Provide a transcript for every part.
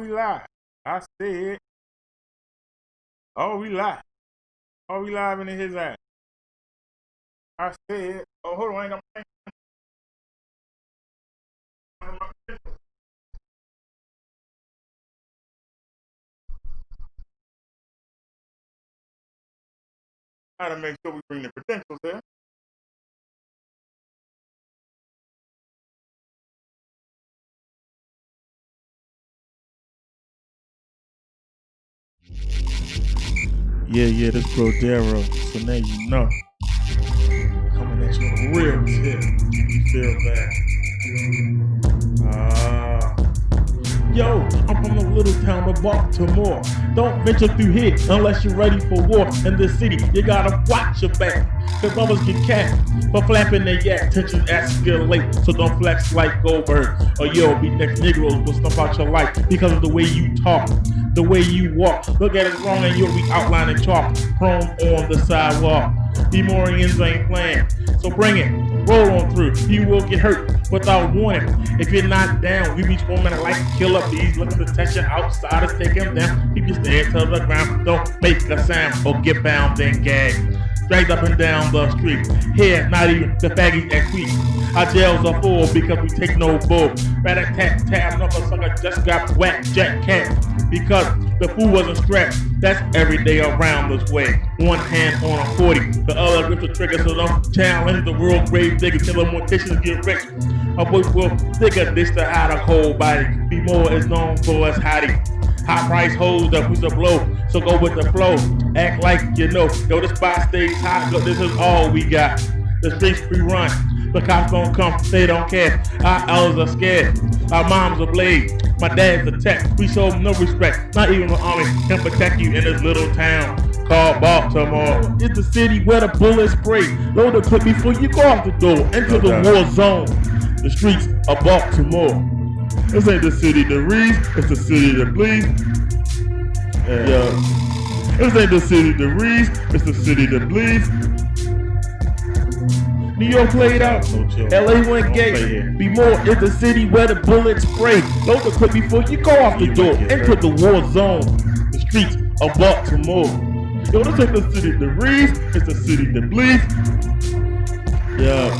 we live. I said, oh, we live. Oh, we live into his ass. I said, oh, hold on, I ain't got my thing. Gotta make sure we bring the credentials there. Yeah, this Brodero. So now you know. Coming at you on a real tip. You feel that? Yo, I'm from the little town of Baltimore. Don't venture through here unless you're ready for war. In this city, you gotta watch your back. Cause brothers get capped for flapping their yak. Tensions escalate, so don't flex like Goldberg. Or you'll be next Negroes will snuff out your life because of the way you talk, the way you walk. Look at it wrong and you'll be outlining chalk, prone on the sidewalk. Demorians ain't playing, so bring it, roll on through. You will get hurt without warning. If you're not down, we be swarming like killer bees, looking to test your outsiders, take them down. Keep your stare to the ground, don't make a sound or get bound and gagged. Dragged up and down the street. Here, not even the faggies that tweet. Our jails are full because we take no bull. Rat-a-tat-tat, another sucker just got whacked, jack cat. Because the fool wasn't strapped. That's every day around this way. One hand on a 40, the other grips the trigger, so don't challenge the world grave digger till the morticians get rich. A boy will dig a dish to hide a cold body. B.MOORE is known for his hottie. High price hoes that push a blow, so go with the flow. Act like you know. Yo, this spot stays hot, look, this is all we got. The streets we run, the cops don't come, they don't care. Our elders are scared, our moms are blade, my dad's a tech. We show no respect, not even the army can protect you in this little town called Baltimore. It's the city where the bullets spray. Load the clip before you go off the door, into the war zone. The streets of Baltimore. This ain't the city that reads, it's the city that bleeds. Yeah. This ain't the city that reads, it's the city that bleeds. New York played out, LA went gay. B.MOORE is the city where the bullets spray. Load the clip before you go off the door, into the war zone. The streets of Baltimore. Yo, this ain't the city that reads, it's the city that bleeds. Yeah.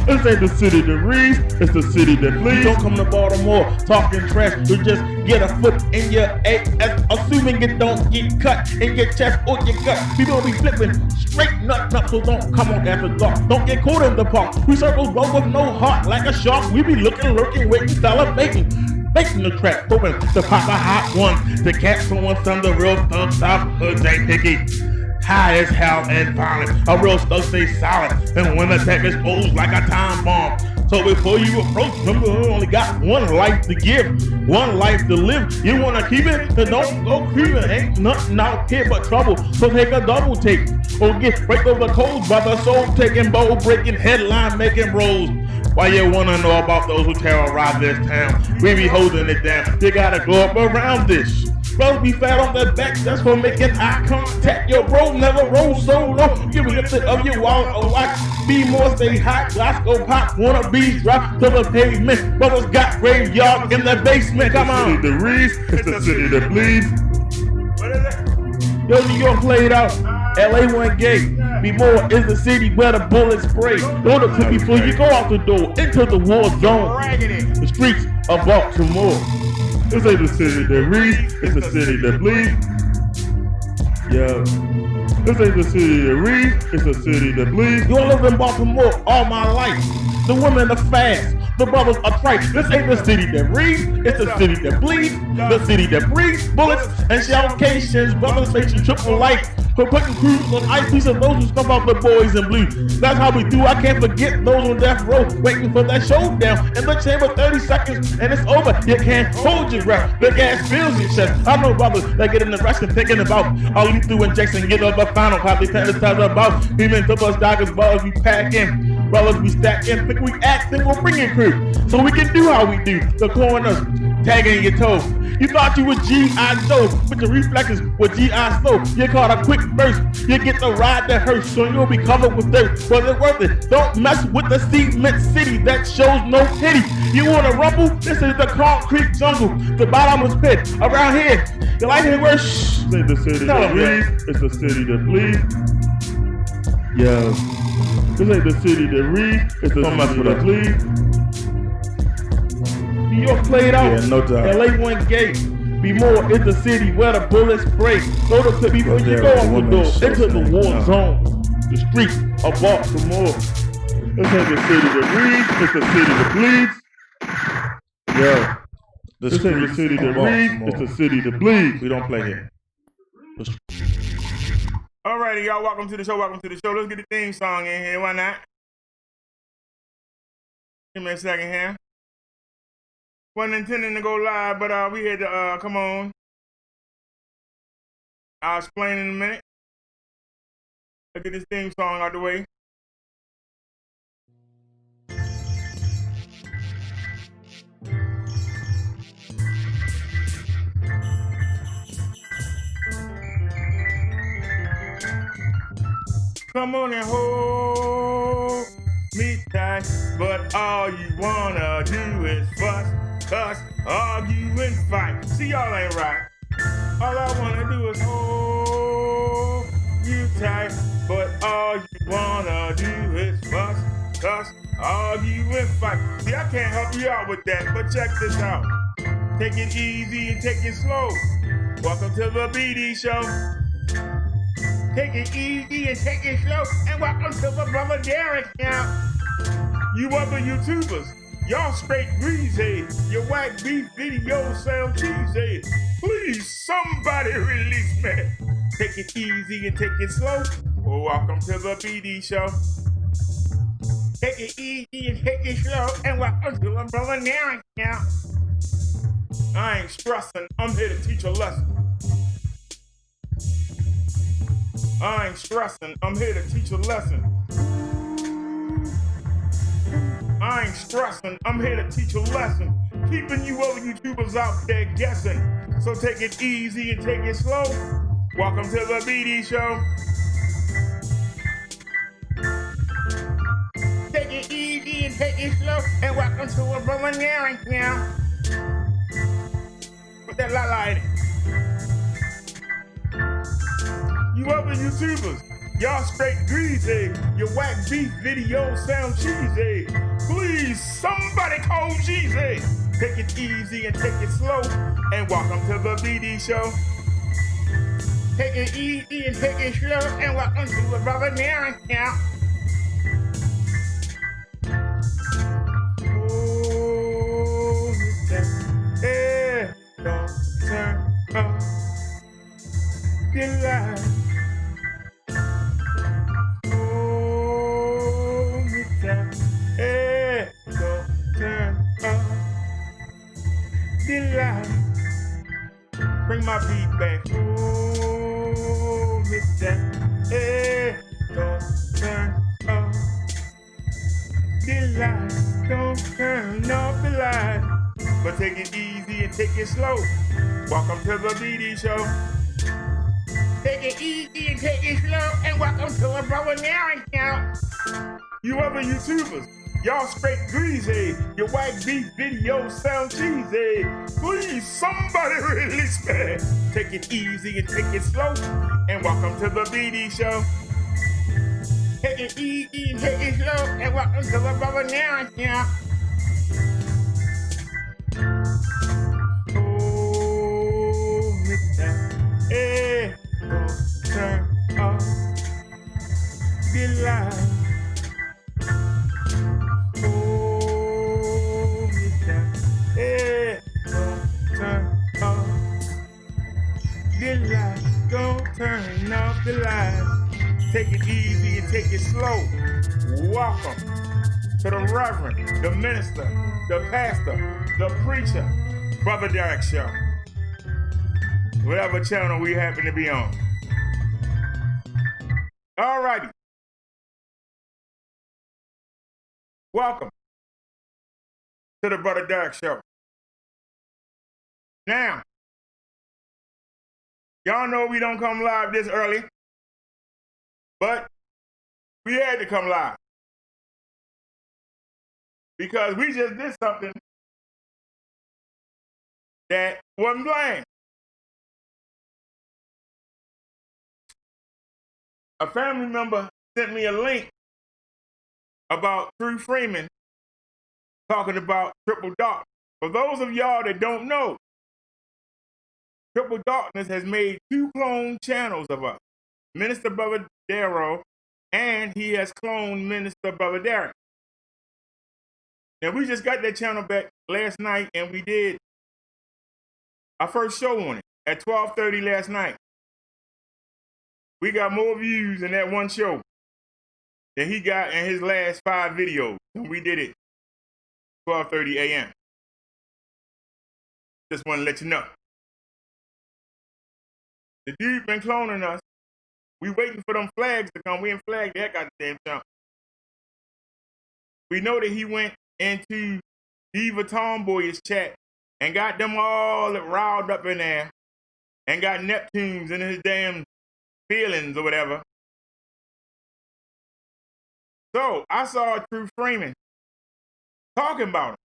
This ain't the city that reads, it's the city that bleeds. Don't come to Baltimore talking trash, you just get a foot in your ass, assuming it don't get cut in your chest or your gut. People be flipping straight nut, so don't come on after dark. Don't get caught in the park. We circle roll with no heart like a shark. We be looking, lurking, waiting, celebrating. Making the trap, hoping to pop a hot one. To catch someone, some the real thug stop, hoods ain't picky. High as hell and violent, a real stuff stay silent, and when the attack is posed like a time bomb. So before you approach, remember you only got one life to give, one life to live. You wanna keep it, then don't go creeping. Ain't nothing out here but trouble, so take a double take. Or get break over the codes by the soul taking, bowl breaking, headline making rolls. Why you wanna know about those who terrorize this town? We be holding it down, you gotta go up around this. Brothers be fat on their back, that's for making eye contact. Your bro never roll so low. You lifted up your wallet or watch. B.MOORE stay hot, glass go pop, wannabes drop to the pavement. Brothers got graveyard in their basement. Come on. It's the city that reads, it's the city that bleeds. What is it? Yo, New York played out, LA went gay. B.MOORE is the city where the bullets spray. Load the clip before you go out the door, into the war zone. The streets of Baltimore. This ain't the city that reads, it's the city that bleeds. Yeah. This ain't the city that reads, it's the city that bleeds. You live in Baltimore all my life. The women are fast, the brothers are trite. This ain't the city that reads, it's the city that bleeds. The city that breathes bullets and shellcations. Brothers facing triple life for putting crews on ice. These are those who stuff out the boys in blue. That's how we do. I can't forget those on death row waiting for that showdown in the chamber. 30 seconds and it's over. You can't hold your breath. The gas fills your chest. I know brothers that get in the rest and thinking about all you do injection, get up a final. Probably fantasize about human to us doggers, brothers we pack in. Brothers we stack in, think we act, then we'll bring in crew. So we can do how we do. The corners, tagging your toe. You thought you was G.I. Joe, but your reflexes were G.I. Slow. You caught a quick burst, you get the ride that hurts, so you'll be covered with dirt. Was it worth it? Don't mess with the cement city that shows no pity. You wanna rumble? This is the concrete jungle, the bottomless pit. Around here, the light ain't worse. Shh. This ain't the city that breathes, it's the city that bleeds. Yo, this ain't the city that reads, it's the city that bleeds. New York played out, Yeah, no doubt. LA went gay. Be more is the city where the bullets break. Know the clip before you go off the door into the war zone. The streets of Baltimore. This ain't the city that reads, it's the city that bleeds. Yo, this ain't the city that reads, it's the city that bleeds. We don't play here. Alrighty, y'all, welcome to the show, welcome to the show. Let's get the theme song in here, why not? Give me a second here. Wasn't intending to go live, but we had to, come on. I'll explain in a minute. Let's get this theme song out the way. Come on and hold me tight, but all you wanna do is fuss, cuss, argue, and fight. See, y'all ain't right. All I wanna do is hold you tight, but all you wanna do is fuss, cuss, argue, and fight. See, I can't help you out with that, but check this out. Take it easy and take it slow. Welcome to the BD Show. Take it easy and take it slow, and welcome to my brother Derek now. You other YouTubers, y'all straight greasy. Your whack beef videos sound cheesy. Please, somebody release me. Take it easy and take it slow. Well, welcome to the BD Show. Take it easy and take it slow, and welcome to my brother Derek now. I ain't stressing, I'm here to teach a lesson. I ain't stressing, I'm here to teach a lesson. I ain't stressing, I'm here to teach a lesson. Keeping you other YouTubers out there guessing. So take it easy and take it slow. Welcome to the BD Show. Take it easy and take it slow. And welcome to a brother now. Put that la in it. You other YouTubers, y'all straight greasy. Your whack beef videos sound cheesy. Please, somebody call Jeezy. Take it easy and take it slow. And welcome to the BD Show. Take it easy and take it slow. And welcome to the brother Darren now. Oh, yeah, don't turn off the light. Bring my beat back. Oh, Mr. Hey, don't turn off the light. Don't turn off the light. But take it easy and take it slow. Welcome to the BD Show. Take it easy and take it slow. And welcome to a brother now. You other YouTubers, y'all straight greasy. Your white beef videos sound cheesy. Please, somebody release me. Take it easy and take it slow. And welcome to the BD Show. Take it easy and take it slow. And welcome to the brother now. Oh, Mr. Hey, don't turn off the light. Don't turn off the light. Take it easy and take it slow. Welcome to the Reverend, the Minister, the Pastor, the Preacher, Brother Derek Show. Whatever channel we happen to be on. Alrighty. Welcome to the Brother Derek Show. Now, y'all know we don't come live this early, but we had to come live because we just did something that wasn't planned. A family member sent me a link about True Freeman talking about Triple Dark. For those of y'all that don't know, Triple Darkness has made 2 clone channels of us, Minister Brother Darrow, and he has cloned Minister Brother Derek. Now, we just got that channel back last night, and we did our first show on it at 12:30 last night. We got more views in that one show than he got in his last 5 videos when we did it 12:30 a.m. Just want to let you know. The dude been cloning us. We waiting for them flags to come. We ain't flagged the heck out the damn channel. We know that he went into Diva Tomboy's chat and got them all riled up in there and got Neptunes in his damn feelings or whatever. So I saw True Freeman talking about him.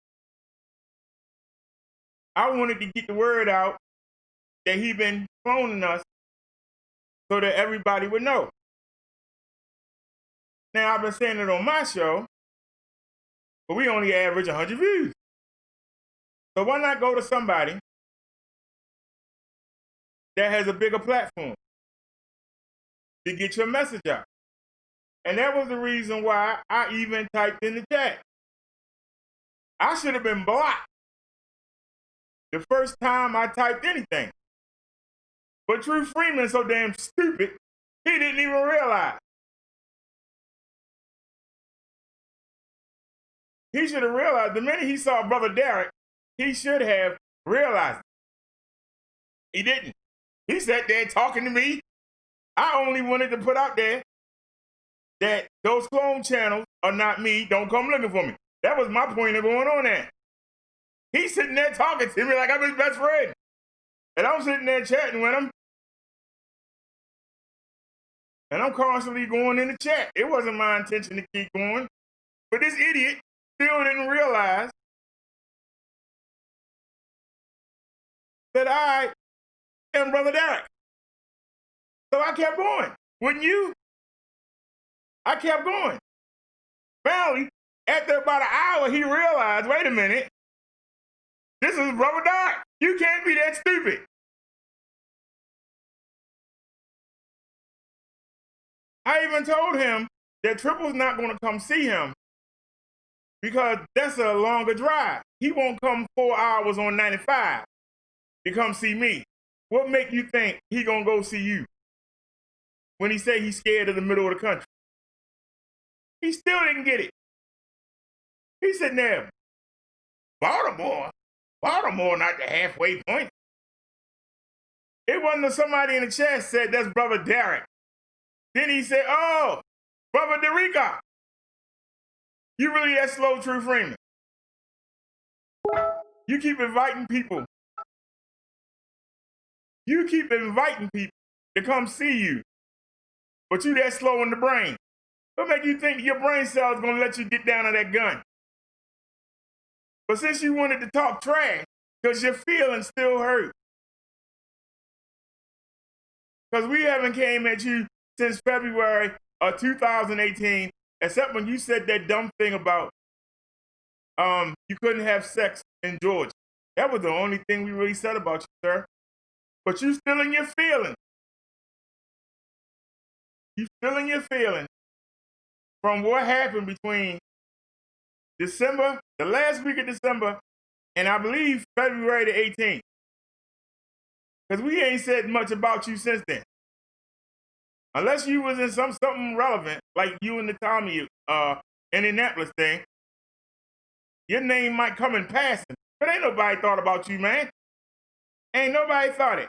I wanted to get the word out that he been cloning us so that everybody would know. Now, I've been saying it on my show, but we only average 100 views. So why not go to somebody that has a bigger platform to get your message out? And that was the reason why I even typed in the chat. I should have been blocked the first time I typed anything. But True Freeman is so damn stupid, he didn't even realize. He should have realized the minute he saw Brother Derek, he should have realized it. He didn't. He sat there talking to me. I only wanted to put out there that those clone channels are not me. Don't come looking for me. That was my point of going on there. He's sitting there talking to me like I'm his best friend. And I'm sitting there chatting with him. And I'm constantly going in the chat. It wasn't my intention to keep going. But this idiot still didn't realize that I am Brother Derek. So I kept going. Wouldn't you? I kept going. Finally, after about an hour, he realized, wait a minute, this is Brother Derek. You can't be that stupid. I even told him that Tripple's not going to come see him because that's a longer drive. He won't come 4 hours on 95 to come see me. What make you think he going to go see you when he say he's scared of the middle of the country? He still didn't get it. He's sitting there, Baltimore not the halfway point. It wasn't somebody in the chat said that's Brother Derek. Then he said, oh, Brother Derica. You really that slow, True Freeman? You keep inviting people. You keep inviting people to come see you, but you that slow in the brain. What make you think your brain cells gonna let you get down to that gun? But since you wanted to talk trash, because your feelings still hurt, because we haven't came at you since February of 2018, except when you said that dumb thing about you couldn't have sex in Georgia. That was the only thing we really said about you, sir. But you still in your feelings. You still in your feelings from what happened between December, the last week of December, and I believe February the 18th. Because we ain't said much about you since then. Unless you was in something relevant, like you and the Tommy Indianapolis thing, your name might come in passing. But ain't nobody thought about you, man. Ain't nobody thought it.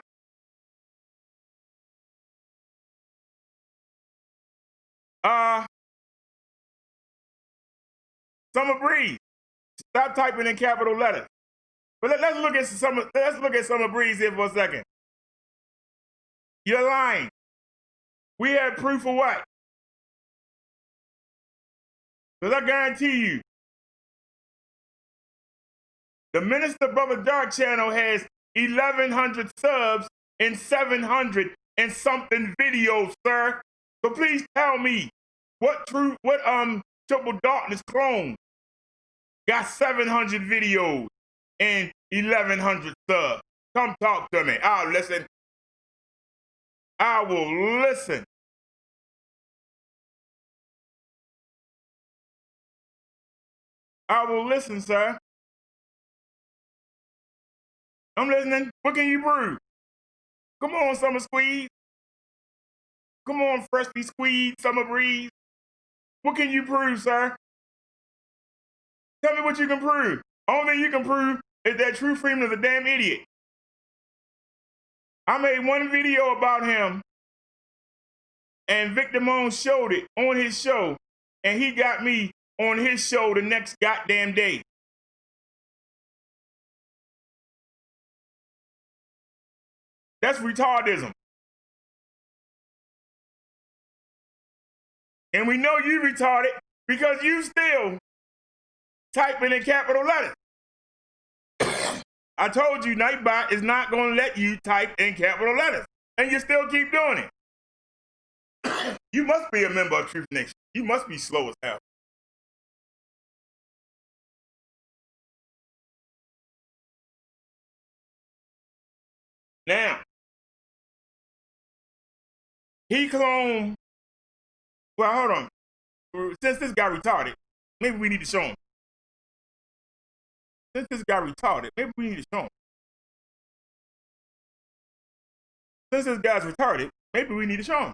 Summer Breeze, stop typing in capital letters. But let's look at Summer Breeze here for a second. You're lying. We had proof of what? Because I guarantee you, the Minister Brother Dark channel has 1,100 subs and 700 and something videos, sir. So please tell me what Triple Darkness clone got 700 videos and 1,100 subs. Come talk to me. I'll listen. I will listen. I will listen, sir. I'm listening. What can you prove? Come on, Summer Squeeze. Come on, Freshly Squeeze, Summer Breeze. What can you prove, sir? Tell me what you can prove. Only thing you can prove is that True Freeman is a damn idiot. I made one video about him, and Victor Moan showed it on his show, and he got me on his show the next goddamn day. That's retardism. And we know you retarded because you still typing in capital letters. I told you Nightbot is not going to let you type in capital letters, and you still keep doing it. You must be a member of Truth Nation. You must be slow as hell. Now, he cloned, well, hold on. Since this guy retarded, maybe we need to show him. Since this guy retarded, maybe we need to show him. Since this guy's retarded, maybe we need to show him.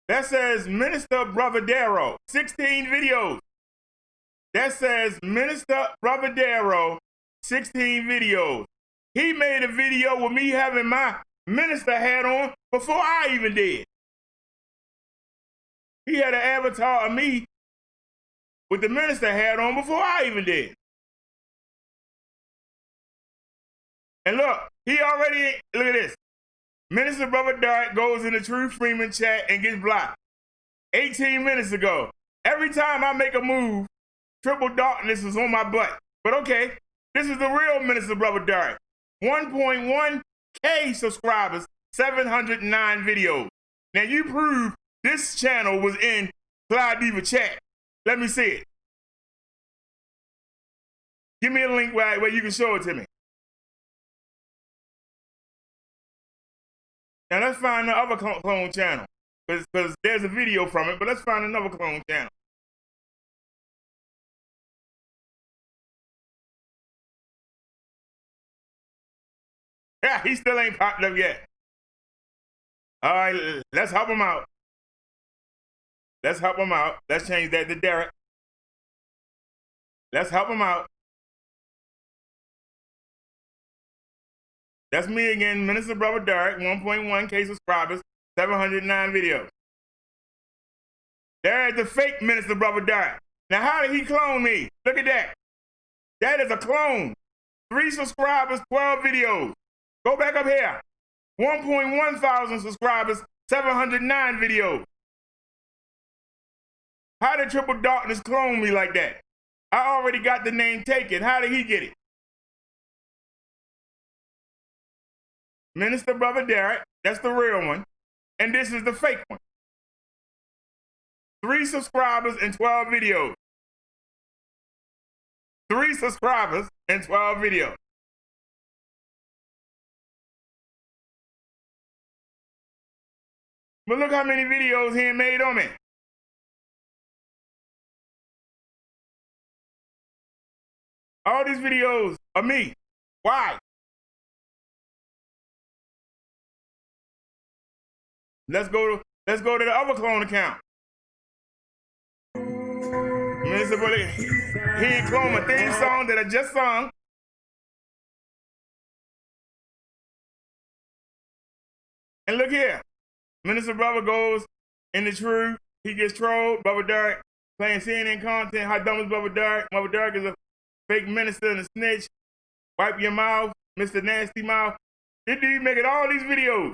That says Minister Bravadero, 16 videos. That says Minister Bravadero, 16 videos. He made a video with me having my minister hat on before I even did. He had an avatar of me with the minister hat on before I even did. And look, he already, look at this. Minister Brother Dark goes in the True Freeman chat and gets blocked. 18 minutes ago. Every time I make a move, Triple Darkness is on my butt. But okay, this is the real Minister Brother Dark. 1.1K subscribers, 709 videos. Now you prove this channel was in Clyde Diva chat. Let me see it. Give me a link where you can show it to me. Now let's find the other clone channel, because there's a video from it, but let's find another clone channel. Yeah, he still ain't popped up yet. All right, let's help him out. Let's help him out. Let's change that to Derek. Let's help him out. That's me again, Minister Brother Derek, 1.1K subscribers, 709 videos. There's the fake Minister Brother Derek. Now, how did he clone me? Look at that. That is a clone. 3 subscribers, 12 videos. Go back up here. 1.1 thousand subscribers, 709 videos. How did Triple Darkness clone me like that? I already got the name taken. How did he get it? Minister Brother Derek, that's the real one. And this is the fake one. 3 subscribers and 12 videos. 3 subscribers and 12 videos. But look how many videos he made on me. All these videos are me. Why? Let's go to the other clone account. Minister Brother, he ain't cloned my theme song that I just sung. And look here. Minister Brother goes in the truth. He gets trolled. Brother Derek playing CNN content. How dumb is Brother Derek? Brother Derek is a fake minister and a snitch. Wipe your mouth, Mr. Nasty Mouth. This dude making all these videos,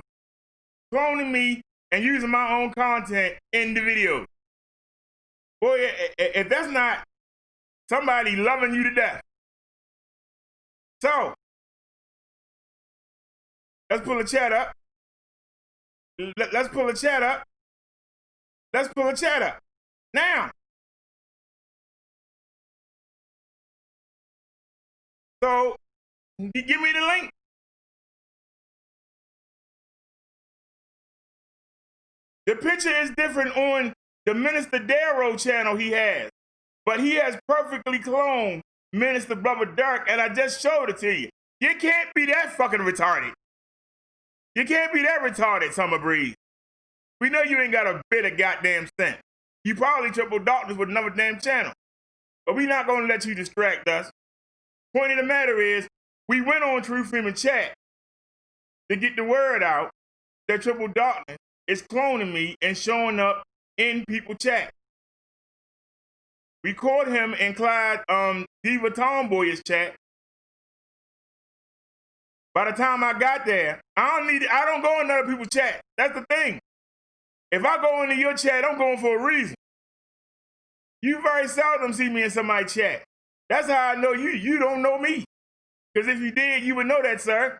cloning me and using my own content in the video. Boy, if that's not somebody loving you to death. So, let's pull a chat up. Let's pull a chat up. Let's pull a chat up. Now. So, give me the link. The picture is different on the Minister Darrow channel he has, but he has perfectly cloned Minister Brother Derek, and I just showed it to you. You can't be that fucking retarded. You can't be that retarded, Summer Breeze. We know you ain't got a bit of goddamn sense. You probably triple darkness with another damn channel, but we not gonna let you distract us. Point of the matter is, we went on True Freeman Chat to get the word out that Triple Darkness is cloning me and showing up in people chat. We caught him in Clyde Diva Tomboy's chat. By the time I got there, I don't go in other people's chat. That's the thing. If I go into your chat, I'm going for a reason. You very seldom see me in somebody's chat. That's how I know you don't know me. Because if you did, you would know that, sir.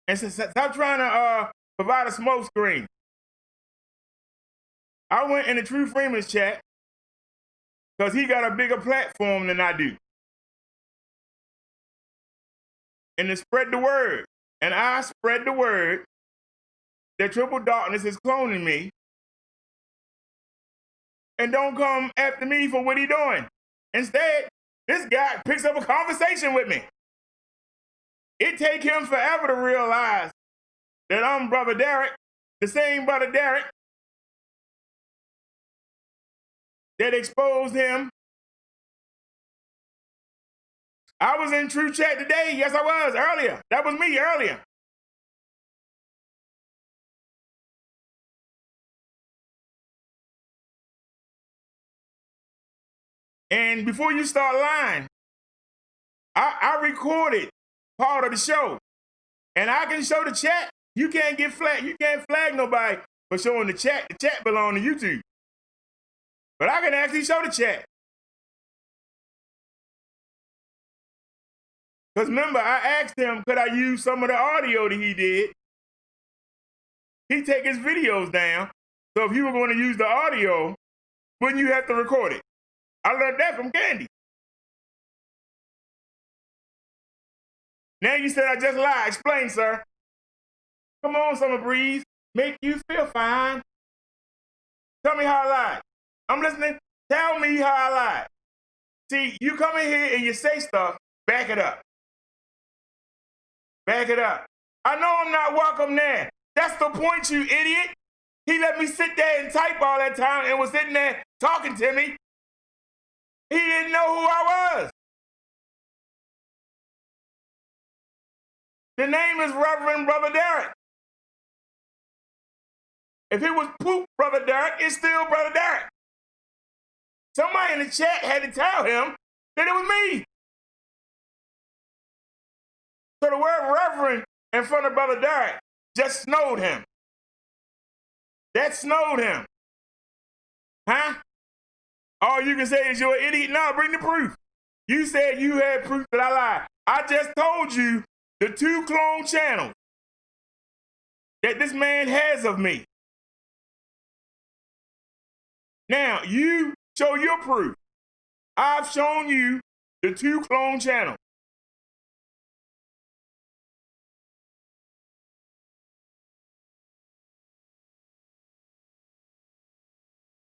And so, stop trying to provide a smoke screen. I went in the True Freeman's chat because he got a bigger platform than I do. And to spread the word. And I spread the word that Triple Darkness is cloning me. And don't come after me for what he doing. Instead, this guy picks up a conversation with me. It take him forever to realize that I'm Brother Derek, the same Brother Derek that exposed him. I was in True Chat today. Yes, I was, earlier. That was me earlier. And before you start lying, I recorded part of the show. And I can show the chat. You can't get flagged. You can't flag nobody for showing the chat. The chat belongs to YouTube. But I can actually show the chat. Because remember, I asked him, could I use some of the audio that he did? He take his videos down. So if you were going to use the audio, wouldn't you have to record it? I learned that from Candy. Now you said I just lied. Explain, sir. Come on, Summer Breeze. Make you feel fine. Tell me how I lied. I'm listening. Tell me how I lied. See, you come in here and you say stuff, back it up. Back it up. I know I'm not welcome there. That's the point, you idiot. He let me sit there and type all that time and was sitting there talking to me. He didn't know who I was. The name is Reverend Brother Derek. If it was Poop Brother Derek, it's still Brother Derek. Somebody in the chat had to tell him that it was me. So the word Reverend in front of Brother Derek just snowed him. That snowed him. Huh? All you can say is you're an idiot. No, bring the proof. You said you had proof that I lied. I just told you the 2 clone channels that this man has of me. Now, you show your proof. I've shown you the 2 clone channels.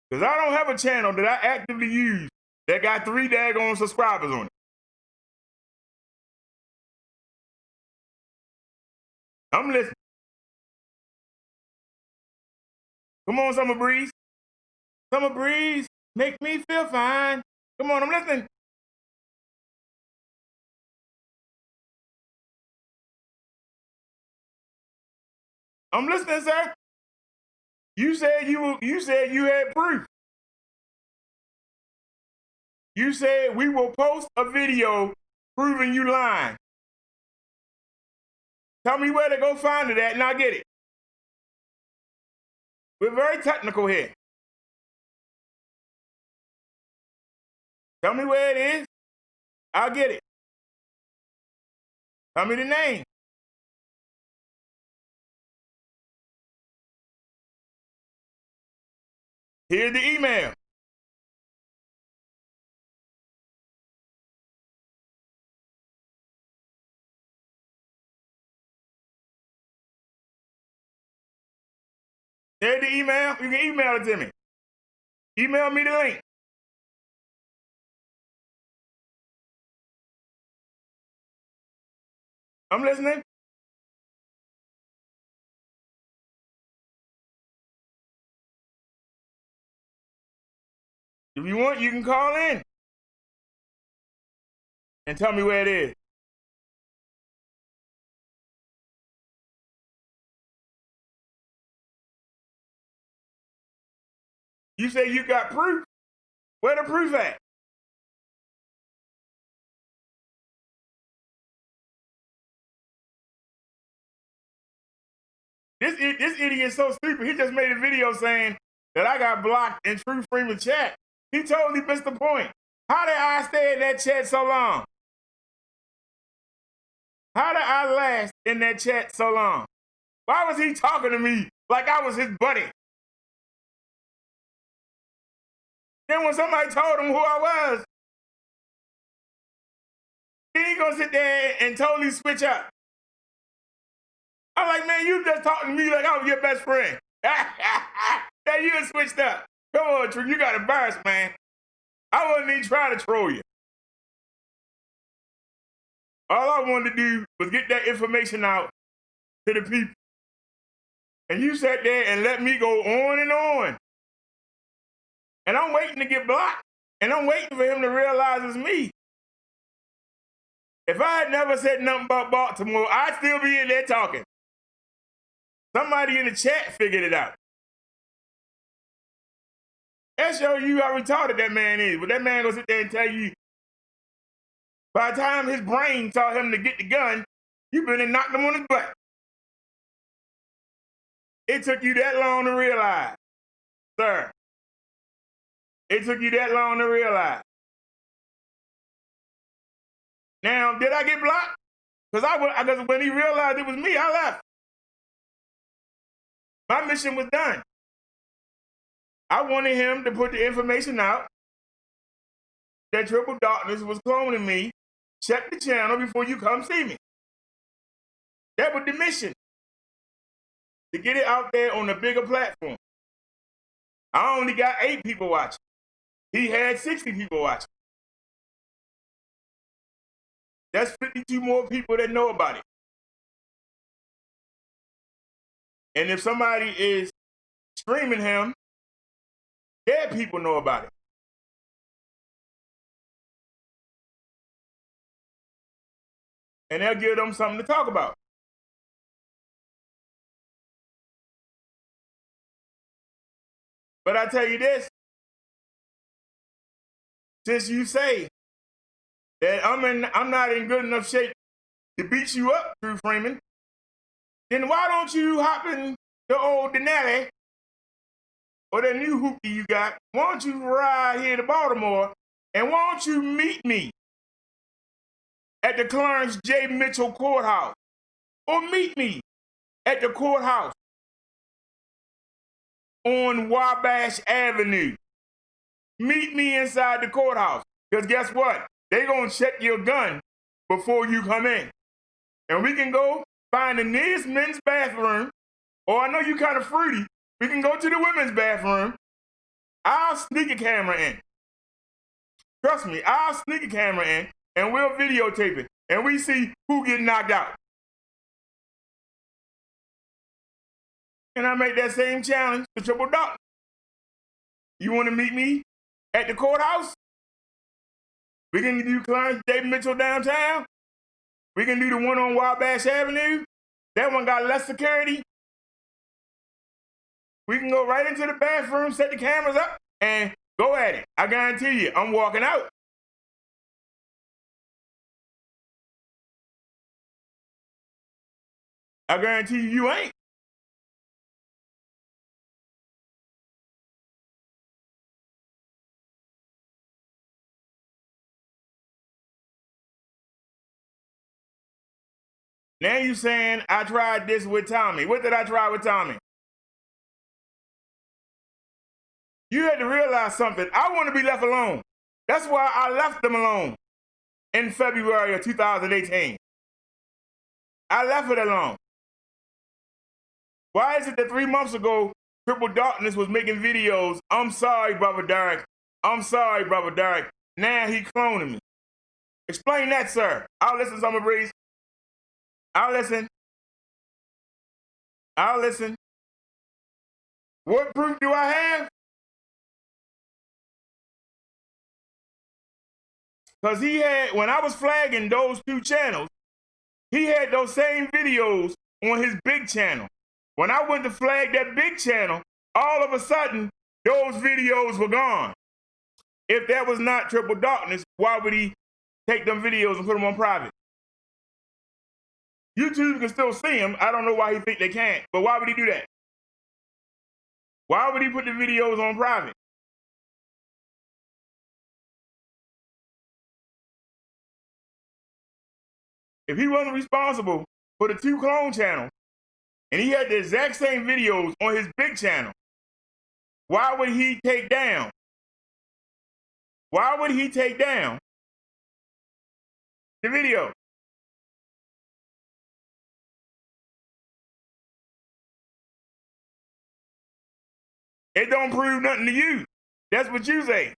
Because I don't have a channel that I actively use that got 3 daggone subscribers on it. I'm listening. Come on, Summer Breeze. Summer Breeze, make me feel fine. Come on, I'm listening. I'm listening, sir. You said you had proof. You said we will post a video proving you lying. Tell me where to go find it at and I'll get it. We're very technical here. Tell me where it is. I'll get it. Tell me the name. Here's the email. There's the email. You can email it to me. Email me the link. I'm listening. If you want, you can call in and tell me where it is. You say you got proof? Where the proof at? This idiot is so stupid. He just made a video saying that I got blocked in True Freeman chat. He totally missed the point. How did I stay in that chat so long? How did I last in that chat so long? Why was he talking to me like I was his buddy? Then when somebody told him who I was, then he gonna sit there and totally switch up. I'm like, man, you just talking to me like I was your best friend. Then you done switched up. Come on, True, you got embarrassed, man. I wasn't even trying to troll you. All I wanted to do was get that information out to the people. And you sat there and let me go on and on. And I'm waiting to get blocked. And I'm waiting for him to realize it's me. If I had never said nothing about Baltimore, I'd still be in there talking. Somebody in the chat figured it out. That shows you how retarded that man is. But that man gonna sit there and tell you, by the time his brain taught him to get the gun, you been and knocked him on his butt. It took you that long to realize, sir. It took you that long to realize. Now, did I get blocked? Because when he realized it was me, I left. My mission was done. I wanted him to put the information out that Triple Darkness was cloning me. Check the channel before you come see me. That was the mission. To get it out there on a bigger platform. I only got 8 people watching. He had 60 people watching. That's 52 more people that know about it. And if somebody is streaming him, their people know about it. And they'll give them something to talk about. But I tell you this, since you say that I'm not in good enough shape to beat you up, True Freeman, then why don't you hop in the old Denali or that new hoopty you got? Why don't you ride here to Baltimore and why don't you meet me at the Clarence J. Mitchell Courthouse or meet me at the courthouse on Wabash Avenue. Meet me inside the courthouse. Because guess what? They're going to check your gun before you come in. And we can go find the nearest men's bathroom. Or I know you kind of fruity. We can go to the women's bathroom. I'll sneak a camera in. Trust me, I'll sneak a camera in and we'll videotape it. And we see who get knocked out. And I make that same challenge to Triple Darkness. You want to meet me at the courthouse? We can do Clarence J. Mitchell downtown. We can do the one on Wabash Avenue. That one got less security. We can go right into the bathroom, set the cameras up, and go at it. I guarantee you, I'm walking out I guarantee you ain't. Now you saying I tried this with Tommy. What did I try with Tommy? You had to realize something. I want to be left alone. That's why I left them alone in February of 2018. I left it alone. Why is it that 3 months ago, Triple Darkness was making videos? I'm sorry, Brother Derek. I'm sorry, Brother Derek. Now he cloning me. Explain that, sir. I'll listen, Summer Breeze. I'll listen. I'll listen. What proof do I have? Because he had, when I was flagging those two channels, he had those same videos on his big channel. When I went to flag that big channel, all of a sudden, those videos were gone. If that was not Triple Darkness, why would he take them videos and put them on private? YouTube can still see them. I don't know why he think they can't, but why would he do that? Why would he put the videos on private? If he wasn't responsible for the two clone channels, and he had the exact same videos on his big channel, why would he take down? Why would he take down the video? It don't prove nothing to you. That's what you say.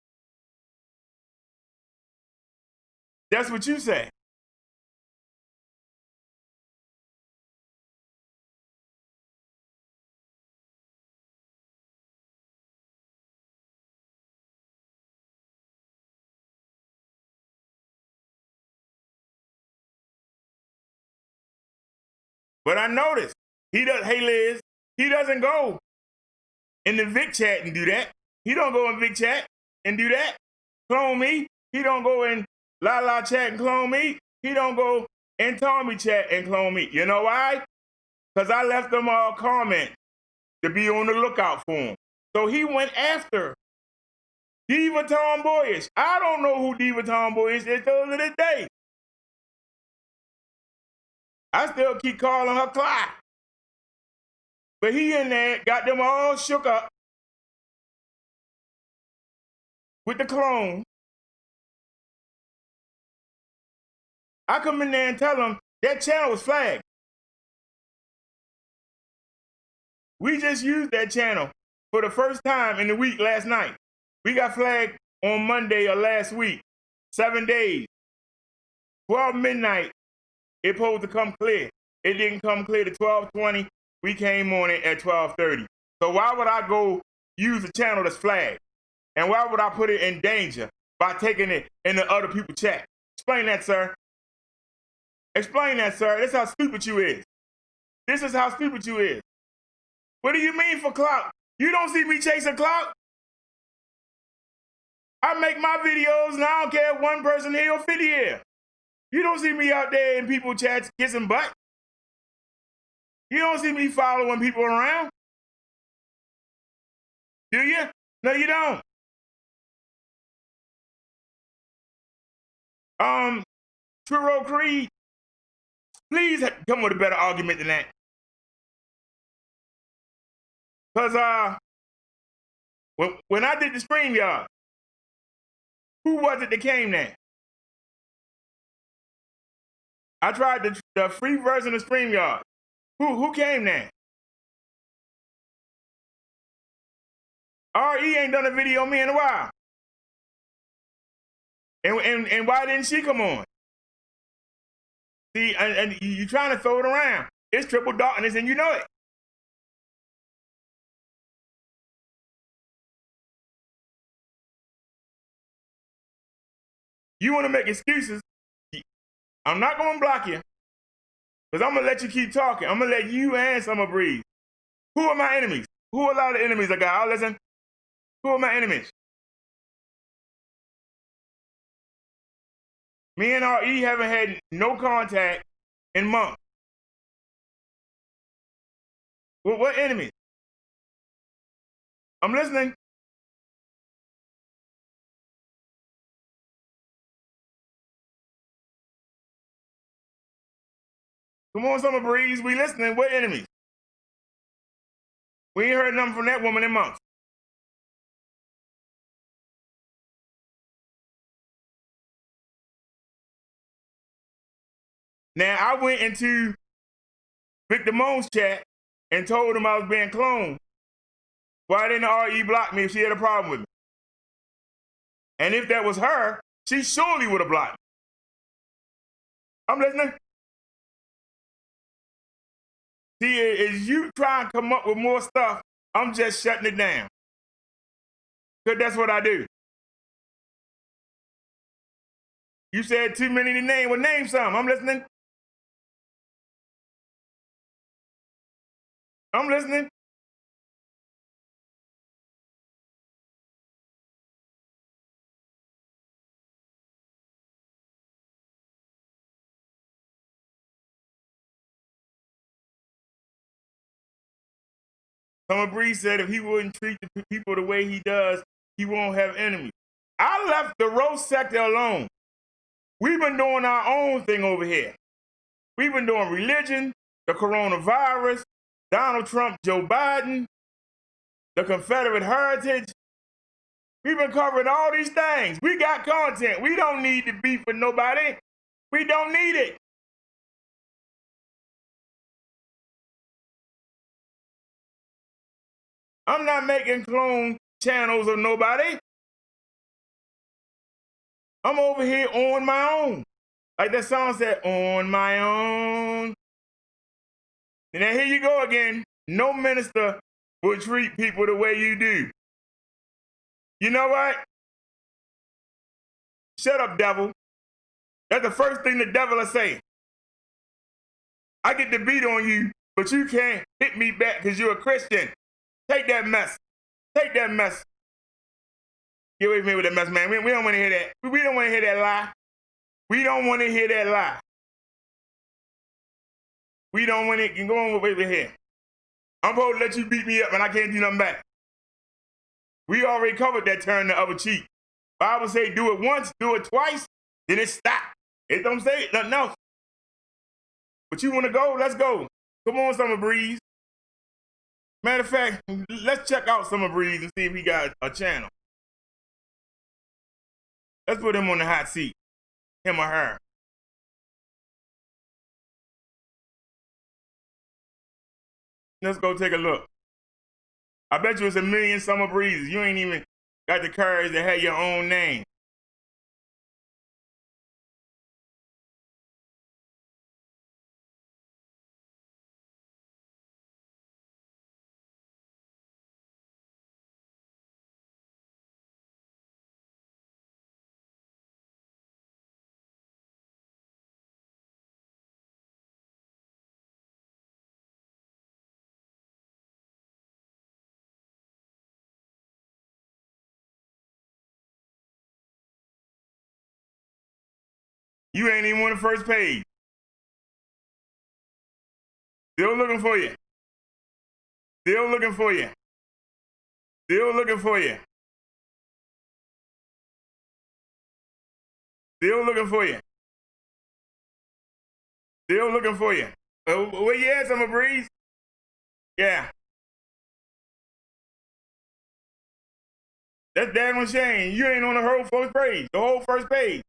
That's what you say. But I noticed he does. Hey Liz, he doesn't go in the Vic chat and do that. He don't go in Vic chat and do that. Clone me. He don't go in La La chat and clone me. He don't go in Tommy chat and clone me. You know why? Because I left them all comment to be on the lookout for him. So he went after Diva Tomboyish. I don't know who Diva Tomboyish is till to this day. I still keep calling her Clyde. But he in there got them all shook up with the clone. I come in there and tell them that channel was flagged. We just used that channel for the first time in the week last night. We got flagged on Monday of last week, 7 days. 12 midnight, it supposed to come clear. It didn't come clear to 12:20. We came on it at 12:30. So why would I go use a channel that's flagged? And why would I put it in danger by taking it into other people's chat? Explain that, sir. Explain that, sir. This is how stupid you is. This is how stupid you is. What do you mean for clout? You don't see me chasing clout. I make my videos and I don't care if one person here or 50 here. You don't see me out there in people chats kissing butt. You don't see me following people around. Do you? No, you don't. Truro Creed, please come with a better argument than that. Because when I did the StreamYard, who was it that came there? I tried the free version of StreamYard. Who came there? RE ain't done a video on me in a while. And why didn't she come on? See, and you trying to throw it around. It's Triple Darkness and you know it. You want to make excuses? I'm not going to block you. Because I'm going to let you keep talking. I'm going to let you and Summer breathe. Who are my enemies? Who are a lot of enemies I got? I'll listen. Who are my enemies? Me and RE haven't had no contact in months. What enemies? I'm listening. Come on, Summer Breeze, we listening. What enemies? We ain't heard nothing from that woman in months. Now, I went into Victor Moan's chat and told him I was being cloned. Why didn't RE block me if she had a problem with me? And if that was her, she surely would have blocked me. I'm listening. See, as you try and come up with more stuff, I'm just shutting it down. Because that's what I do. You said too many to name. Well, name some. I'm listening. I'm listening. Summer Breeze said if he wouldn't treat the people the way he does, he won't have enemies. I left the roast sector alone. We've been doing our own thing over here. We've been doing religion, the coronavirus, Donald Trump, Joe Biden, the Confederate heritage. We've been covering all these things. We got content. We don't need to beef with nobody. We don't need it. I'm not making clone channels of nobody. I'm over here on my own. Like that song said, on my own. And then here you go again. No minister will treat people the way you do. You know what? Shut up, devil. That's the first thing the devil will say. I get the beat on you, but you can't hit me back because you're a Christian. Take that mess. Take that mess. Get away from me with that mess, man. We don't want to hear that. We don't want to hear that lie. We don't want to hear that lie. We don't want to go on over here. I'm supposed to let you beat me up and I can't do nothing back. We already covered that turn the other cheek. Bible say do it once, do it twice, then it stop. It don't say nothing else. But you want to go? Let's go. Come on, Summer Breeze. Matter of fact, let's check out Summer Breeze and see if he got a channel. Let's put him on the hot seat. Him or her. Let's go take a look. I bet you it's a million Summer Breezes. You ain't even got the courage to have your own name. You ain't even on the first page. Still looking for you. Still looking for you. Still looking for you. Still looking for you. Still looking for you. Where you at, Summer Breeze? Yeah. That's damn shame. You ain't on the whole first page. The whole first page.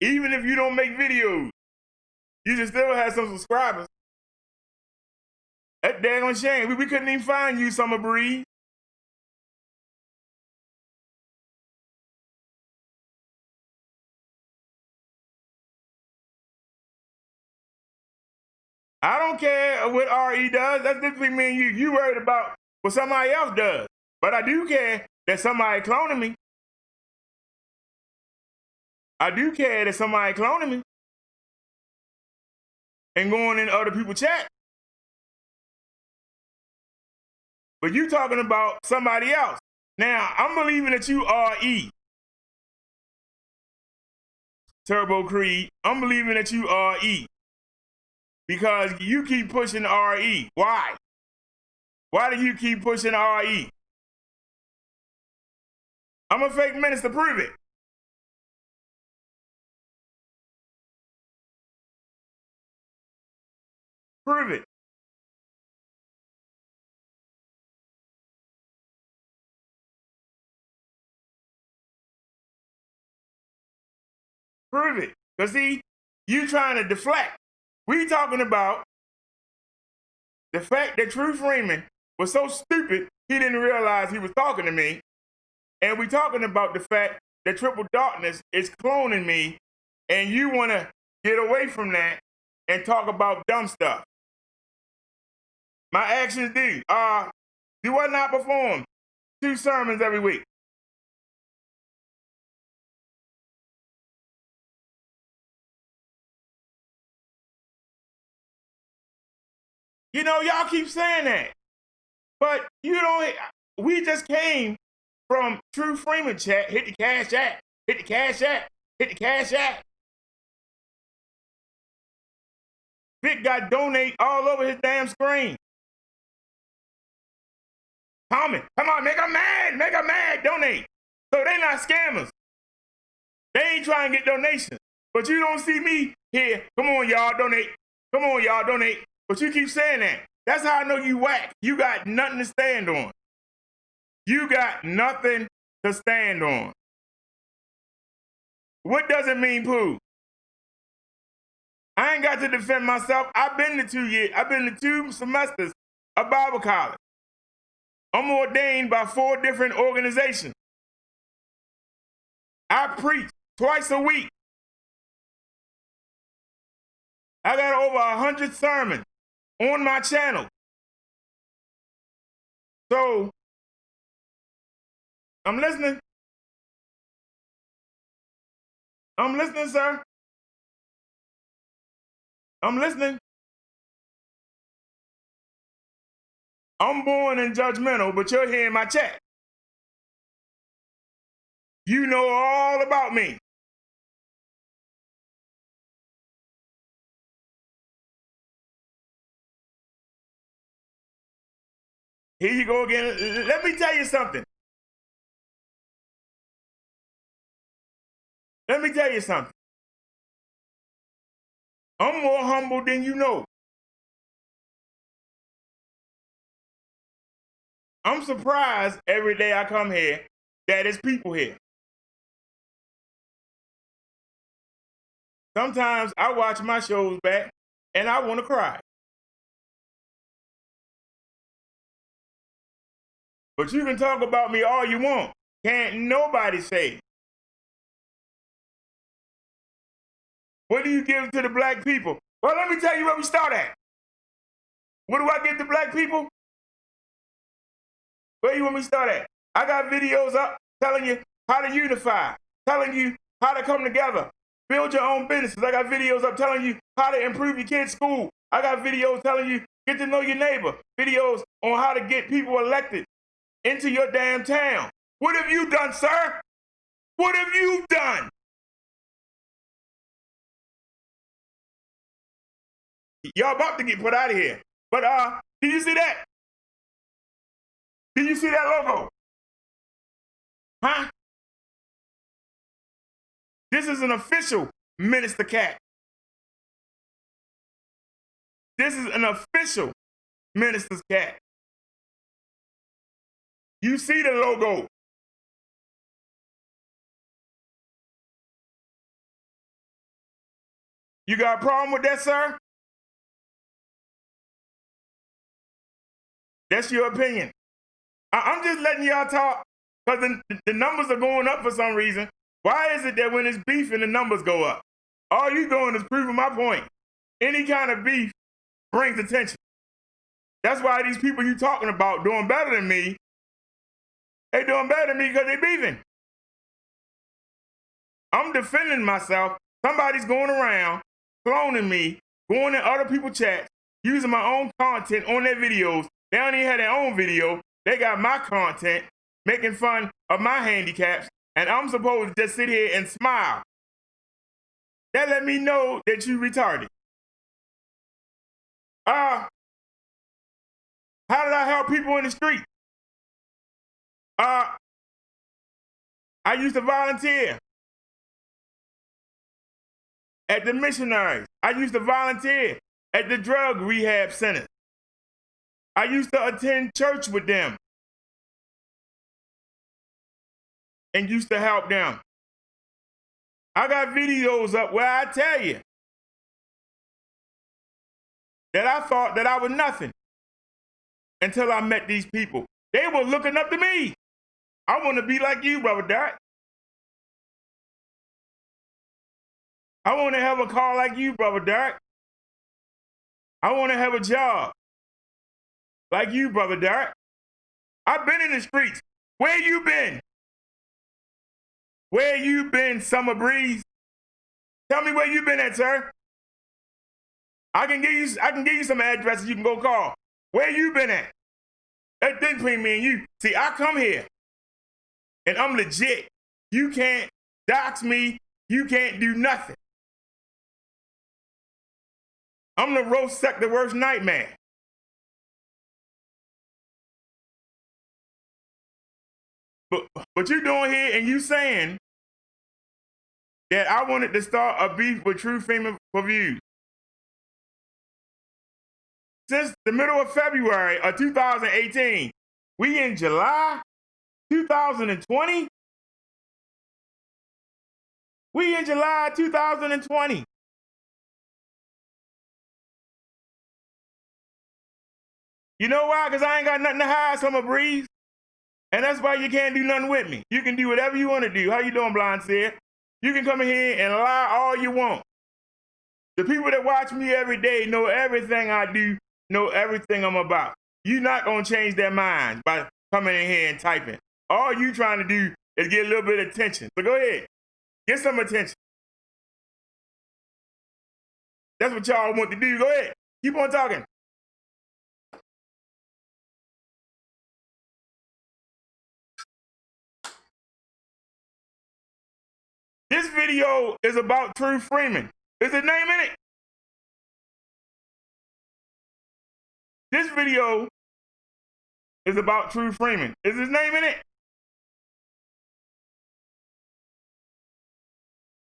Even if you don't make videos, you should still have some subscribers. That damn shame. We couldn't even find you, Summer Breeze. I don't care what RE does. That's different me and you. You worried about what somebody else does. But I do care that somebody cloning me. I do care that somebody cloning me. And going in other people's chat. But you talking about somebody else. Now, I'm believing that you RE. Turbo Creed, I'm believing that you RE. because you keep pushing RE. Why? Why do you keep pushing RE? I'm a fake minister, prove it. Prove it. Prove it. Because see, you trying to deflect. We talking about the fact that True Freeman was so stupid, he didn't realize he was talking to me. And we talking about the fact that Triple Darkness is cloning me, and you want to get away from that and talk about dumb stuff. My actions do I not perform 2 sermons every week? You know, y'all keep saying that, but you don't. We just came from True Freeman chat. Hit the cash app. Hit the cash app. Hit the cash app. Vic got donate all over his damn screen. Comment. Come on, make them mad. Make them mad. Donate. So they not scammers. They ain't trying to get donations. But you don't see me here. Come on, y'all, donate. Come on, y'all, donate. But you keep saying that. That's how I know you whack. You got nothing to stand on. You got nothing to stand on. What does it mean, Pooh? I ain't got to defend myself. I've been to 2 years. I've been to 2 semesters of Bible college. I'm ordained by 4 different organizations. I preach twice a week. I got over 100 sermons on my channel. So, I'm listening. I'm listening, sir. I'm listening. I'm born and judgmental, but you're hearing my chat. You know all about me. Here you go again. Let me tell you something. Let me tell you something. I'm more humble than you know. I'm surprised every day I come here that there's people here. Sometimes I watch my shows back and I want to cry. But you can talk about me all you want. Can't nobody say. What do you give to the black people? Well, let me tell you where we start at. What do I give to black people? Where you want me to start at? I got videos up telling you how to unify, telling you how to come together, build your own businesses. I got videos up telling you how to improve your kids' school. I got videos telling you get to know your neighbor, videos on how to get people elected into your damn town. What have you done, sir? What have you done? Y'all about to get put out of here. But did you see that? Did you see that logo? Huh? This is an official Minister Cat. This is an official Minister's Cat. You see the logo. You got a problem with that, sir? That's your opinion. I'm just letting y'all talk because the numbers are going up for some reason. Why is it that when it's beef and the numbers go up? All you doing is proving my point. Any kind of beef brings attention. That's why these people you talking about doing better than me, they doing better than me because they beefing. I'm defending myself. Somebody's going around, cloning me, going in other people's chats, using my own content on their videos. They don't even have their own video. They got my content, making fun of my handicaps, and I'm supposed to just sit here and smile. That let me know that you retarded. How did I help people in the street? I used to volunteer at the missionaries. I used to volunteer at the drug rehab centers. I used to attend church with them and used to help them. I got videos up where I tell you that I thought that I was nothing until I met these people. They were looking up to me. I want to be like you, Brother Derek. I want to have a car like you, Brother Derek. I want to have a job like you, Brother Derek. I've been in the streets. Where you been? Where you been, Summer Breeze? Tell me where you been at, sir. I can give you some addresses you can go call. Where you been at? That thing between me and you. See, I come here and I'm legit. You can't dox me. You can't do nothing. I'm the roast sector worst nightmare. But what you doing here and you saying that I wanted to start a beef with True Freeman for views. Since the middle of February of 2018, we in July 2020? We in July 2020. You know why? Because I ain't got nothing to hide, Summer Breeze. And that's why you can't do nothing with me. You can do whatever you want to do. How you doing, Blind Seer? You can come in here and lie all you want. The people that watch me every day know everything I do, know everything I'm about. You're not going to change their minds by coming in here and typing. All you trying to do is get a little bit of attention. So go ahead. Get some attention. That's what y'all want to do. Go ahead. Keep on talking. This video is about True Freeman. Is his name in it? This video is about True Freeman. Is his name in it?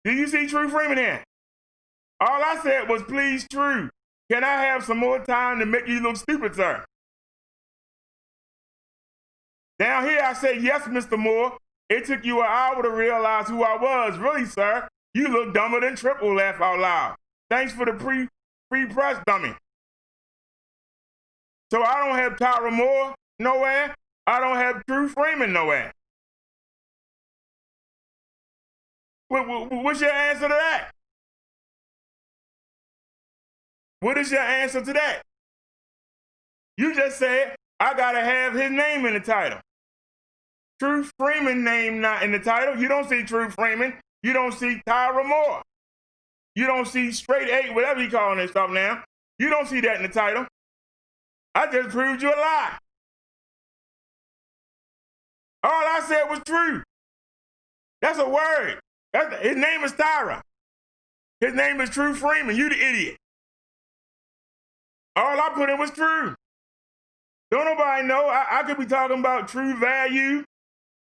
Do you see True Freeman here? All I said was, please, True, can I have some more time to make you look stupid, sir? Down here, I said, yes, Mr. Moore. It took you an hour to realize who I was. Really, sir, you look dumber than Triple, laugh out loud. Thanks for the free press, dummy. So I don't have Tyra Moore nowhere. I don't have True Freeman nowhere. What's your answer to that? What is your answer to that? You just said, I gotta have his name in the title. True Freeman name not in the title. You don't see True Freeman. You don't see Tyra Moore. You don't see Straight 8, whatever you calling this stuff now. You don't see that in the title. I just proved you a lie. All I said was true. That's a word. His name is Tyra. His name is True Freeman. You the idiot. All I put in was true. Don't nobody know. I could be talking about True Value.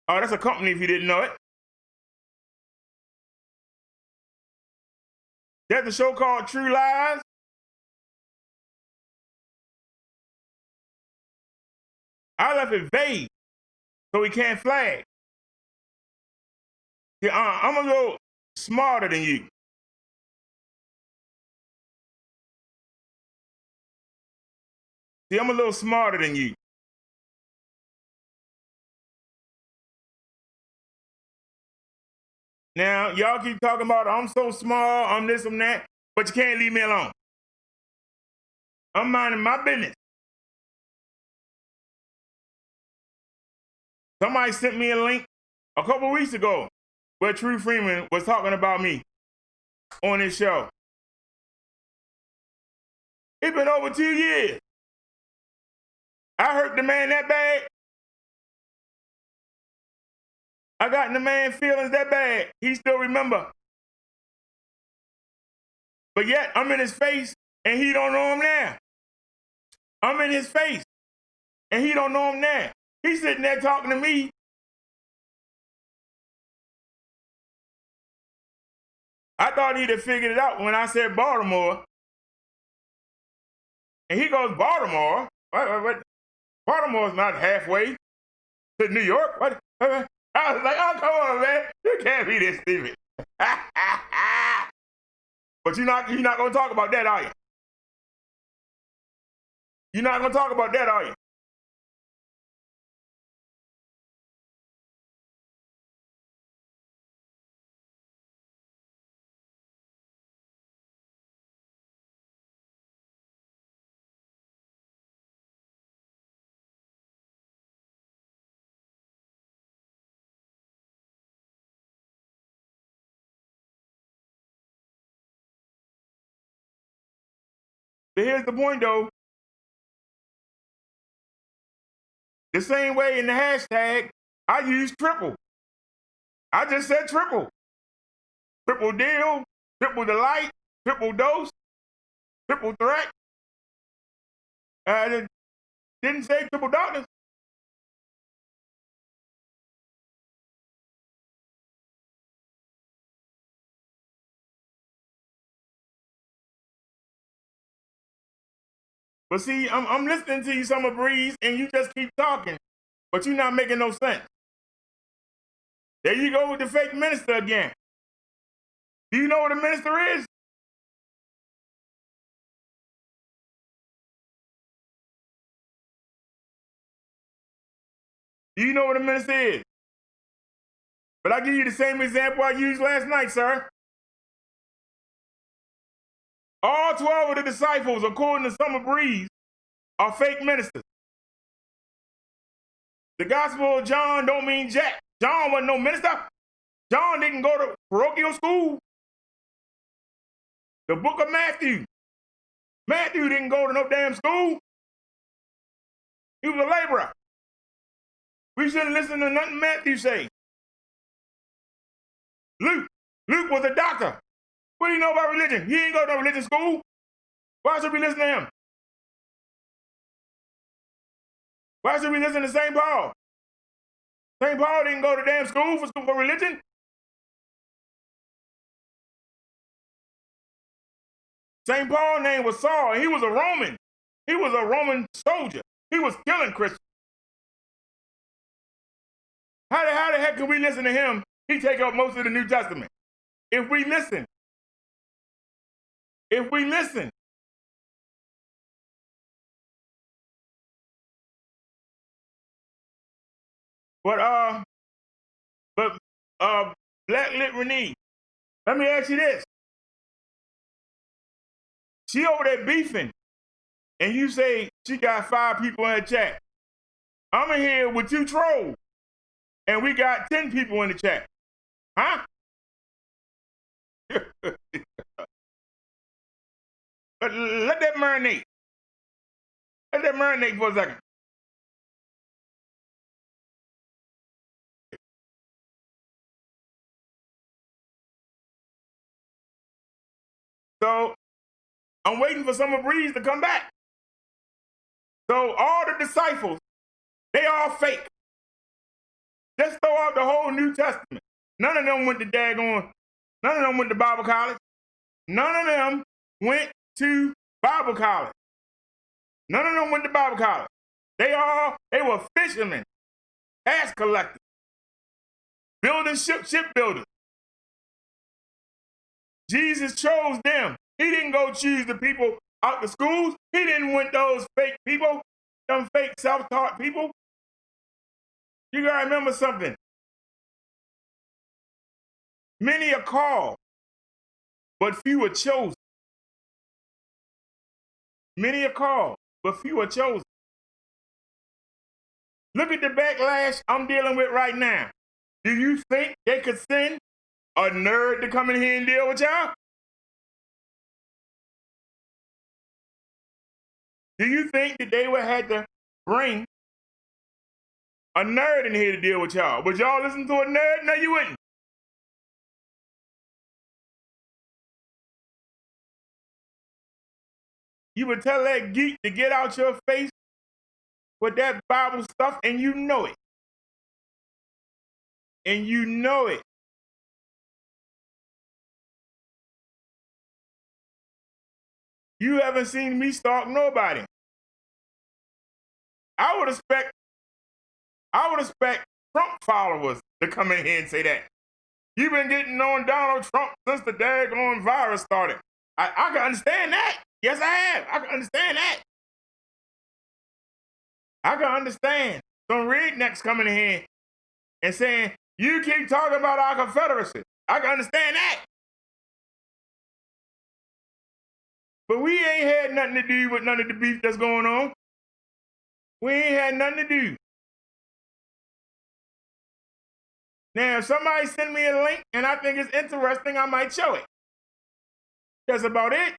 Oh, that's a company if you didn't know it. There's a show called True Lies. I left it vague so he can't flag. Yeah, I'm a little smarter than you. See, I'm a little smarter than you. Now, y'all keep talking about, I'm so small, I'm this, I'm that, but you can't leave me alone. I'm minding my business. Somebody sent me a link a couple weeks ago where True Freeman was talking about me on his show. It's been over 2 years. I hurt the man that bad. I got in the man's feelings that bad. He still remember. But yet, I'm in his face, and he don't know him now. I'm in his face, and he don't know I'm there. He's sitting there talking to me. I thought he'd have figured it out when I said Baltimore. And he goes, Baltimore? What? Baltimore's not halfway to New York. What? I was like, oh, come on, man. You can't be this stupid. But you're not going to talk about that, are you? You're not going to talk about that, are you? But here's the point, though. The same way in the hashtag, I use triple. I just said triple. Triple deal, triple delight, triple dose, triple threat. I didn't say triple darkness. But see, I'm listening to you, Summer Breeze, and you just keep talking, but you're not making no sense. There you go with the fake minister again. Do you know what a minister is? Do you know what a minister is? But I'll give you the same example I used last night, sir. All 12 of the disciples, according to Summer Breeze, are fake ministers. The Gospel of John don't mean jack. John wasn't no minister. John didn't go to parochial school. The book of Matthew. Matthew didn't go to no damn school. He was a laborer. We shouldn't listen to nothing Matthew say. Luke was a doctor. What do you know about religion? He ain't go to no religion school. Why should we listen to him? Why should we listen to St. Paul? St. Paul didn't go to damn school for religion. St. Paul's name was Saul, and he was a Roman. He was a Roman soldier. He was killing Christians. How the heck can we listen to him? He take up most of the New Testament. If we listen. But Black Lit Renee, let me ask you this. She over there beefing, and you say she got 5 people in her chat. I'm in here with 2 trolls, and we got 10 people in the chat. Huh? Let that marinate. Let that marinate for a second. So I'm waiting for Summer Breeze to come back. So all the disciples, they all fake. Just throw out the whole New Testament. None of them went to Bible college. None of them went to Bible college. None of them went to Bible college. They were fishermen, tax collectors, building shipbuilders. Jesus chose them. He didn't go choose the people out the schools. He didn't want those fake people, them fake self-taught people. You gotta remember something. Many are called, but few are chosen. Many are called, but few are chosen. Look at the backlash I'm dealing with right now. Do you think they could send a nerd to come in here and deal with y'all? Do you think that they would have to bring a nerd in here to deal with y'all? Would y'all listen to a nerd? No, you wouldn't. You would tell that geek to get out your face with that Bible stuff, and you know it. And you know it. You haven't seen me stalk nobody. I would expect Trump followers to come in here and say that. You've been getting on Donald Trump since the daggone virus started. I can understand that. Yes, I have. I can understand that. I can understand some rednecks coming in here and saying, you keep talking about our Confederacy. I can understand that. But we ain't had nothing to do with none of the beef that's going on. We ain't had nothing to do. Now, if somebody send me a link and I think it's interesting, I might show it. That's about it.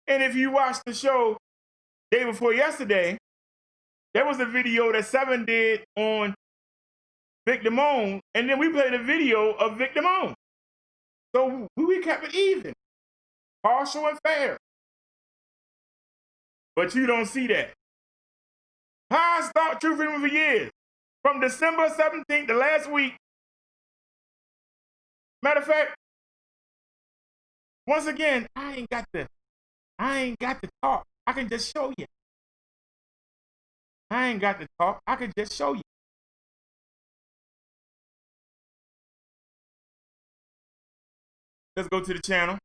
And if you watch the show day before yesterday, there was a video that Seven did on Vic Damone, and then we played a video of Vic Damone. So we kept it even, partial and fair. But you don't see that. How I stalked True Freeman for years. From December 17th to last week. Matter of fact, once again, I ain't got to talk. I can just show you. I ain't got to talk. I can just show you. Let's go to the channel.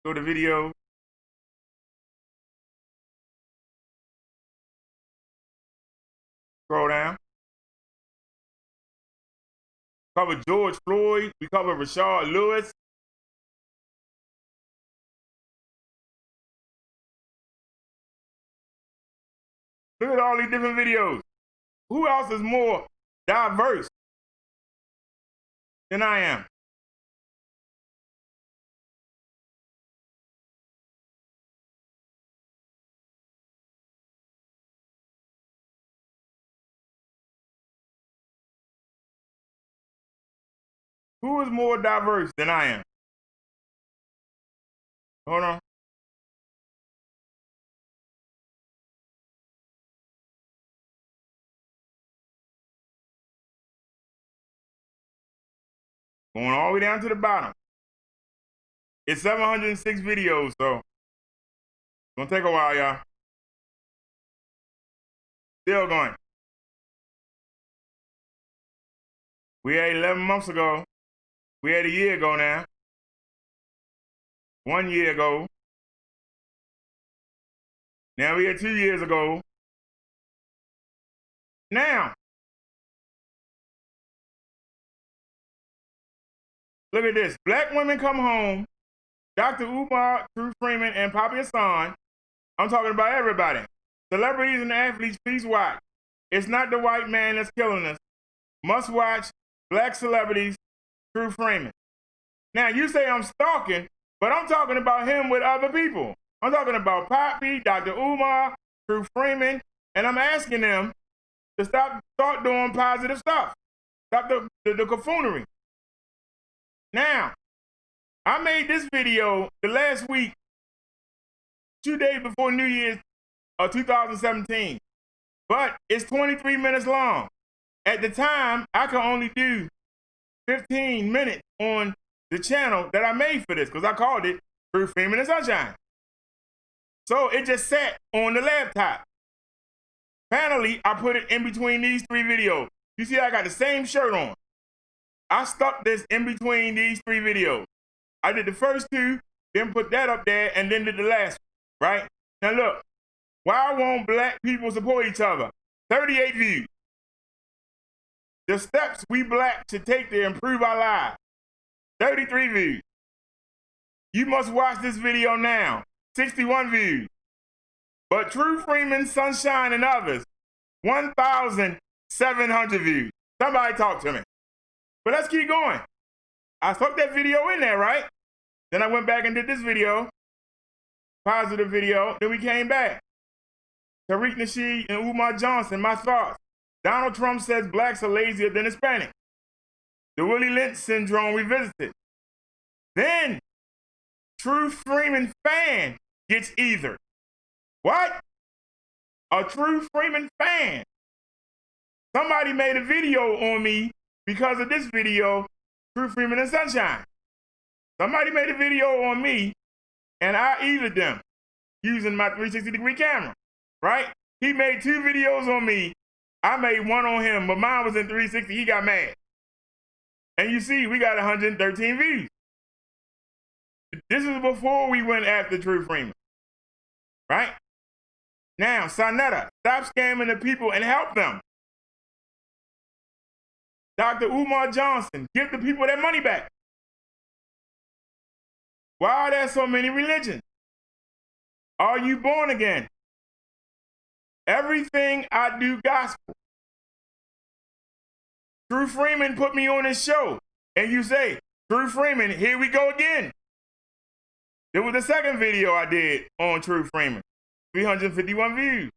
Go to video. Scroll down. Cover George Floyd. We cover Rashard Lewis. Look at all these different videos. Who else is more diverse than I am? Who is more diverse than I am? Hold on. Going all the way down to the bottom. It's 706 videos, so it's gonna take a while, y'all. Still going. We had 11 months ago. We had a year ago now. 1 year ago. Now we had 2 years ago. Now, look at this. Black women come home. Dr. Umar, True Freeman, and Poppy Hassan. I'm talking about everybody. Celebrities and athletes, please watch. It's not the white man that's killing us. Must watch Black celebrities, True Freeman. Now, you say I'm stalking, but I'm talking about him with other people. I'm talking about Poppy, Dr. Umar, True Freeman, and I'm asking them to start doing positive stuff. Stop the buffoonery. Now, I made this video the last week, 2 days before New Year's of 2017, but it's 23 minutes long. At the time, I could only do 15 minutes on the channel that I made for this, because I called it True Freeman and Sunshine. So it just sat on the laptop. Finally, I put it in between these 3 videos. You see, I got the same shirt on. I stuck this in between these 3 videos. I did the first 2, then put that up there, and then did the last one, right? Now look, why won't black people support each other? 38 views. The steps we black should take to improve our lives. 33 views. You must watch this video now. 61 views. But True Freeman, Sunshine, and others, 1,700 views. Somebody talk to me. But let's keep going. I stuck that video in there, right? Then I went back and did this video, positive video. Then we came back. Tariq Nasheed and Umar Johnson, my thoughts. Donald Trump says blacks are lazier than Hispanics. The Willie Lynch syndrome revisited. Then, True Freeman fan gets either. What? A True Freeman fan. Somebody made a video on me because of this video, True Freeman and Sunshine. Somebody made a video on me and I ethered them using my 360-degree camera, right? He made 2 videos on me. I made 1 on him, but mine was in 360. He got mad. And you see, we got 113 views. This is before we went after True Freeman, right? Now, Sonetta, stop scamming the people and help them. Dr. Umar Johnson, give the people their money back. Why are there so many religions? Are you born again? Everything I do gospel. True Freeman put me on his show, and you say, True Freeman, here we go again. It was the second video I did on True Freeman, 351 views.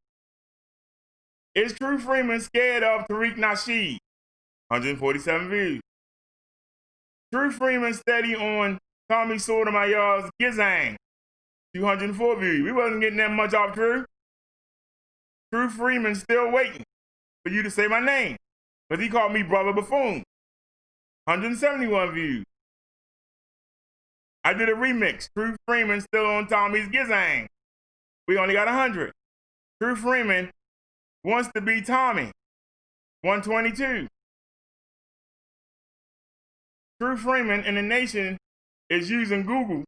Is True Freeman scared of Tariq Nasheed? 147 views. True Freeman steady on Tommy Sotomayor's Gizang, 204 views. We wasn't getting that much off True. True Freeman still waiting for you to say my name, because he called me Brother Buffoon, 171 views. I did a remix. True Freeman still on Tommy's Gizang. We only got 100. True Freeman wants to be Tommy, 122. True Freeman in the nation is using Google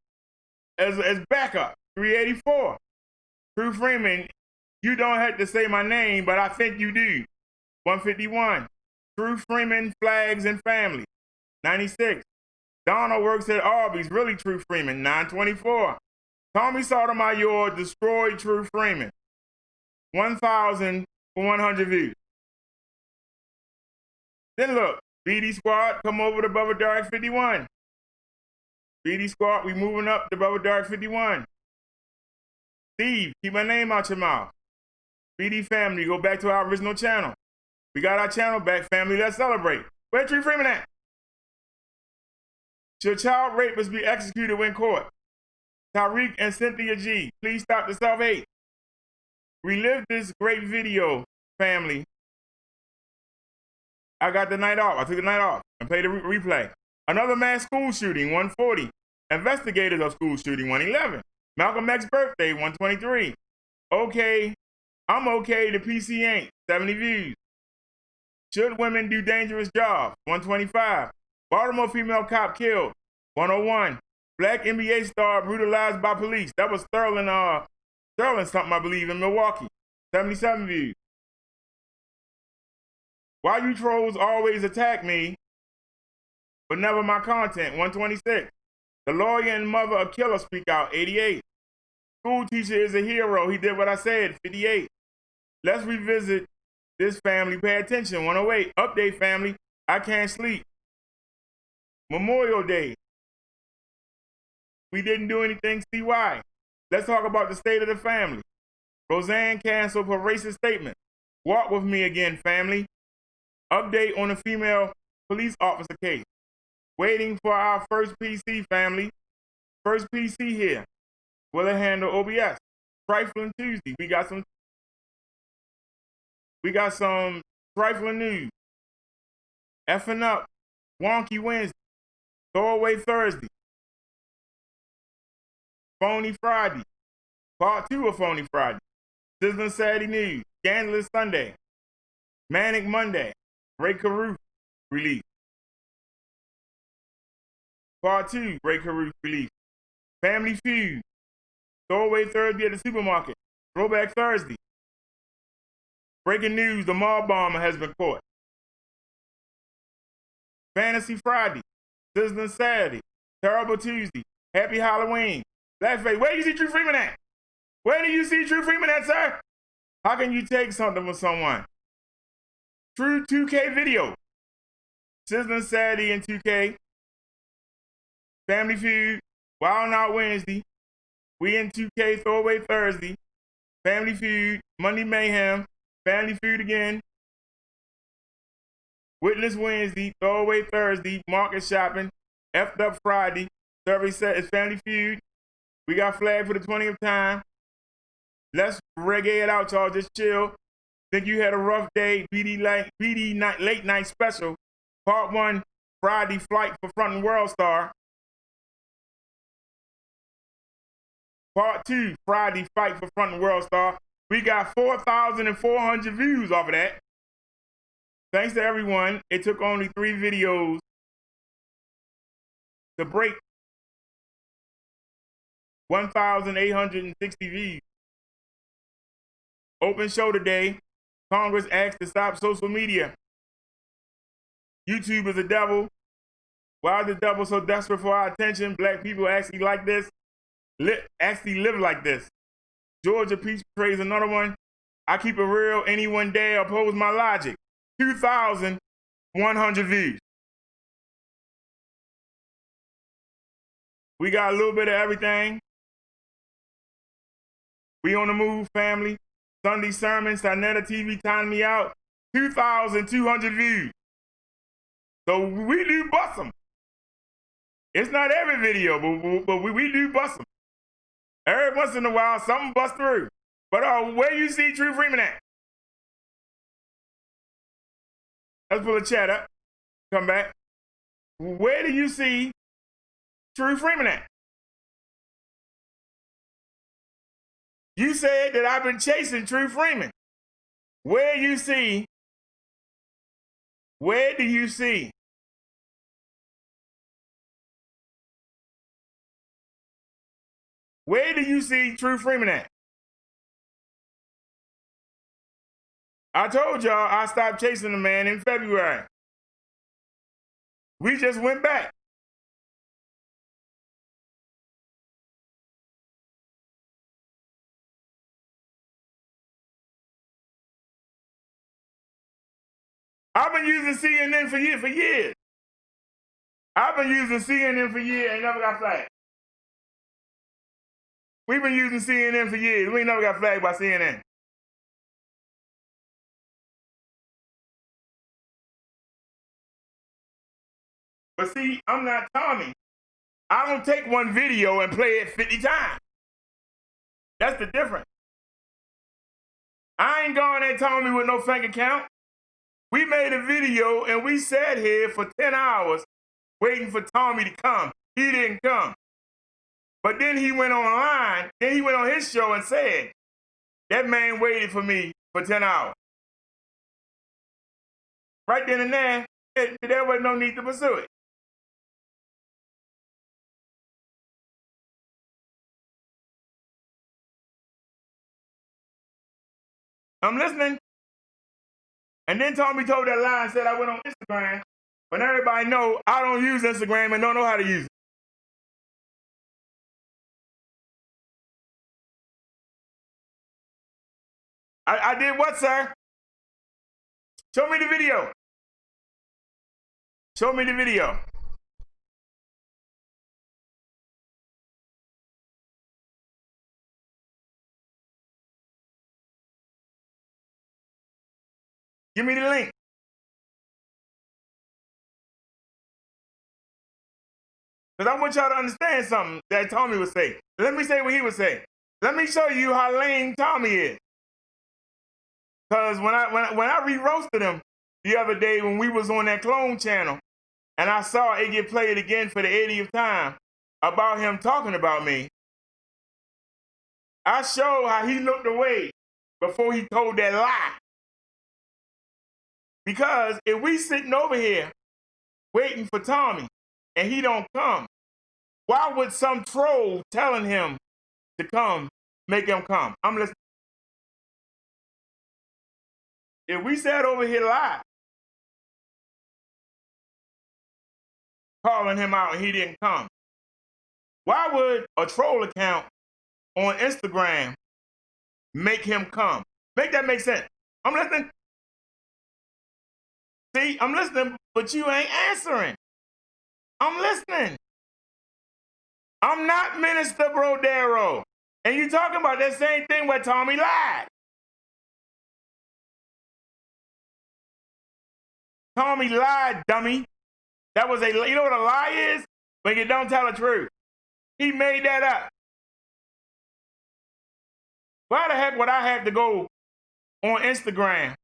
as backup, 384. True Freeman, you don't have to say my name, but I think you do, 151. True Freeman flags and family, 96. Donald works at Arby's, really True Freeman, 924. Tommy Sotomayor destroyed True Freeman, 1,100 views. Then look, BD Squad, come over to Bubba Dark 51. BD Squad, we moving up to Bubba Dark 51. Steve, keep my name out your mouth. BD family, go back to our original channel. We got our channel back, family, let's celebrate. Where's True Freeman at? Should child rapists be executed when caught? Tariq and Cynthia G, please stop the self-hate. Relive this great video, family. I got the night off. I took the night off and played the replay. Another mass school shooting, 140. Investigators of school shooting, 111. Malcolm X's birthday, 123. Okay, I'm okay, the PC ain't, 70 views. Should women do dangerous jobs, 125. Baltimore female cop killed, 101. Black NBA star brutalized by police. That was Sterling something, I believe, in Milwaukee, 77 views. Why you trolls always attack me, but never my content, 126. The lawyer and mother of killer speak out, 88. School teacher is a hero, he did what I said, 58. Let's revisit this family, pay attention, 108. Update family, I can't sleep. Memorial Day, we didn't do anything, see why. Let's talk about the state of the family. Roseanne canceled her racist statement. Walk with me again, family. Update on the female police officer case. Waiting for our first PC, family. First PC here. Will it handle OBS? Trifling Tuesday. We got some trifling news. Effing up. Wonky Wednesday. Throwaway Thursday. Phony Friday. Part 2 of Phony Friday. Sizzling Saturday News. Scandalous Sunday. Manic Monday. Ray Caruth release. Part 2, Ray Caruth release. Family Feud. Throwaway Thursday at the supermarket. Throwback Thursday. Breaking news, the mob bomber has been caught. Fantasy Friday. Sizzling Saturday. Terrible Tuesday. Happy Halloween. Blackface. Where do you see True Freeman at? Where do you see True Freeman at, sir? How can you take something from someone? True 2K video. Sizzling Saturday and 2K. Family Feud. Wild Out Wednesday. We in 2K Throwaway Thursday. Family Feud. Monday Mayhem. Family Feud again. Witness Wednesday, Throwaway Thursday, Market Shopping, F'd Up Friday, Survey Set is Family Feud. We got Flag for the 20th time. Let's reggae it out, y'all. Just chill. Think you had a rough day. BD Late Night Special. Part 1, Friday Flight for Front and World Star. Part 2, Friday Fight for Front and World Star. We got 4,400 views off of that. Thanks to everyone. It took only 3 videos to break 1,860 views. Open show today. Congress asked to stop social media. YouTube is a devil. Why is the devil so desperate for our attention? Black people actually like this. Actually live like this. Georgia Peach prays another one. I keep it real. Anyone dare oppose my logic. 2,100 views. We got a little bit of everything. We on the move, family. Sunday sermon, Sinetta TV, Time Me Out. 2,200 views. So we do bust them. It's not every video, but we do bust them. Every once in a while, something bust through. But where you see True Freeman at? Let's pull the chat up. Come back. Where do you see True Freeman at? You said that I've been chasing True Freeman. Where do you see True Freeman at? I told y'all I stopped chasing the man in February. We just went back. I've been using CNN for years. I've been using CNN for years and never got flagged. We've been using CNN for years. We ain't never got flagged by CNN. But see, I'm not Tommy. I don't take one video and play it 50 times. That's the difference. I ain't going at Tommy with no bank account. We made a video and we sat here for 10 hours waiting for Tommy to come. He didn't come. But then he went online, then he went on his show and said, that man waited for me for 10 hours. Right then and there, there was no need to pursue it. I'm listening. And then Tommy told that lie and said I went on Instagram. But everybody know I don't use Instagram and don't know how to use it. I did what, sir? Show me the video. Show me the video. Give me the link. Because I want y'all to understand something that Tommy would say. Let me say what he would say. Let me show you how lame Tommy is. Because when I re-roasted him the other day when we was on that clone channel, and I saw it get played again for the 80th time about him talking about me, I showed how he looked away before he told that lie. Because if we sitting over here waiting for Tommy and he don't come, why would some troll telling him to come make him come? I'm listening. If we sat over here live, calling him out and he didn't come, why would a troll account on Instagram make him come? Make that make sense. I'm listening. See, I'm listening, but you ain't answering. I'm listening. I'm not Minister Brodero. And you talking about that same thing where Tommy lied. Tommy lied, dummy. That was you know what a lie is? When you don't tell the truth. He made that up. Why the heck would I have to go on Instagram?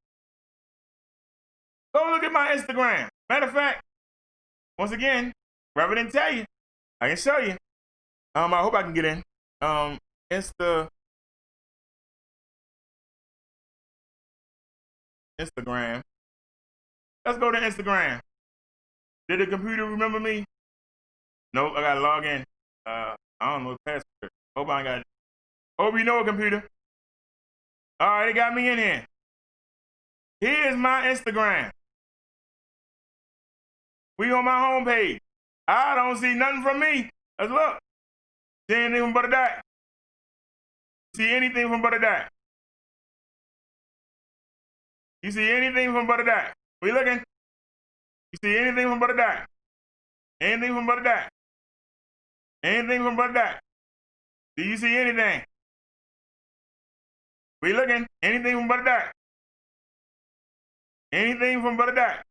Go look at my Instagram. Matter of fact, once again, rather than tell you, I can show you. I hope I can get in. Instagram. Let's go to Instagram. Did the computer remember me? Nope, I gotta log in. I don't know the password. Hope I got it. Hope you know a computer. All right, it got me in here. Here's my Instagram. We on my homepage. I don't see nothing from me. Let's look. See anything from Brother Dak? See anything from Brother Dak? You see anything from Brother Dak? We looking? You see anything from Brother Dak? Anything from Brother Dak? Anything from Brother Dak? Do you see anything? We looking? Anything from Brother Dak? Anything from Brother Dak?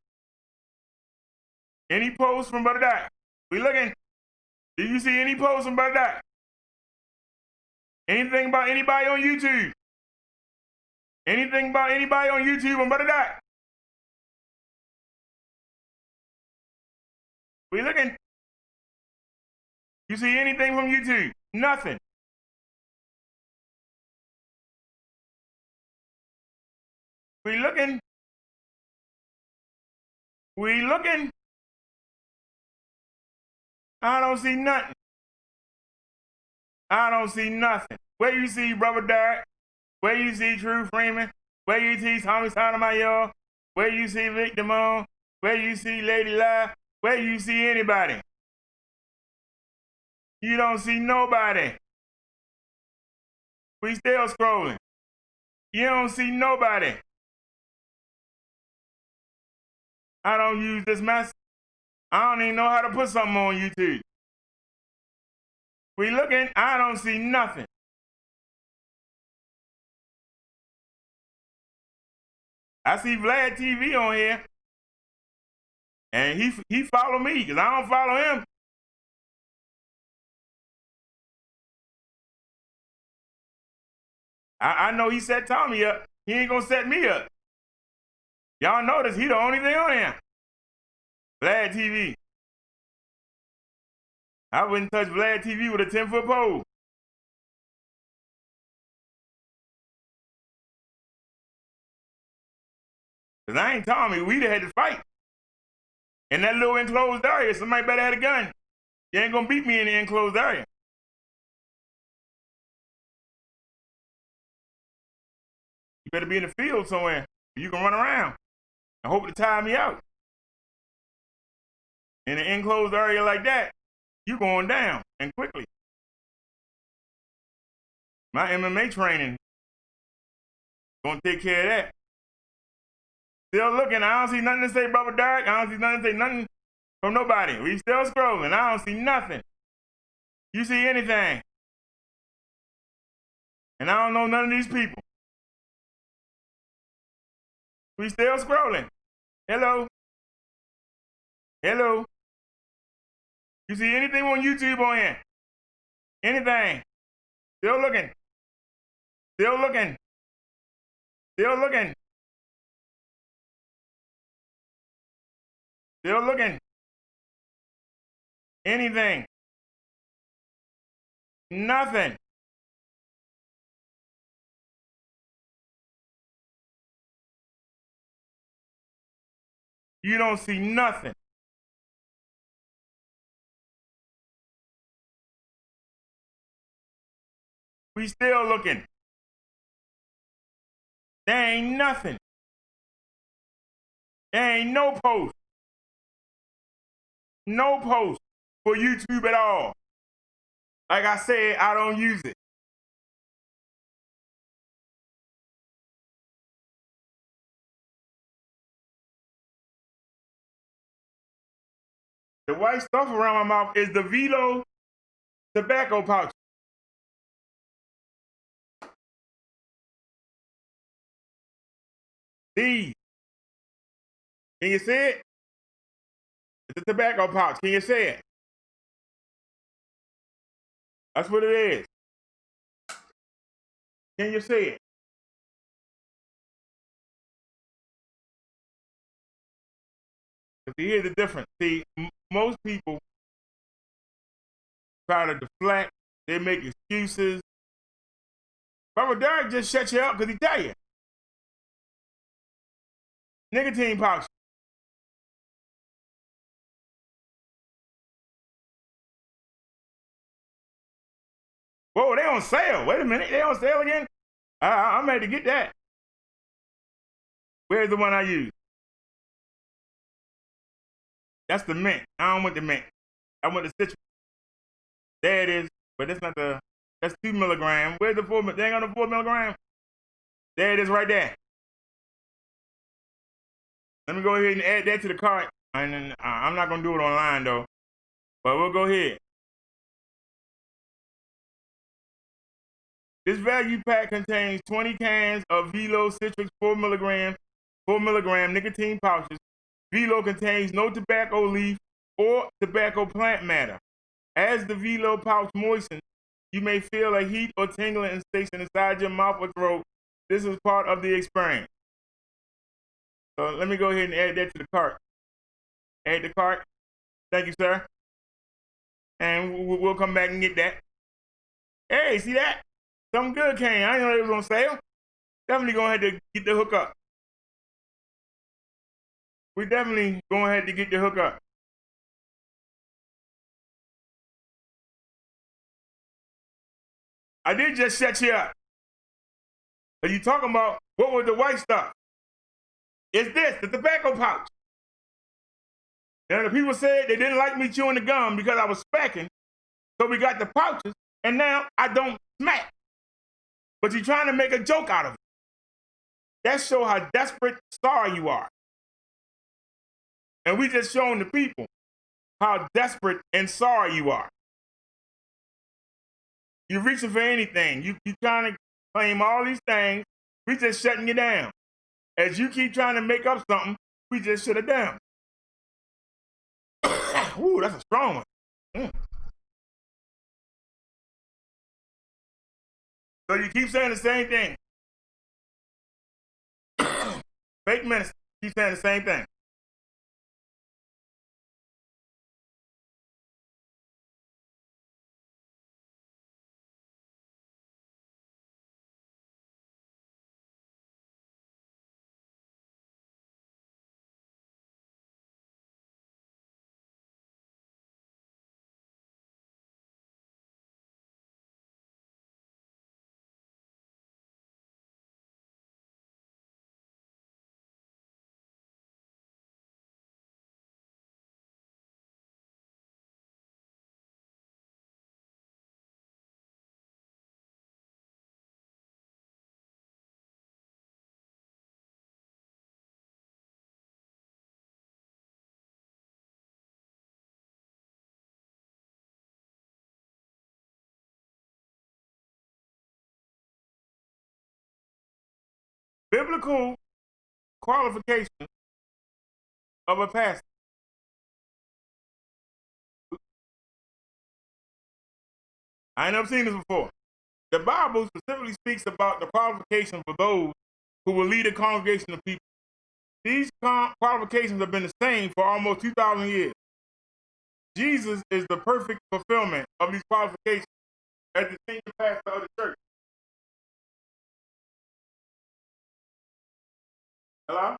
Any posts from Brother Dak? We looking? Do you see any posts from Brother Dak? Anything about anybody on YouTube? Anything about anybody on YouTube on Brother Dak? We looking? You see anything from YouTube? Nothing. We looking? We looking? I don't see nothing. I don't see nothing. Where you see Brother Derek? Where you see True Freeman? Where you see Tommy Sotomayor? Where you see Vic Damone? Where you see Lady Live? Where you see anybody? You don't see nobody. We still scrolling. You don't see nobody. I don't use this mess. I don't even know how to put something on YouTube. We looking, I don't see nothing. I see Vlad TV on here, and he follow me because I don't follow him. I know he set Tommy up. He ain't gonna set me up. Y'all notice he the only thing on here. Vlad TV. I wouldn't touch Vlad TV with a 10-foot pole. Cause I ain't Tommy, we'd have had to fight. In that little enclosed area, somebody better have a gun. You ain't gonna beat me in the enclosed area. You better be in the field somewhere. You can run around and hope to tire me out. In an enclosed area like that, you going down and quickly. My MMA training gonna take care of that. Still looking, I don't see nothing to say, Brother Derek. I don't see nothing to say nothing from nobody. We still scrolling, I don't see nothing. You see anything? And I don't know none of these people. We still scrolling. Hello? Hello? You see anything on YouTube on here? Anything? Still looking. Still looking. Still looking. Still looking. Anything. Nothing. You don't see nothing. We still looking. There ain't nothing. There ain't no post. No post for YouTube at all. Like I said, I don't use it. The white stuff around my mouth is the Velo tobacco pouch. These. Can you see it? It's a tobacco pouch. Can you see it? That's what it is. Can you see it? But here's the difference. See, most people try to deflect. They make excuses. Brother Derek just shut you up because he tell you. Nicotine pouch. Whoa, they on sale. Wait a minute, they on sale again? I'm ready to get that. Where's the one I use? That's the mint. I don't want the mint. I want the citrus. There it is. But that's not the, that's 2 milligrams. Where's the 4 milligrams? They ain't got the 4 milligrams? There it is right there. Let me go ahead and add that to the cart. And then, I'm not going to do it online though. But we'll go ahead. This value pack contains 20 cans of Velo Citrus 4 milligram nicotine pouches. Velo contains no tobacco leaf or tobacco plant matter. As the Velo pouch moistens, you may feel a heat or tingling sensation inside your mouth or throat. This is part of the experience. So let me go ahead and add that to the cart. Add the cart. Thank you, sir. And we'll come back and get that. Hey, see that? Something good came. I didn't know it was on sale. Definitely gonna have to get the hookup. We definitely gonna have to get the hookup. I did just shut you up. Are you talking about what was the white stuff? It's this, the tobacco pouch. And the people said they didn't like me chewing the gum because I was smacking. So we got the pouches, and now I don't smack. But you're trying to make a joke out of it. That shows how desperate, sorry you are. And we just showing the people how desperate and sorry you are. You're reaching for anything. You trying to claim all these things. We just shutting you down. As you keep trying to make up something, we just shut it down. Ooh, that's a strong one. So you keep saying the same thing. Fake minister, keep saying the same thing. Biblical qualification of a pastor. I ain't never seen this before. The Bible specifically speaks about the qualification for those who will lead a congregation of people. These qualifications have been the same for almost 2,000 years. Jesus is the perfect fulfillment of these qualifications as the senior pastor of the church. Hello?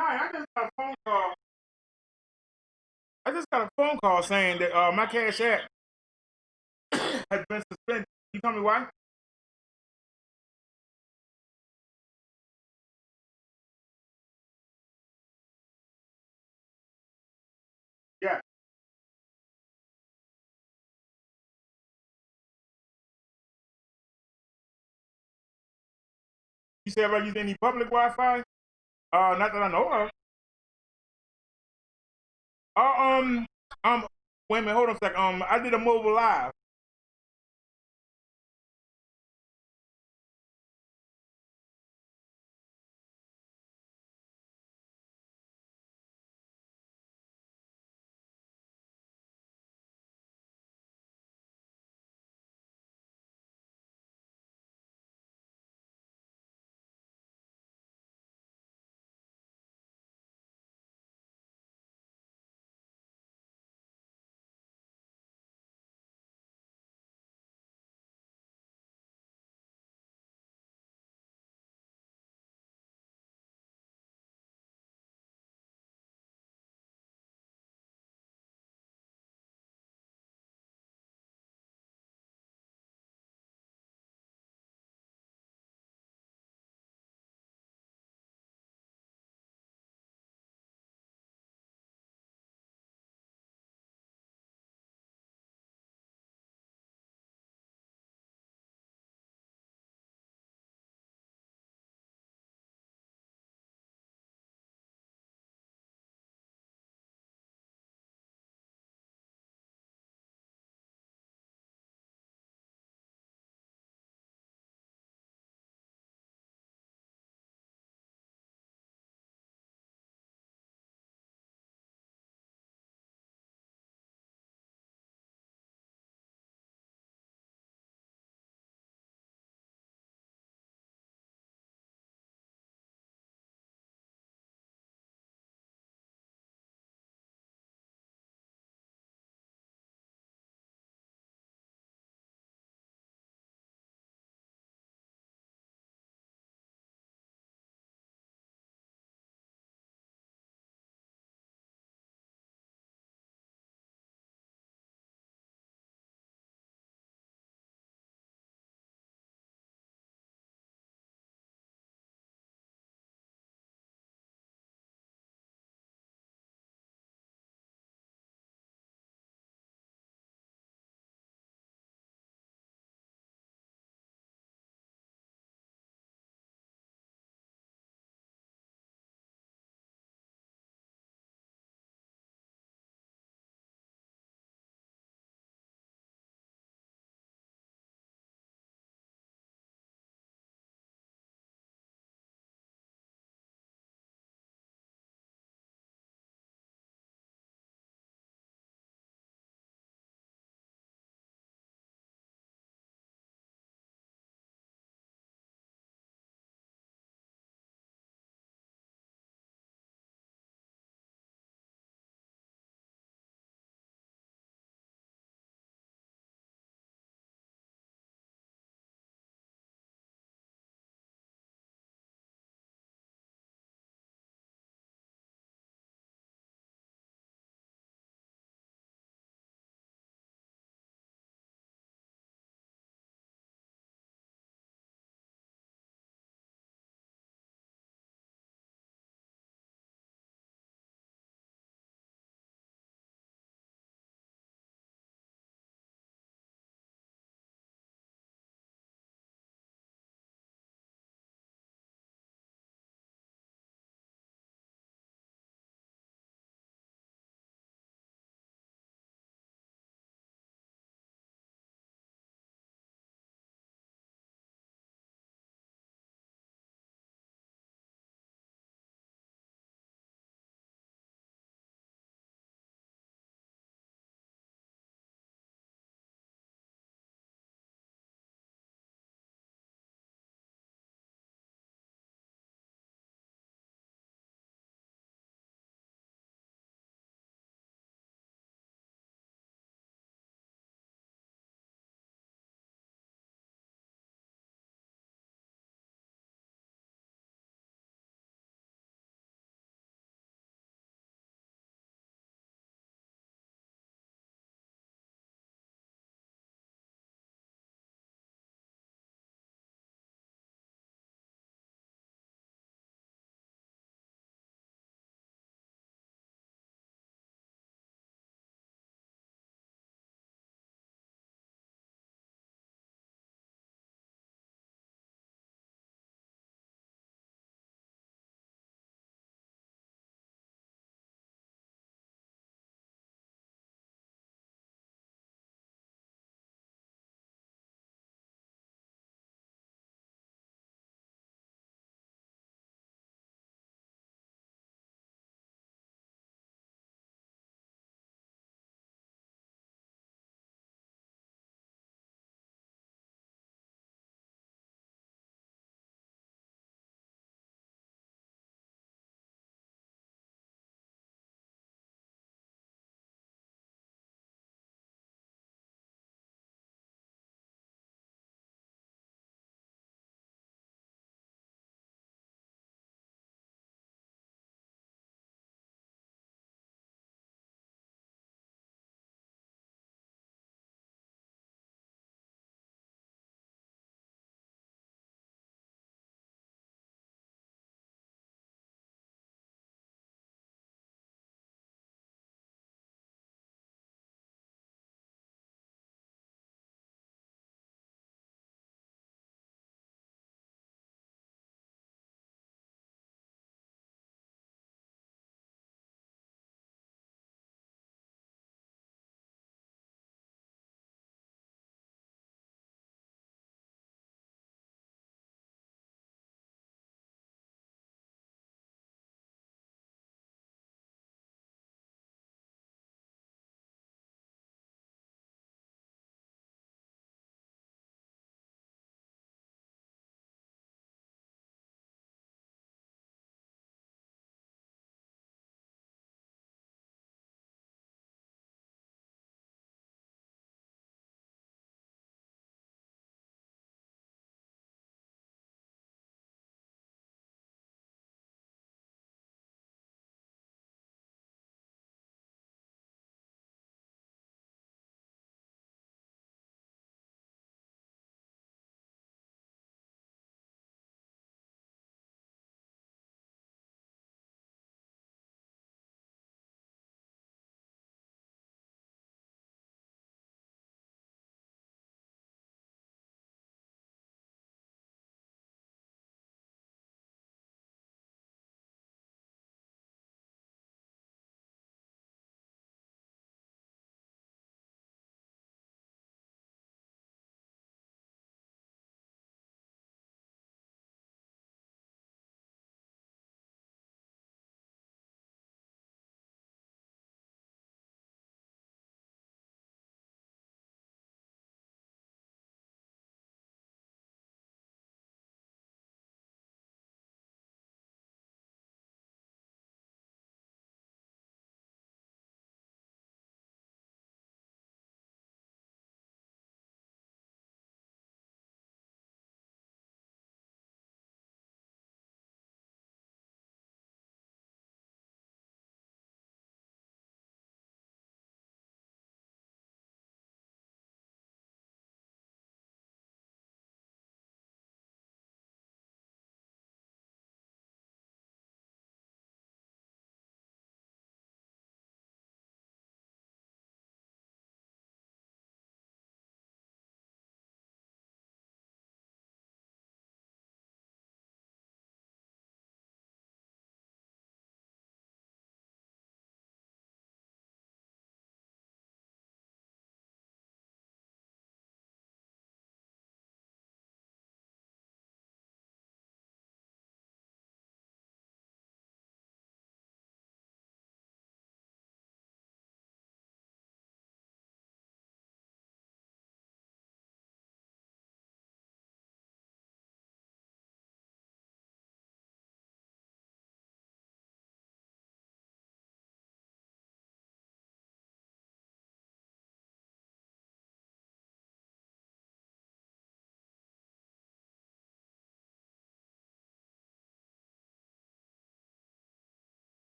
Hi, I just got a phone call. I just got a phone call saying that my cash app has been suspended. You tell me why? Yeah. You said about using any public Wi-Fi? Not that I know of. Wait a minute, hold on a second. I did a mobile live.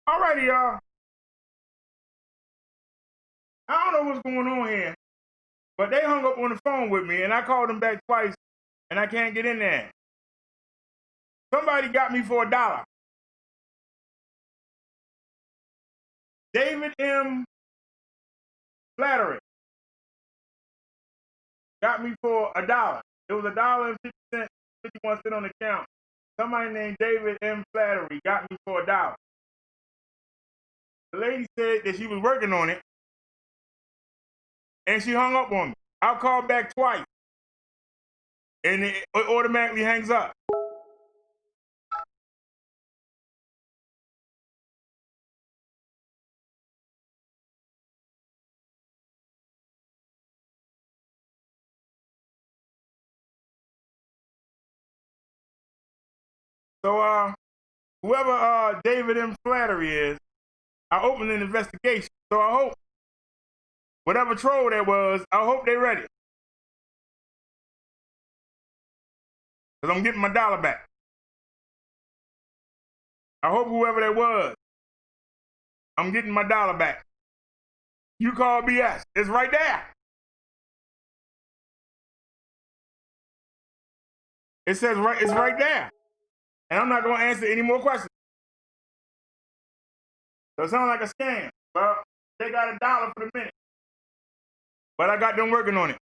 Alrighty, y'all. I don't know what's going on here, but they hung up on the phone with me, and I called them back twice, and I can't get in there. Somebody got me for $1. David M. Flattery got me for $1. It was $1.50, 51 cents on the count. Somebody named David M. Flattery got me for $1. The lady said that she was working on it, and she hung up on me. I'll call back twice, and it automatically hangs up. So, whoever David M. Flattery is, I opened an investigation. So I hope whatever troll that was, I hope they read it. Because I'm getting my $1 back. I hope whoever that was, I'm getting my $1 back. You call BS. It's right there. It says it's right there. And I'm not going to answer any more questions. So it sounds like a scam. Well, they got $1 for the minute. But I got them working on it.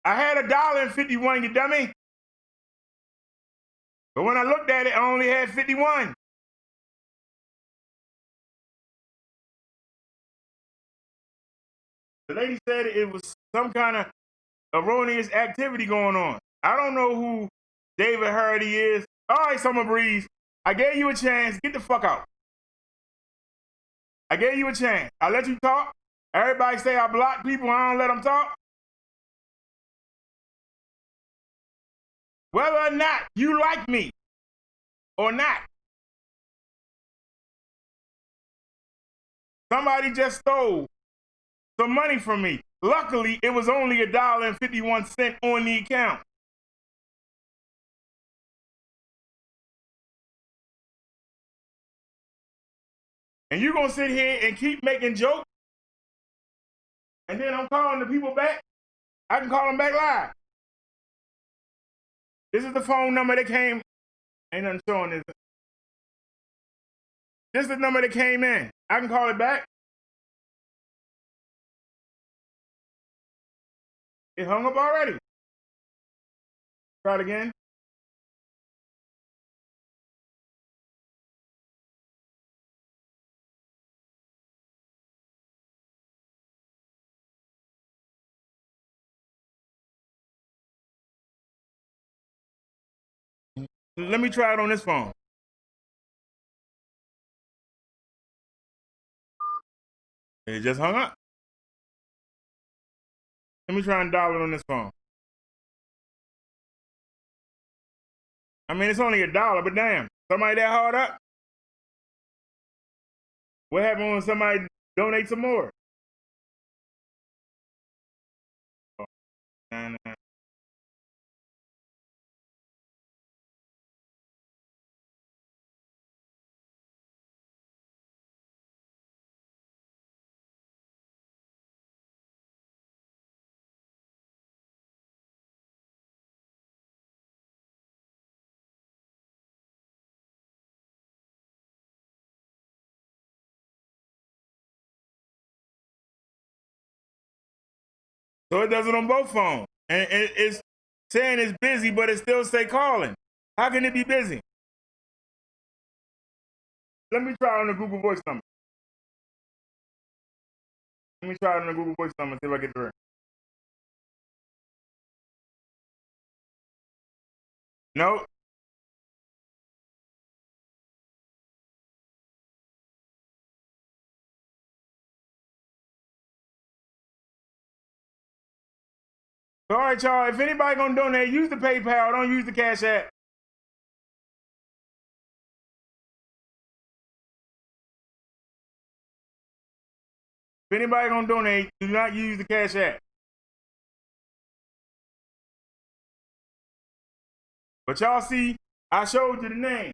I had $1.51, you dummy. But when I looked at it, I only had 51. The lady said it was some kind of erroneous activity going on. I don't know who David Hardy is. All right, Summer Breeze, I gave you a chance. Get the fuck out. I gave you a chance. I let you talk. Everybody say I block people. I don't let them talk. Whether or not you like me or not, somebody just stole some money from me. Luckily, it was only $1.51 on the account. And you're going to sit here and keep making jokes? And then I'm calling the people back? I can call them back live. This is the phone number that came. Ain't nothing showing this. This is the number that came in. I can call it back. It hung up already. Try it again. Let me try it on this phone. It just hung up. Let me try and dial it on this phone. I mean, it's only $1, but damn, somebody that hard up? What happened when somebody donate some more? Oh, nah. So it does it on both phones. And it's saying it's busy, but it still say calling. How can it be busy? Let me try it on the Google Voice number. Let me try it on the Google Voice number and see if I get through. No. All right, y'all. If anybody gonna donate, use the PayPal. Don't use the Cash App. If anybody gonna donate, do not use the Cash App. But y'all see, I showed you the name.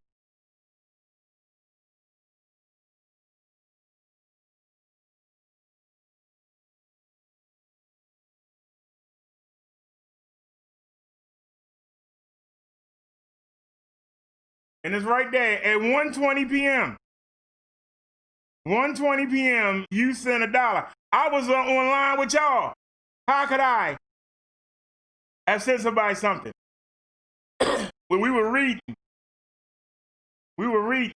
And it's right there at 1:20 p.m. 1:20 p.m. You sent $1. I was online with y'all. How could I have sent somebody something? When we were reading. We were reading.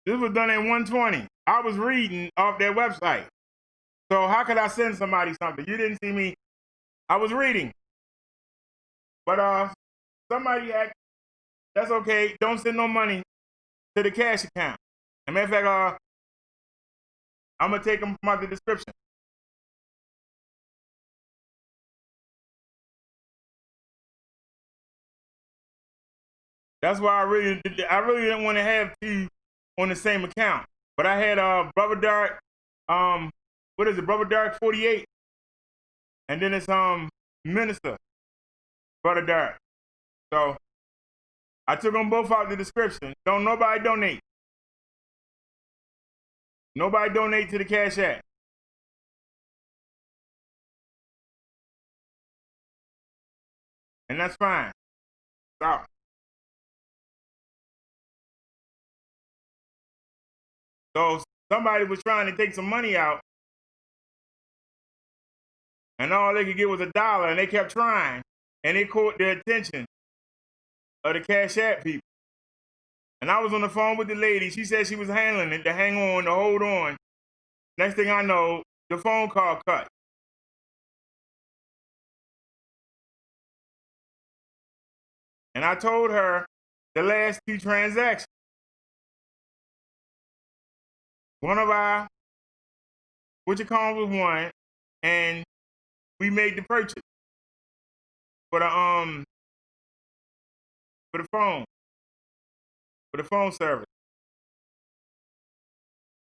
This was done at 1:20. I was reading off their website. So how could I send somebody something? You didn't see me. I was reading. But somebody asked, that's okay. Don't send no money to the cash account. As a matter of fact, I'm gonna take them from out the description. That's why I really didn't want to have two on the same account. But I had Brother Dark, what is it, Brother Dark 48, and then it's Minister Brother Dark. So I took them both out the description. Don't nobody donate. Nobody donate to the Cash App. And that's fine. Stop. So somebody was trying to take some money out, and all they could get was $1, and they kept trying, and it caught the attention of the Cash App people. And I was on the phone with the lady. She said she was handling it, to hang on, to hold on. Next thing I know, the phone call cut. And I told her the last two transactions. One of our, what you call was one, and we made the purchase for the phone service.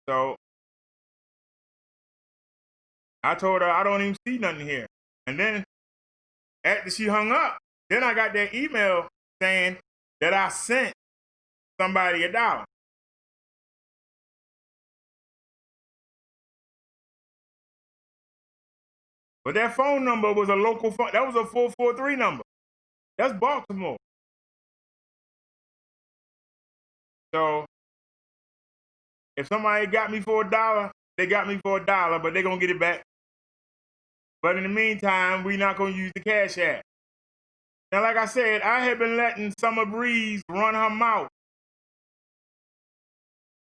So I told her I don't even see nothing here. And then after she hung up, then I got that email saying that I sent somebody $1. But that phone number was a local phone. That was a 443 number. That's Baltimore. So if somebody got me for $1, they got me for $1, but they're going to get it back. But in the meantime, we're not going to use the Cash App. Now, like I said, I had been letting Summer Breeze run her mouth.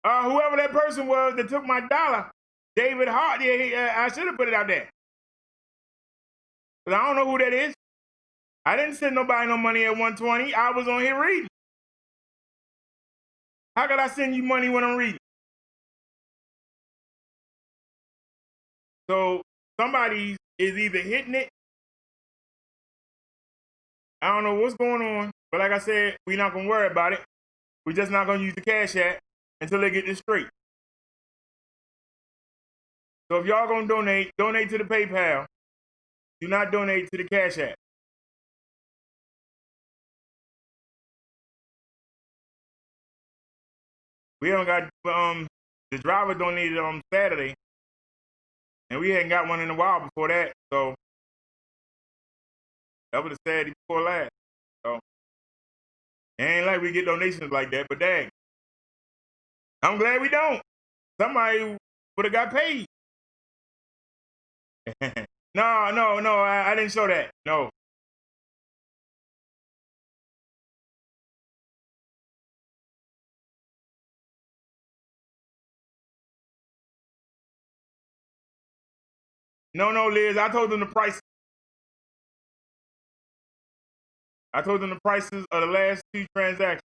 Whoever that person was that took my $1, David Hart, I should have put it out there. Because I don't know who that is. I didn't send nobody no money at 1:20. I was on here reading. How could I send you money when I'm reading? So somebody is either hitting it. I don't know what's going on. But like I said, we're not going to worry about it. We're just not going to use the Cash App until they get this straight. So if y'all going to donate to the PayPal. Do not donate to the Cash App. We haven't got, the driver donated on Saturday. And we hadn't got one in a while before that. So that was the Saturday before last. So it ain't like we get donations like that, but dang. I'm glad we don't. Somebody would have got paid. No, I didn't show that. No. No, Liz, I told them the price. I told them the prices of the last two transactions.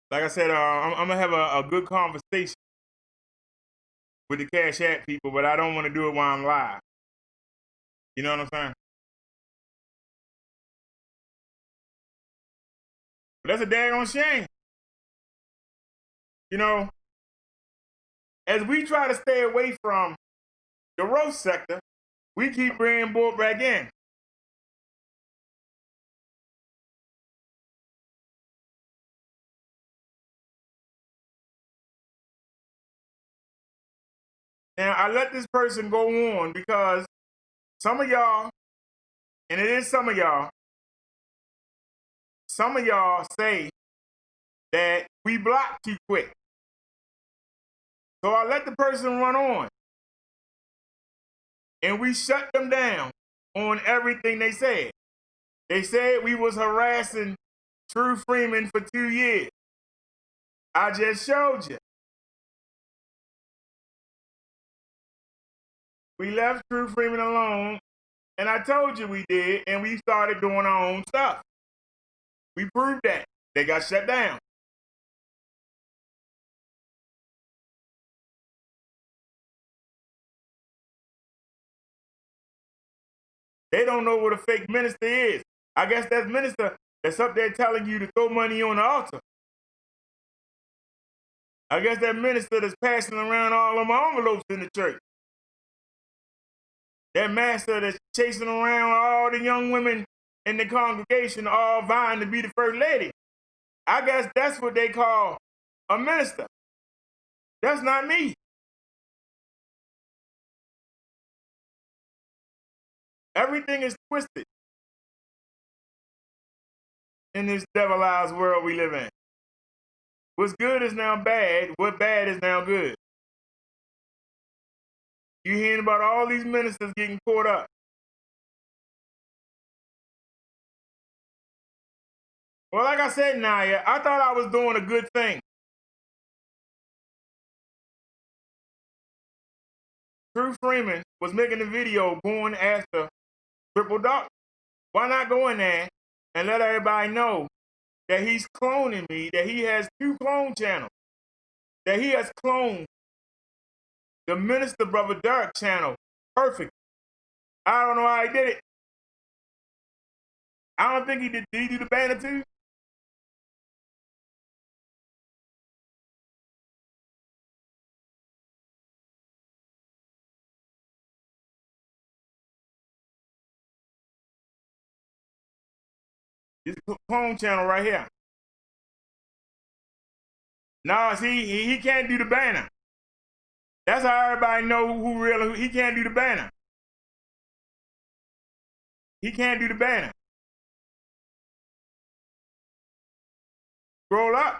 Like I said, I'm gonna have a good conversation with the Cash App people, but I don't want to do it while I'm live. You know what I'm saying? But that's a daggone shame. You know, as we try to stay away from the roast sector, we keep bringing Board back in. Now, I let this person go on because some of y'all, and it is some of y'all say that we block too quick. So I let the person run on. And we shut them down on everything they said. They said we was harassing True Freeman for 2 years. I just showed you. We left True Freeman alone, and I told you we did, and we started doing our own stuff. We proved that. They got shut down. They don't know what a fake minister is. I guess that minister that's up there telling you to throw money on the altar. I guess that minister that's passing around all of my envelopes in the church. That master that's chasing around all the young women in the congregation, all vying to be the first lady. I guess that's what they call a minister. That's not me. Everything is twisted in this devilized world we live in. What's good is now bad. What bad is now good. You hearing about all these ministers getting caught up. Well, like I said, Naya, I thought I was doing a good thing. True Freeman was making a video going after Triple Dog. Why not go in there and let everybody know that he's cloning me, that he has 2 clone channels, that he has cloned the Minister Brother Derek channel perfect. I don't know how he did it. I don't think he did. Did he do the banner too? This clone channel right here. No, see, he can't do the banner. That's how everybody know who really, he can't do the banner. He can't do the banner. Scroll up.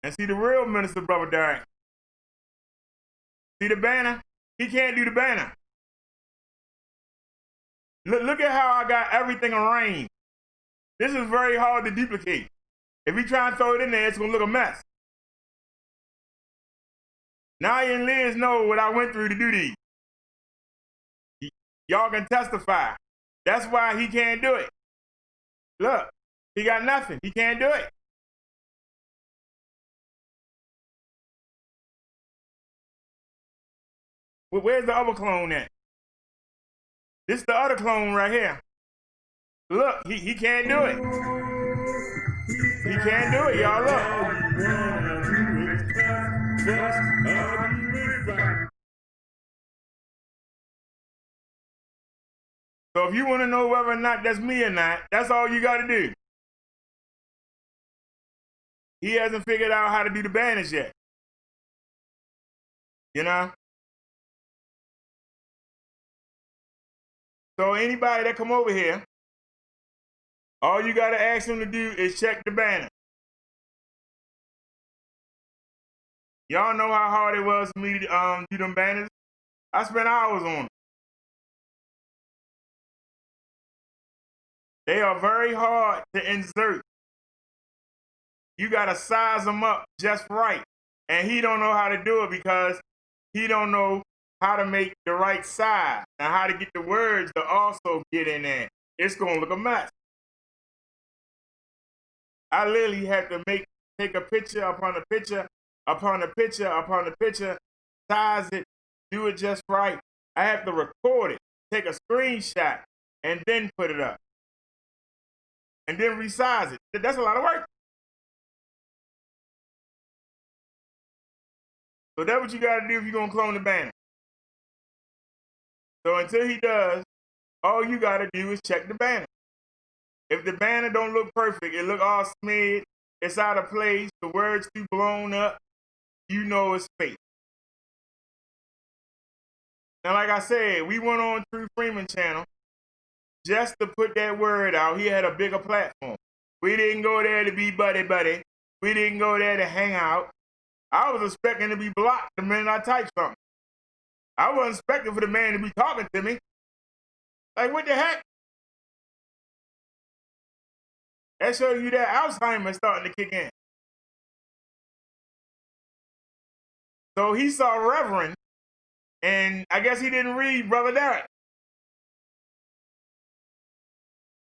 And see the real Minister Brother Derek. See the banner? He can't do the banner. Look at how I got everything arranged. This is very hard to duplicate. If you try and throw it in there, it's gonna look a mess. Naya and Liz know what I went through to do these. Y'all can testify. That's why he can't do it. Look, he got nothing. He can't do it. Well, where's the other clone at? This is the other clone right here. Look, he can't do it. He can't do it, y'all. Look. So if you want to know whether or not that's me or not, that's all you got to do. He hasn't figured out how to do the banners yet. You know? So anybody that come over here, all you got to ask them to do is check the banner. Y'all know how hard it was for me to do them banners? I spent hours on them. They are very hard to insert. You got to size them up just right. And he don't know how to do it because he don't know how to make the right size and how to get the words to also get in there. It's going to look a mess. I literally had to take a picture upon a picture upon the picture, size it, do it just right. I have to record it, take a screenshot, and then put it up. And then resize it. That's a lot of work. So that's what you gotta do if you're gonna clone the banner. So until he does, all you gotta do is check the banner. If the banner don't look perfect, it look all smeared, it's out of place, the words too blown up, you know it's fake. Now, like I said, we went on True Freeman channel just to put that word out. He had a bigger platform. We didn't go there to be buddy-buddy. We didn't go there to hang out. I was expecting to be blocked the minute I typed something. I wasn't expecting for the man to be talking to me. Like, what the heck? That shows you that Alzheimer's starting to kick in. So he saw Reverend, and I guess he didn't read Brother Derek.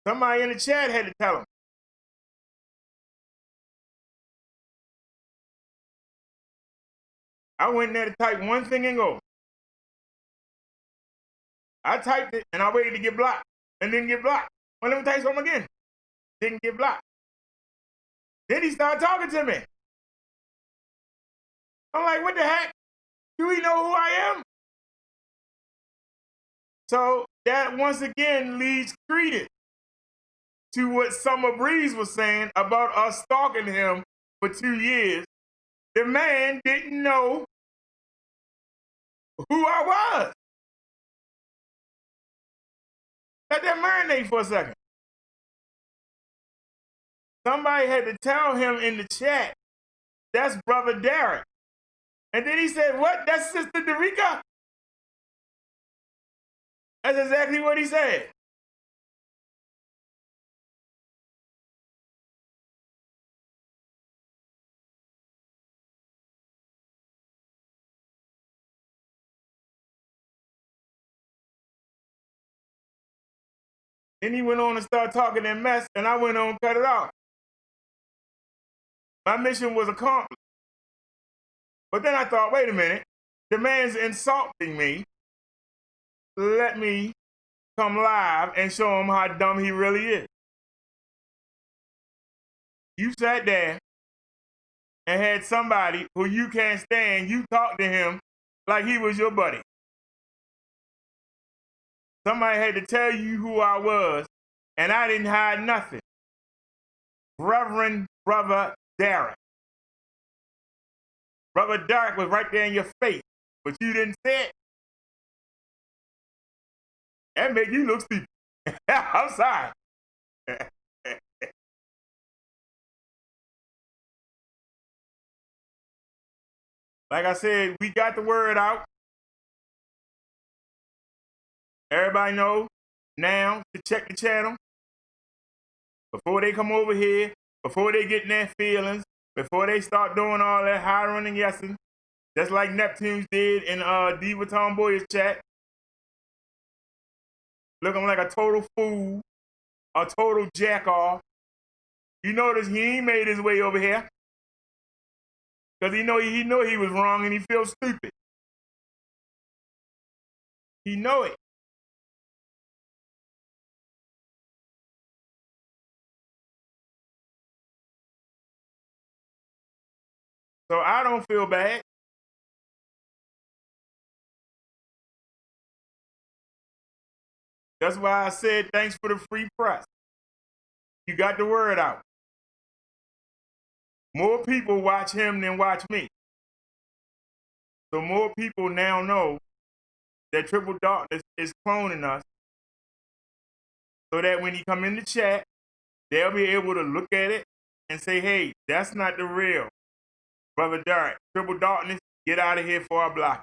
Somebody in the chat had to tell him. I went in there to type one thing and go. I typed it, and I waited to get blocked, and didn't get blocked. Well, let me type something again. Didn't get blocked. Then he started talking to me. I'm like, what the heck? Do he know who I am? So that once again leads credence to what Summer Breeze was saying about us stalking him for 2 years. The man didn't know who I was. Let that marinate for a second. Somebody had to tell him in the chat, that's Brother Derek. And then he said, what? That's Sister Derica? That's exactly what he said. Then he went on and started talking that mess, and I went on and cut it off. My mission was accomplished. But then I thought, wait a minute, the man's insulting me. Let me come live and show him how dumb he really is. You sat there and had somebody who you can't stand, you talked to him like he was your buddy. Somebody had to tell you who I was, and I didn't hide nothing. Reverend Brother Derek. Brother Derek was right there in your face, but you didn't say it. That made you look stupid. I'm sorry. Like I said, we got the word out. Everybody knows now to check the channel before they come over here, before they get in their feelings, before they start doing all that hiring and yesing, just like Neptunes did in Diva Tomboy's chat. Looking like a total fool, a total jack-off. You notice he ain't made his way over here because he know he was wrong and he feels stupid. He know it. So I don't feel bad. That's why I said thanks for the free press. You got the word out. More people watch him than watch me. So more people now know that Triple Darkness is cloning us so that when he come in the chat, they'll be able to look at it and say, hey, that's not the real Brother Derek. Triple Darkness, get out of here before I block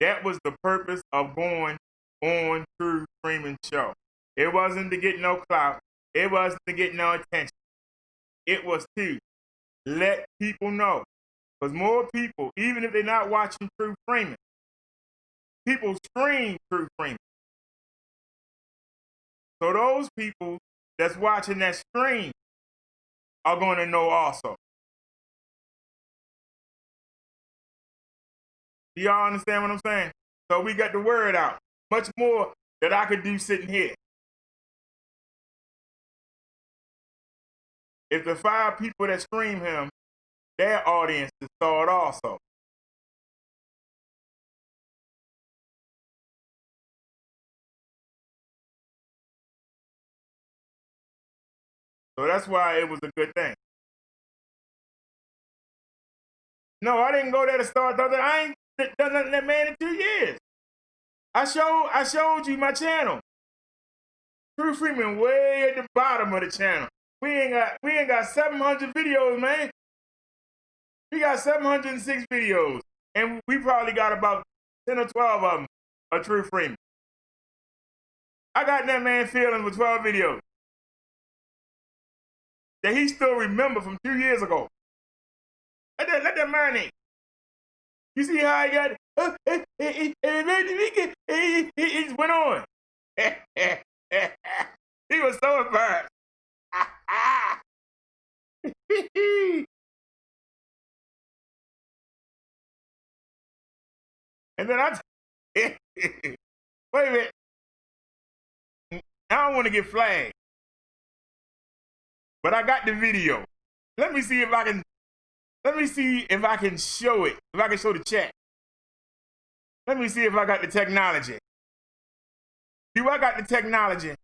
you. That was the purpose of going on True Freeman show. It wasn't to get no clout. It wasn't to get no attention. It was to let people know. Because more people, even if they're not watching True Freeman, people stream True Freeman. So those people that's watching that stream are going to know also. Do y'all understand what I'm saying? So we got the word out. Much more that I could do sitting here. If the 5 people that stream him, their audience saw it also. So that's why it was a good thing. No, I didn't go there to start something. I ain't done nothing that man in 2 years. I showed you my channel. True Freeman way at the bottom of the channel. We ain't got 700 videos, man. We got 706 videos. And we probably got about 10 or 12 of them of True Freeman. I got that man feeling with 12 videos that he still remember from 2 years ago. Let that marinate. You see how I got it went on. He was so embarrassed. And then wait a minute. I don't want to get flagged, but I got the video. Let me see if I can show it. If I can show the chat. Let me see if I got the technology. Do I got the technology?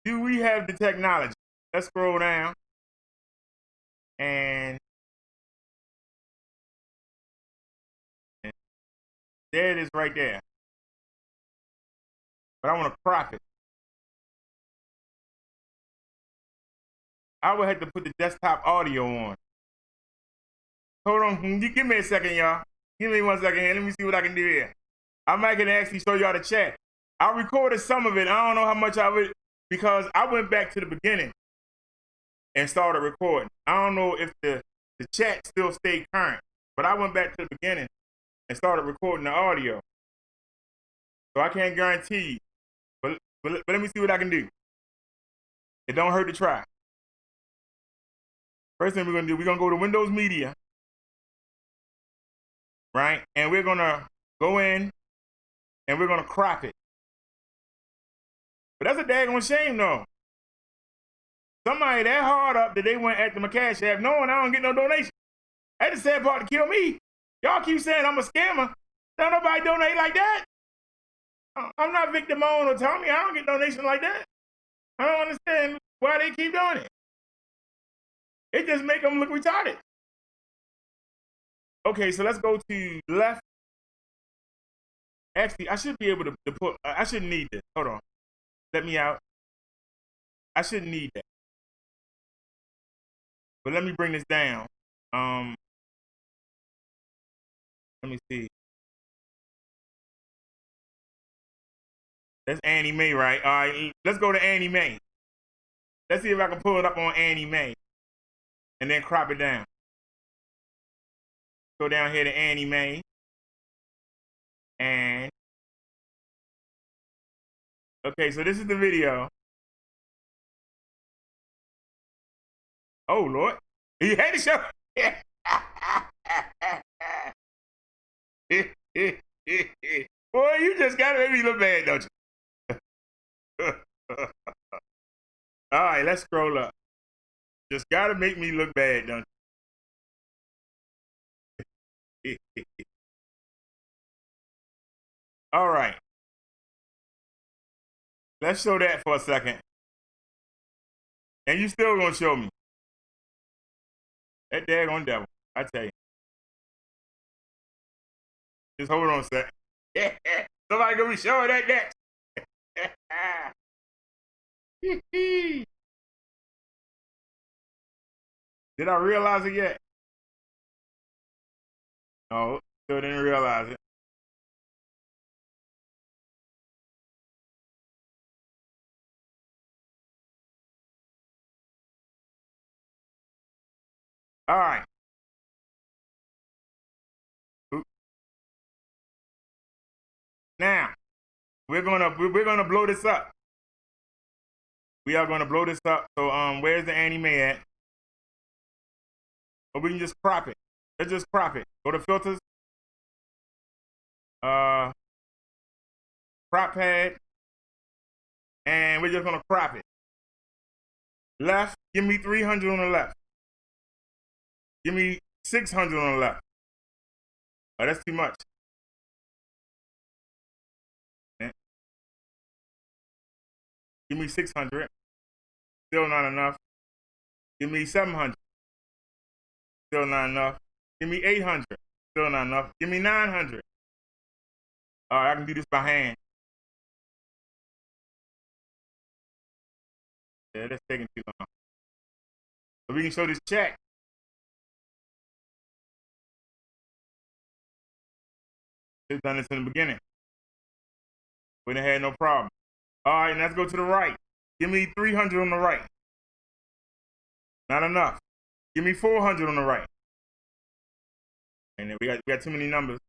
Do we have the technology? Let's scroll down. And there it is right there. But I want to crop it. I would have to put the desktop audio on. Hold on, give me a second, y'all. Give me 1 second here. Let me see what I can do here. I might can actually show y'all the chat. I recorded some of it. I don't know how much of it, because I went back to the beginning and started recording. I don't know if the chat still stayed current, but I went back to the beginning and started recording the audio. So I can't guarantee you. But let me see what I can do. It don't hurt to try. First thing we're gonna do, we're gonna go to Windows Media, right? And we're gonna go in and we're gonna crop it. But that's a daggone shame though. Somebody that hard up that they went after my Cash App knowing I don't get no donation. That's the sad part to kill me. Y'all keep saying I'm a scammer. Don't nobody donate like that. I'm not Victor Moan or Tommy. I don't get donations like that. I don't understand why they keep doing it. It just make them look retarded. Okay, so let's go to left. Actually, I should be able to put, I shouldn't need this. Hold on. Let me out. I shouldn't need that. But let me bring this down. Let me see. That's Annie Mae, right? All right, let's go to Annie Mae. Let's see if I can pull it up on Annie Mae. And then crop it down. Go down here to Annie Mae. And okay, so this is the video. Oh Lord, he had to show. Boy, you just gotta make me look bad, don't you? All right, let's scroll up. Just gotta make me look bad, don't you? All right. Let's show that for a second. And you still gonna show me. That daggone devil, I tell you. Just hold on a sec. Somebody gonna be showing that next. Did I realize it yet? No, still didn't realize it. All right. Now, we're gonna blow this up. We are gonna blow this up. So where's the Annie Mae at? Or we can just crop it. Let's just crop it. Go to filters. Crop pad. And we're just gonna crop it. Left, give me 300 on the left. Give me 600 on the left. Oh, that's too much. Okay. Give me 600. Still not enough. Give me 700. Still not enough. Give me 800. Still not enough. Give me 900. All right, I can do this by hand. Yeah, that's taking too long. So we can show this check. Just done this in the beginning. We done had no problem. All right, now let's go to the right. Give me 300 on the right. Not enough. Give me 400 on the right. And then we got too many numbers.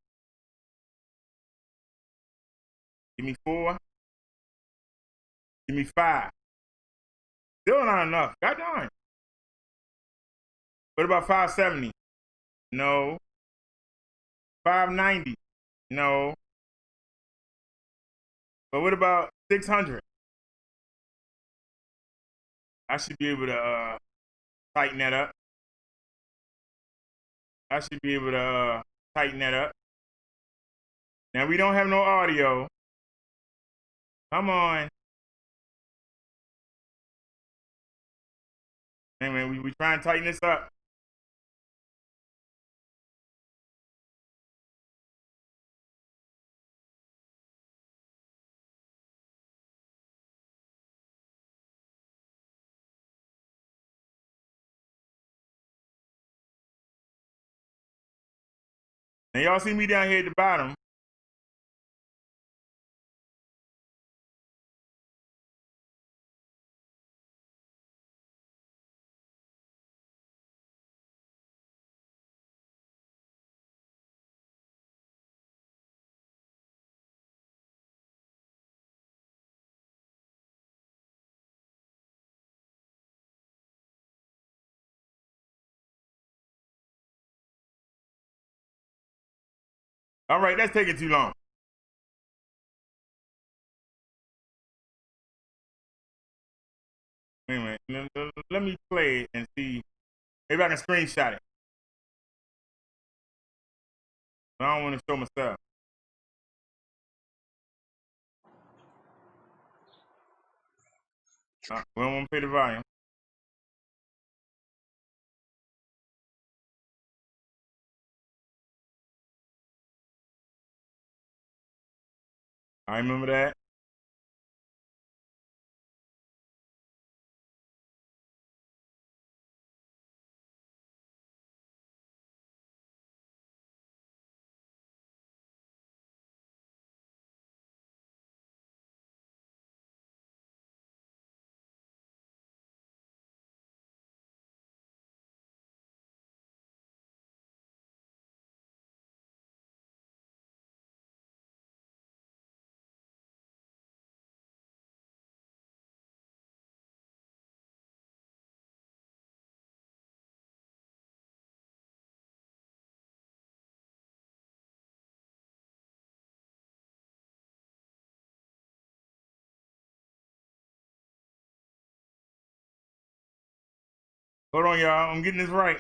Give me 4. Give me 5. Still not enough. God darn. What about 570? No. 590? No. But what about 600? I should be able to tighten that up. I should be able to tighten that up. Now we don't have no audio. Come on. Anyway, we try and tighten this up. Now y'all see me down here at the bottom. All right, that's taking too long. Wait a minute. Let me play it and see. Maybe I can screenshot it. But I don't want to show myself. We don't want to play the volume. I remember that. Hold on, y'all. I'm getting this right.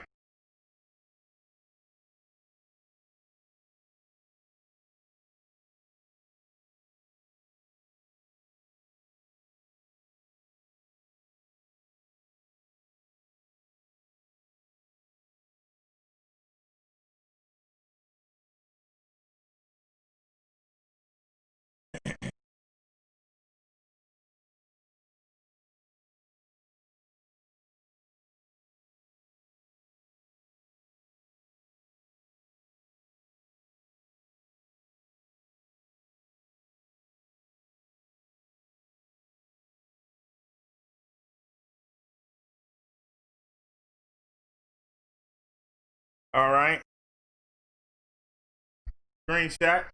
All right. Screenshot.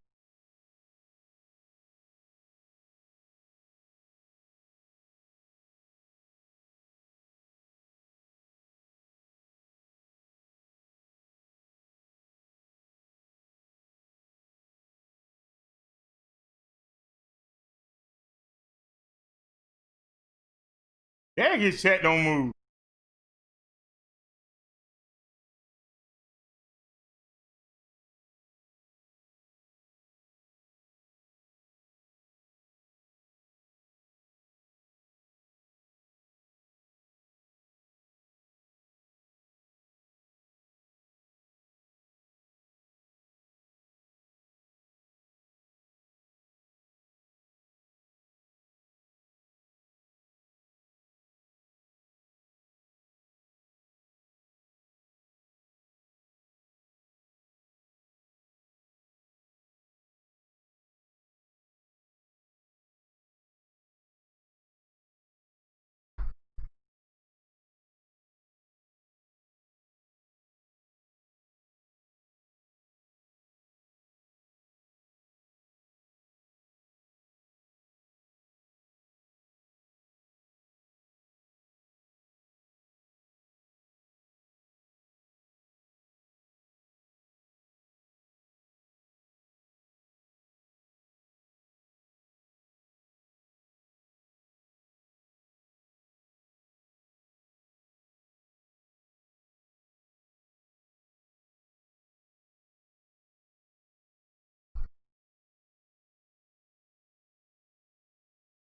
Dang, his chat don't move.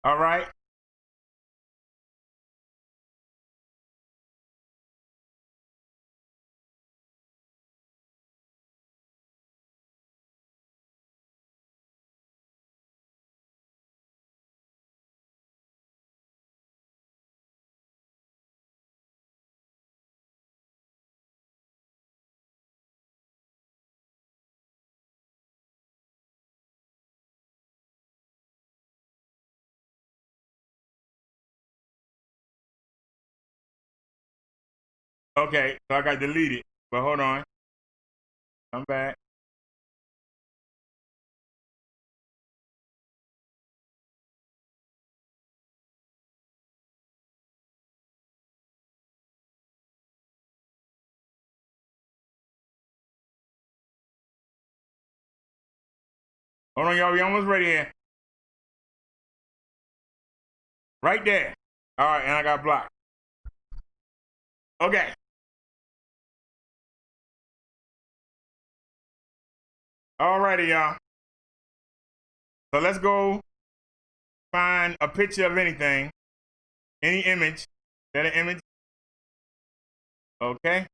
All right. Okay, so I got deleted. But hold on. I'm back. Hold on, y'all. We almost ready here. Right there. All right, and I got blocked. Okay. Alrighty, y'all. So let's go find a picture of anything, any image. Is that an image? Okay.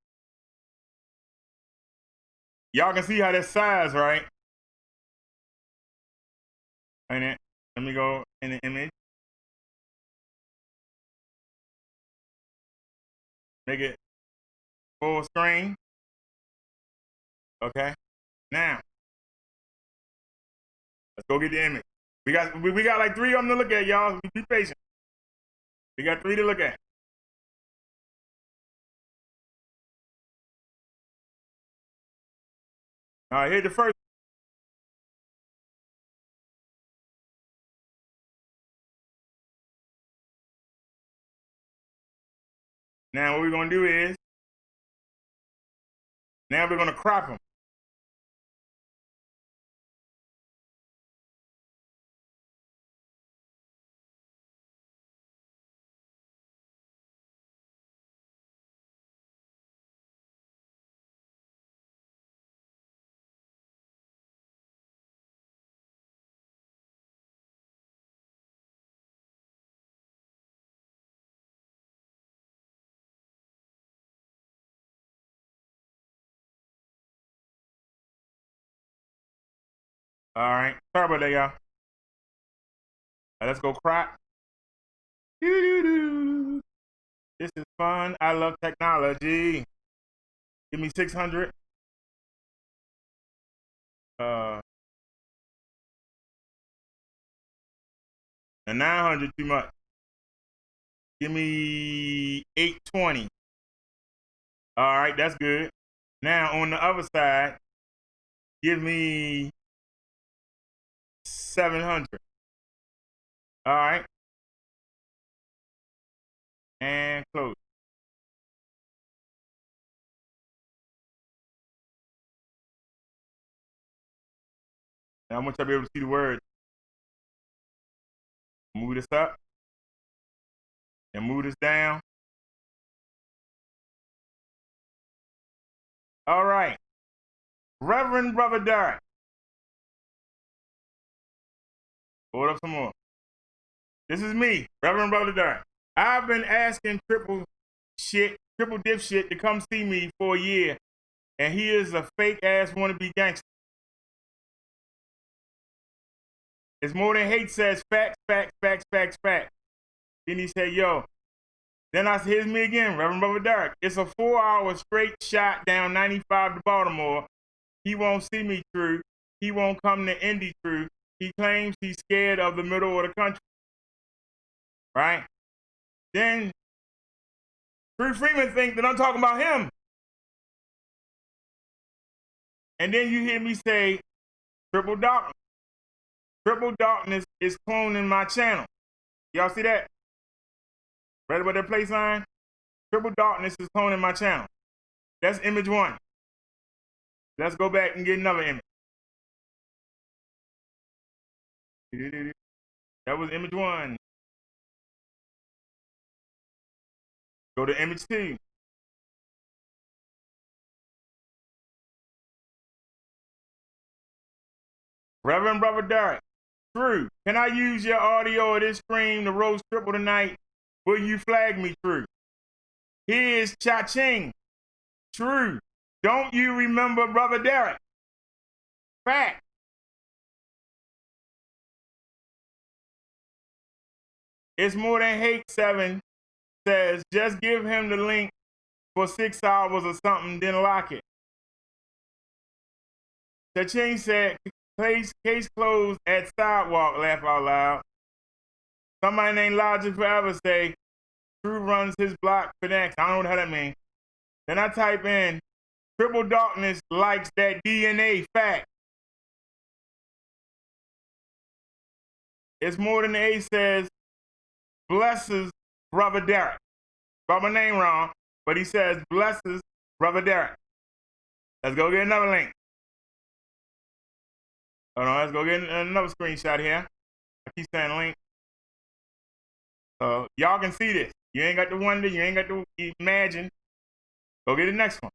Y'all can see how this size, right? And it, let me go in the image. Make it full screen. Okay. Now, let's go get the image. We got like 3 of them to look at, y'all. Be patient. We got 3 to look at. All right, here's the first. Now what we're gonna do is, now we're gonna crop them. All right, sorry about that, y'all. Right, let's go crop. Doo-doo-doo. This is fun. I love technology. Give me 600. And 900 too much. Give me 820. All right, that's good. Now on the other side, give me 700. All right. And close. Now I want y'all to be able to see the word. Move this up. and move this down. All right. Reverend Brother Derek. Hold up some more. This is me, Reverend Brother Derek. I've been asking Triple Dipshit to come see me for a year, and he is a fake ass wannabe gangster. It's more than hate says facts, facts, facts, facts, facts. Then he said, yo. Then here's me again, Reverend Brother Derek. It's a 4-hour straight shot down 95 to Baltimore. He won't see me through. He won't come to Indy through. He claims he's scared of the middle of the country. Right? Then True Freeman thinks that I'm talking about him. And then you hear me say, Triple Darkness. Triple Darkness is cloning my channel. Y'all see that? Right about that play sign? Triple Darkness is cloning my channel. That's image 1. Let's go back and get another image. That was image 1. Go to image 2. Reverend Brother Derek. True. Can I use your audio of this stream to roast Triple tonight? Will you flag me, True? Here's Cha-Ching. True. Don't you remember Brother Derek? Fact. It's more than hate 7 says, just give him the link for 6 hours or something, then lock it. Cha-Ching said, case closed at sidewalk, laugh out loud. Somebody named Logic Forever say, True runs his block connects. I don't know what that means. Then I type in, Triple Darkness likes that DNA fact. It's more than A says, blesses Brother Derek. Got my name wrong, but he says, blesses Brother Derek. Let's go get another link. Hold on, let's go get another screenshot here. I keep saying link. So y'all can see this. You ain't got to wonder, you ain't got to imagine. Go get the next one.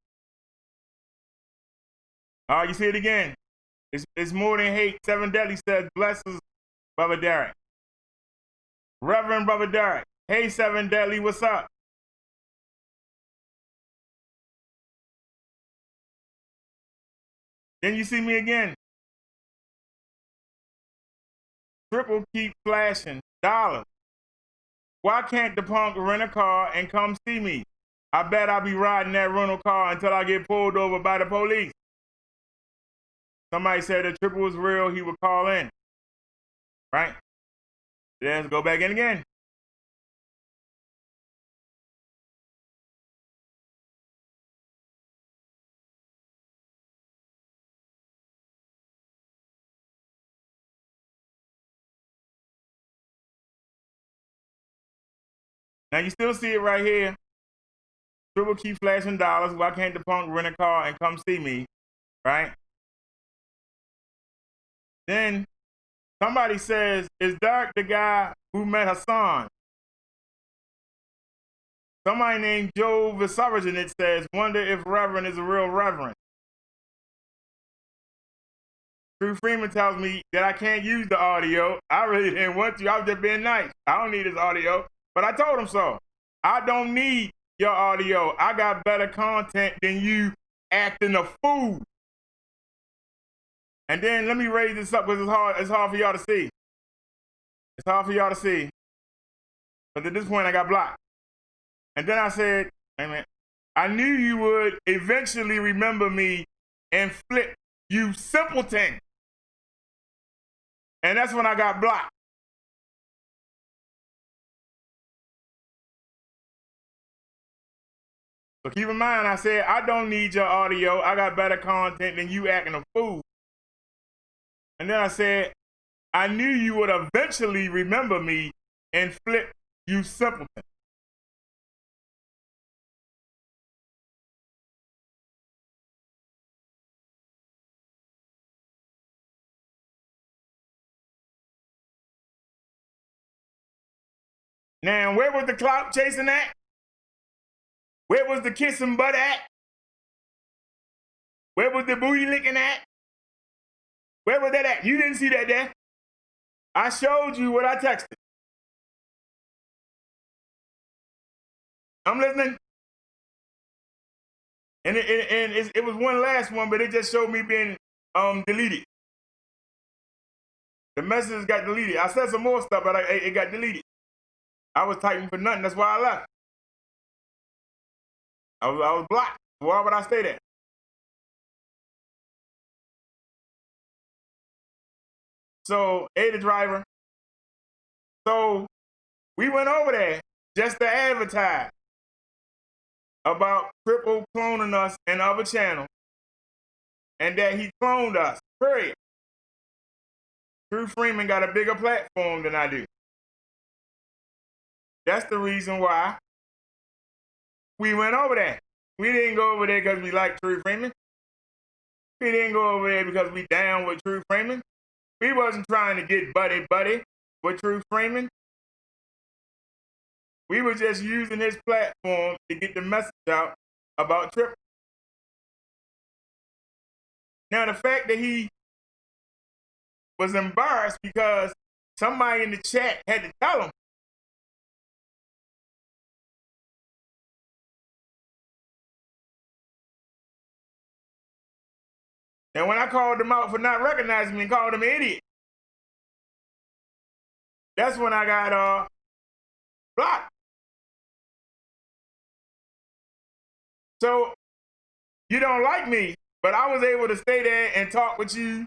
You see it again. It's more than hate. 7 Deadly says, blesses Brother Derek. Reverend Brother Derek. Hey, 7 Deadly, what's up? Then you see me again. Triple keep flashing dollars. Why can't the punk rent a car and come see me? I bet I'll be riding that rental car until I get pulled over by the police. Somebody said that Triple was real, he would call in. Right? Let's go back in again. Now you still see it right here. Triple keep flashing dollars. Why can't the punk rent a car and come see me? Right? Then somebody says, is Derek the guy who met Hassan? Somebody named Joe Visaragen says, wonder if Reverend is a real Reverend. True Freeman tells me that I can't use the audio. I really didn't want to. I was just being nice. I don't need his audio. But I told him so. I don't need your audio. I got better content than you acting a fool. And then let me raise this up because it's hard for y'all to see. It's hard for y'all to see. But at this point, I got blocked. And then I said, hey man, I knew you would eventually remember me and flip, you simpleton. And that's when I got blocked. So keep in mind, I said, I don't need your audio. I got better content than you acting a fool. And then I said, I knew you would eventually remember me and flip, you simpleton. Now, where was the clout chasing at? Where was the kissing butt at? Where was the booty licking at? Where was that at? You didn't see that there. I showed you what I texted. I'm listening. And it was one last one, but it just showed me being deleted. The messages got deleted. I said some more stuff, but it got deleted. I was typing for nothing. That's why I left. I was blocked. Why would I stay there? So, the driver. So, we went over there just to advertise about Triple cloning us and other channels, and that he cloned us, period. True Freeman got a bigger platform than I do. That's the reason why we went over there. We didn't go over there because we like True Freeman. We didn't go over there because we down with True Freeman. We wasn't trying to get buddy with True Freeman. We were just using his platform to get the message out about Triple. Now, the fact that he was embarrassed because somebody in the chat had to tell him. And when I called him out for not recognizing me and called him an idiot, that's when I got blocked. So, you don't like me, but I was able to stay there and talk with you.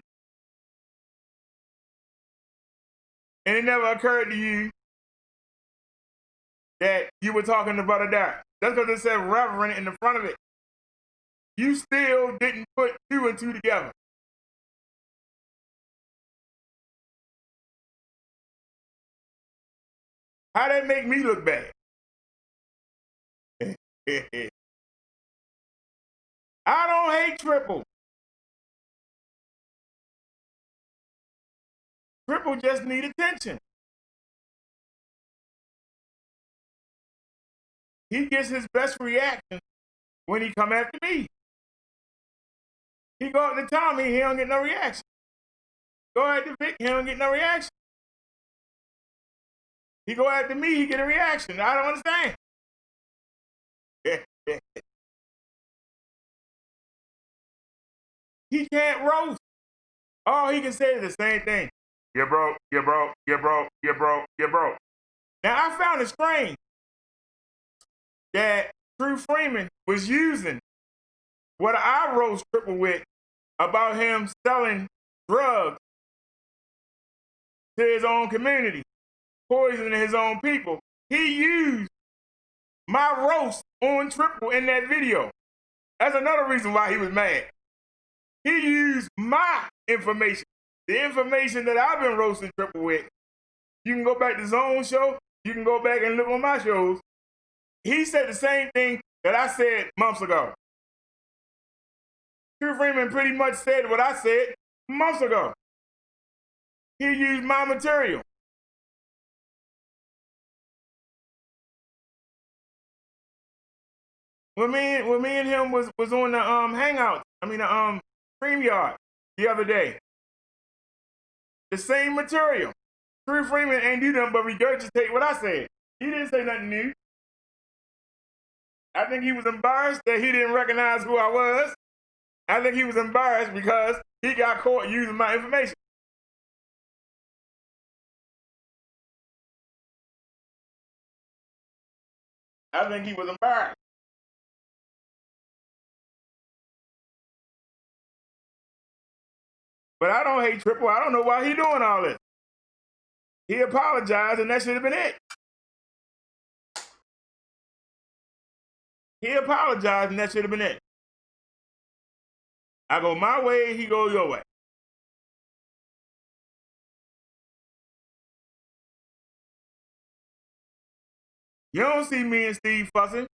And it never occurred to you that you were talking to Brother Derek. That's because it said Reverend in the front of it. You still didn't put 2 and 2 together. How that make me look bad? I don't hate Triple. Triple just need attention. He gets his best reaction when he come after me. He go up to Tommy, he don't get no reaction. Go after Vic, he don't get no reaction. He go after me, he get a reaction. I don't understand. He can't roast. All he can say is the same thing. You're broke, you're broke, you're broke, you're broke, you're broke. Now, I found it strange that True Freeman was using what I roast Triple with about him selling drugs to his own community, poisoning his own people. He used my roast on Triple in that video. That's another reason why he was mad. He used my information, the information that I've been roasting Triple with. You can go back to Zone Show. You can go back and look on my shows. He said the same thing that I said months ago. True Freeman pretty much said what I said months ago. He used my material. When me and him was on the Hangout, the StreamYard the other day. The same material. True Freeman ain't do nothing but regurgitate what I said. He didn't say nothing new. I think he was embarrassed that he didn't recognize who I was. I think he was embarrassed because he got caught using my information. I think he was embarrassed. But I don't hate Triple. I don't know why he doing all this. He apologized, and that should have been it. He apologized, and that should have been it. I go my way, he go your way. You don't see me and Steve fussing.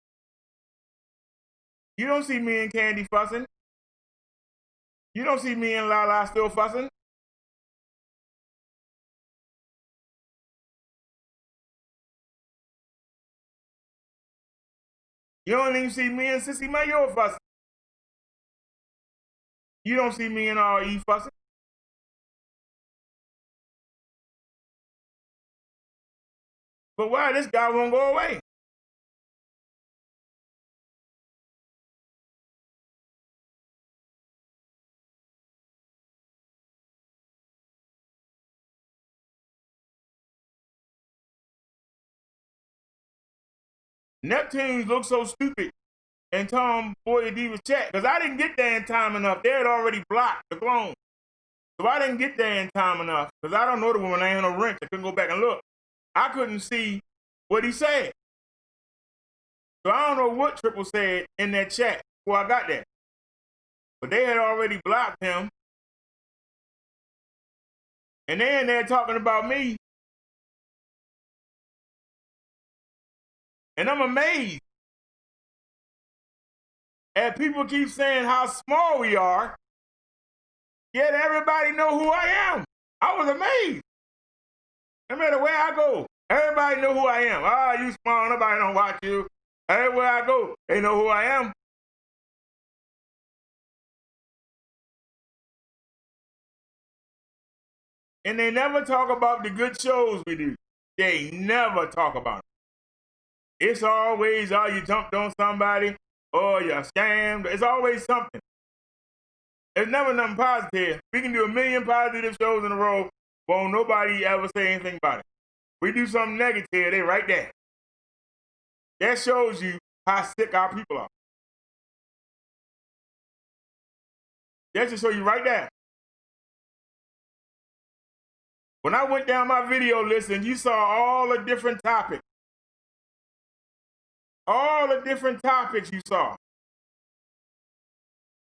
You don't see me and Candy fussing. You don't see me and Lala still fussing. You don't even see me and Sissy Mayo fussing. You don't see me and R.E. fussing. But why this guy won't go away? Neptunes look so stupid in Tom Boy Diva's chat because I didn't get there in time enough. They had already blocked the clone. So I didn't get there in time enough because I don't know the woman. I ain't no wrench. I couldn't go back and look. I couldn't see what he said. So I don't know what Triple said in that chat before I got there. But they had already blocked him. And they in there talking about me. And I'm amazed at people keep saying how small we are, yet everybody know who I am. I was amazed. No matter where I go, everybody know who I am. Ah, you small, nobody don't watch you. Everywhere I go, they know who I am. And they never talk about the good shows we do. They never talk about it. It's always, oh, you jumped on somebody, or you scammed. It's always something. There's never nothing positive. We can do 1 million positive shows in a row, won't nobody ever say anything about it. We do something negative, they right there. That shows you how sick our people are. That should show you right there. When I went down my video list and you saw all the different topics, you saw,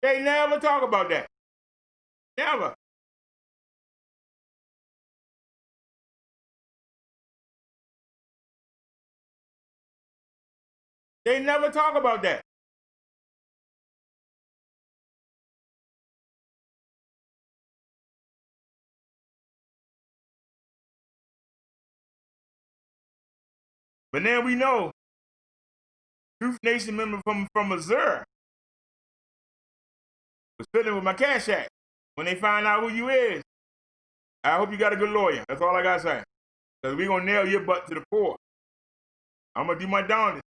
they never talk about that. Never. They never talk about that. But then we know Truth Nation member from Missouri was fiddling with my Cash App. When they find out who you is, I hope you got a good lawyer. That's all I got to say. Because we're going to nail your butt to the court. I'm going to do my darndest.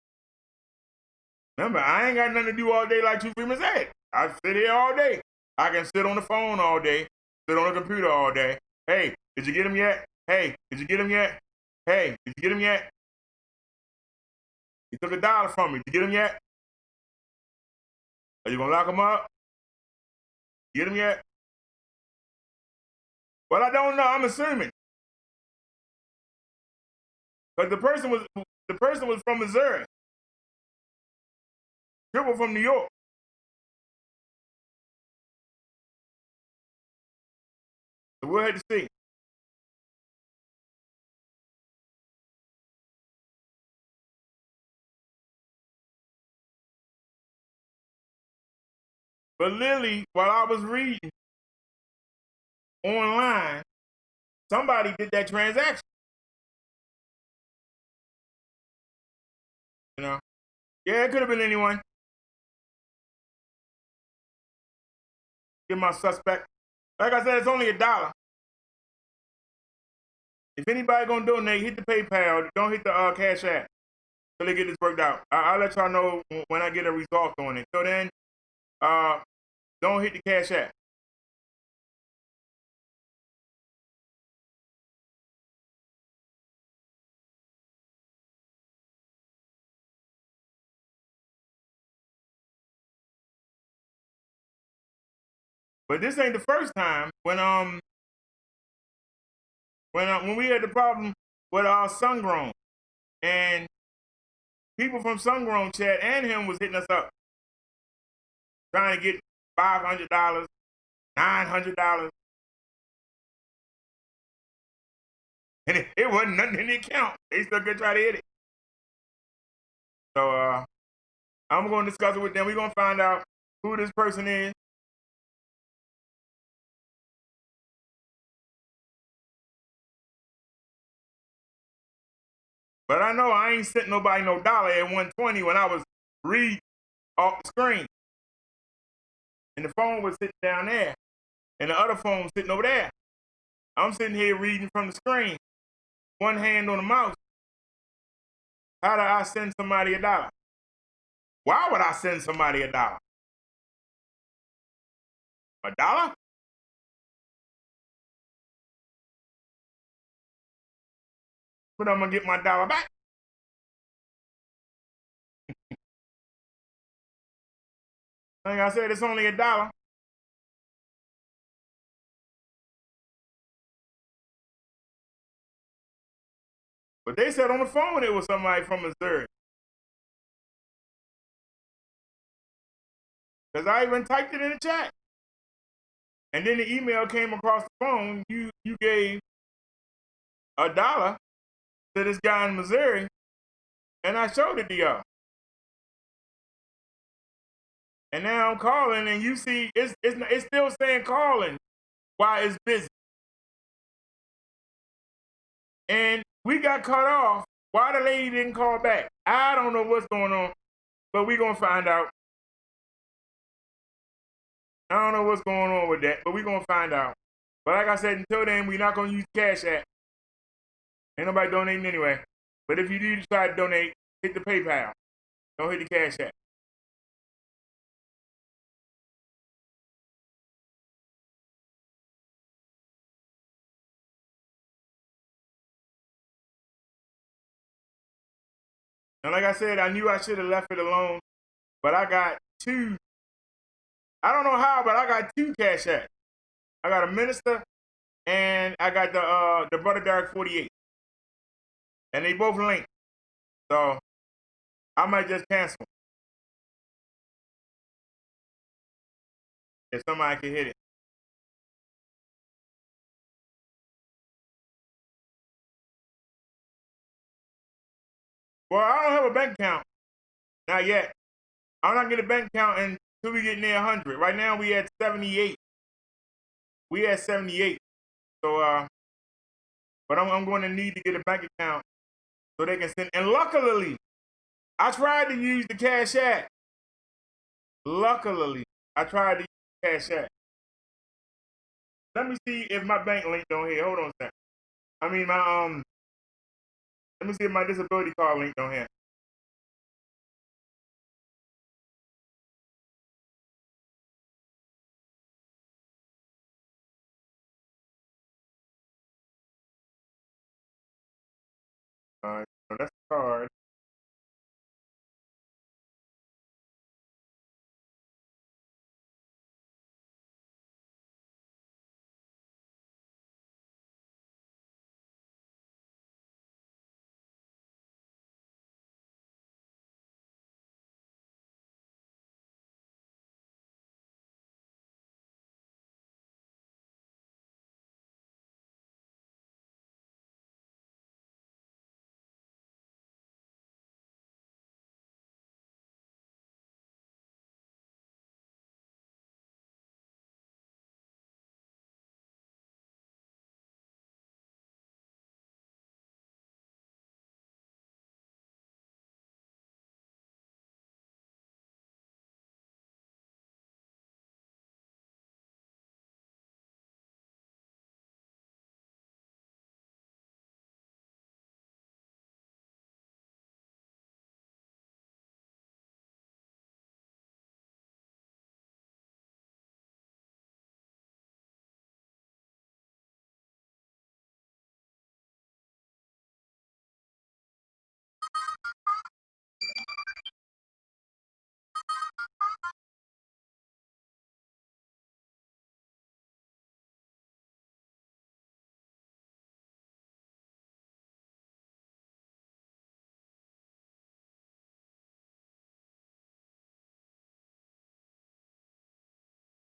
Remember, I ain't got nothing to do all day like Two Freeman said. I sit here all day. I can sit on the phone all day, sit on the computer all day. Hey, did you get him yet? Hey, did you get him yet? Hey, did you get him yet? He took $1 from me. Did you get him yet? Are you going to lock him up? Get him yet? Well, I don't know. I'm assuming. Because the person was from Missouri. Triple from New York. So we'll have to see. But literally, while I was reading online, somebody did that transaction. You know? Yeah, it could have been anyone. Give my suspect. Like I said, it's only $1. If anybody gonna donate, hit the PayPal. Don't hit the Cash App till they get this worked out. I'll let y'all know when I get a result on it. So then, don't hit the Cash App. But this ain't the first time when we had the problem with our Sungrown, and people from Sungrown chat and him was hitting us up trying to get $500, $900, and it wasn't nothing in the account. They still could try to hit it. So I'm going to discuss it with them. We're going to find out who this person is. But I know I ain't sent nobody no dollar at 120 when I was read off the screen. And the phone was sitting down there. And the other phone was sitting over there. I'm sitting here reading from the screen. One hand on the mouse. How do I send somebody $1? Why would I send somebody $1? $1? But I'm gonna get my $1 back. Like I said, it's only $1. But they said on the phone it was somebody from Missouri. Because I even typed it in the chat. And then the email came across the phone. You gave $1 to this guy in Missouri, and I showed it to y'all. And now I'm calling, and you see it's still saying calling while it's busy. And we got cut off. Why the lady didn't call back? I don't know what's going on, but we're going to find out. I don't know what's going on with that, but we're going to find out. But like I said, until then, we're not going to use Cash App. Ain't nobody donating anyway. But if you do decide to donate, hit the PayPal. Don't hit the Cash App. And like I said, I knew I should have left it alone, but I got two. I don't know how, but I got two Cash Apps. I got a minister, and I got the Brother Derek 48, and they both linked. So I might just cancel if somebody can hit it. Well, I don't have a bank account, not yet. I'm not getting a bank account until we get near 100. Right now we at 78. We at 78. So but I'm going to need to get a bank account so they can send. And luckily, I tried to use the Cash App. Luckily, I tried to use the Cash App. Let me see if my bank linked on here. Hold on a second. I mean my let me see if my disability card linked on here. Alright, so that's the card.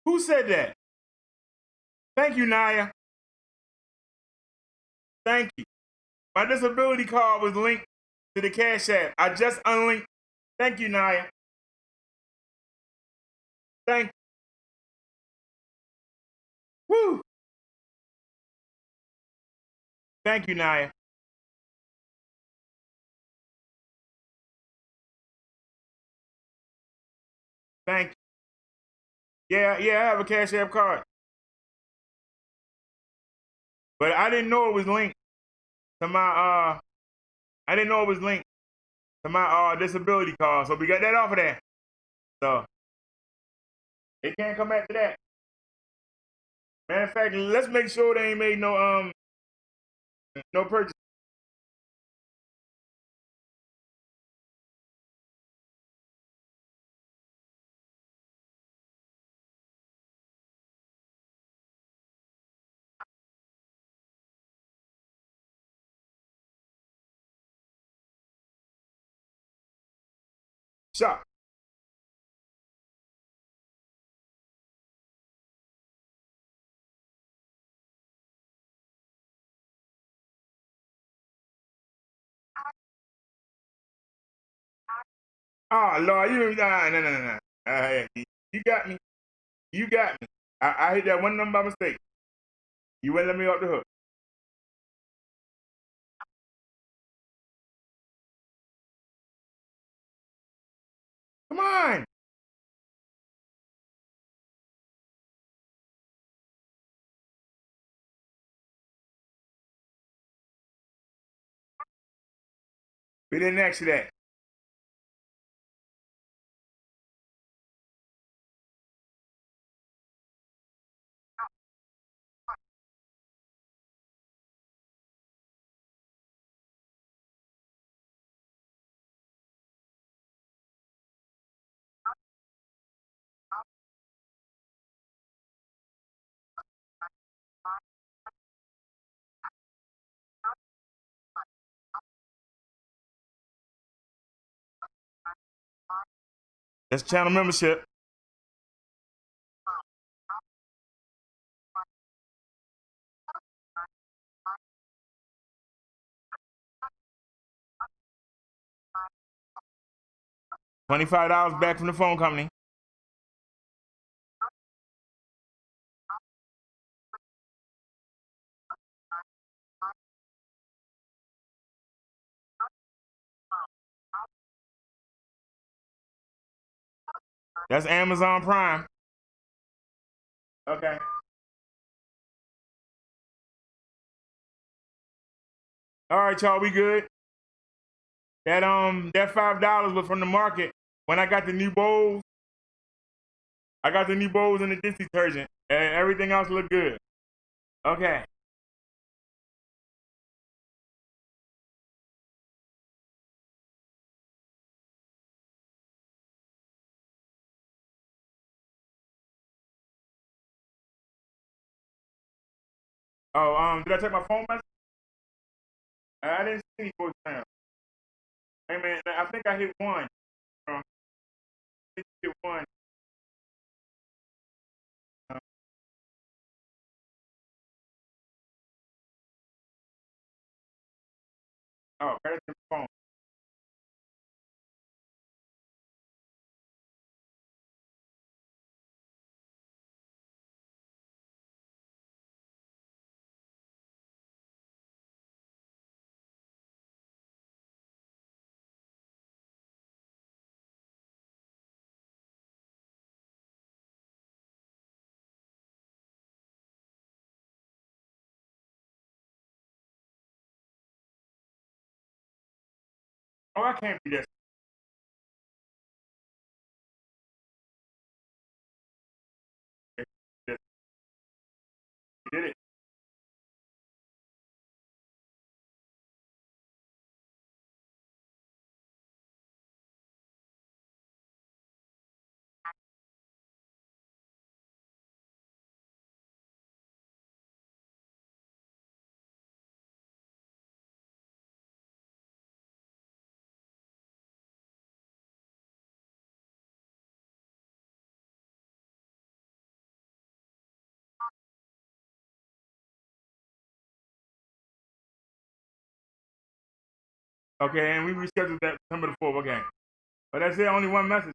Who said that? Thank you, Naya. Thank you. My disability card was linked to the Cash App. I just unlinked. Thank you, Naya. Thank you. Woo! Thank you, Naya. Thank you. Yeah, I have a Cash App card. But I didn't know it was linked to my I didn't know it was linked to my disability card. So we got that off of there. So it can't come back to that. Matter of fact, let's make sure they ain't made no purchase. Shop. Oh Lord, no. You got me. You got me. I hit that one number by mistake. You wouldn't let me off the hook. Come on. We didn't ask you that. That's channel membership. $25 back from the phone company. That's Amazon Prime. Okay. All right, y'all, we good. That $5 was from the market. When I got the new bowls, I got the new bowls and the dish detergent, and everything else looked good. Okay. Oh, did I take my phone message? I didn't see any voicemail. Hey man, I think I hit one. I think I hit one. Uh, oh, that's the phone. Oh, I can't be this. You did it. Okay, and we rescheduled that September the 4th. Okay. But that's it, only one message.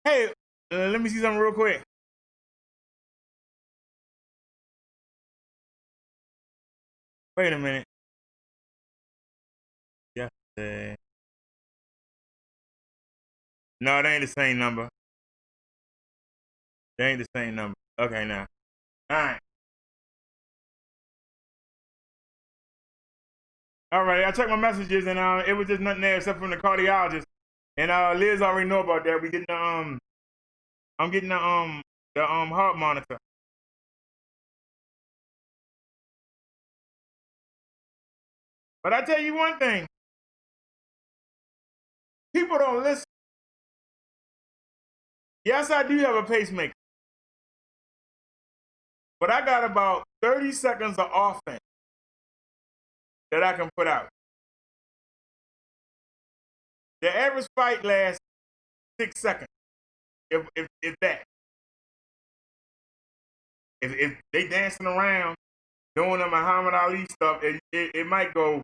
Hey, let me see something real quick. Wait a minute. Yesterday. No, it ain't the same number. They ain't the same number. Okay, now. All right. All right, I checked my messages and it was just nothing there except from the cardiologist. And Liz already know about that. We getting the I'm getting the heart monitor. But I tell you one thing. People don't listen. Yes, I do have a pacemaker. But I got about 30 seconds of offense that I can put out. The average fight lasts 6 seconds. If that. If they dancing around doing the Muhammad Ali stuff, it might go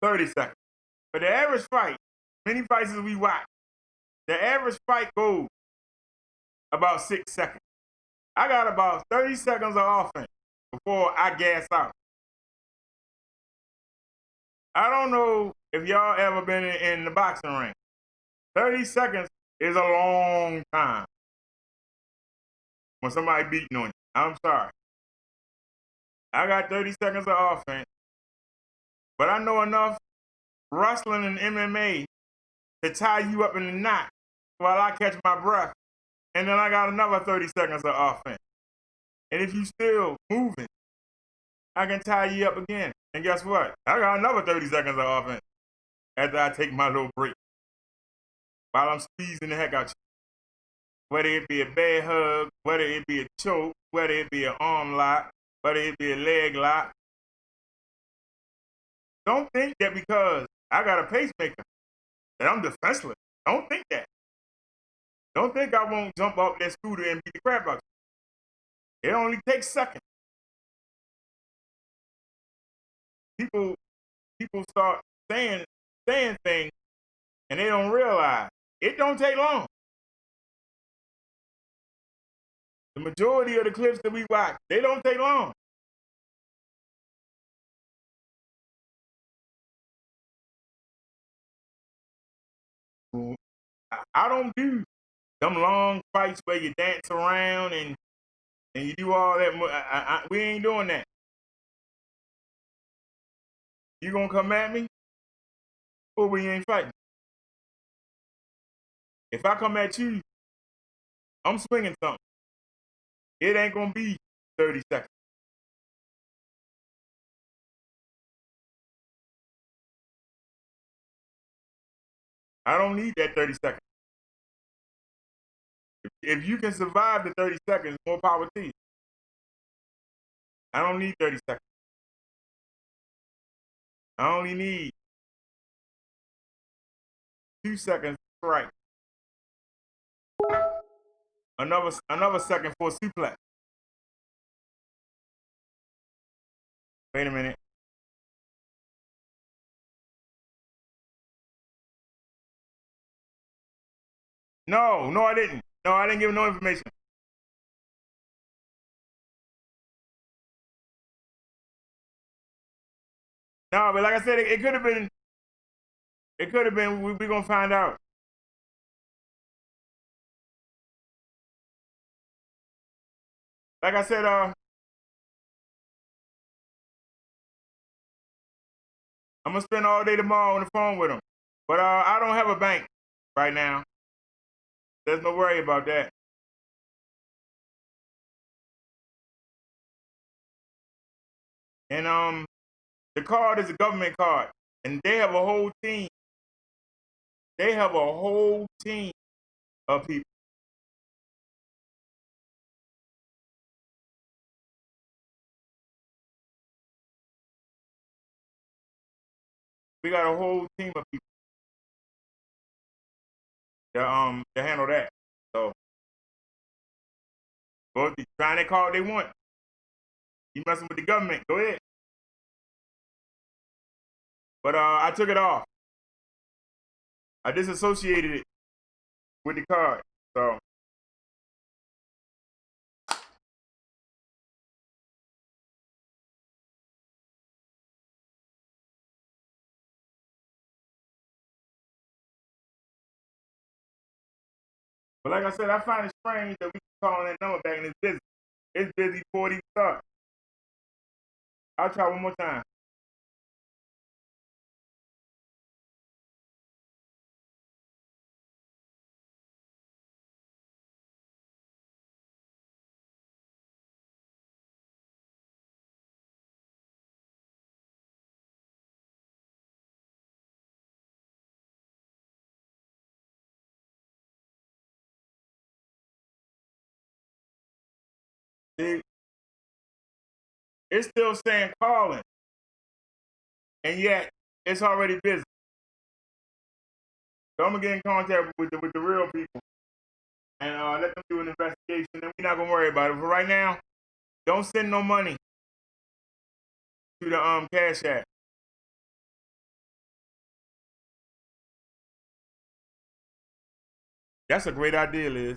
30 seconds. But the average fight, many fights we watch, the average fight goes about 6 seconds. I got about 30 seconds of offense before I gas out. I don't know if y'all ever been in the boxing ring. 30 seconds is a long time when somebody beating on you. I'm sorry. I got 30 seconds of offense, but I know enough wrestling and MMA to tie you up in the knot while I catch my breath, and then I got another 30 seconds of offense. And if you still moving, I can tie you up again. And guess what? I got another 30 seconds of offense after I take my little break while I'm squeezing the heck out you. Whether it be a bad hug, whether it be a choke, whether it be an arm lock, whether it be a leg lock. Don't think that because I got a pacemaker that I'm defenseless. Don't think that. Don't think I won't jump off that scooter and beat the crap out you. It only takes seconds. People start saying things and they don't realize it don't take long. The majority of the clips that we watch, they don't take long. I don't do them long fights where you dance around and you do all that. We ain't doing that. You gonna come at me, or we ain't fighting. If I come at you, I'm swinging something. It ain't gonna be 30 seconds. I don't need that 30 seconds. If you can survive the 30 seconds, more power to you. I don't need 30 seconds. I only need 2 seconds to strike. Another second for a suplex. Wait a minute. No, I didn't. No, I didn't give no information. No, but like I said, it could have been. It could have been. We're gonna find out. Like I said, I'm gonna spend all day tomorrow on the phone with him. But I don't have a bank right now. There's no worry about that. And the card is a government card, and they have a whole team. They have a whole team of people. We got a whole team of people to handle that. So, go try that card they want. You messing with the government? Go ahead. But I took it off. I disassociated it with the card. So But like I said, I find it strange that we calling that number back and it's busy. It's busy before it even starts. I'll try one more time. See, it's still saying calling, and yet it's already busy. So I'm gonna get in contact with the real people and let them do an investigation. And we're not gonna worry about it. But right now, don't send no money to the Cash App. That's a great idea, Liz.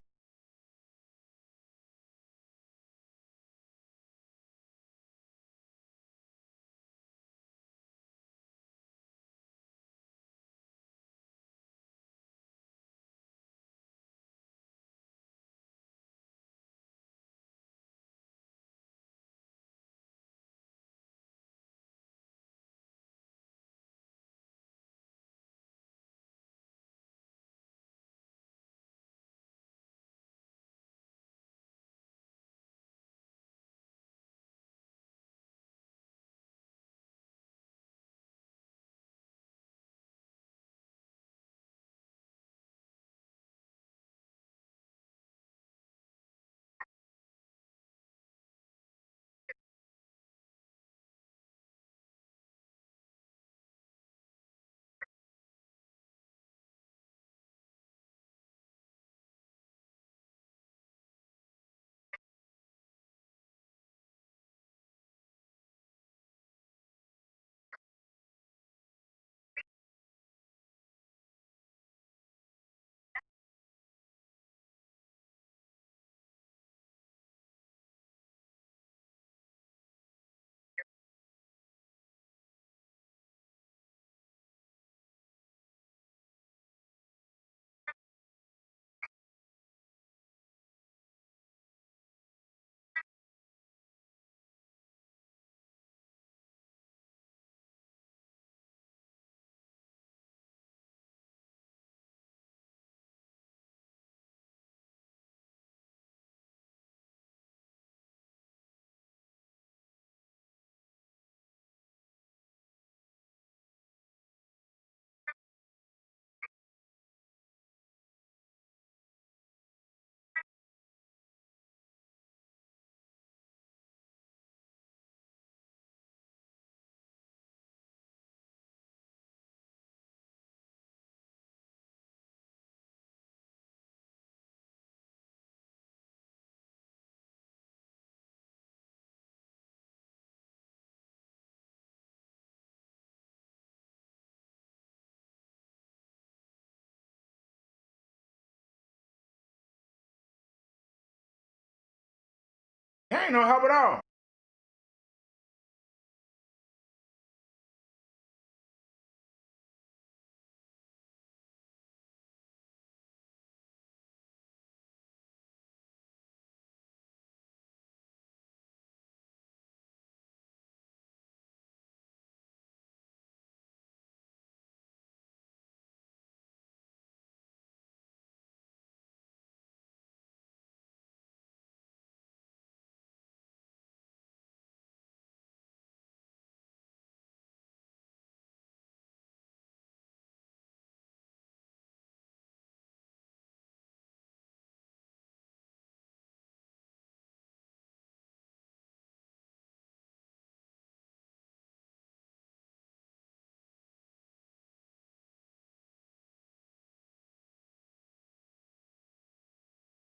That ain't no help at all.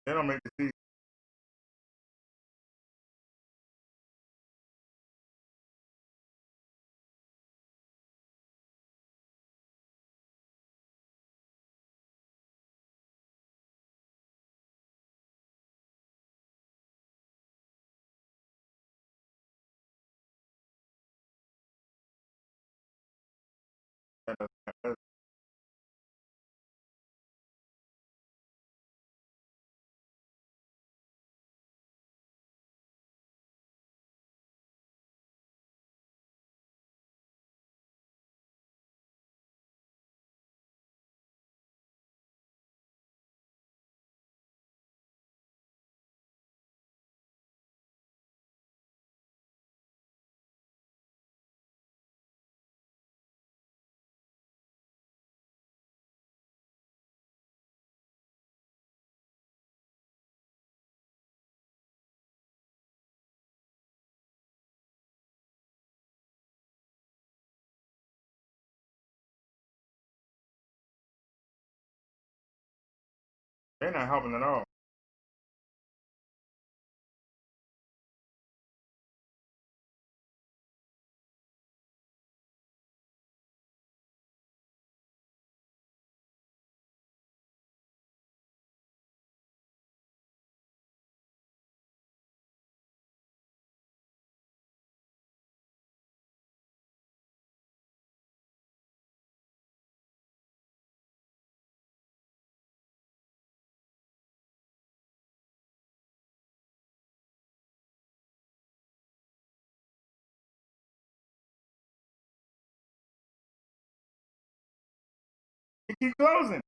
They don't make the season. they're not helping at all. They keep closing.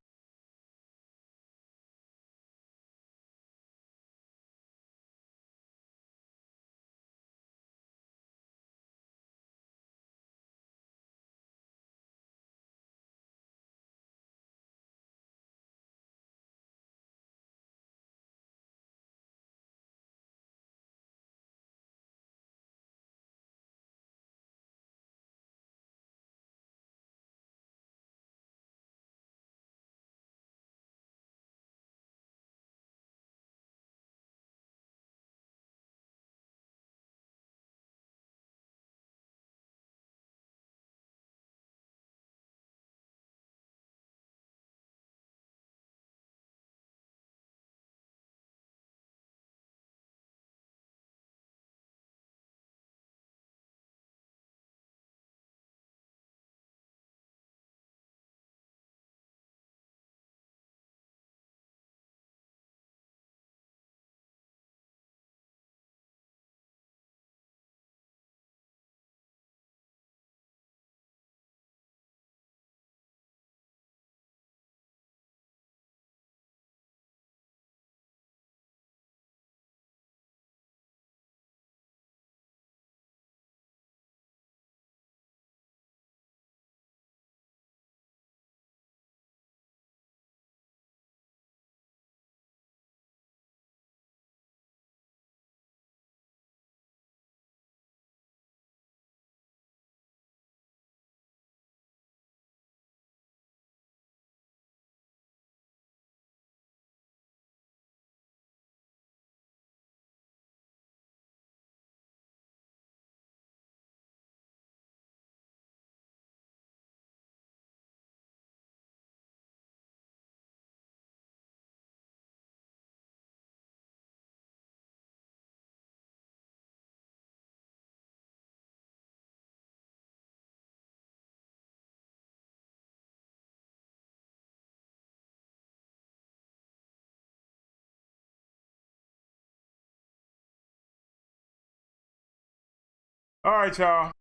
All right, y'all.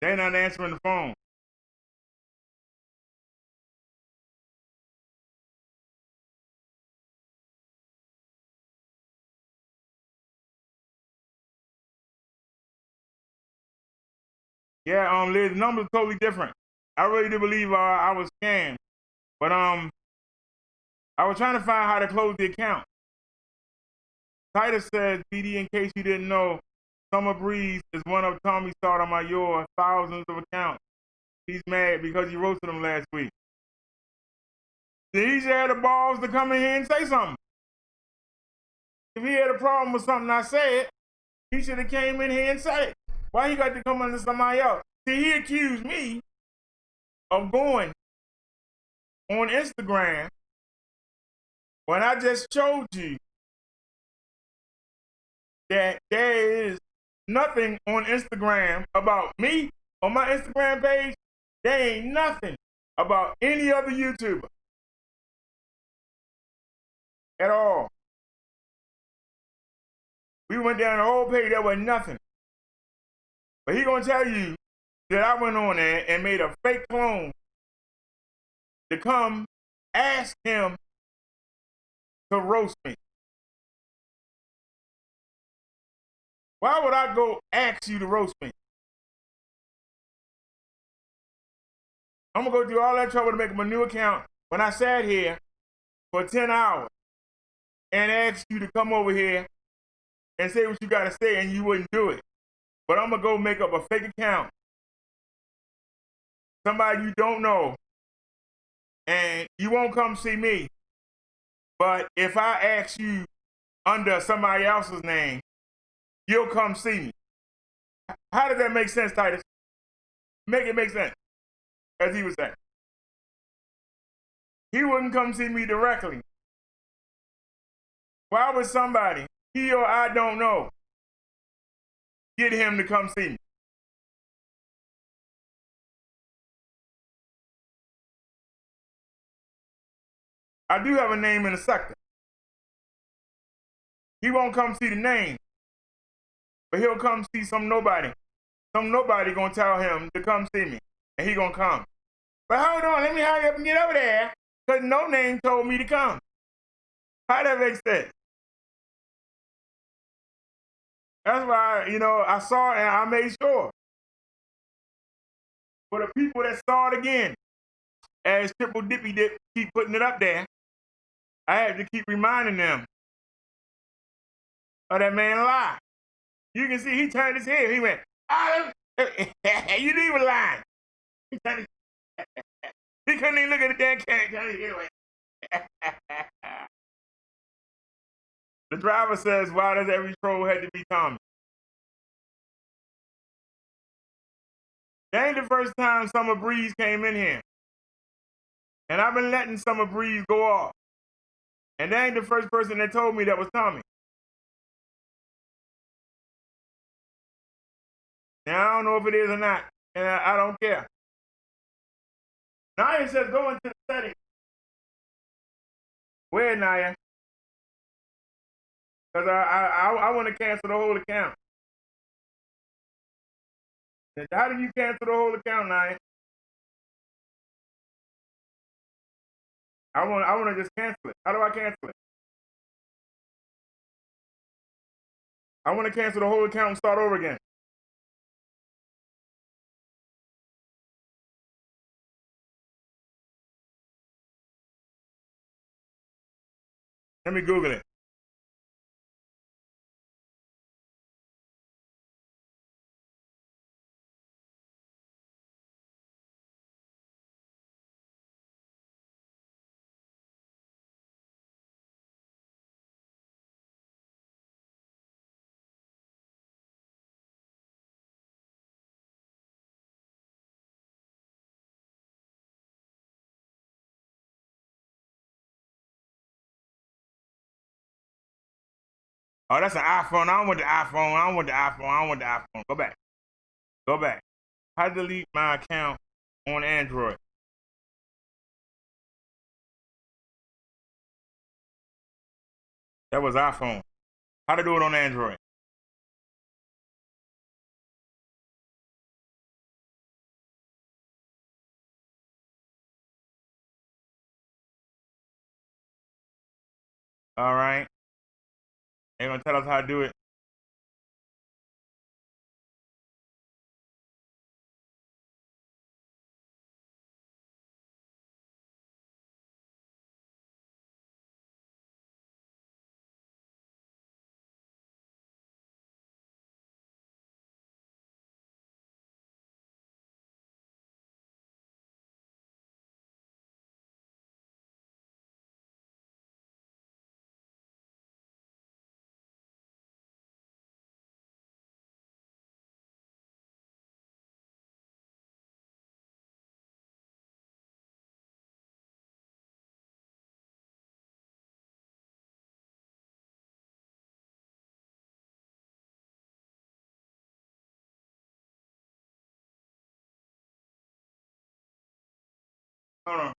They're not answering the phone. Yeah, Liz, the number's totally different. I really do believe I was scammed. But I was trying to find how to close the account. Titus says, BD, in case you didn't know, Summer Breeze is one of Tommy Sotomayor's thousands of accounts. He's mad because you roasted him last week. Did he just have the balls to come in here and say something? If he had a problem with something I said, he should have came in here and said it. Why he got to come under somebody else? See, he accused me of going on Instagram when I just showed you that there is nothing on Instagram about me on my Instagram page. There ain't nothing about any other YouTuber at all. We went down the whole page, there was nothing. But he gonna tell you that I went on there and made a fake clone to come ask him to roast me. Why would I go ask you to roast me? I'm gonna go through all that trouble to make him a new account when I sat here for 10 hours and asked you to come over here and say what you gotta say and you wouldn't do it. But I'm gonna go make up a fake account, somebody you don't know, and you won't come see me. But if I ask you under somebody else's name, you'll come see me. How does that make sense, Titus? Make it make sense, as he was saying. He wouldn't come see me directly. Why would somebody, he or I don't know, get him to come see me? I do have a name in the sector. He won't come see the name, but he'll come see some nobody. Some nobody gonna tell him to come see me, and he gonna come. But hold on, let me hurry up and get over there, because no name told me to come. How that make sense? That's why, I saw it and I made sure. For the people that saw it again, as Triple Dippy Dip keep putting it up there, I had to keep reminding them of that man lie. You can see he turned his head. He went, you didn't even lie. He couldn't even look at the damn camera. The driver says, why does every troll have to be Tommy? That ain't the first time Summer Breeze came in here. And I've been letting Summer Breeze go off. And that ain't the first person that told me that was Tommy. Now, I don't know if it is or not, and I don't care. Naya says go into the settings. Where, Naya? Because I want to cancel the whole account. How do you cancel the whole account, Naya? I want to just cancel it. How do I cancel it? I want to cancel the whole account and start over again. Let me Google it. Oh, that's an iPhone. I don't want the iPhone. I don't want the iPhone. I don't want the iPhone. Go back. Go back. How to delete my account on Android? That was iPhone. How to do it on Android? All right. They're going to tell us how to do it. Hold on.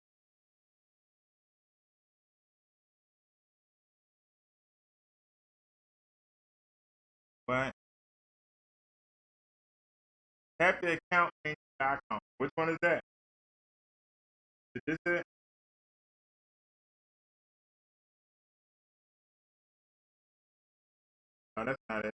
What? Tap the account name icon. Which one is that? Is this it? No, that's not it.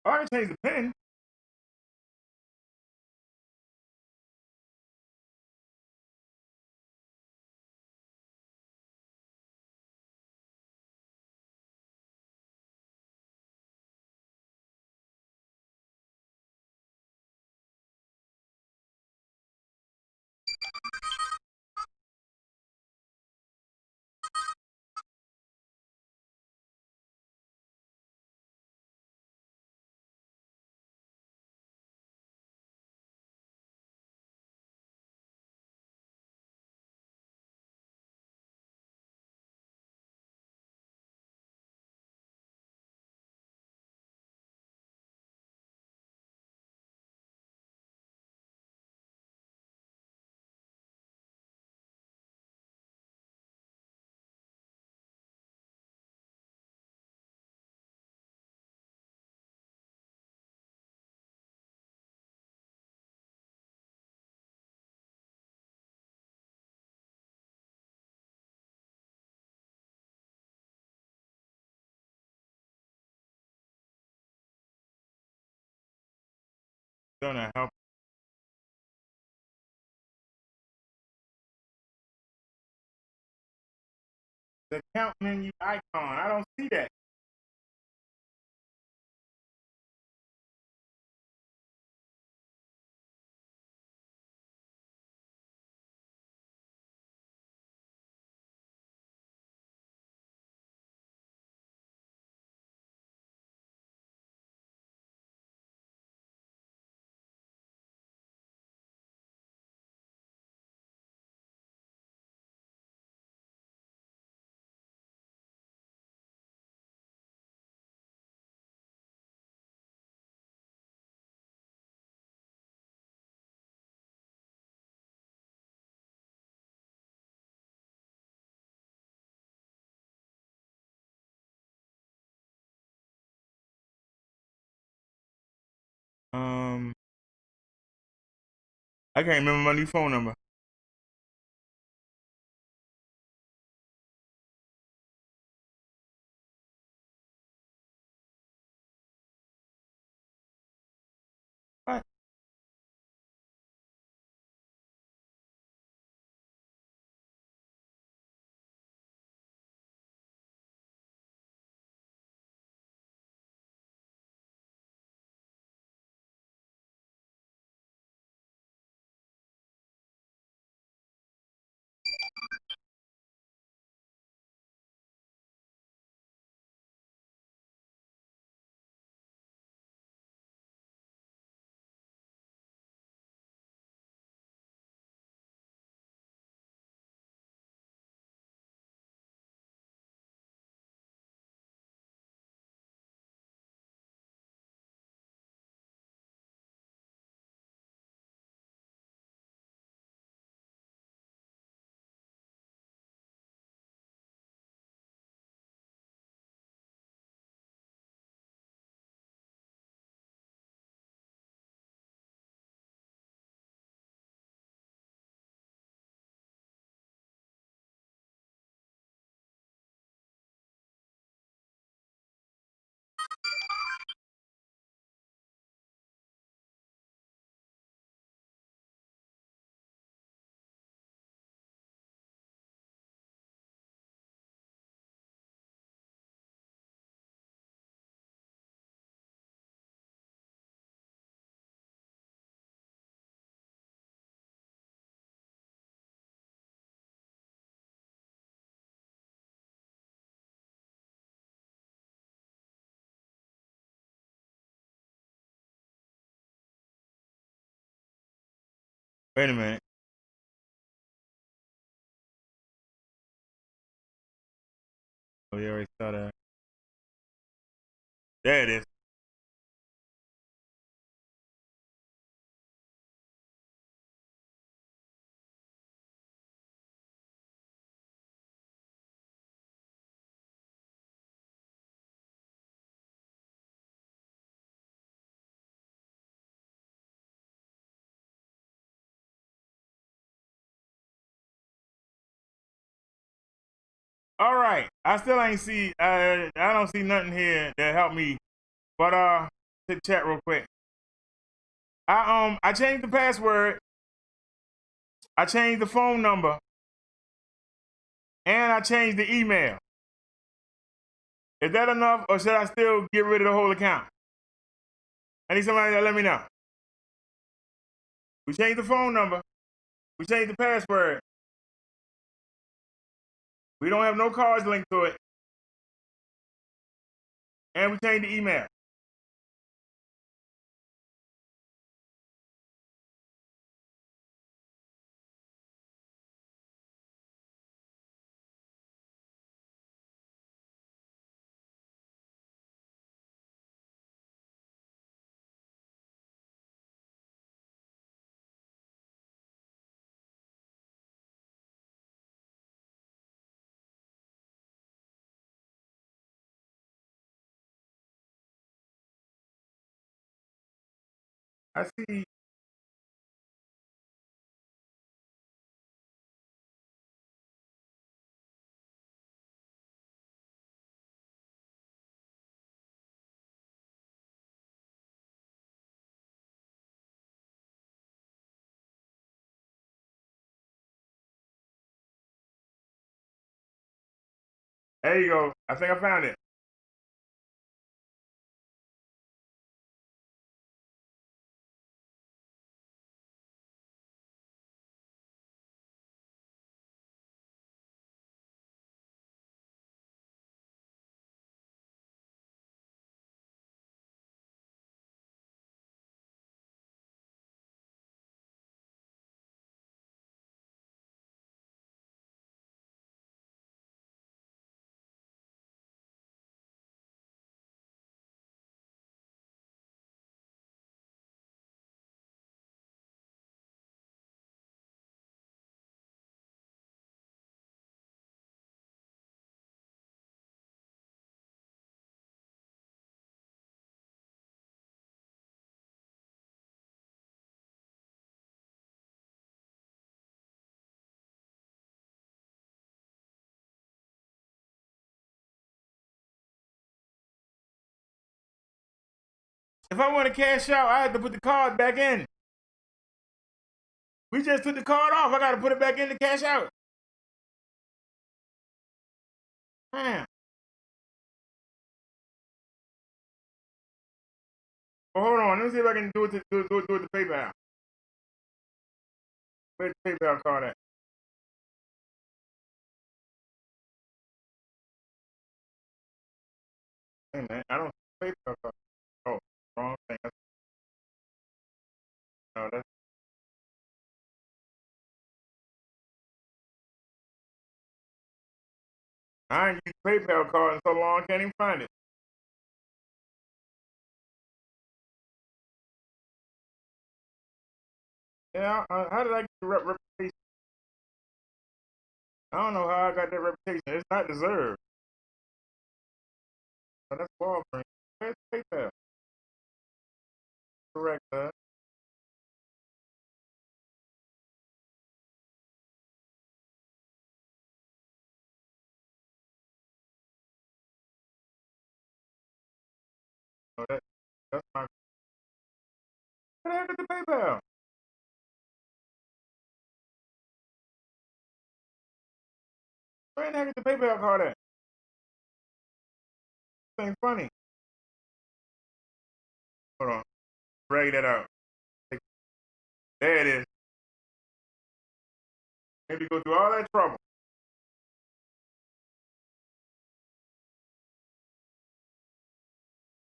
Oh, I can change the pin. Gonna help. The count menu icon. I don't see that. I can't remember my new phone number. What? Wait a minute. Oh, we already saw that. There it is. All right. I still ain't see. I don't see nothing here that help me. But to the chat real quick. I changed the password. I changed the phone number. And I changed the email. Is that enough, or should I still get rid of the whole account? I need somebody to let me know. We changed the phone number. We changed the password. We don't have no cards linked to it. And we changed the email. I see. There you go. I think I found it. If I want to cash out, I had to put the card back in. We just took the card off. I got to put it back in to cash out. Damn. Well, hold on. Let me see if I can do it with the PayPal. Where's the PayPal card at? Hey, man, I don't see the PayPal card. Oh, wrong thing. No, that's I ain't used PayPal card in so long, I can't even find it. Yeah, how did I get the reputation? I don't know how I got that reputation. It's not deserved. Oh, that's Walgreens. Where's PayPal? Correct, sir. Oh, that's my. What happened to PayPal? Where the heck is the PayPal card at? This ain't funny. Hold on. Drag that out. There it is. Maybe go through all that trouble.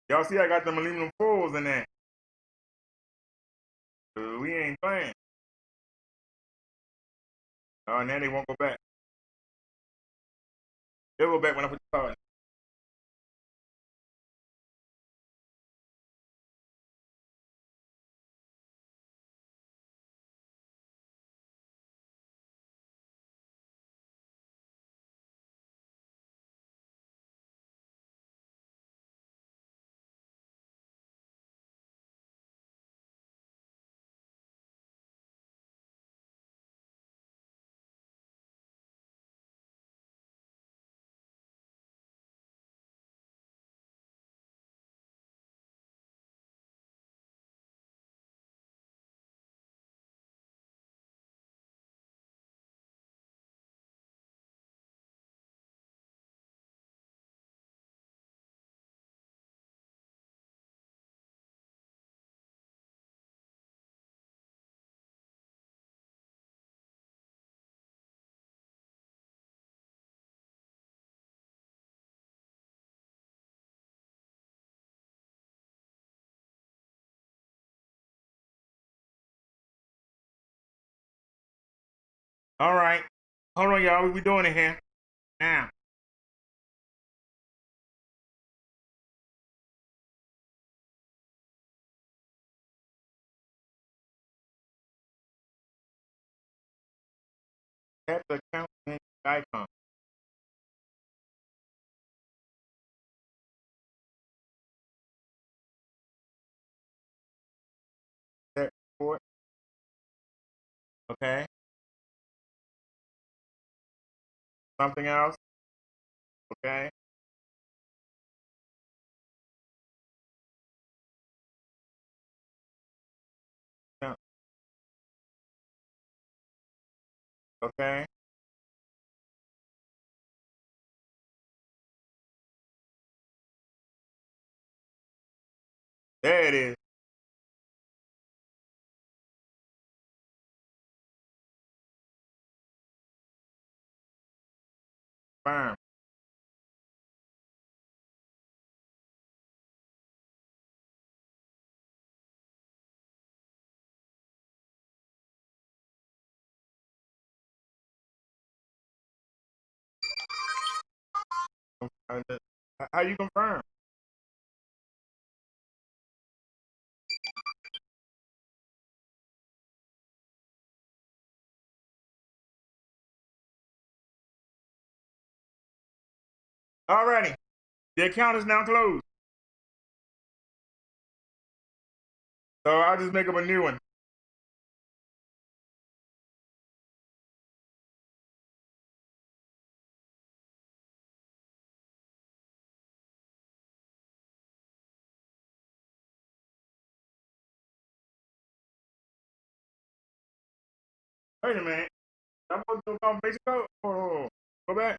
Y'all see I got them aluminum foils in there. We ain't playing. Oh, now they won't go back. They'll go back when I put the card in. All right. Hold on, y'all. We doing it here. Now. Tap the account menu icon. Tap report. Okay. Something else. Okay. Yeah. Okay. There it is. Firm. How you confirm? Alrighty. The account is now closed. So I'll just make up a new one. Wait a minute. I'm supposed to do a confirmation code? Oh, go back.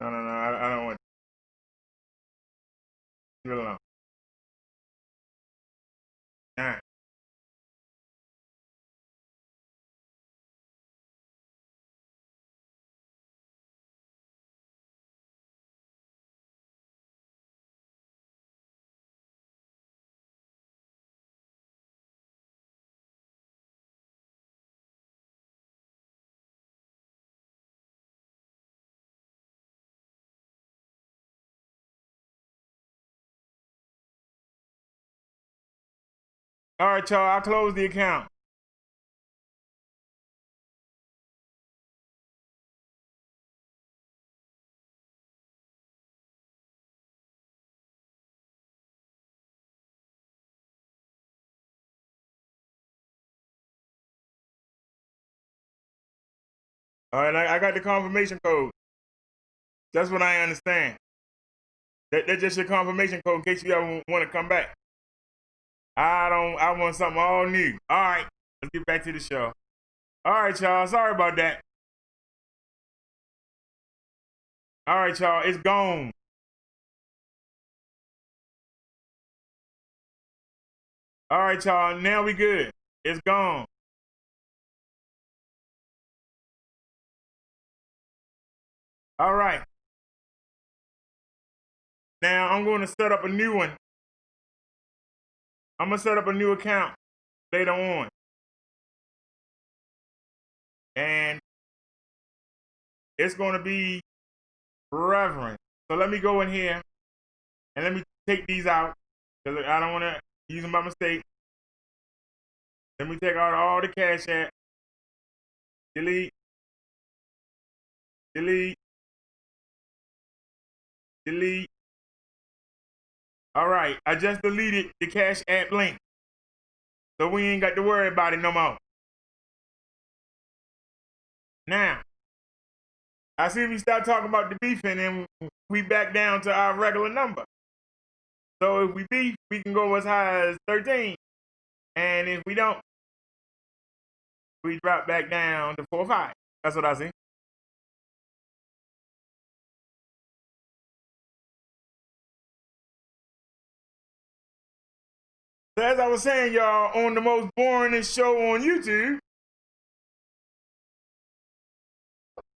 No, I don't want to. Leave it alone. Nah. All right, y'all. I closed the account. All right, I got the confirmation code. That's what I understand. That's just your confirmation code in case you ever want to come back. I want something all new. All right, let's get back to the show. All right, y'all. Sorry about that. All right, y'all. It's gone. All right, y'all. Now we good. It's gone. All right. Now I'm going to set up a new one. I'm going to set up a new account later on. And it's going to be Reverend. So let me go in here and let me take these out because I don't want to use them by mistake. Let me take out all the Cash App. Delete. Delete. Delete. All right. I just deleted the Cash App link. So we ain't got to worry about it no more. Now, I see we start talking about the beefing and we back down to our regular number. So if we beef, we can go as high as 13. And if we don't, we drop back down to 4 or 5. That's what I see. So as I was saying, y'all, on the most boringest show on YouTube,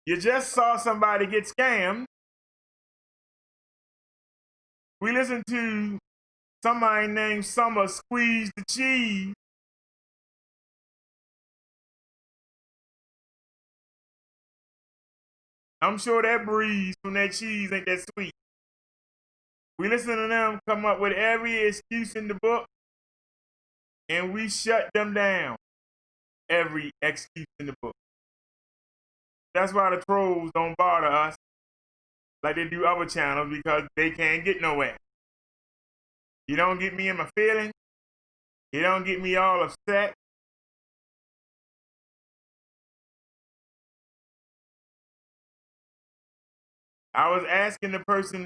you just saw somebody get scammed. We listened to somebody named Summer squeeze the cheese. I'm sure that breeze from that cheese ain't that sweet. We listen to them come up with every excuse in the book, and we shut them down. Every excuse in the book. That's why the trolls don't bother us like they do other channels, because they can't get nowhere. You don't get me in my feelings. You don't get me all upset. I was asking the person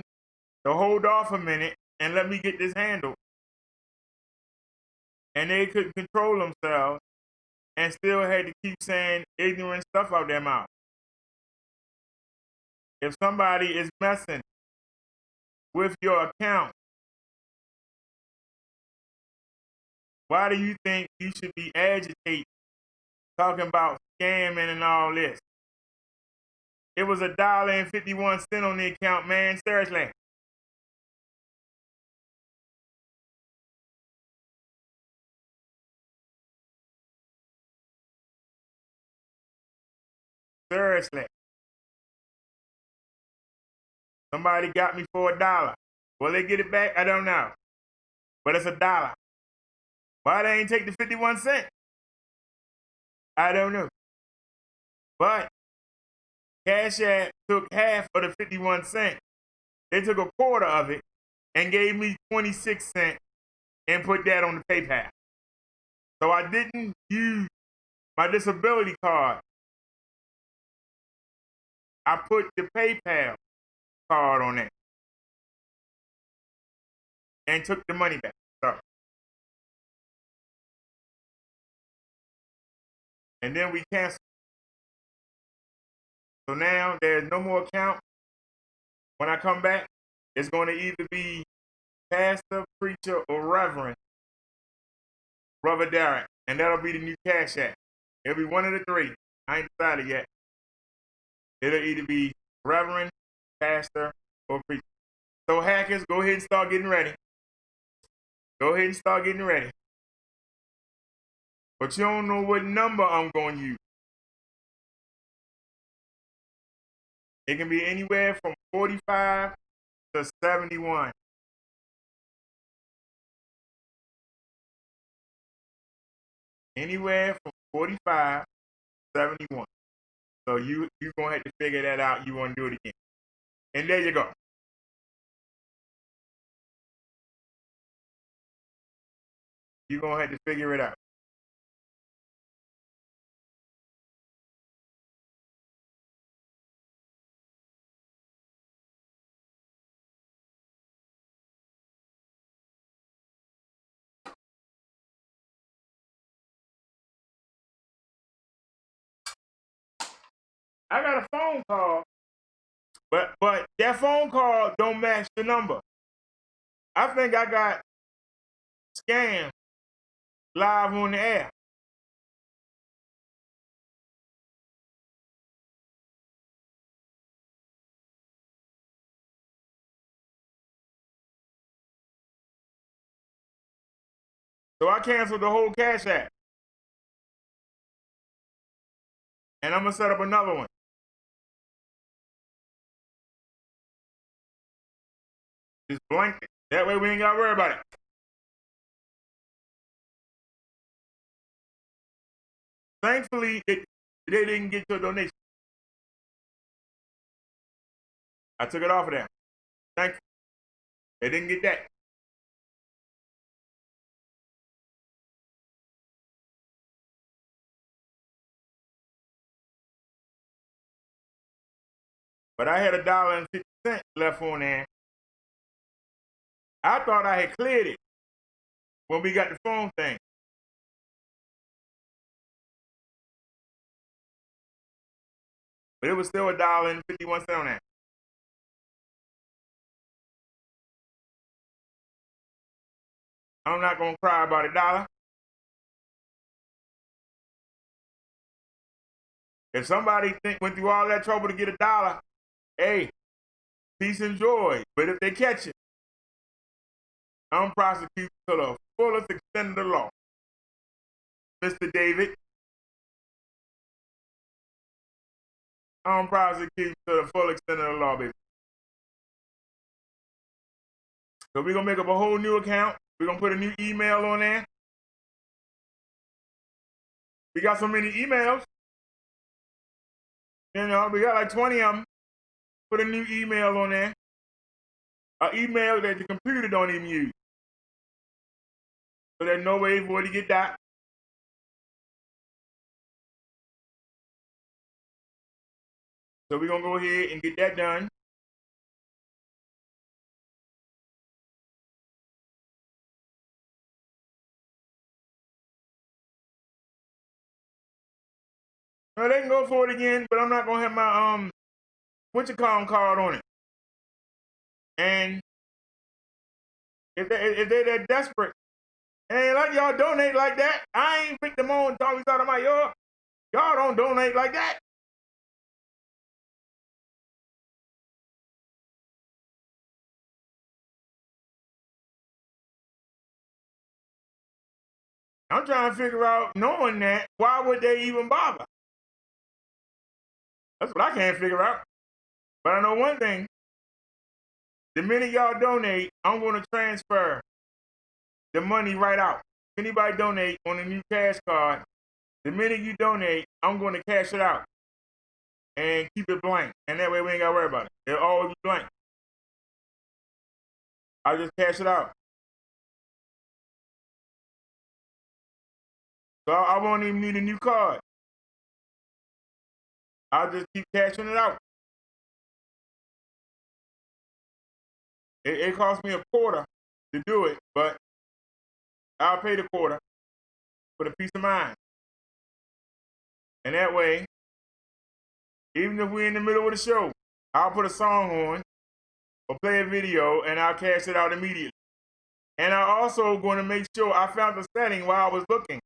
to hold off a minute and let me get this handled. And they couldn't control themselves and still had to keep saying ignorant stuff out their mouth. If somebody is messing with your account, why do you think you should be agitating, talking about scamming and all this? It was $1.51 on the account, man. Seriously. Seriously. Somebody got me for $1. Will they get it back? I don't know. But it's $1. Why they ain't take the 51 cents? I don't know. But Cash App took half of the 51 cents. They took a quarter of it and gave me 26 cents and put that on the PayPal. So I didn't use my disability card. I put the PayPal card on it and took the money back. So, and then we canceled. So now there's no more account. When I come back, it's going to either be pastor, preacher, or reverend, Brother Derek, and that'll be the new Cash App. It'll be one of the three. I ain't decided yet. It'll either be reverend, pastor, or preacher. So hackers, go ahead and start getting ready. Go ahead and start getting ready. But you don't know what number I'm going to use. It can be anywhere from 45 to 71. Anywhere from 45 to 71. So you're going to have to figure that out. You want to do it again. And there you go. You're going to have to figure it out. I got a phone call, but that phone call don't match the number. I think I got scammed live on the air. So I canceled the whole Cash App. And I'm going to set up another one. Just blank it. That way we ain't got to worry about it. Thankfully, they didn't get your donation. I took it off of them. Thank you. They didn't get that. But I had $1.50 left on there. I thought I had cleared it when we got the phone thing. But it was still $1.51 on that. I'm not gonna cry about $1. If somebody went through all that trouble to get $1, hey, peace and joy. But if they catch it, I'm prosecuted to the fullest extent of the law. Mr. David, I'm prosecuted to the full extent of the law, baby. So we're gonna make up a whole new account. We're gonna put a new email on there. We got so many emails. You know, we got like 20 of them. Put a new email on there. An email that the computer don't even use. So there's no way for it to get that. So we're gonna go ahead and get that done. Now they can go for it again, but I'm not gonna have my card on it. And if they're that desperate, and like y'all donate like that, I ain't picked them on Tommy Sotomayor. Y'all don't donate like that. I'm trying to figure out, knowing that, why would they even bother? That's what I can't figure out. But I know one thing. The minute y'all donate, I'm going to transfer the money right out. If anybody donate on a new cash card, the minute you donate, I'm going to cash it out and keep it blank. And that way we ain't got to worry about it. It'll always be blank. I'll just cash it out. So I won't even need a new card. I'll just keep cashing it out. It cost me $0.25 to do it, but I'll pay the $0.25 for the peace of mind. And that way, even if we're in the middle of the show, I'll put a song on or play a video and I'll cash it out immediately. And I'm also going to make sure I found the setting while I was looking.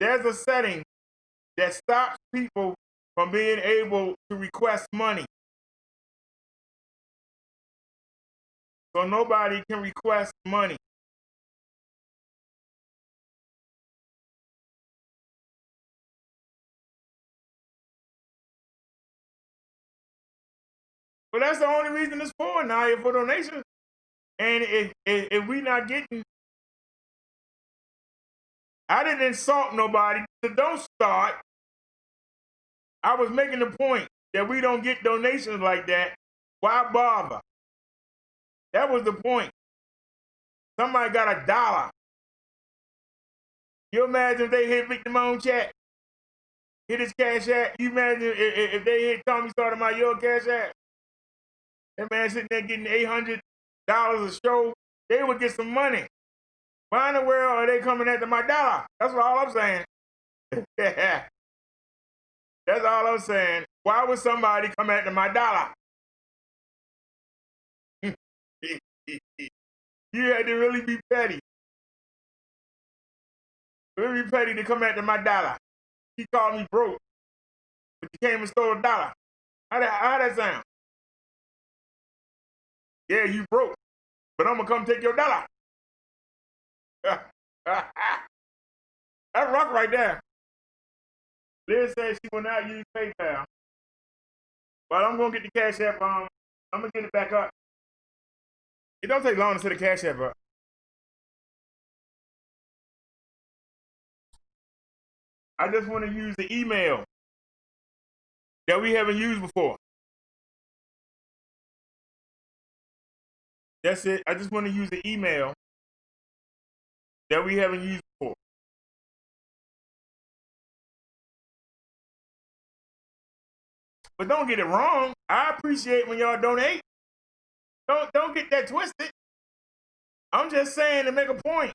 There's a setting that stops people from being able to request money. So nobody can request money. But that's the only reason it's for now, for donations. And if we not getting, I didn't insult nobody, so don't start. I was making the point that we don't get donations like that. Why bother? That was the point. Somebody got $1. You imagine if they hit Victim on chat, hit his cash app. You imagine if they hit Tommy Sotomayor cash app. That man sitting there getting $800 a show, they would get some money. Why in the world are they coming after my dollar? That's all I'm saying. That's all I'm saying. Why would somebody come after my dollar? You had to really be petty. Really be petty to come after my dollar. He called me broke, but you came and stole $1. How that sound? Yeah, you broke, but I'm gonna come take your $1. That's rough right there. Liz says she will not use PayPal, but I'm gonna get the cash app. I'm gonna get it back up. It don't take long to set the cash app up. I just want to use the email that we haven't used before. That's it. I just want to use the email that we haven't used before. But don't get it wrong. I appreciate when y'all donate. Don't get that twisted. I'm just saying to make a point.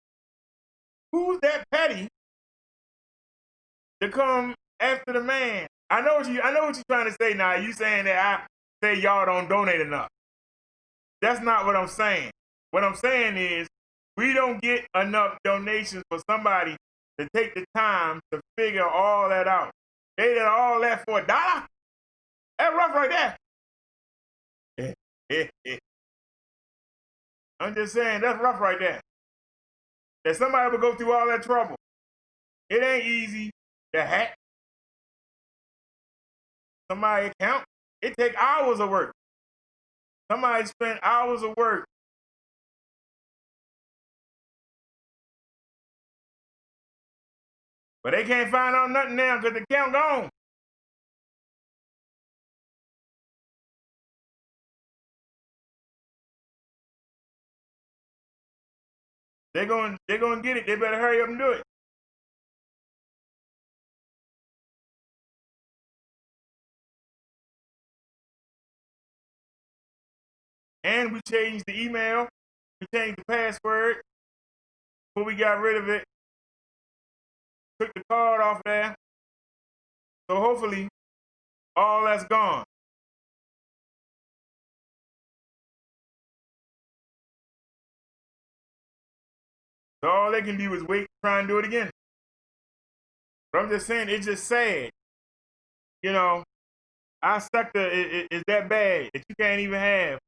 Who's that petty to come after the man? I know what you're trying to say now. You saying that I say y'all don't donate enough. That's not what I'm saying. What I'm saying is we don't get enough donations for somebody to take the time to figure all that out. They did all that for $1? That's rough right there. I'm just saying, that's rough right there. That somebody would go through all that trouble. It ain't easy to hack somebody's account. It take hours of work. Somebody spent hours of work. But they can't find out nothing now because the account gone. They're going to get it. They better hurry up and do it. And we changed the email. We changed the password. Before we got rid of it, took the card off there. So hopefully, all that's gone. So all they can do is wait, try and do it again. But I'm just saying, it's just sad. You know, our sector is that bad that you can't even have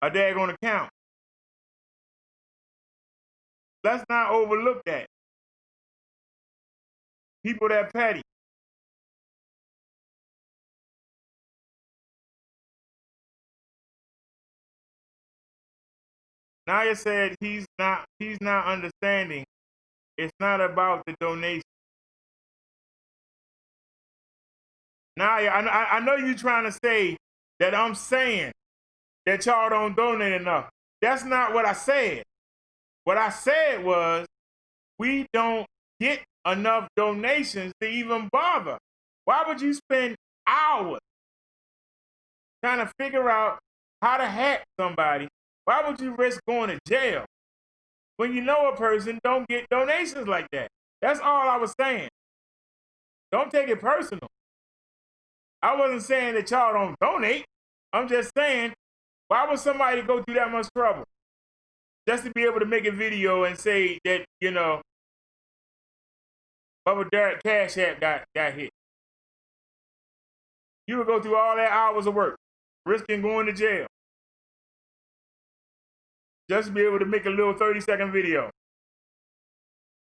a daggone account. Let's not overlook that. People that petty. Naya said he's not understanding. It's not about the donation. Naya, I know you're trying to say that I'm saying that y'all don't donate enough. That's not what I said. What I said was we don't get enough donations to even bother. Why would you spend hours trying to figure out how to hack somebody? Why would you risk going to jail when you know a person don't get donations like that? That's all I was saying. Don't take it personal. I wasn't saying that y'all don't donate. I'm just saying, why would somebody go through that much trouble just to be able to make a video and say that, you know, Bubba Derek Cash App got hit? You would go through all that hours of work, risking going to jail, just to be able to make a little 30-second video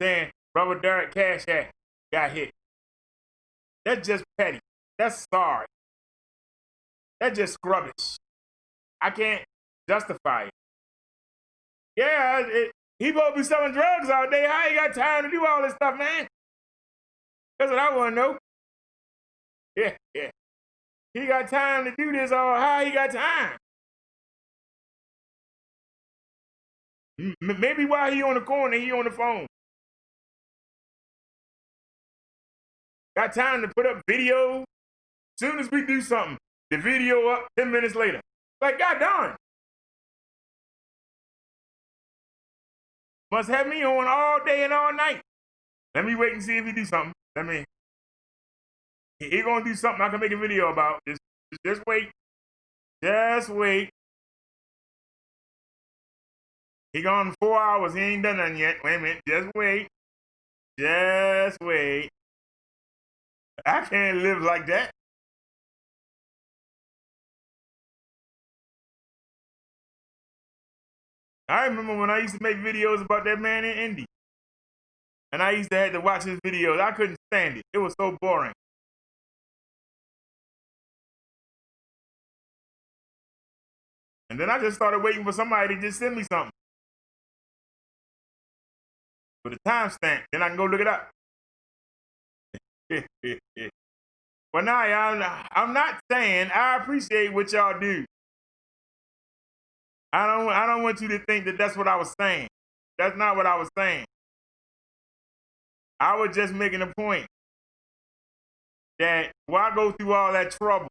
saying Bubba Derek Cash App got hit. That's just petty. That's sorry. That's just scrubbish. I can't justify it. Yeah, he supposed to be selling drugs all day. How he got time to do all this stuff, man? That's what I want to know. Yeah. He got time to do this all. How he got time? Maybe while he on the corner, he on the phone. Got time to put up video. Soon as we do something, the video up 10 minutes later. Like, God darn. Must have me on all day and all night. Let me wait and see if he do something. He gonna do something I can make a video about. Just wait. Just wait. He gone 4 hours. He ain't done nothing yet. Wait a minute. Just wait. Just wait. I can't live like that. I remember when I used to make videos about that man in Indy. And I used to have to watch his videos. I couldn't stand it. It was so boring. And then I just started waiting for somebody to just send me something with a timestamp. Then I can go look it up. But now I'm not saying I appreciate what y'all do. I don't want you to think that that's what I was saying. That's not what I was saying. I was just making a point that why go through all that trouble?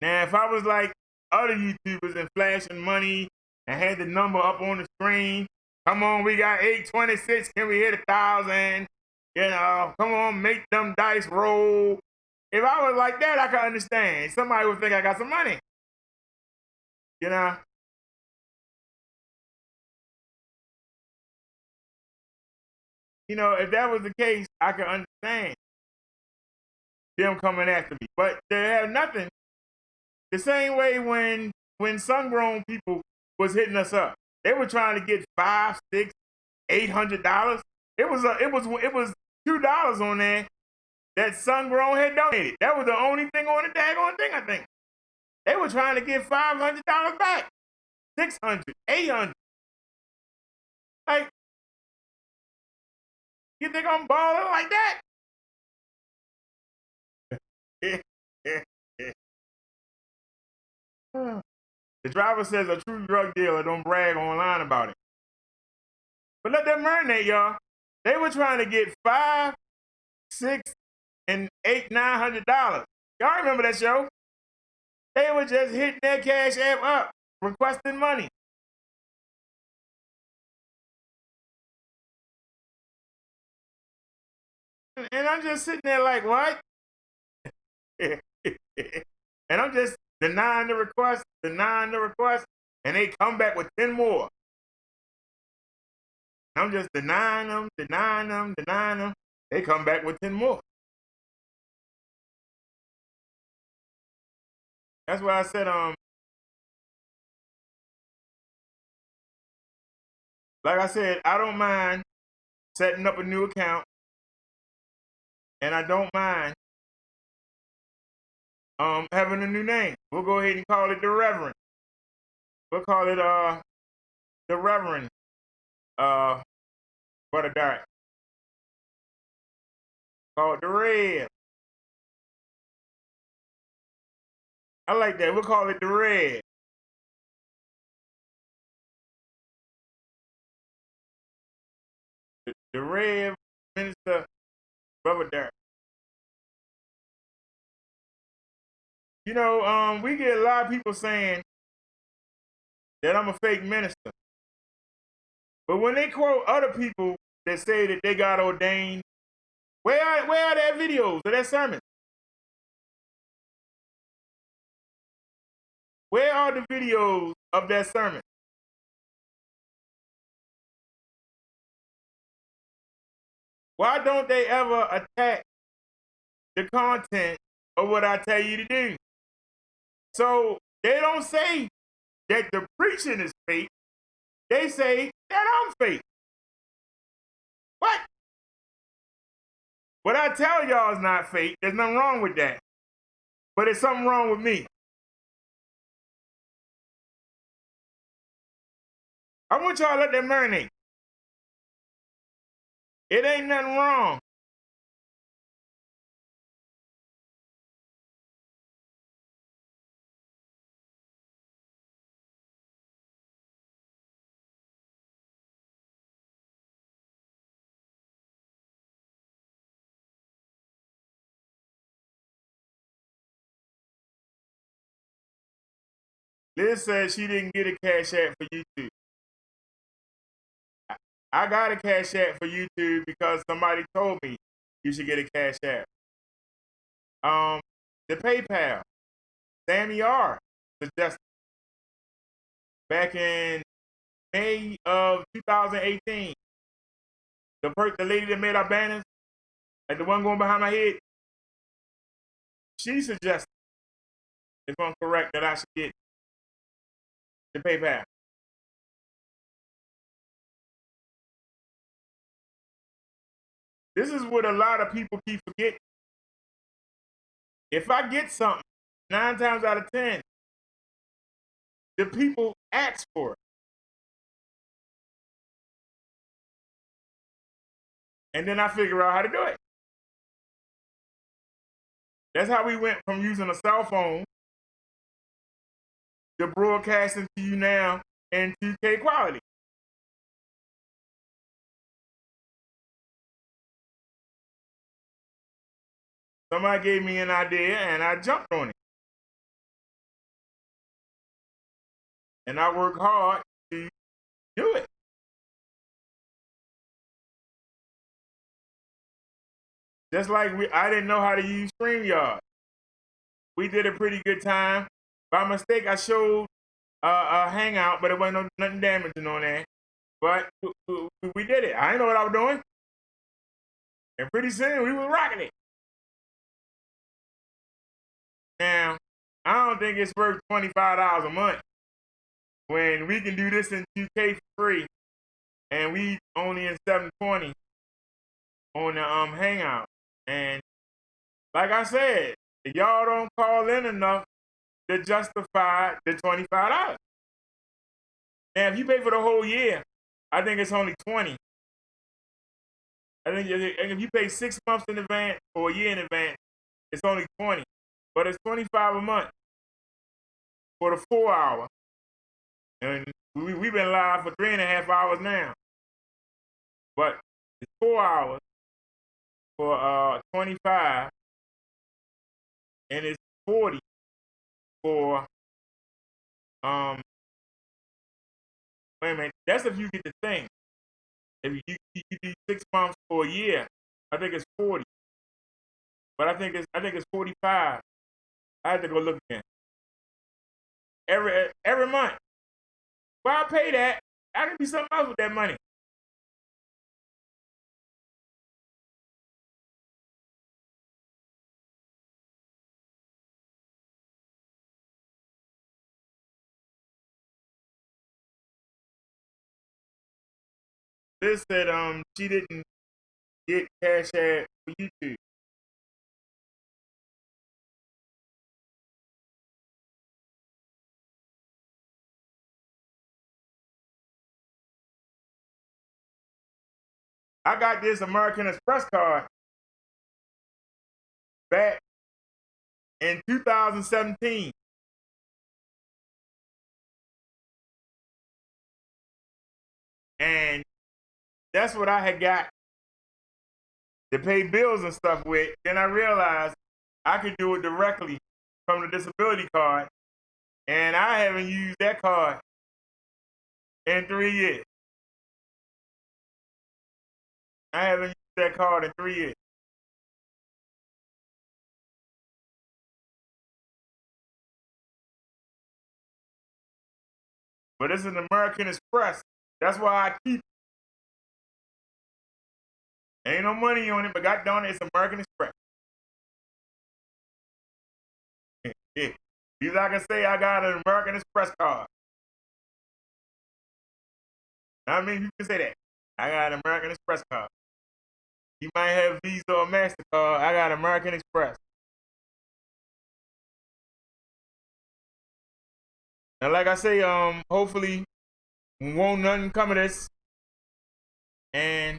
Now, if I was like other YouTubers and flashing money and had the number up on the screen. Come on, we got 826. Can we hit 1,000? You know, come on, make them dice roll. If I was like that, I could understand. Somebody would think I got some money. You know? You know, if that was the case, I could understand them coming after me. But they have nothing. The same way when sun-grown people was hitting us up, they were trying to get $500, $600, $800. It was $2 on there that sun-grown had donated. That was the only thing on the daggone thing, I think. They were trying to get $500 back, $600, $800. Like, you think I'm balling like that? The driver says a true drug dealer don't brag online about it. But let them marinate, y'all. They were trying to get $500, $600, and $800, $900. Y'all remember that show? They were just hitting their Cash App up, requesting money. And I'm just sitting there like, what? And I'm just denying the request, and they come back with 10 more. I'm just denying them. They come back with 10 more. That's why I said, like I said, I don't mind setting up a new account, and I don't mind having a new name. We'll go ahead and call it the Reverend. We'll call it the Reverend Brother Derek. Call it the Red. I like that. We'll call it the Red. The Red Minister Brother Derek. You know, we get a lot of people saying that I'm a fake minister. But when they quote other people that say that they got ordained, where are their videos of their sermons? Where are the videos of their sermon? Why don't they ever attack the content of what I tell you to do? So they don't say that the preaching is fake. They say that I'm fake. What? What I tell y'all is not fake. There's nothing wrong with that. But there's something wrong with me. I want y'all to let that marinate. It ain't nothing wrong. Liz said she didn't get a Cash App for YouTube. I got a Cash App for YouTube because somebody told me you should get a Cash App. The PayPal, Sammy R suggested back in May of 2018. The lady that made our banners, like the one going behind my head, she suggested, if I'm correct, that I should get the PayPal. This is what a lot of people keep forgetting. If I get something, 9 times out of 10, the people ask for it. And then I figure out how to do it. That's how we went from using a cell phone to broadcasting to you now in 2K quality. Somebody gave me an idea and I jumped on it. And I work hard Do it. Just like I didn't know how to use StreamYard. We did a pretty good time. By mistake, I showed a Hangout, but it wasn't nothing damaging on that. But we did it. I didn't know what I was doing. And pretty soon, we were rocking it. Now, I don't think it's worth $25 a month when we can do this in 2K for free, and we only in 720 on the Hangout. And like I said, if y'all don't call in enough to justify the $25. Now, if you pay for the whole year, I think it's only 20. I think if you pay 6 months in advance or a year in advance, it's only 20. But it's $25 a month for the 4 hour. And we've been live for 3.5 hours now. But it's 4 hours for 25, and it's 40 for wait a minute, that's if you get the thing. If you do 6 months or a year, I think it's 40. But I think it's 45. I have to go look again. Every month. Why I pay that? I can do something else with that money. Liz said she didn't get Cash App for YouTube. I got this American Express card back in 2017. And that's what I had got to pay bills and stuff with. Then I realized I could do it directly from the disability card. And I haven't used that card in 3 years. I haven't used that card in 3 years. But it's an American Express. That's why I keep it. Ain't no money on it, but God darn it, it's American Express. Yeah. Because I can say I got an American Express card. I mean, you can say that. I got an American Express card. You might have Visa or MasterCard. I got American Express. And like I say, hopefully won't nothing come of this. And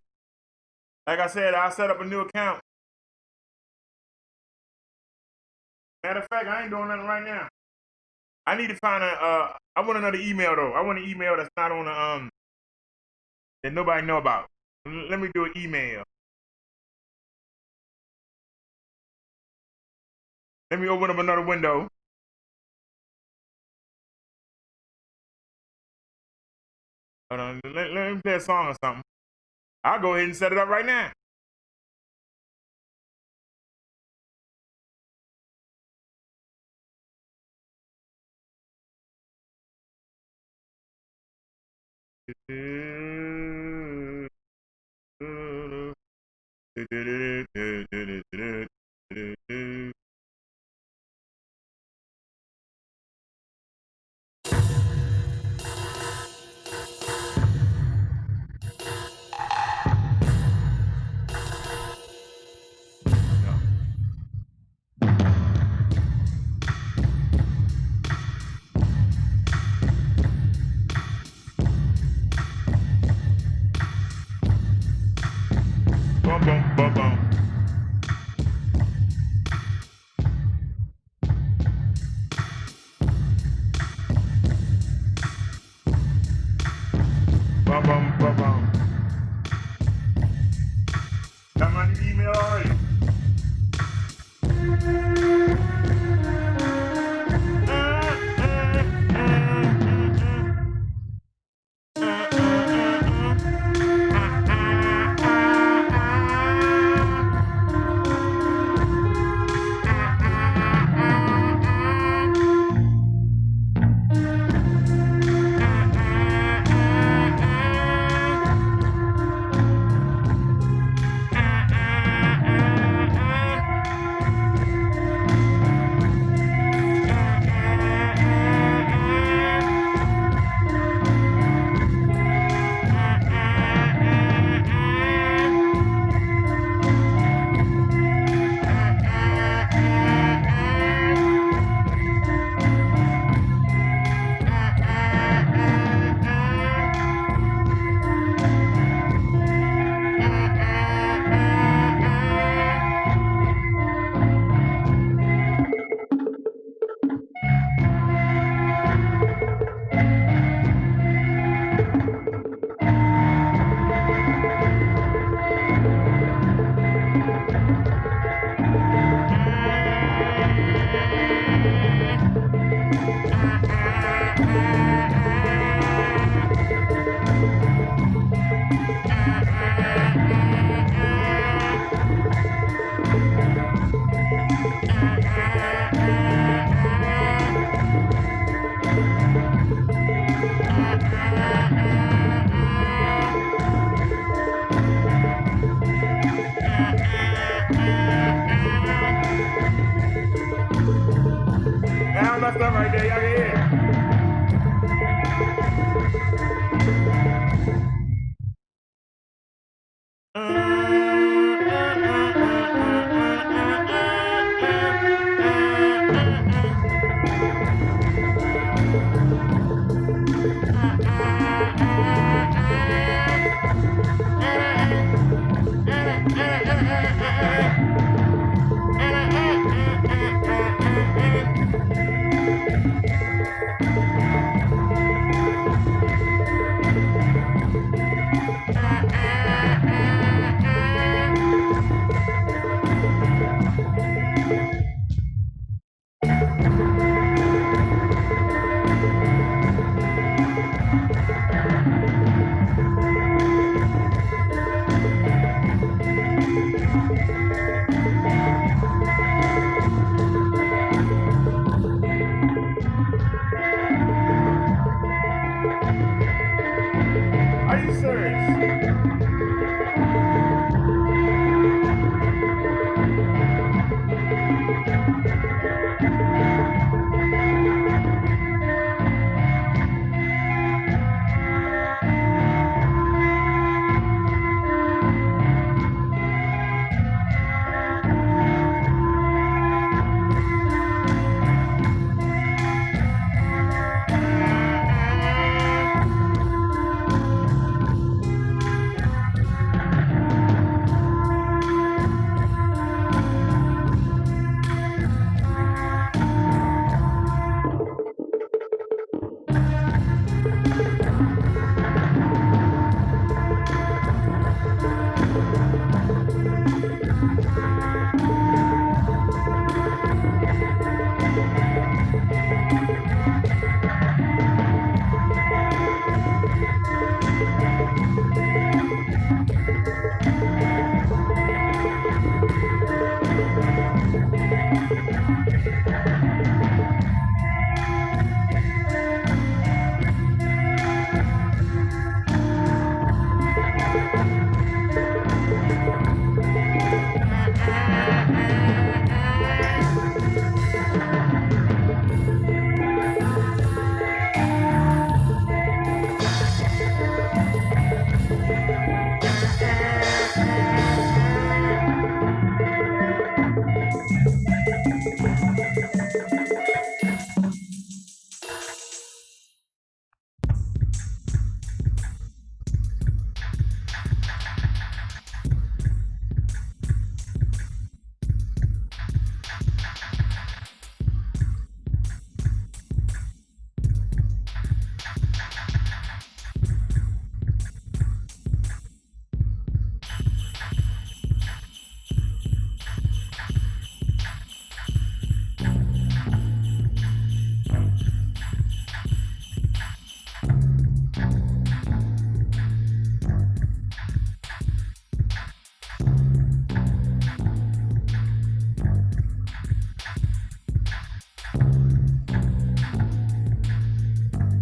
like I said, I'll set up a new account. Matter of fact, I ain't doing nothing right now. I need to find I want another email though. I want an email that's not on the that nobody know about. Let me do an email. Let me open up another window. Hold on, let me play a song or something. I'll go ahead and set it up right now. Bum, bum, bum, bum. Bum, bum, bum, bum. Got my new email already. right there. Y'all can hear it. Are you serious?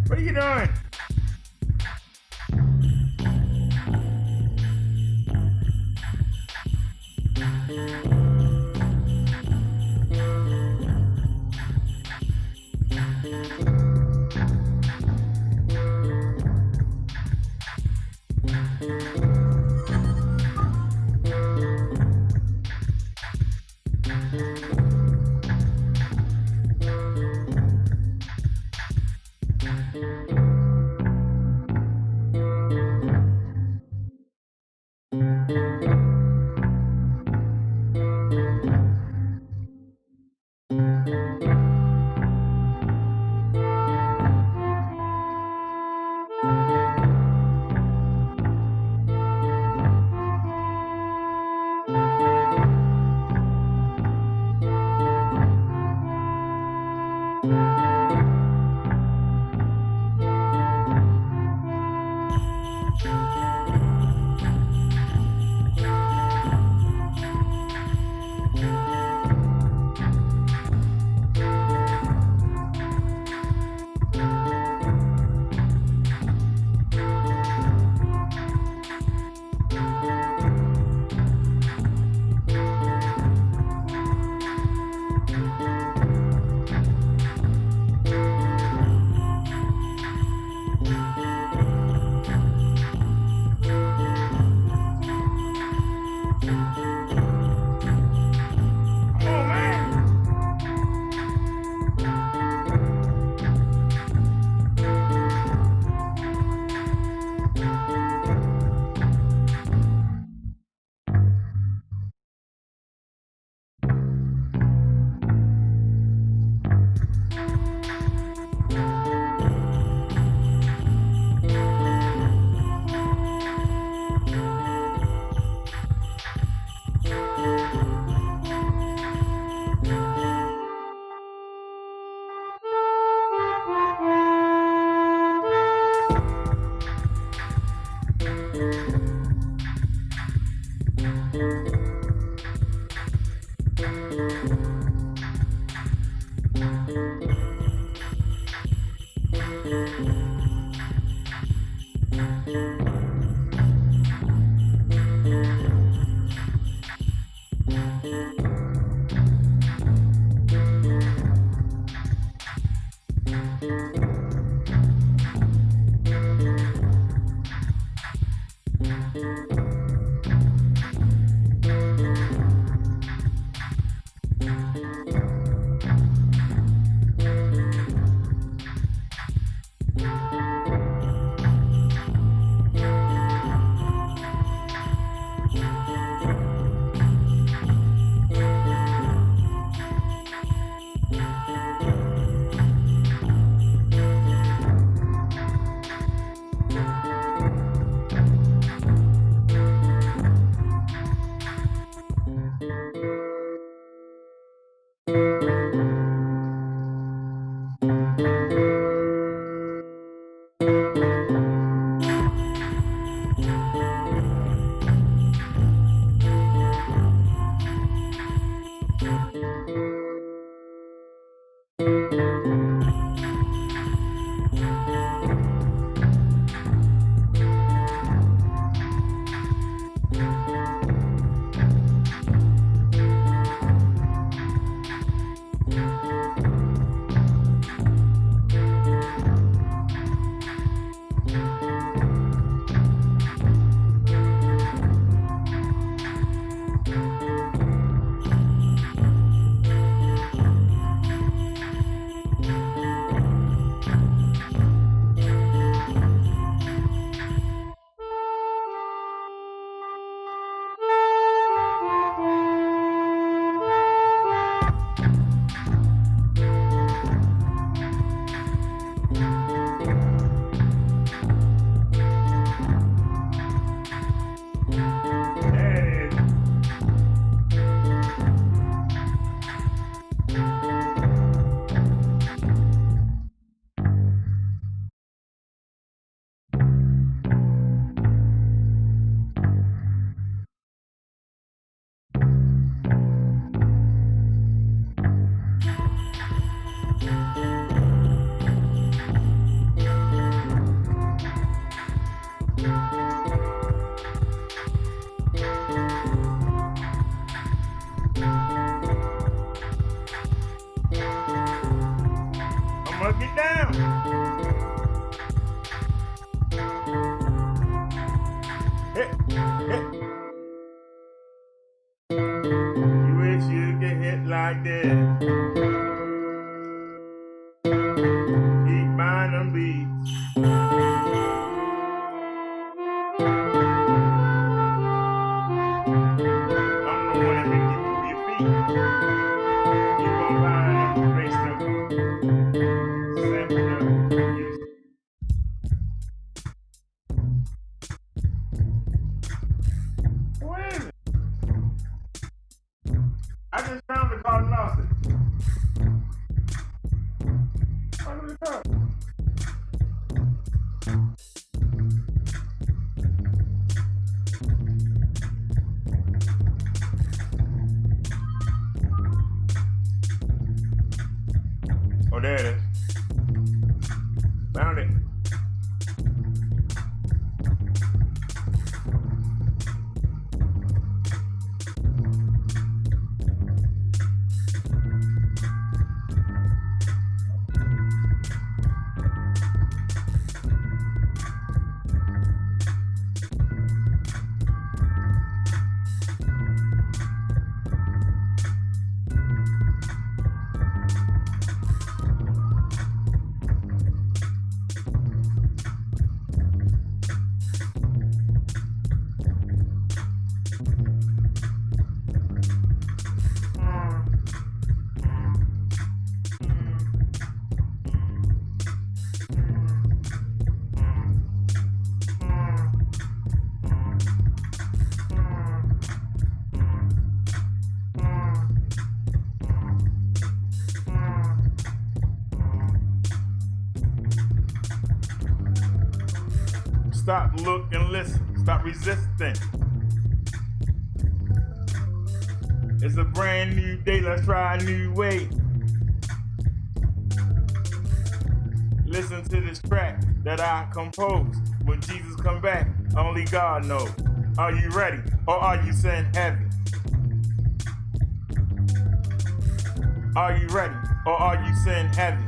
What are you doing? Get down. Hit. You wish you could hit like this. Keep buying them beats. I'm the one that make you move your feet. You gon' line and race them. Sample them. Where is it? I just found the car and lost it. Where was the car? Oh, there it is. Found it. Stop, look, and listen. Stop resisting. It's a brand new day. Let's try a new way. Listen to this track that I composed. When Jesus come back, only God knows. Are you ready, or are you sin heavy? Are you ready, or are you sin heavy?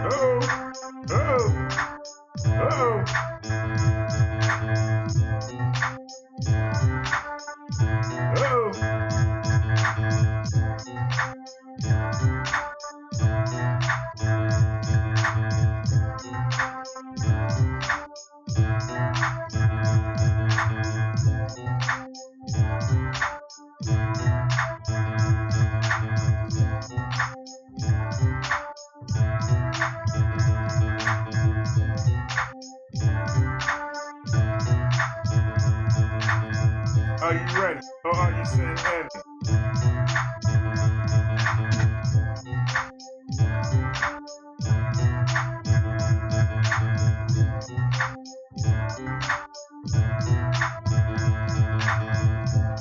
Oh, oh, oh. Are you ready, or are you saying heavy?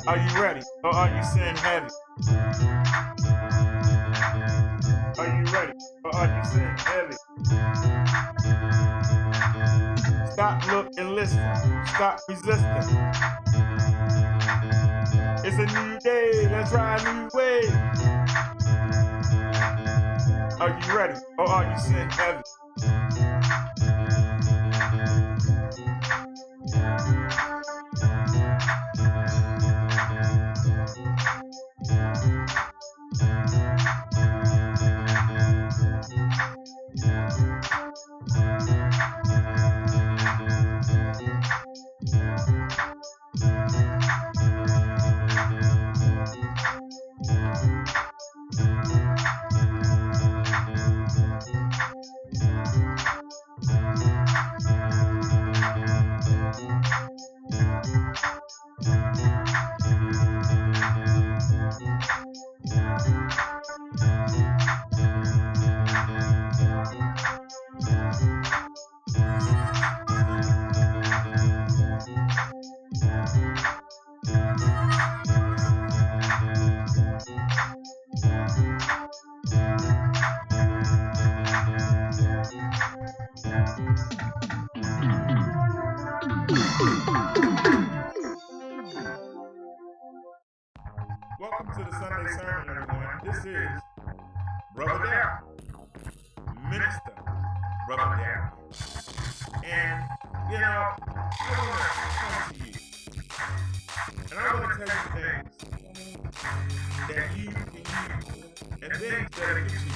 Are you ready, or are you saying heavy? Are you ready, or are you saying heavy? Stop, look, and listen. Stop resisting. It's a new day, let's try a new way. Are you ready, or are you saying heavy? Welcome to the Sunday sermon, everyone. This is Brother Darryl, Minister Brother Darryl. And, I want to come to you. And I want to tell you things that you can use and things that get you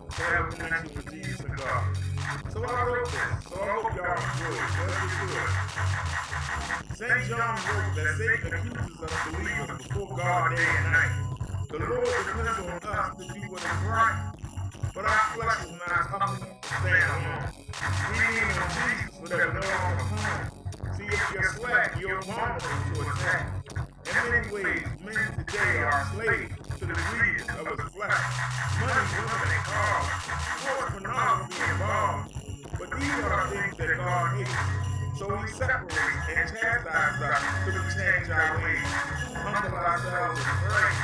to have a connection with Jesus and God. So I wrote this. So I hope y'all enjoy it. So let's get to it. St. John wrote that Satan accuses us believers before God day and night. The Lord depends on us to do what is right. But our flesh is not tough enough to stand alone. We need Jesus so that we're all home. See, if you're slack, you're vulnerable to attack. In many ways, men today are slaves to the greed of his flesh. Money, women, and cars. Sports, pornography, and bombs. But these are things that God hates. So he separates and chastises us to change our ways, humble ourselves and pray.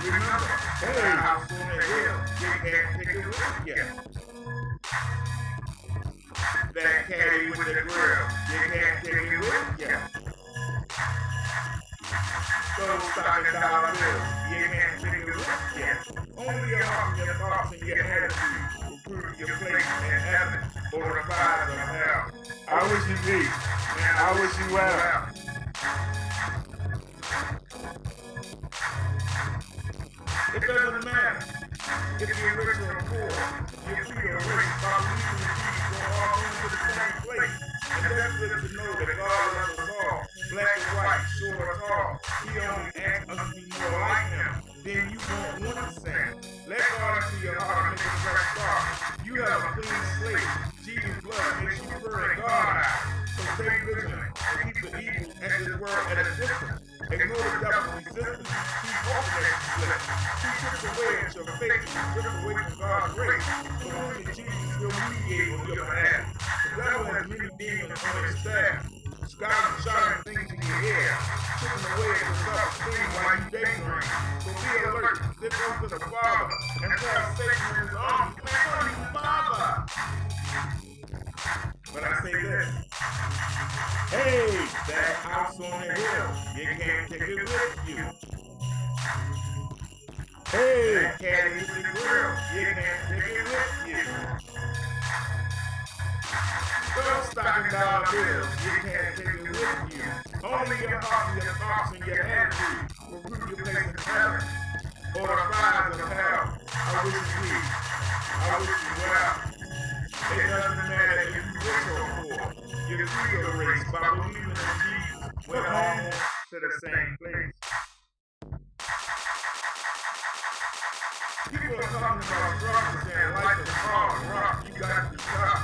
Remember, that house on the hill, you can't take it with you yet. That caddy with the grill, you can't take it with you yet. Those stocking dollar bills, you can't take it with you yet. Only your heart and your thoughts and your attitude will prove your place in heaven or the fires of hell. I wish you be. Man, I wish you well. It doesn't matter if you're rich or poor. Your feet are rich by believing in Jesus will all go to the same place. And that's good to know that God loves us all, black and white, short or tall. He only asks us to be more like him. Then you won't want the same. Let God into your heart and make a fresh start. You have a clean slate. Jesus' blood makes you pure and God out. So stay vigilant and keep the evil and his word at a distance. Ignore the devil's resistance. Keep hoping that you slip. He chips away at your faith and strip away from God's grace. So only Jesus will mediate on your behalf. The devil has many demons on his staff. Scouting, shouting things in your ear. Chipping away at your self-esteem while you daydream. So be alert. Step up to the Father and tell Satan in his arms, man, don't even bother. But I say this. Hey, that house on the hill, you can't take it with you. Hey, that caddy with the grill, you can't take it with you. Those stocking dollar bills, you can't take it with you. Only your heart, your thoughts, and your attitude will prove your place in heaven or the fires of hell. I wish you peace. I wish you well. It doesn't matter if you rich or poor. You're free to race by believing in Jesus. We're all to the same place. People are talking about struggles saying life is hard, rough, you got to be tough.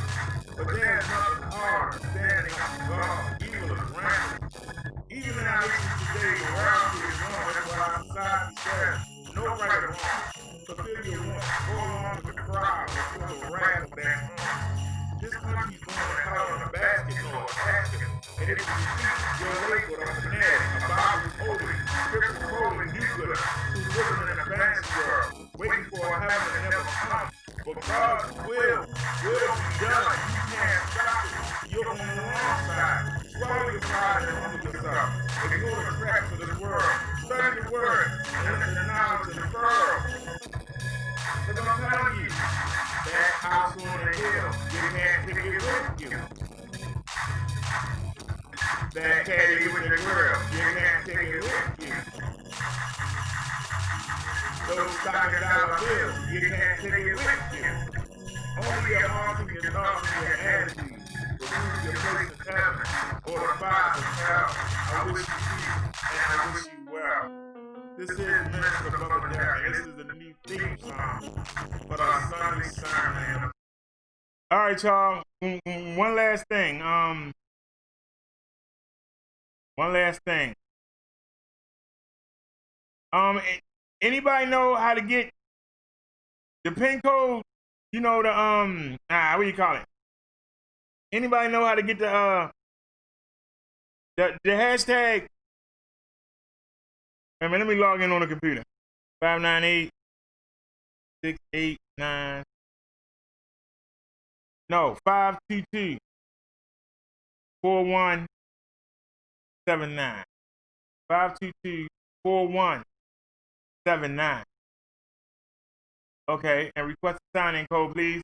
But there's nothing hard than standing up to God. Evil is rampant. Even in our nation today, morality is wrong. That's why our society says no right or wrong. Fulfill your wants. Go along with the crowd and feel the wrath of that wrong. This country's going to hell in a basket, no a casket. And if you speak, you're late with a fanatic, a Bible is holy, triple quoting do-gooder, who's living in a fantasy world, waiting for a heaven that never comes. But God's will be done. You can't stop it. You're on the wrong side. Swallow your pride and humble yourself. Ignore the traps of this world. Study the word and let the knowledge unfurl. Because I'm telling you, that house on the hill, you can't take it with you. That caddy with the grill, you can't take it with you. Those stocking dollar bills, you can't take it with you. Only your heart and your thoughts and your attitude will prove your place in heaven or the fires of hell. I wish you peace and I wish you well. This is Minister Bubba Jack, and this is the new theme song for the Sunday sermon. All right, y'all. One last thing. Anybody know how to get the pin code? You know the what do you call it? Anybody know how to get the hashtag? I mean, let me log in on the computer. 598-689. No, 522-4179. 522-4179. Okay, and request a sign-in code, please.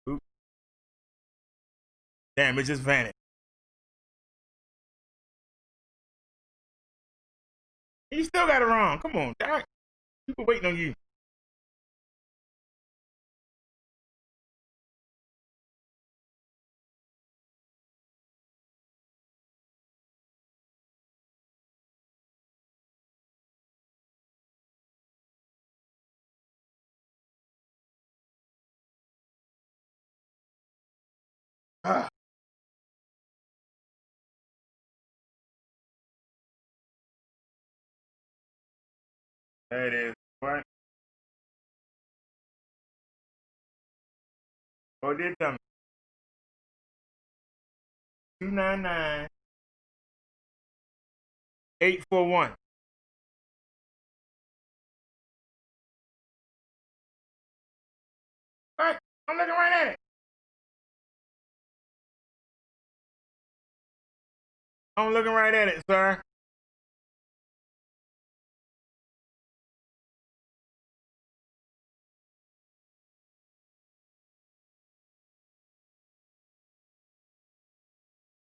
Oops. Damn, it just vanished. You still got it wrong. Come on, Doc. People waiting on you. Ah. There it is. What? Oh, it did tell me. 299-841. What? I'm looking right at it. I'm looking right at it, sir.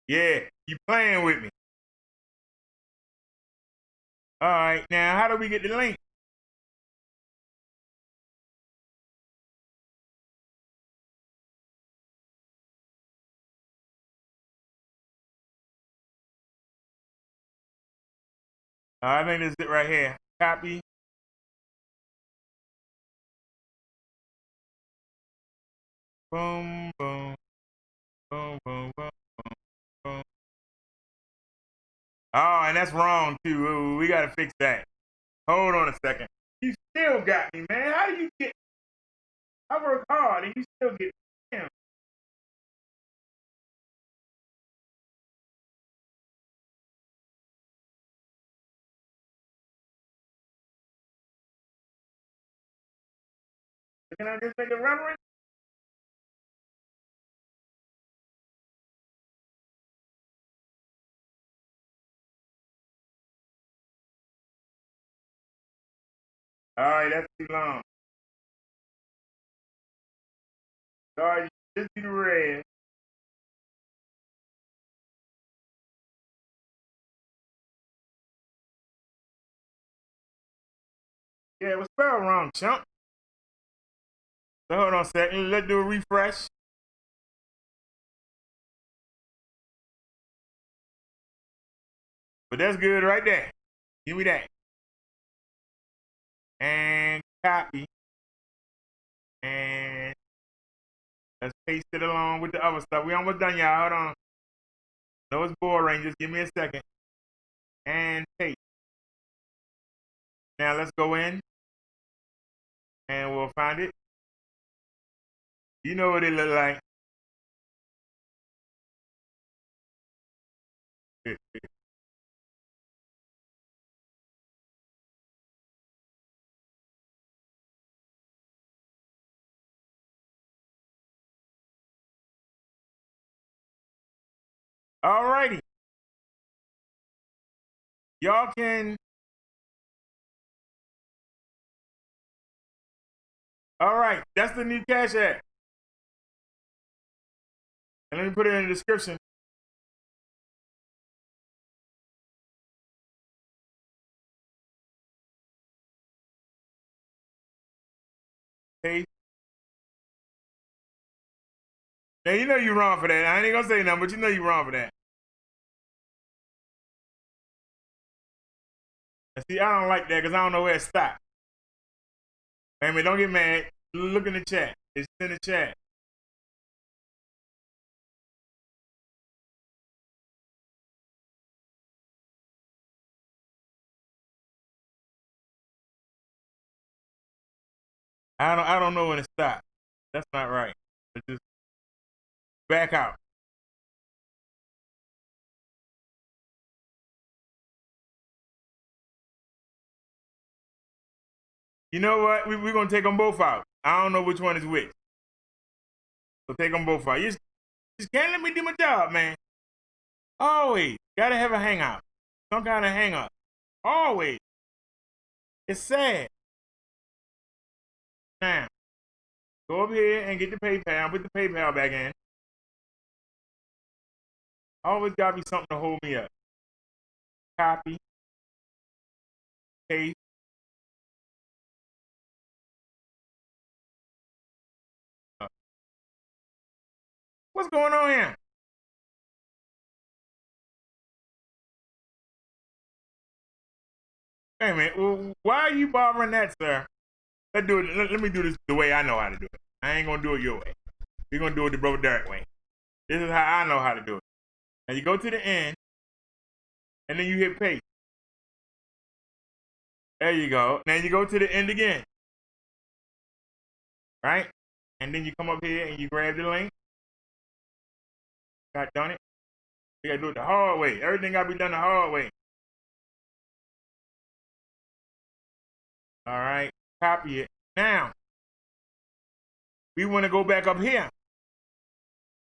Yeah, you playing with me. All right, now how do we get the link? I think this is it right here. Copy. Boom, boom, boom, boom, boom, boom. Oh, and that's wrong too. Ooh, we gotta fix that. Hold on a second. You still got me, man. How do you get? I work hard and you still get. Damn. Can I just make a reference? All right, that's too long. Sorry, just do the red. Yeah, it was spelled wrong, chump. So hold on a second. Let's do a refresh. But that's good right there. Give me that. And copy. And let's paste it along with the other stuff. We almost done, y'all. Hold on. No, it's boring. Just give me a second. And paste. Now let's go in. And we'll find it. You know what it look like. Alrighty. Y'all can. All right. That's the new Cash App. And let me put it in the description. Paste. Now, you know you're wrong for that. I ain't gonna say nothing, but you know you're wrong for that. And see, I don't like that because I don't know where it stopped. I mean, don't get mad. Look in the chat. It's in the chat. I don't know when it stopped. That's not right. But just back out. You know what? We're gonna take them both out. I don't know which one is which. So take them both out. You just can't let me do my job, man. Always gotta have a hangout. Some kind of hang up. Always. It's sad. Now, go up here and get the PayPal. Put the PayPal back in. Always gotta be something to hold me up. Copy. Paste. What's going on here? Hey man, well, why are you bothering that, sir? Let's do it. Let me do this the way I know how to do it. I ain't gonna do it your way. We're gonna do it the Bro Derek way. This is how I know how to do it. Now you go to the end, and then you hit paste. There you go. Now you go to the end again. Right? And then you come up here and you grab the link. Got done it. You gotta do it the hard way. Everything gotta be done the hard way. All right. Copy it. Now, we wanna go back up here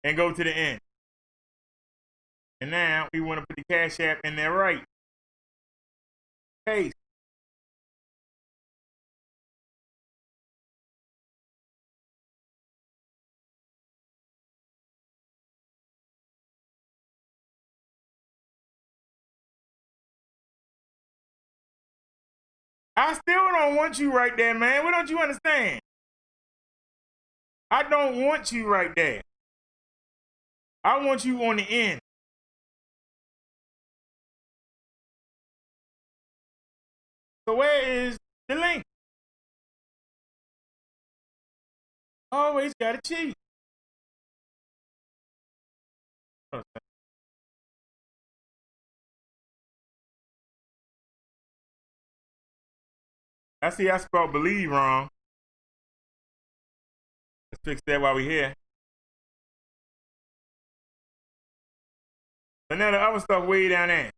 and go to the end. And now we wanna put the Cash App in there right. Paste. I still don't want you right there, man. What don't you understand? I don't want you right there. I want you on the end. So where is the link? Always gotta cheat. I see I spelled believe wrong. Let's fix that while we're here. So now the other stuff way down there.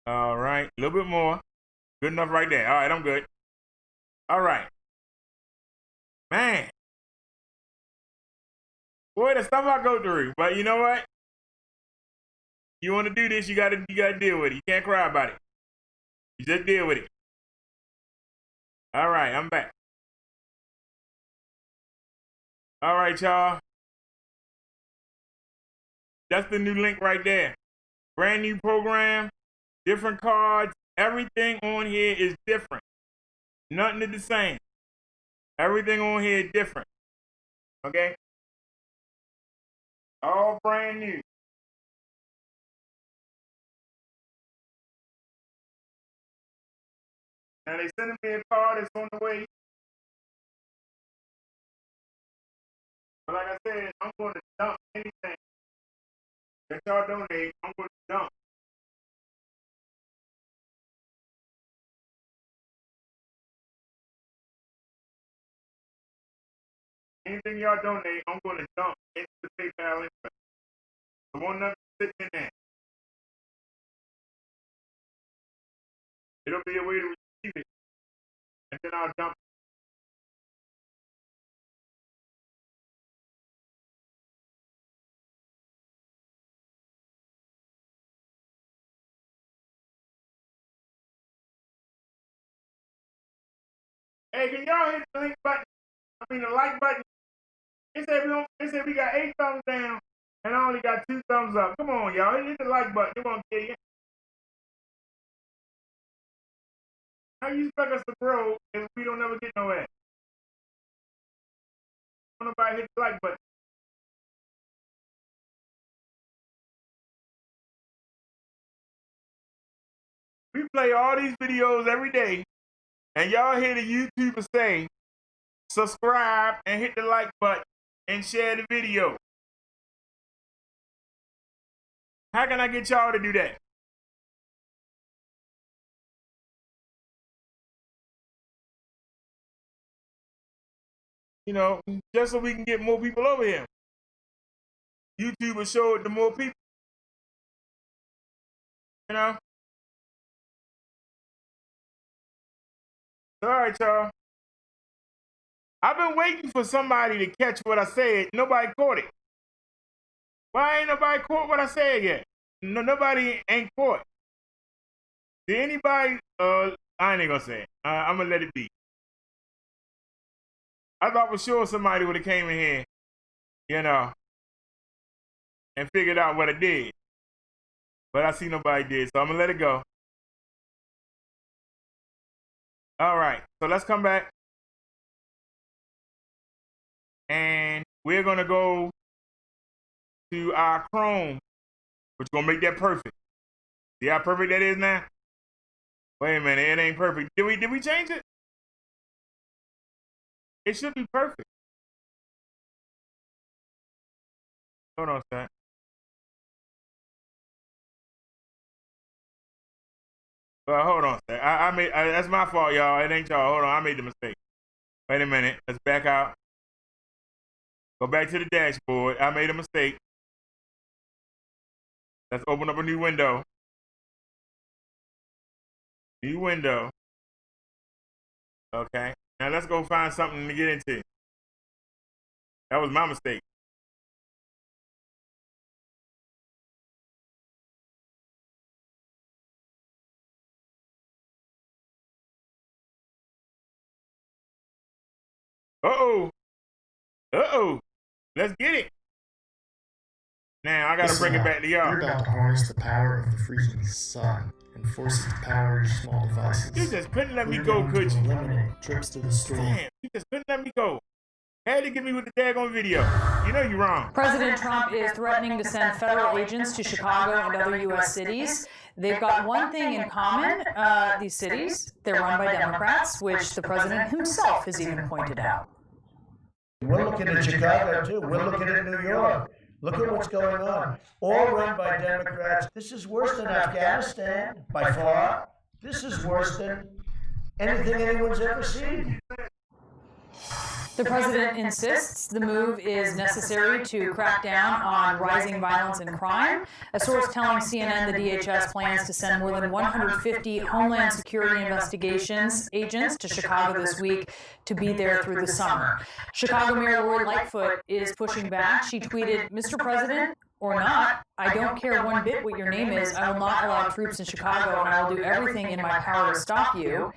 All right, a little bit more. Good enough right there. All right, I'm good. All right. Man. Boy, the stuff I go through. But you know what? You want to do this, you gotta deal with it. You can't cry about it. You just deal with it. All right, I'm back. All right, y'all. That's the new link right there. Brand new program, different cards. Everything on here is different. Nothing is the same. Everything on here is different. Okay? All brand new. Now they sending me a card. It's on the way. But like I said, I'm going to dump anything that y'all donate. I'm going to dump. Anything y'all donate, I'm going to dump into the PayPal anyway. I want nothing sitting in there. It'll be a way to receive it, and then I'll dump it. Hey, can y'all hit the link button? I mean the like button. They said we got 8 thumbs down, and I only got 2 thumbs up. Come on, y'all. Hit the like button. It won't kill you. How you expect us to grow if we don't ever get nowhere? Don't nobody hit the like button. We play all these videos every day, and y'all hear the YouTuber say, subscribe and hit the like button and share the video. How can I get y'all to do that? You know, just so we can get more people over here. YouTube will show it to more people. You know? All right, y'all. I've been waiting for somebody to catch what I said. Nobody caught it. Why ain't nobody caught what I said yet? No, nobody ain't caught. Did anybody? I ain't gonna say it. I'm gonna let it be. I thought for sure somebody would have came in here, you know, and figured out what I did. But I see nobody did, so I'm gonna let it go. All right, so let's come back. And we're gonna go to our Chrome, which is gonna make that perfect. See how perfect that is now? Wait a minute, it ain't perfect. Did we change it? It should be perfect. Hold on a sec. Hold on a sec. I made that's my fault, y'all. It ain't y'all. Hold on, I made the mistake. Wait a minute. Let's back out. Go back to the dashboard. I made a mistake. Let's open up a new window. New window. Okay. Now let's go find something to get into. That was my mistake. Uh-oh. Uh-oh. Let's get it. Now, I gotta bring it back to y'all. You're about to harness the power of the freaking sun and force it to power your small devices. You just couldn't let me go, could you? Eliminate trips to the store. Damn, you just couldn't let me go. Had to get me with the daggone video. You know you're wrong. President Trump is threatening to send federal agents to Chicago and other U.S. cities. They've got one thing in common, these cities. They're run by Democrats, which the president himself has even pointed out. We're looking at Chicago, too. We're looking at New York. Look at what's going on. All run by Democrats. This is worse than Afghanistan, by far. This is worse than anything anyone's ever seen. The president insists the move is necessary to crack down on rising violence and crime. A source telling CNN the DHS plans to send more than 150 Homeland Security investigations agents to Chicago this week to be there through the summer. Chicago Mayor Lori Lightfoot is pushing back. She tweeted, "Mr. President, or not, I don't care one bit what your name is. I will not allow troops in Chicago, and I will do everything in my power to stop you."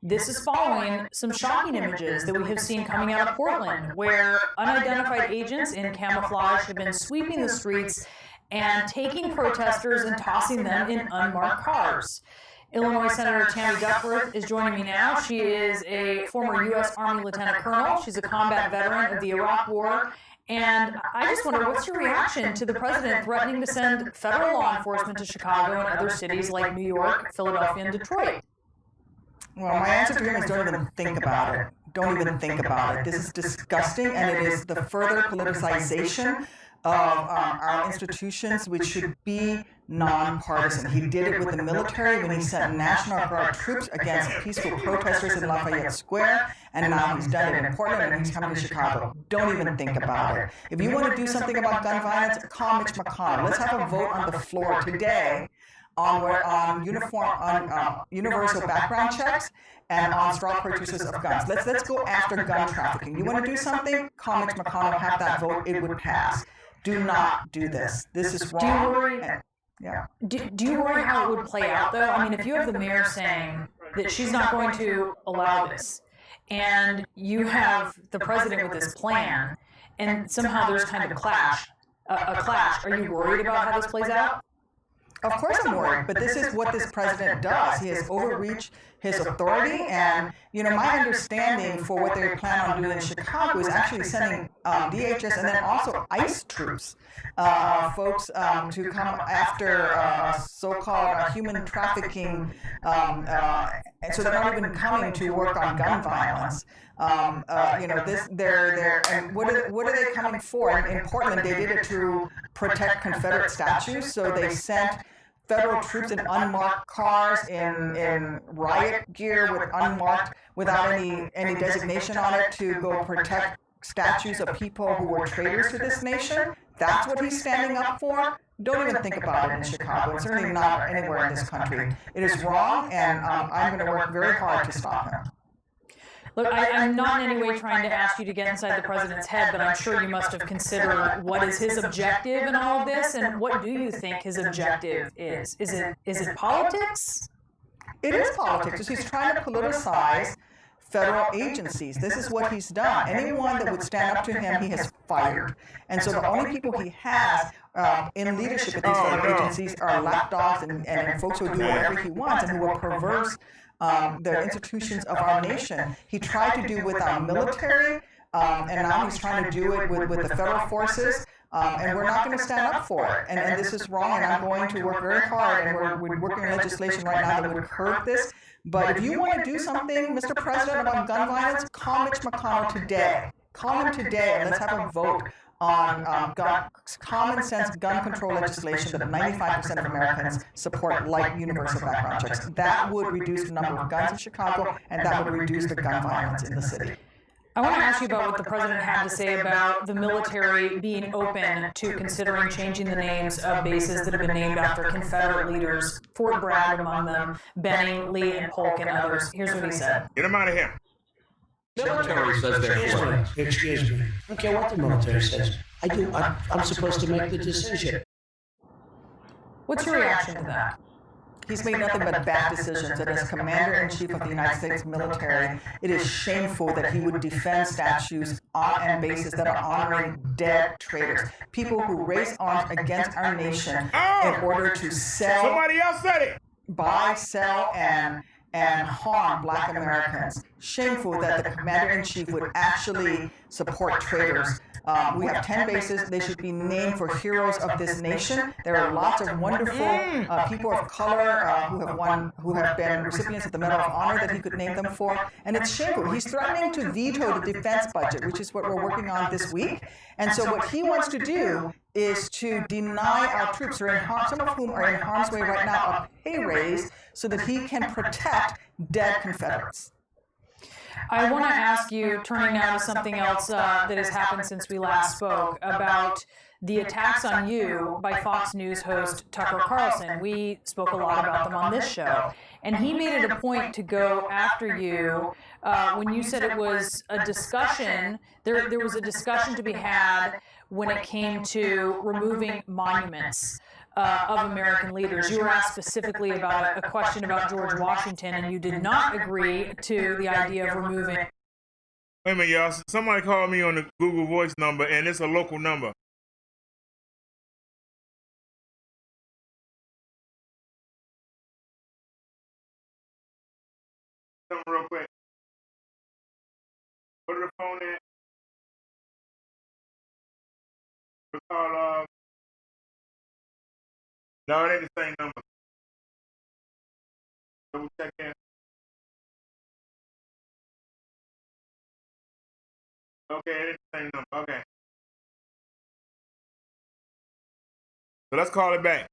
This is following some shocking images that we have seen coming out of Portland, where unidentified agents in camouflage have been sweeping the streets and taking protesters and tossing them in unmarked cars. Illinois Senator Tammy Duckworth is joining me now. She is a former U.S. Army Lieutenant Colonel. She's a combat veteran of the Iraq War. And I just wonder, what's your reaction to the president threatening to send federal law enforcement to Chicago and other cities like New York, Philadelphia, and Detroit? Well, my answer to him is don't even think about it. Don't even think about it. This is disgusting, and it is the further politicization of our institutions, which should be nonpartisan. He did it with the military when he sent National Guard troops against peaceful protesters in Lafayette Square, and now he's done it in Portland, and he's coming to Chicago. Don't even think about it. If you want to do something about gun violence, call Mitch McConnell. Let's have a vote on the floor today on universal background checks and on straw purchases of guns. Let's go after gun trafficking. You want to do something? Call Mitch McConnell, have that vote. It would pass. Do not do this. This is wrong. Do you worry? Yeah. Do you worry how it would play out, though? I mean, if you have the mayor saying that she's not going to allow this, and you have the president with this plan, and somehow there's kind of a clash, are you worried about how this plays out? Of course I'm worried, but this is what this president does. He has overreached his authority, and my understanding for what they plan on doing in Chicago is actually sending DHS and then also ICE troops, folks to come after so-called human trafficking, and so they're not even coming to work on gun violence. And what are they coming for? In Portland, they did it to protect Confederate statues, so they sent federal troops in unmarked cars, in riot gear with unmarked, without any designation on it, to go protect statues of people who were traitors to this nation. That's what he's standing up for. Don't even think about it in Chicago. It's certainly not anywhere in this country. It is wrong, and I'm going to work very hard to stop him. Look, I'm not in any way trying to ask you to get inside the president's head, but I'm sure you must have considered what is his objective in all of this, and what do you think his objective is? Is it politics? It is politics. He's trying to politicize federal agencies. This is what he's done. Anyone that would stand up to him, he has fired. And so the only people he has in leadership at these federal agencies are lapdogs and folks who do whatever he wants and who will perverse the institutions of our nation. He tried to do with our military, and now he's trying to do it with the federal forces, and we're not going to stand up for it. And this is wrong, and I'm going to work very hard, and we're working on legislation right now that would curb this. But if you want to do something, Mr. President, about gun violence, call Mitch McConnell today. Call him today, and let's have a vote on common sense gun control legislation that 95% of Americans support, like universal background checks. That would reduce the number of guns in Chicago, and that would reduce the gun violence in the city. I want to ask you about what the president had to say about the military being open to considering changing the names of bases that have been named after Confederate leaders, Fort Bragg among them, Benning, Lee, and Polk, and others. Here's what he said. Get him out of here. The military says they're for it. Excuse me. I don't care what the military says. I'm supposed to make the decision. What's your reaction to that? He's made nothing but bad decisions, and as Commander-in-Chief of the United States military, it is shameful that he would defend statues on bases that are honoring dead traitors, people who raise arms against our nation in order to sell, Somebody else said it. buy, sell, and harm Black Americans. Shameful that the Commander-in-Chief would actually support traitors. We have 10 bases. They should be named for heroes of this nation. There are lots of wonderful people of color who have been recipients of the Medal of Honor that he could name them for. And it's shameful. He's threatening to veto the defense budget, which is what we're working on this week. And so what he wants to do is to deny our troops, some of whom are in harm's way right now, a pay raise so that he can protect dead Confederates. I want to ask you, turning now to something else that has happened since we last spoke, about the attacks on you by Fox News host Tucker Carlson. We spoke a lot about them on this show. And he made it a point to go after you when you said it was a discussion, there was a discussion to be had when it came to removing monuments of American leaders. You were asked specifically about a question about George Washington, and you did not agree to the idea of removing. Wait a minute, y'all. Somebody called me on the Google Voice number, and it's a local number. Something real quick. Go to the phone in. It's called, no, it ain't the same number. Double check that. Okay, it ain't the same number. Okay. So let's call it back.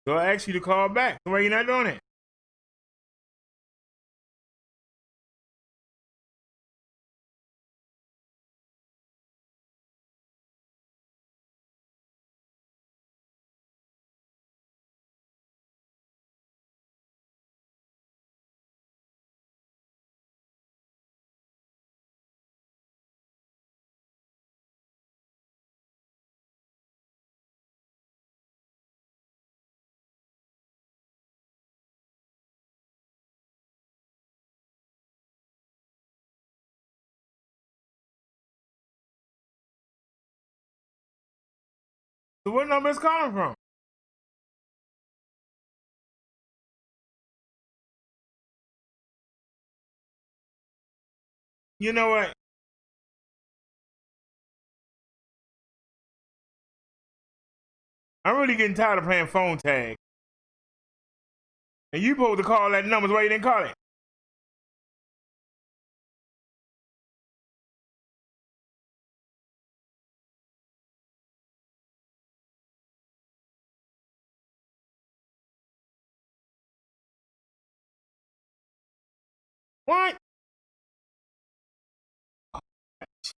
So I asked you to call back. Why you not doing it? So what number is calling from? You know what? I'm really getting tired of playing phone tag. And you supposed to call that number, why you didn't call it? What? Oh,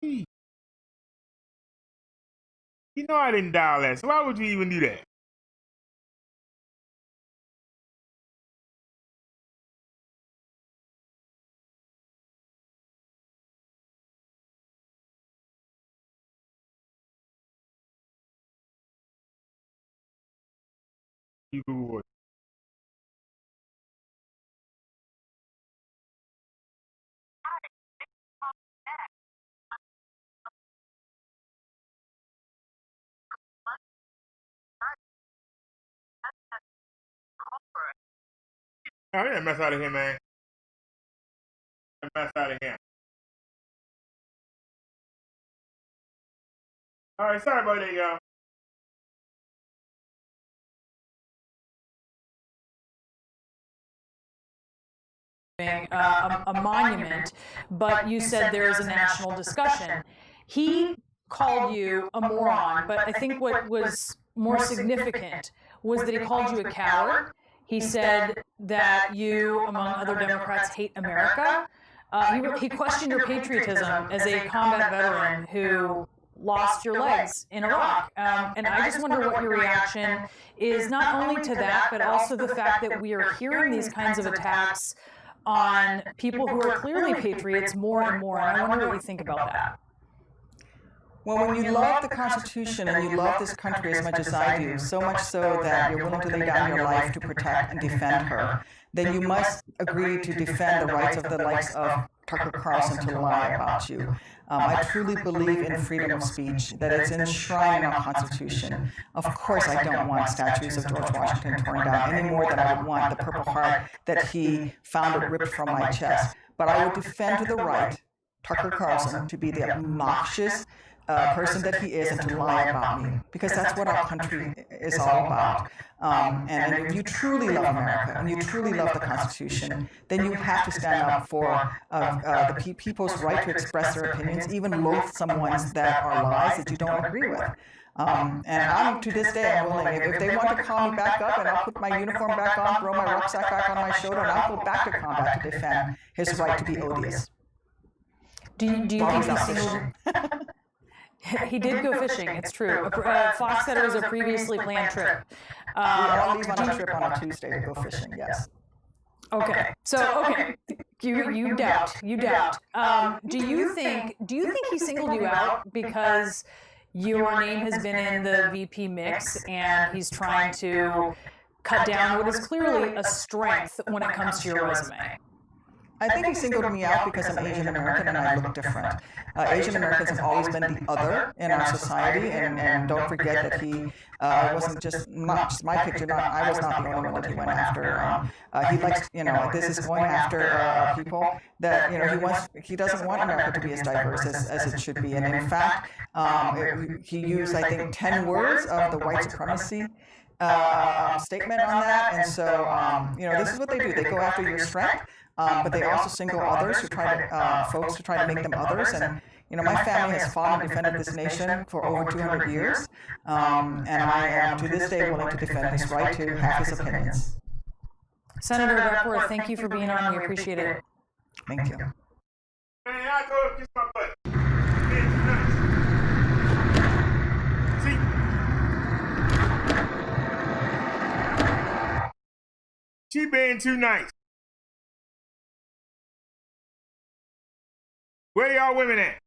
gee. You know I didn't dial that, so why would you even do that? You Google it. Oh, get that mess out of here, man. Get that mess out of here. All right, sorry about that, y'all. A monument, but you said there is a national discussion. He called you a moron, but I think what was more significant was that he called you a coward. He said that you, among other Democrats, hate America. He questioned your patriotism as a combat veteran who lost your legs in Iraq. And I just wonder what your reaction is, not only to that, but also the fact that we are hearing these kinds of attacks on people who are clearly patriots more and more. And I wonder what you think about that. Well, when you love the Constitution and you love this country as much as I do, so much so that you're willing to lay down your life to protect and defend her, then you must agree to defend the rights of the likes of Tucker Carlson to lie about you. I truly believe in freedom of speech, that it's enshrined in our Constitution. Of course, I don't want statues of George Washington torn down any more than I would want the Purple Heart that he found ripped from my chest. But I would defend the right Tucker Carlson to be the obnoxious person that he is and to lie about me, because that's what our country is all about. And if you truly love America and you truly love the Constitution, then you have to stand up for the people's right to express their opinions, even loathsome ones that are lies that you don't agree with. And I'm, to this day, I'm willing, if they want to call me back up, and I'll put my uniform back on, throw my rucksack back on my shoulder, and I'll go back to combat to defend his right to be odious. Do you think he's singled? He did go fishing, it's true. Fox said it was a previously planned trip. We all leave on a trip on a Tuesday to go fishing, yes. Okay, so, okay, you doubt. Do you think he singled you out because your name has been in the VP mix and he's trying to cut down what is clearly a strength when it comes to your resume? I think he singled me out because I'm Asian American and I look different. Asian Americans have always been the other in our society, and don't forget that he wasn't not just my picture. I was not the only one that he went after. He likes, this is going after people that he doesn't want America to be as diverse as it should be. And in fact, he used, I think, 10 words of the white supremacy statement on that. And so, this is what they do. They go after your strength. But they also single others who try to, folks who try to make them others. And, my family has fought and defended this nation for over 200 years. And I am, to this day, willing to defend his right to have his opinions. Senator Duckworth, thank you for being on. We appreciate it. Thank you. Man, I told him, kiss my butt. See? She being too nice. Where y'all women at?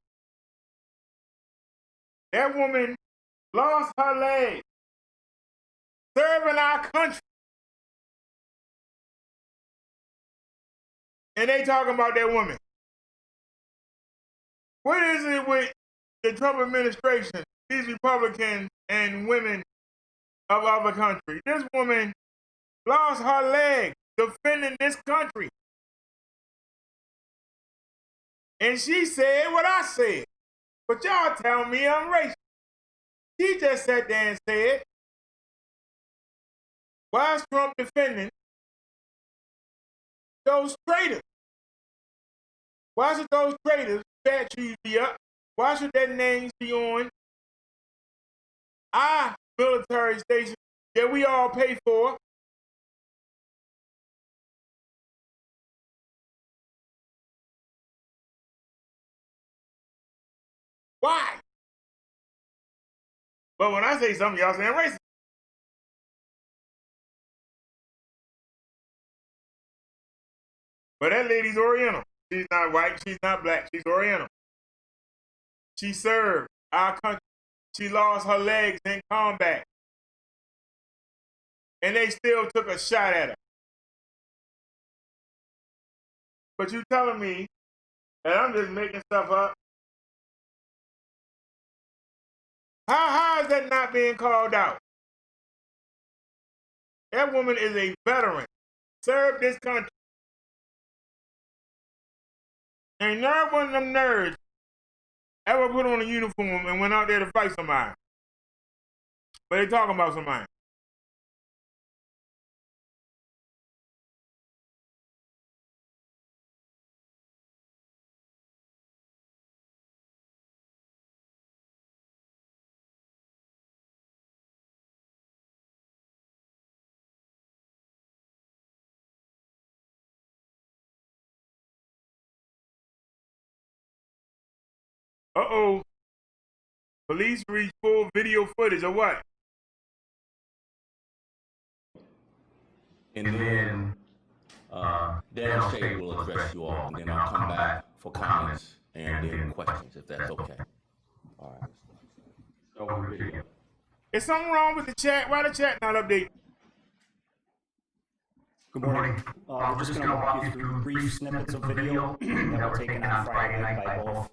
That woman lost her leg serving our country. And they talking about that woman. What is it with the Trump administration, these Republicans and women of other countries? This woman lost her leg defending this country. And she said what I said. But y'all tell me I'm racist. She just sat there and said, why is Trump defending those traitors? Why should those traitors' statues be up? Why should their names be on our military station that we all pay for? Why? But when I say something, y'all saying racist. But that lady's Oriental. She's not white, she's not black, she's Oriental. She served our country. She lost her legs in combat. And they still took a shot at her. But you telling me that I'm just making stuff up? How is that not being called out? That woman is a veteran, served this country. Ain't not one of them nerds ever put on a uniform and went out there to fight somebody. But they talking about somebody. Uh-oh. Police reach full video footage of what? And then Darren Shea will address you all, and then I'll come back for comments and then questions, if that's okay. All right. So, video. Is something wrong with the chat? Why the chat not updated? Good morning. We're just going to walk you through brief snippets of video that were taken on Friday night by both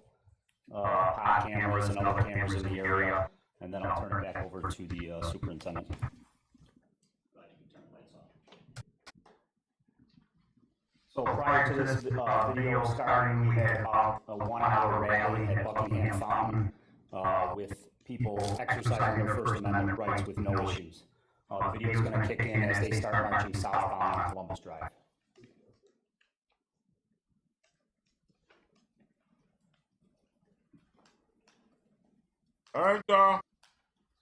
pod cameras and other cameras in the area, and then I'll turn it back over to the superintendent. So prior to this video starting, we had about a 1-hour rally at Buckingham Fountain with people exercising their First Amendment rights with no issues. The video is going to kick in as they start marching southbound on Columbus Drive. All right, y'all.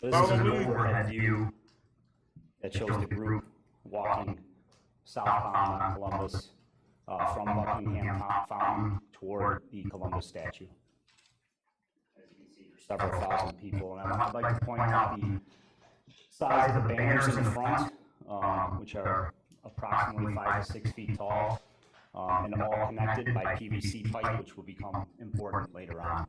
So this is an overhead view that shows the group walking southbound on Columbus from Buckingham Fountain toward the Columbus statue. As you can see, there's several thousand people, and I'd like to point out the size of the banners in the front, which are approximately 5 to 6 feet tall, and all connected by PVC pipe, which will become important later on.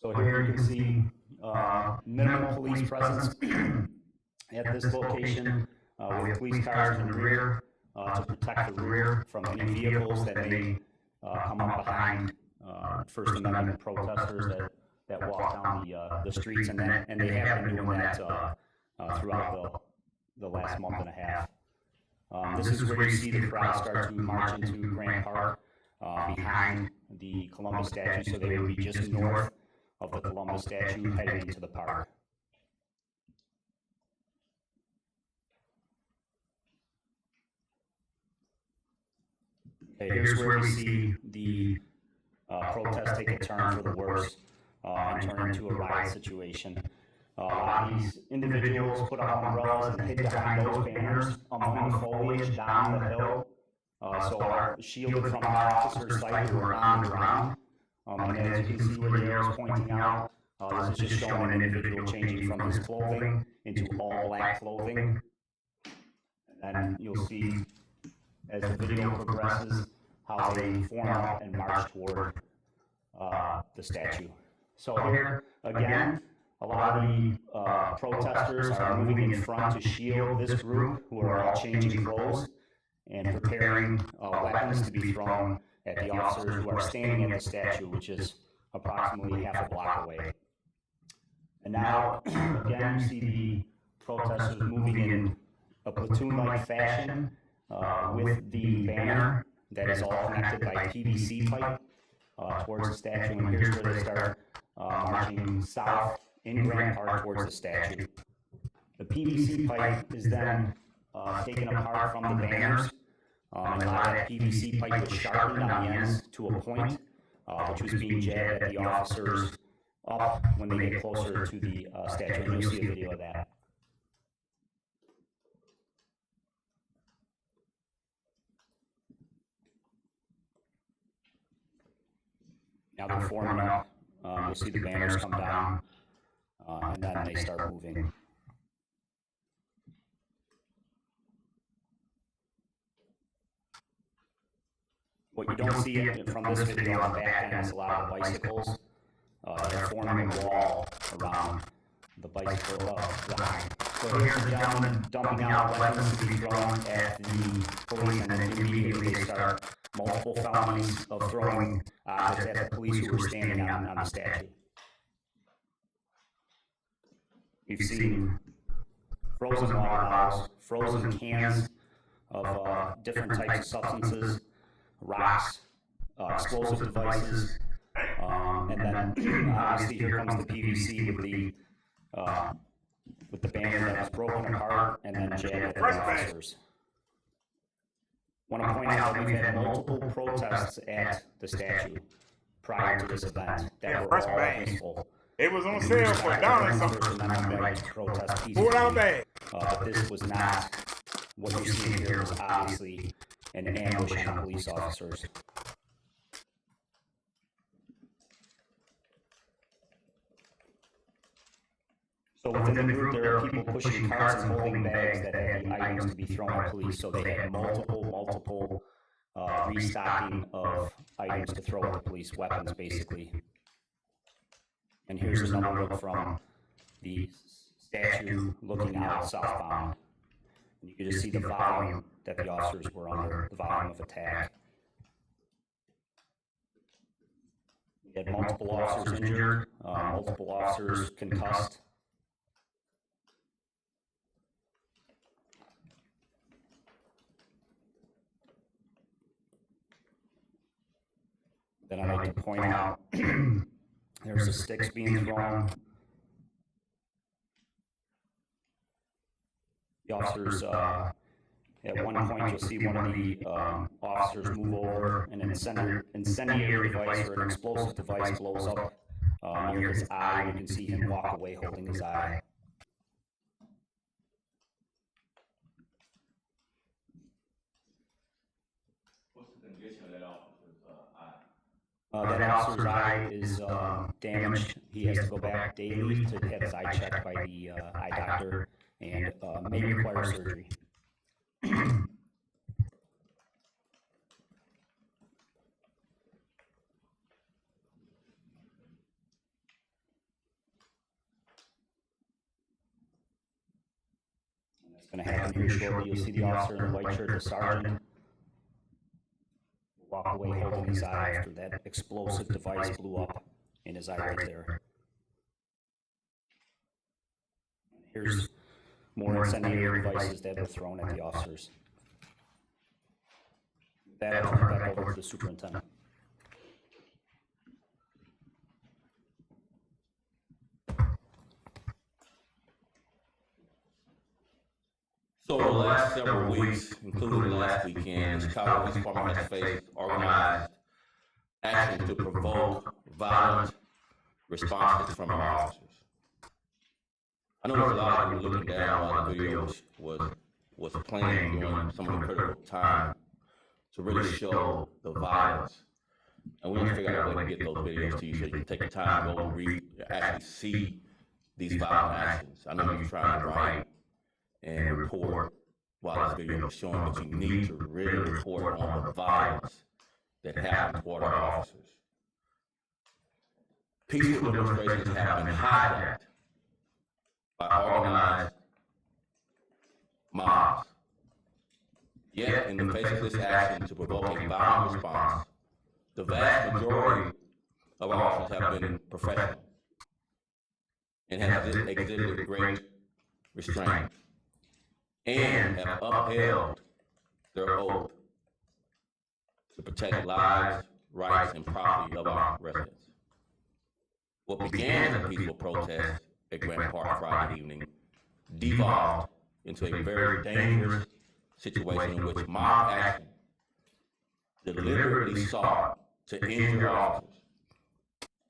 So here you can see minimal police presence at this location with police cars in the rear to protect the rear from any vehicles that may come up behind First Amendment protesters that walk down the streets, and they have been doing that throughout the last month and a half. This is where you see the crowd start to march into Grant Park behind the Columbus statue, so they would be just north of the Columbus statue heading into the park. Okay, here's where we see the protest take a turn for the worse and turn into a riot situation. A lot of these individuals put up umbrellas and hid behind those banners among the foliage down the hill, so are shielded from our officers' sight who are on the ground. And as you can see where the arrow is pointing out, this is just showing an individual changing from his clothing into all black clothing. And then you'll see, as the video progresses, how they form up and march toward the statue. So here, again, a lot of the protesters are moving in front to shield this group, who are all changing clothes and preparing weapons to be thrown at the officers who are standing at the statue, which is approximately half a block away. And now, again, you see the protesters moving in a platoon-like fashion with the banner that is all connected by PVC pipe towards the statue. And here's where they start marching south in Grant Park towards the statue. The PVC pipe is then taken apart from the banners. And a lot of that PVC pipe was sharpened on the ends to a point, which was being jabbed at the officers up when they get closer to the statue. And you'll see a video of that. Now they're forming up. You'll see the banners come down, and then they start moving. What you don't see from this video on the back end is a lot of bicycles. They're forming a wall around the bicycle line. So here's the gentleman dumping out weapons to be thrown at the police, and then immediately they start multiple felonies of throwing objects at the police who were standing on the statue. We've seen frozen water bottles, frozen cans of different types of substances, rocks, explosive devices, and then obviously here comes the PVC with the banner that was broken apart and then jabbed at the officers. I want to point out that we've had multiple protests at the statue prior to this event that were all peaceful. It was on sale for $1 Right to protest peacefully. Pull out bag. But this was not what you're seeing here. Was obviously an ambush on police officers. So within the group, there are people pushing carts and holding bags that had the items to be thrown at police. So they had multiple restocking of items to throw at the police, weapons basically. And here's another look from the statue looking out southbound. And you can just see the volume that the officers were under, the volume of attack. We had multiple officers injured, multiple officers concussed. Then I'd like to point out there's the sticks being thrown. The officers, at one point, you'll see one of the officers move over, and an incendiary device or an explosive device blows up near his eye, and you can see him walk away holding his eye. What's the condition of that officer's eye? That officer's eye is damaged. He has to go back daily to have his eye checked by the eye doctor, and may require surgery. Going to happen here shortly. You'll see the officer in the white shirt, the sergeant, walk away holding his eye after that explosive device blew up in his eye right there. Here's more incendiary devices that were thrown at the officers. That I'll turn back over to the superintendent. So over the last several weeks, including last weekend, the Chicago Police Department has faced organized action to provoke violent responses from our officers. I know there's a lot of people looking down while the video was playing during some of the critical time to really show the violence. And we need to figure out a way to get those videos to you so you can take the time to go and read, actually see these violent actions. I know you're trying to write and report while this video is showing, but you need to really report on the violence that happened toward our officers. Peaceful demonstrations have been hijacked by organized mobs. Yet, in the face of this action to provoke a violent response, the vast majority of our officers have been professional and have exhibited great restraint and have upheld their oath to protect lives, rights, and property of our residents. What began as a peaceful protest at Grant Park Friday evening devolved into a very dangerous situation in which mob action deliberately sought to injure officers,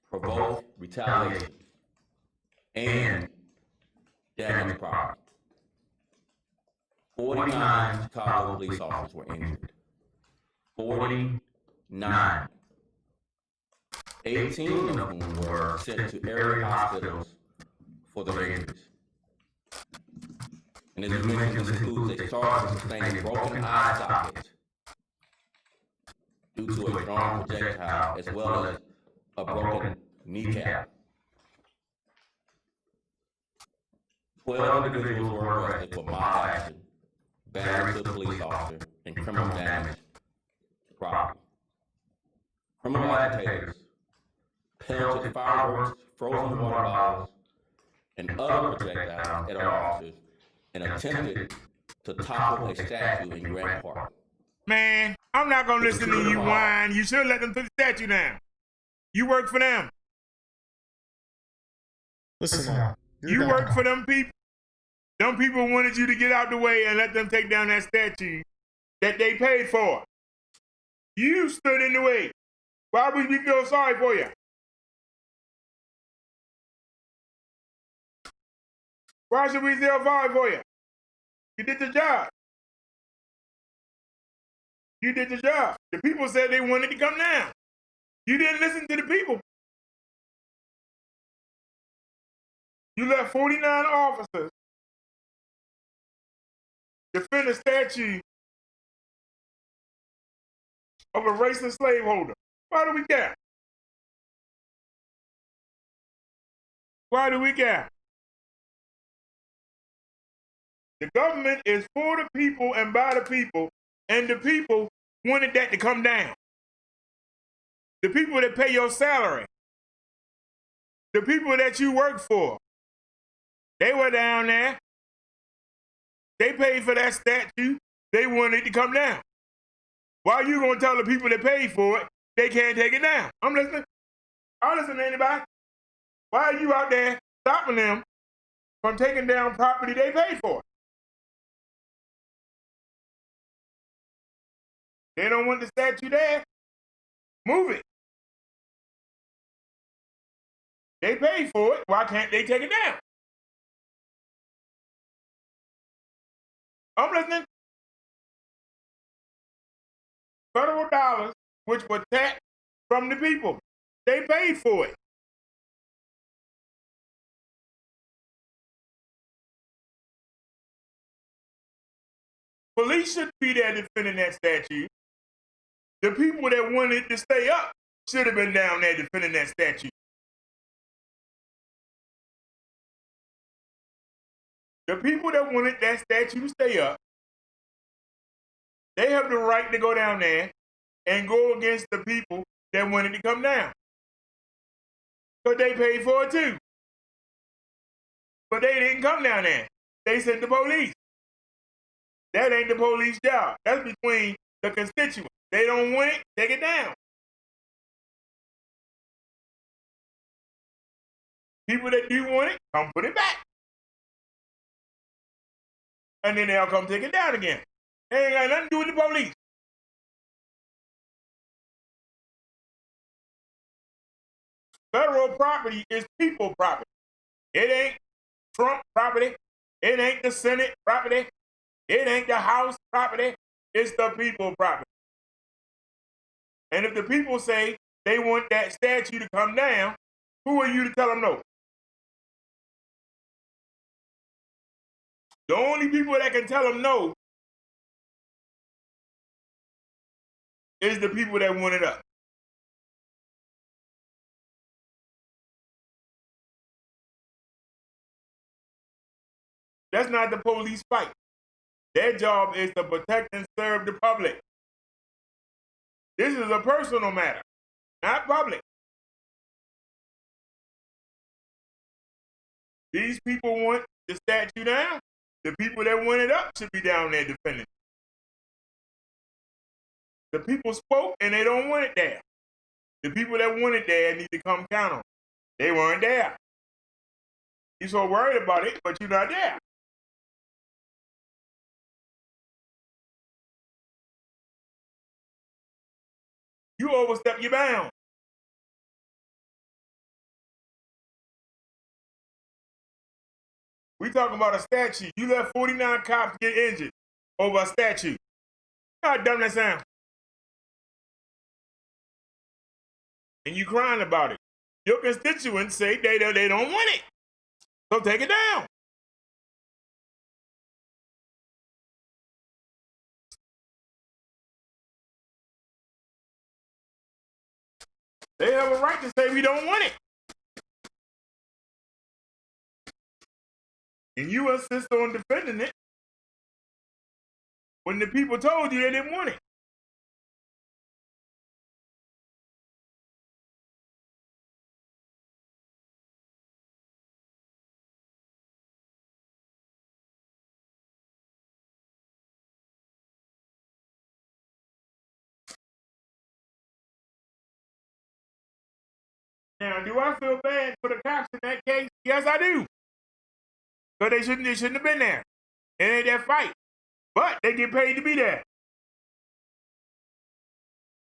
provoke retaliation, and damage property. 49 Chicago police officers were injured. 49. 18 of whom were sent to area hospitals for their injuries. And as we mentioned, this includes a sergeant sustaining a broken eye socket due to a thrown projectile, as well as a broken kneecap. 12 individuals were arrested for mob action, battery to a police officer, and criminal damage to property. Criminal agitators pelted fireworks, frozen water bottles, and other projectiles at our officers and attempted to topple a statue in Grant Park. Man, I'm not gonna listen to you whine. You should let them put the statue down. You work for them. Listen now. You work for them people. Them people wanted you to get out the way and let them take down that statue that they paid for. You stood in the way. Why would we feel sorry for you? Why should we feel sorry for you? You did the job. You did the job. The people said they wanted to come down. You didn't listen to the people. You left 49 officers defend a statue of a racist slaveholder. Why do we care? Why do we care? The government is for the people and by the people, and the people wanted that to come down. The people that pay your salary, the people that you work for, they were down there. They paid for that statue. They wanted it to come down. Why are you going to tell the people that paid for it they can't take it down. I'm listening. I'll listen to anybody. Why are you out there stopping them from taking down property they paid for? They don't want the statue there. Move it. They paid for it. Why can't they take it down? I'm listening. Federal dollars, which were taxed from the people. They paid for it. Police shouldn't be there defending that statue. The people that wanted to stay up should have been down there defending that statue. The people that wanted that statue to stay up, they have the right to go down there and go against the people that wanted to come down. Because they paid for it too. But they didn't come down there. They sent the police. That ain't the police job. That's between the constituents. They don't want it, take it down. People that do want it, come put it back. And then they'll come take it down again. They ain't got nothing to do with the police. Federal property is people property. It ain't Trump property. It ain't the Senate property. It ain't the House property. It's the people property. And if the people say they want that statue to come down, who are you to tell them no? The only people that can tell them no is the people that want it up. That's not the police fight. Their job is to protect and serve the public. This is a personal matter, not public. These people want the statue down. The people that want it up should be down there defending it. The people spoke and they don't want it there. The people that want it there need to come count on it. They weren't there. You're so worried about it, but you're not there. You overstep your bounds. We talking about a statue. You let 49 cops get injured over a statue. You know how dumb that sounds? And you crying about it. Your constituents say they don't want it. So take it down. They have a right to say we don't want it. And you insist on defending it when the people told you they didn't want it. Now, do I feel bad for the cops in that case? Yes, I do. Because they shouldn't have been there. It ain't their fight. But they get paid to be there.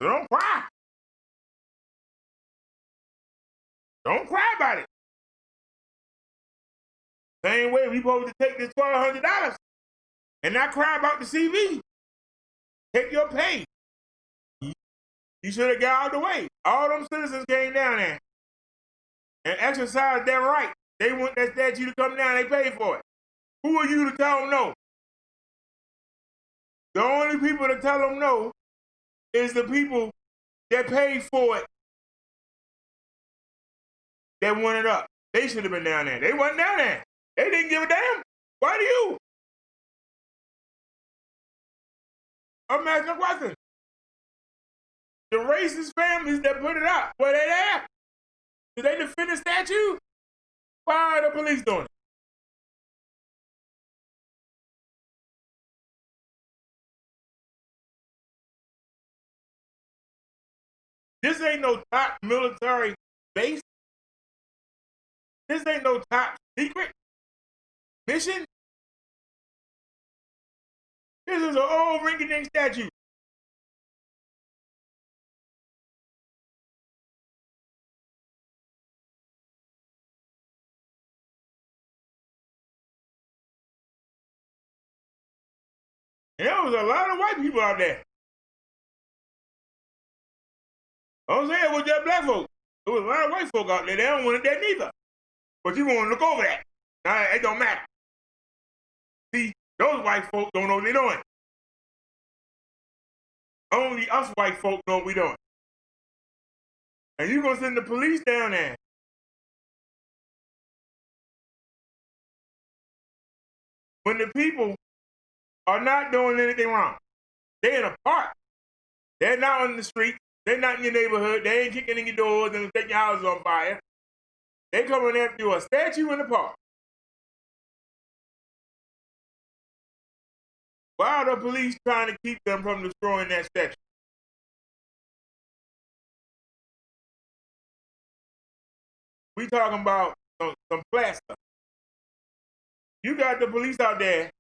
So don't cry. Don't cry about it. Same way we supposed to take this $1,200 and not cry about the CV. Take your pay. You should have got out of the way. All them citizens came down there and exercised their right. They want that statue to come down, they paid for it. Who are you to tell them no? The only people to tell them no is the people that paid for it, that want it up. They should have been down there. They wasn't down there. They didn't give a damn. Why do you? I'm asking a question. The racist families that put it up, were they there? Did they defend the statue? Why are the police doing it? ain't no top military base. This ain't no top secret mission. This is an old rinky-dink statue. And there was a lot of white people out there. I'm saying it was just black folk. There was a lot of white folk out there. They don't want it there neither. But you want to look over that. Now, it don't matter. See, those white folk don't know what they're doing. Only us white folk know what we're doing. And you gonna send the police down there. When the people are not doing anything wrong. They're in a park. They're not on the street. They're not in your neighborhood. They ain't kicking in your doors and setting your houses on fire. They coming after you, a statue in the park. Why are the police trying to keep them from destroying that statue? We talking about some plaster. You got the police out there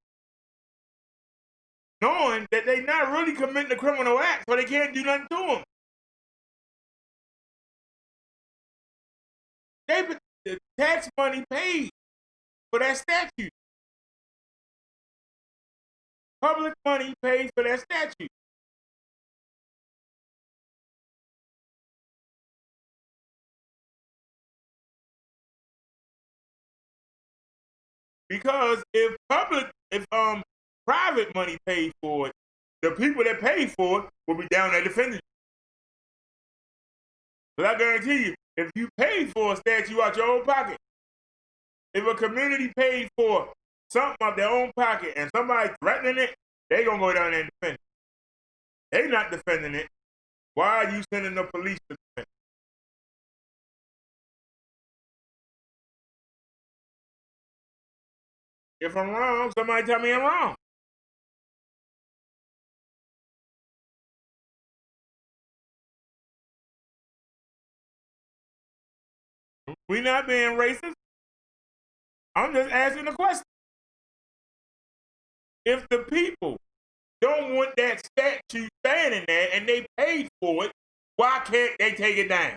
knowing that they not really committing a criminal act, so they can't do nothing to them. The tax money paid for that statue. Public money paid for that statue. Because if private money paid for it, the people that paid for it will be down there defending you. But I guarantee you, if you paid for a statue out your own pocket, if a community paid for something out their own pocket and somebody threatening it, they gonna go down there and defend it. They not defending it. Why are you sending the police to defend it? If I'm wrong, somebody tell me I'm wrong. We not being racist. I'm just asking a question. If the people don't want that statue standing there and they paid for it, why can't they take it down?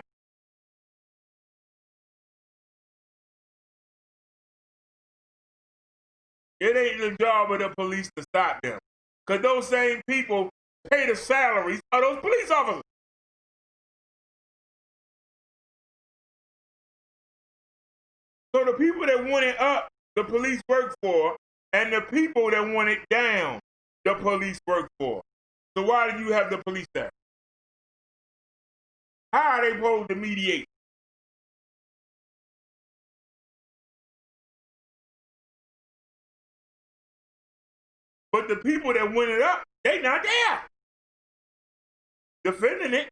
It ain't the job of the police to stop them. Because those same people pay the salaries of those police officers. So the people that want it up, the police work for, and the people that want it down, the police work for. So why do you have the police there? How are they supposed to mediate? But the people that want it up, they not there defending it.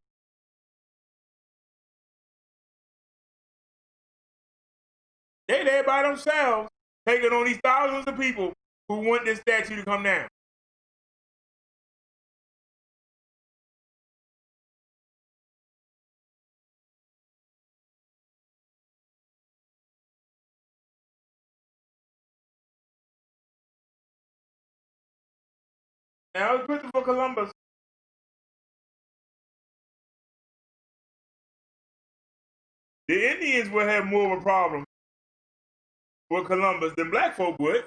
They there by themselves, taking on these thousands of people who want this statue to come down. Now, it's Christopher Columbus. The Indians would have more of a problem with Columbus than black folk would.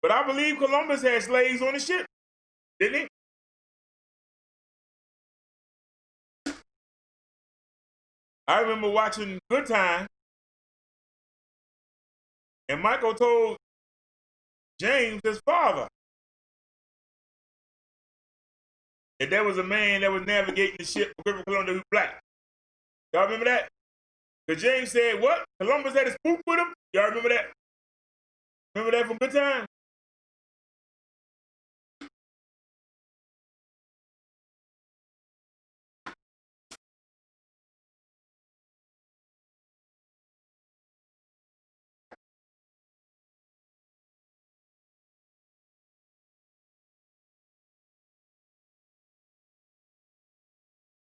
But I believe Columbus had slaves on the ship, didn't he? I remember watching Good Time, and Michael told James, his father, that there was a man that was navigating the ship for Christopher Columbus who was black. Y'all remember that? Because James said, what? Columbus had a spook with him? Y'all remember that? Remember that from Good Time?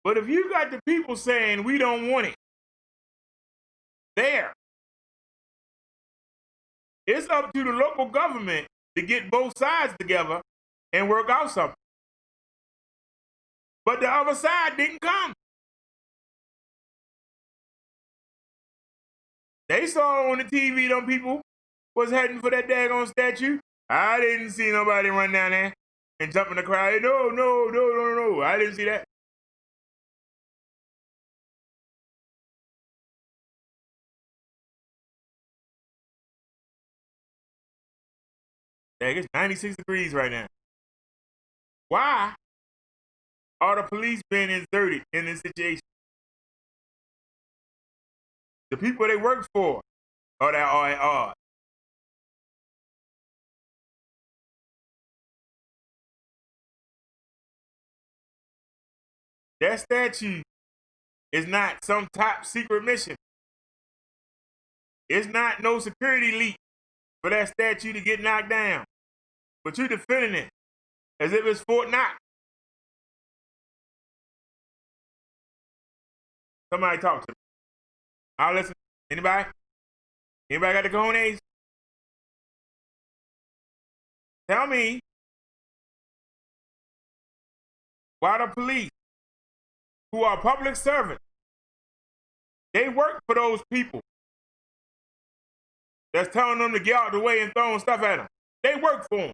But if you got the people saying we don't want it, there, it's up to the local government to get both sides together and work out something. But the other side didn't come. They saw on the TV them people was heading for that daggone statue. I didn't see nobody run down there and jump in the crowd. No. I didn't see that. Dang, it's 96 degrees right now. Why are the police being inserted in this situation? The people they work for are that are at odds. That statue is not some top secret mission. It's not no security leak for that statue to get knocked down. But you're defending it as if it's Fort Knox. Somebody talk to me. I'll listen. Anybody? Anybody got the cojones? Tell me why the police, who are public servants, they work for those people that's telling them to get out the way and throwing stuff at them. They work for them.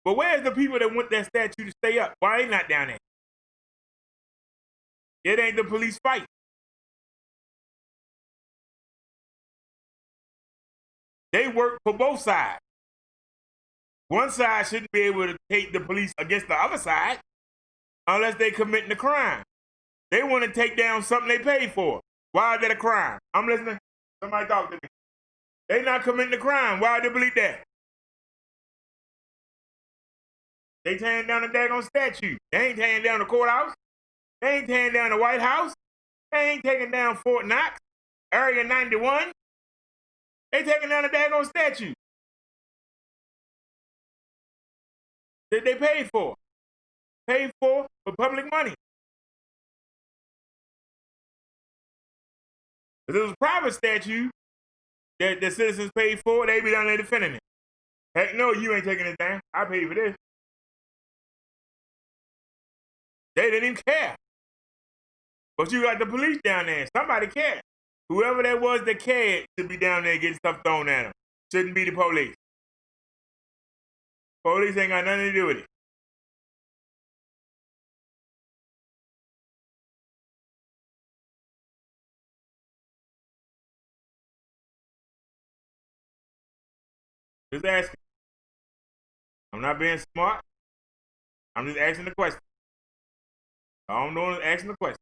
But where's the people that want that statue to stay up? Why they not down there? It ain't the police fight. They work for both sides. One side shouldn't be able to take the police against the other side unless they committing a crime. They want to take down something they paid for. Why is that a crime? I'm listening. Somebody talk to me. They not committing a crime. Why do they believe that? They tearing down the daggone statue. They ain't tearing down the courthouse. They ain't tearing down the White House. They ain't taking down Fort Knox, Area 91. They taking down the daggone statue that they paid for. Paid for public money. If it was a private statue that the citizens paid for, they'd be down there defending it. Heck no, you ain't taking it down. I paid for this. They didn't even care. But you got the police down there. Somebody cared. Whoever that was that cared should be down there getting stuff thrown at them. Shouldn't be the police. Police ain't got nothing to do with it. Just asking. I'm not being smart. I'm just asking the question. All I'm doing is asking the question.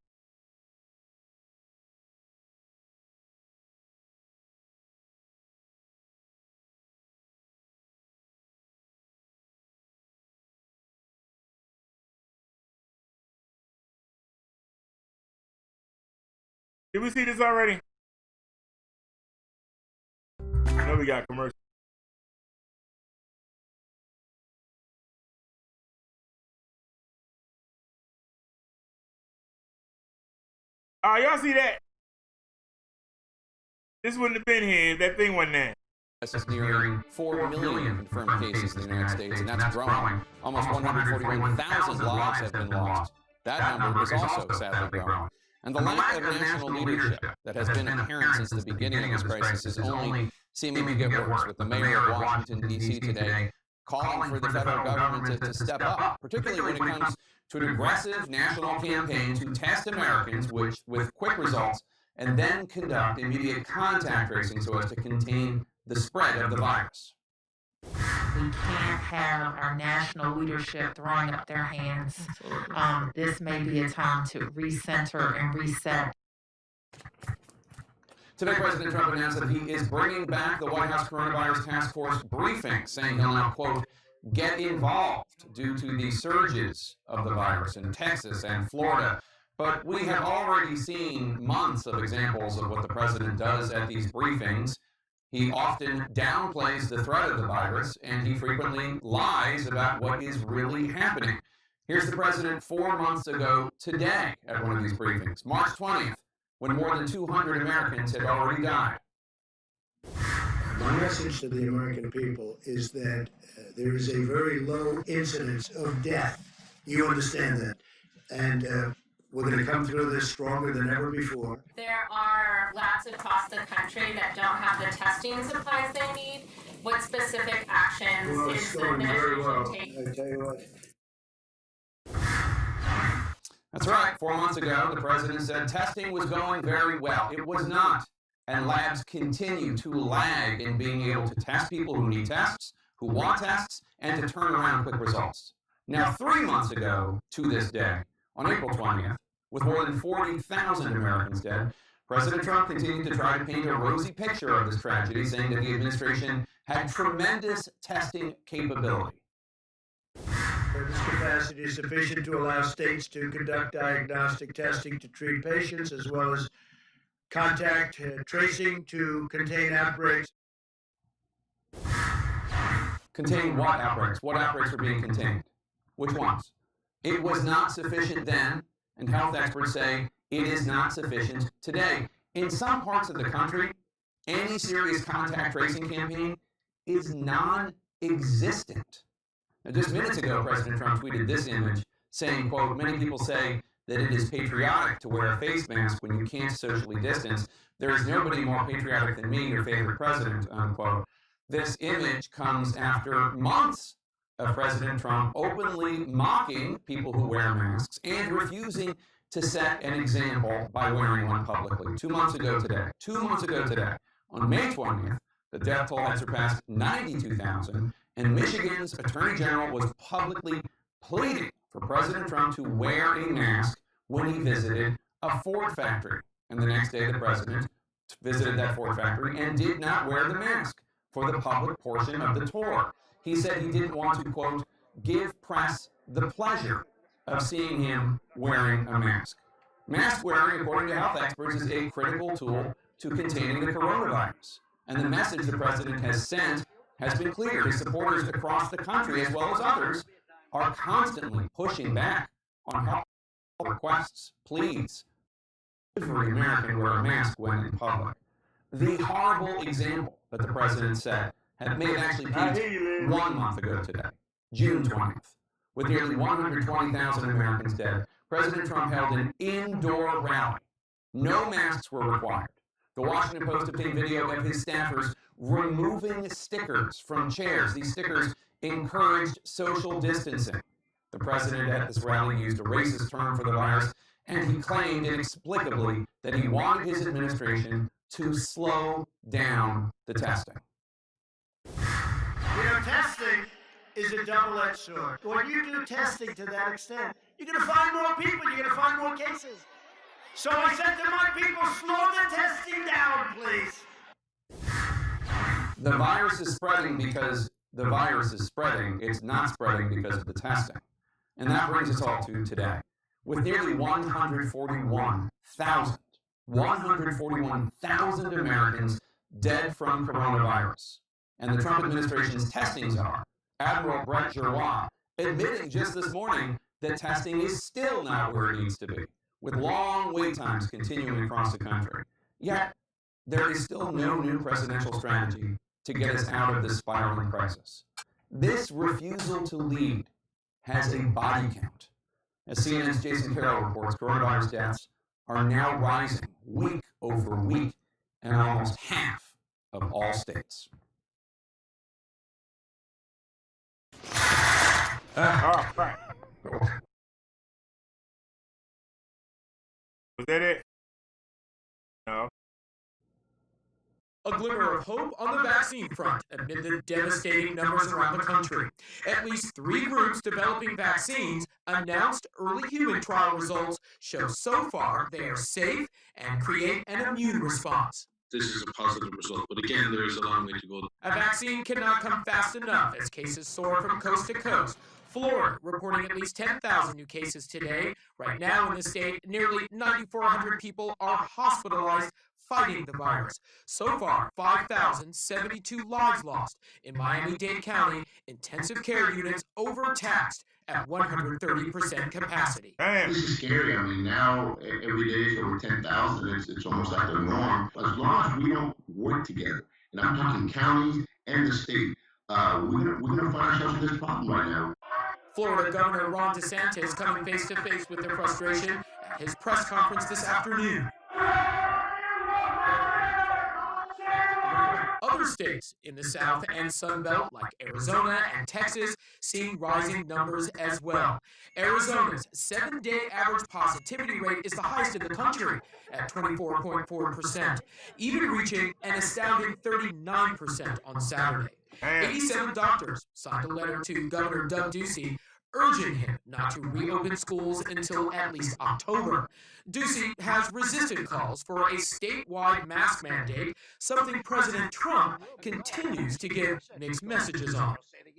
Did we see this already? I know we got commercials. Y'all see that? This wouldn't have been here if that thing wasn't there. This is nearing 4 million confirmed cases in the United States, and that's growing. Almost 141,000 lives have been lost. That number is also sadly growing. And the lack of national leadership that has been apparent since the beginning of this crisis is only seeming to get worse, with the mayor of Washington, D.C. today calling for the federal government to step up, particularly when it comes to an aggressive national campaign to test Americans with quick results and then conduct immediate contact tracing so as to contain the spread of the virus. We can't have our national leadership throwing up their hands. This may be a time to recenter and reset. Today, President Trump announced that he is bringing back the White House Coronavirus Task Force briefing, saying he'll now, quote, get involved due to the surges of the virus in Texas and Florida. But we have already seen months of examples of what the president does at these briefings. He often downplays the threat of the virus, and he frequently lies about what is really happening. Here's the president 4 months ago today at one of these briefings, March 20th, when more than 200 Americans had already died. My message to the American people is that there is a very low incidence of death. You understand that. And we're going to come through this stronger than ever before. There are labs across the country that don't have the testing supplies they need. What specific actions is the administration taking? I tell you what. That's right. 4 months ago, the president said testing was going very well. It was not. And labs continue to lag in being able to test people who need tests, who want tests, and to turn around quick results. Now, 3 months ago to this day, on April 20th, with more than 40,000 Americans dead, President Trump continued to try to paint a rosy picture of this tragedy, saying that the administration had tremendous testing capability. This capacity is sufficient to allow states to conduct diagnostic testing to treat patients, as well as contact tracing to contain outbreaks. Contain what outbreaks? What outbreaks were being contained? Which ones? It was not sufficient then, and health experts say it is not sufficient today. In some parts of the country, any serious contact tracing campaign is non-existent. Now, just minutes ago, President Trump tweeted this image saying, quote, "Many people say that it is patriotic to wear a face mask when you can't socially distance. There is nobody more patriotic than me, your favorite president," unquote. This image comes after months of President Trump openly mocking people who wear masks and refusing to set an example by wearing one publicly. 2 months ago today, on May 20th, the death toll had surpassed 92,000, and Michigan's Attorney General was publicly pleading for President Trump to wear a mask when he visited a Ford factory. And the next day, the president visited that Ford factory and did not wear the mask for the public portion of the tour. He said he didn't want to, quote, "give press the pleasure of seeing him wearing a mask." Mask wearing, according to health experts, is a critical tool to containing the coronavirus. And the message the president has sent has been clear. His supporters across the country, as well as others, are constantly pushing back on health requests, pleas. Every American wear a mask when in public. The horrible example that the president said may have actually peaked 1 month ago today, June 20th. With nearly 120,000 Americans dead, President Trump held an indoor rally. No masks were required. The Washington Post obtained video of his staffers removing stickers from chairs. These stickers encouraged social distancing. The president at this rally used a racist term for the virus, and he claimed inexplicably that he wanted his administration to slow down the testing. You know, testing is a double-edged sword. When you do testing to that extent, you're going to find more people, you're going to find more cases. So I said to my people, slow the testing down, please. The virus is spreading because the virus is spreading. It's not spreading because of the testing. And that brings us all to today. With nearly 141,000 Americans dead from coronavirus, and the Trump administration's testing czar, Admiral Brett Giroir, admitting just this morning that testing is still not where it needs to be, with long wait times continuing across the country. Yet, there is still no new presidential strategy to get us out of this spiraling crisis. This refusal to lead has a body count. As CNN's Jason Carroll reports, coronavirus deaths are now rising week over week in almost half of all states. Oh, right. Was that it? No. A glimmer of hope on the vaccine front amid the devastating numbers around the country. At least 3 groups developing vaccines announced early human trial results show so far they are safe and create an immune response. This is a positive result, but again, there is a long way to go. A vaccine cannot come fast enough as cases soar from coast to coast. Florida reporting at least 10,000 new cases today. Right now in the state, nearly 9,400 people are hospitalized fighting the virus. So far, 5,072 lives lost. In Miami-Dade County, intensive care units overtaxed at 130% capacity. This is scary. I mean, now every day it's over 10,000. It's almost like the norm. As long as we don't work together, and I'm talking counties and the state, we're gonna find ourselves in this problem right now. Florida Governor Ron DeSantis coming face to face with their frustration at his press conference this afternoon. Other states in the South and Sun Belt, like Arizona and Texas, seeing rising numbers as well. Arizona's 7-day average positivity rate is the highest in the country at 24.4%, even reaching an astounding 39% on Saturday. 87 doctors signed a letter to Governor Doug Ducey urging him not to reopen schools until at least October. Ducey has resisted calls for a statewide mask mandate, something President Trump continues to give mixed messages on.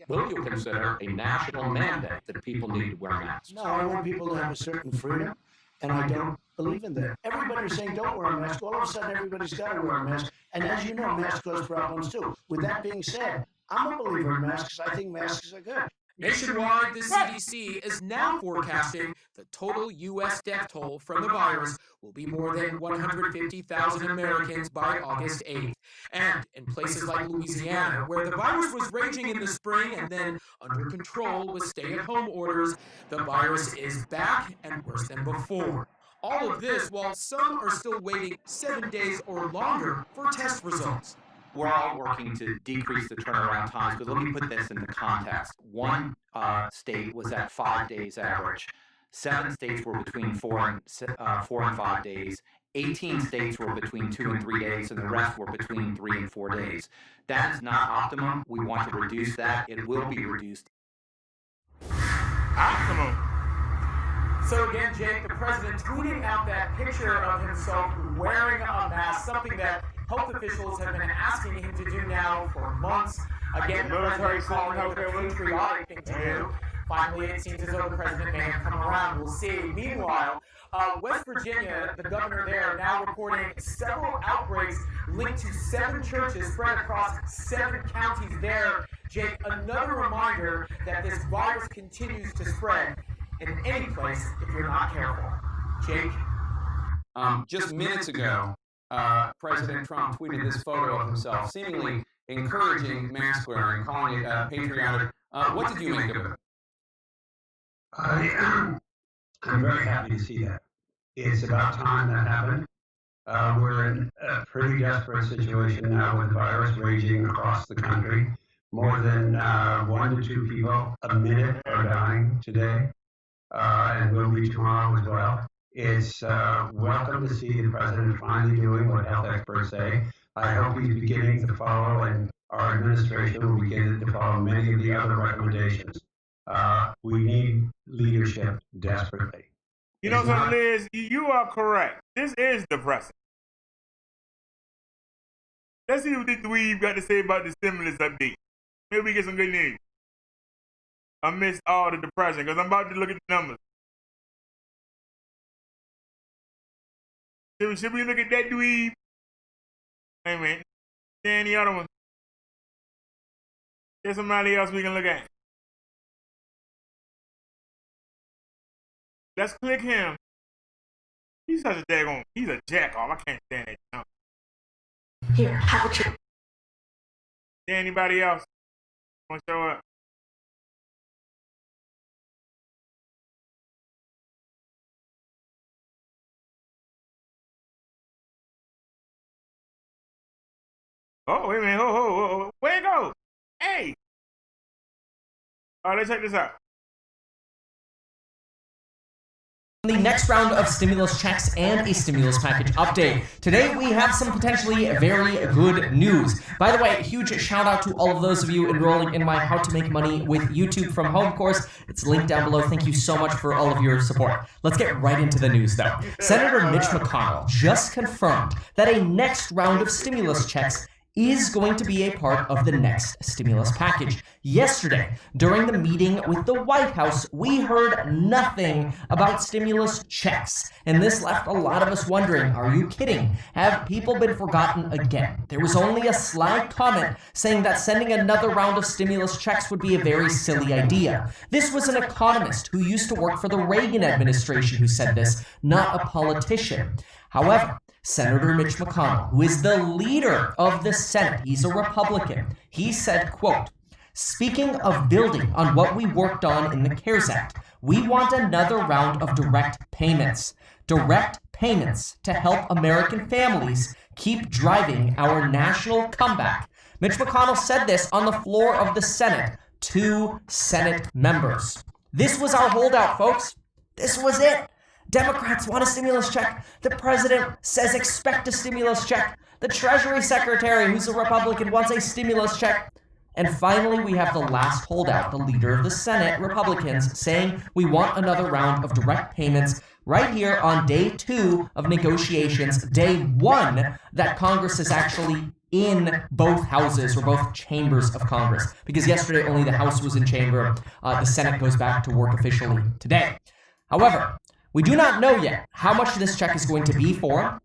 Will you consider a national mandate that people need to wear masks? No, I want people to have a certain freedom, and I don't believe in that. Everybody's saying don't wear a mask. All of a sudden, everybody's got to wear a mask. And as you know, masks cause problems too. With that being said, I'm a believer in masks. I think masks are good. Nationwide, the CDC is now forecasting the total U.S. death toll from the virus will be more than 150,000 Americans by August 8th. And in places like Louisiana, where the virus was raging in the spring and then under control with stay-at-home orders, the virus is back and worse than before. All of this while some are still waiting 7 days or longer for test results. We're all working to decrease the turnaround times, but let me put this into context. One state was at 5 days average. 7 states were between 4 and 5 days. 18 states were between 2 and 3 days, and the rest were between 3 and 4 days. That is not optimum. We want to reduce that. It will be reduced. Optimum. So again, Jake, the president tweeting out that picture of himself wearing a mask, something that health officials have been asking him to do now for months. Again, the president calling it a patriotic thing to do. Finally, it seems as though the president may have come around. We'll see. Meanwhile, West Virginia, the governor there, now reporting several outbreaks linked to 7 churches spread across 7 counties there. Jake, another reminder that this virus continues to spread in any place if you're not careful. Jake? Just minutes ago, President Trump tweeted this photo of himself, seemingly encouraging mask wearing, calling it patriotic. What did you make of it? I'm very happy to see that. It's about time that happened. We're in a pretty desperate situation now with the virus raging across the country. More than 1 to 2 people a minute are dying today, and will be tomorrow as well. It's welcome to see the president finally doing what health experts say. I hope he's beginning to follow, and our administration will begin to follow many of the other recommendations. We need leadership desperately. You know something, Liz? You are correct. This is depressing. Let's see what this dweeb got to say about the stimulus update. Maybe we get some good news. Amidst all the depression, because I'm about to look at the numbers. Should we look at that dweeb? Hey man, then the other one. There's somebody else we can look at. Let's click him. He's such a daggone, he's a jack-off. I can't stand that. Here, how about you? Anybody else want to show up? Oh, wait a minute. Ho. Where it go? Hey. All right, let's check this out. The next round of stimulus checks and a stimulus package update. Today we have some potentially very good news. By the way, huge shout out to all of those of you enrolling in my How to Make Money with YouTube from Home course. It's linked down below. Thank you so much for all of your support. Let's get right into the news though. Senator Mitch McConnell just confirmed that a next round of stimulus checks is going to be a part of the next stimulus package. Yesterday, during the meeting with the White House, we heard nothing about stimulus checks, and this left a lot of us wondering, are you kidding? Have people been forgotten again? There was only a sly comment saying that sending another round of stimulus checks would be a very silly idea. This was an economist who used to work for the Reagan administration who said this, not a politician. However, Senator Mitch McConnell, who is the leader of the Senate, he's a Republican, he said, quote, "Speaking of building on what we worked on in the CARES Act, we want another round of direct payments. Direct payments to help American families keep driving our national comeback." Mitch McConnell said this on the floor of the Senate to Senate members. This was our holdout, folks. This was it. Democrats want a stimulus check. The president says expect a stimulus check. The Treasury Secretary, who's a Republican, wants a stimulus check. And finally, we have the last holdout, the leader of the Senate, Republicans, saying we want another round of direct payments right here on day 2 of negotiations, day 1 that Congress is actually in both houses or both chambers of Congress. Because yesterday only the House was in chamber. The Senate goes back to work officially today. However, we do not know yet how much this check is going to be for,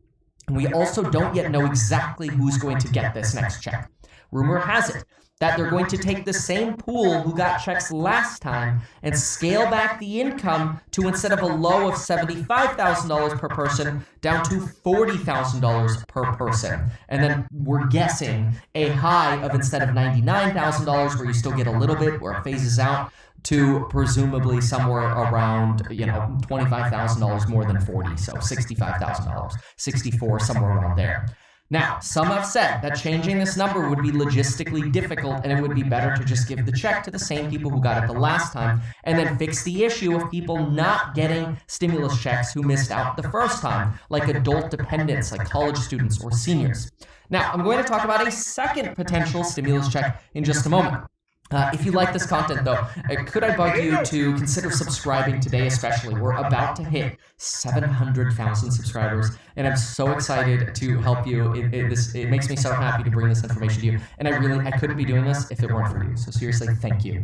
and we also don't yet know exactly who's going to get this next check. Rumor has it that they're going to take the same pool who got checks last time and scale back the income to, instead of a low of $75,000 per person, down to $40,000 per person. And then we're guessing a high of, instead of $99,000, where you still get a little bit, where it phases out, to presumably somewhere around, $25,000 more than 40, so $65,000, 64, somewhere around there. Now, some have said that changing this number would be logistically difficult, and it would be better to just give the check to the same people who got it the last time, and then fix the issue of people not getting stimulus checks who missed out the first time, like adult dependents, like college students or seniors. Now, I'm going to talk about a second potential stimulus check in just a moment. If you like this content, though, could I bug you to consider subscribing today especially? We're about to hit 700,000 subscribers, and I'm so excited to help you. It makes me so happy to bring this information to you, and I couldn't be doing this if it weren't for you, so seriously, thank you.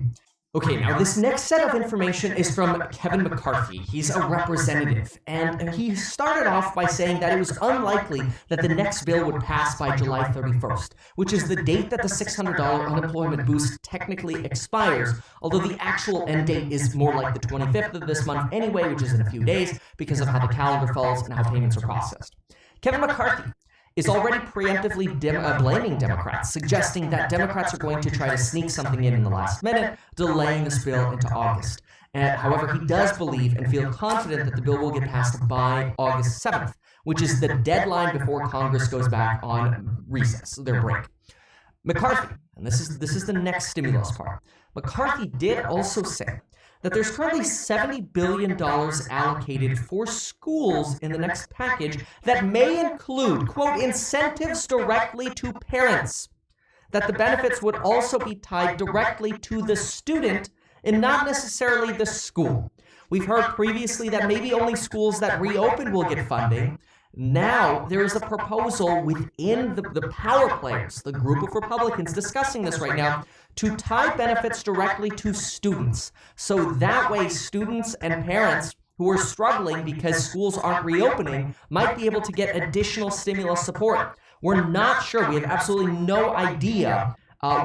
Okay, now this next set of information is from Kevin McCarthy. He's a representative, and he started off by saying that it was unlikely that the next bill would pass by July 31st, which is the date that the $600 unemployment boost technically expires, although the actual end date is more like the 25th of this month anyway, which is in a few days, because of how the calendar falls and how payments are processed. Kevin McCarthy is already preemptively blaming Democrats, suggesting that Democrats are going to try to sneak something in the last minute, delaying this bill into August. However, he does believe and feel confident that the bill will get passed by August 7th, which is the deadline before Congress goes back on recess, their break. McCarthy, and this is the next stimulus part, McCarthy did also say that there's currently $70 billion allocated for schools in the next package that may include, quote, incentives directly to parents, that the benefits would also be tied directly to the student and not necessarily the school. We've heard previously that maybe only schools that reopen will get funding. Now, there is a proposal within the power players, the group of Republicans discussing this right now, to tie benefits directly to students. So that way, students and parents who are struggling because schools aren't reopening might be able to get additional stimulus support. We're not sure. We have absolutely no idea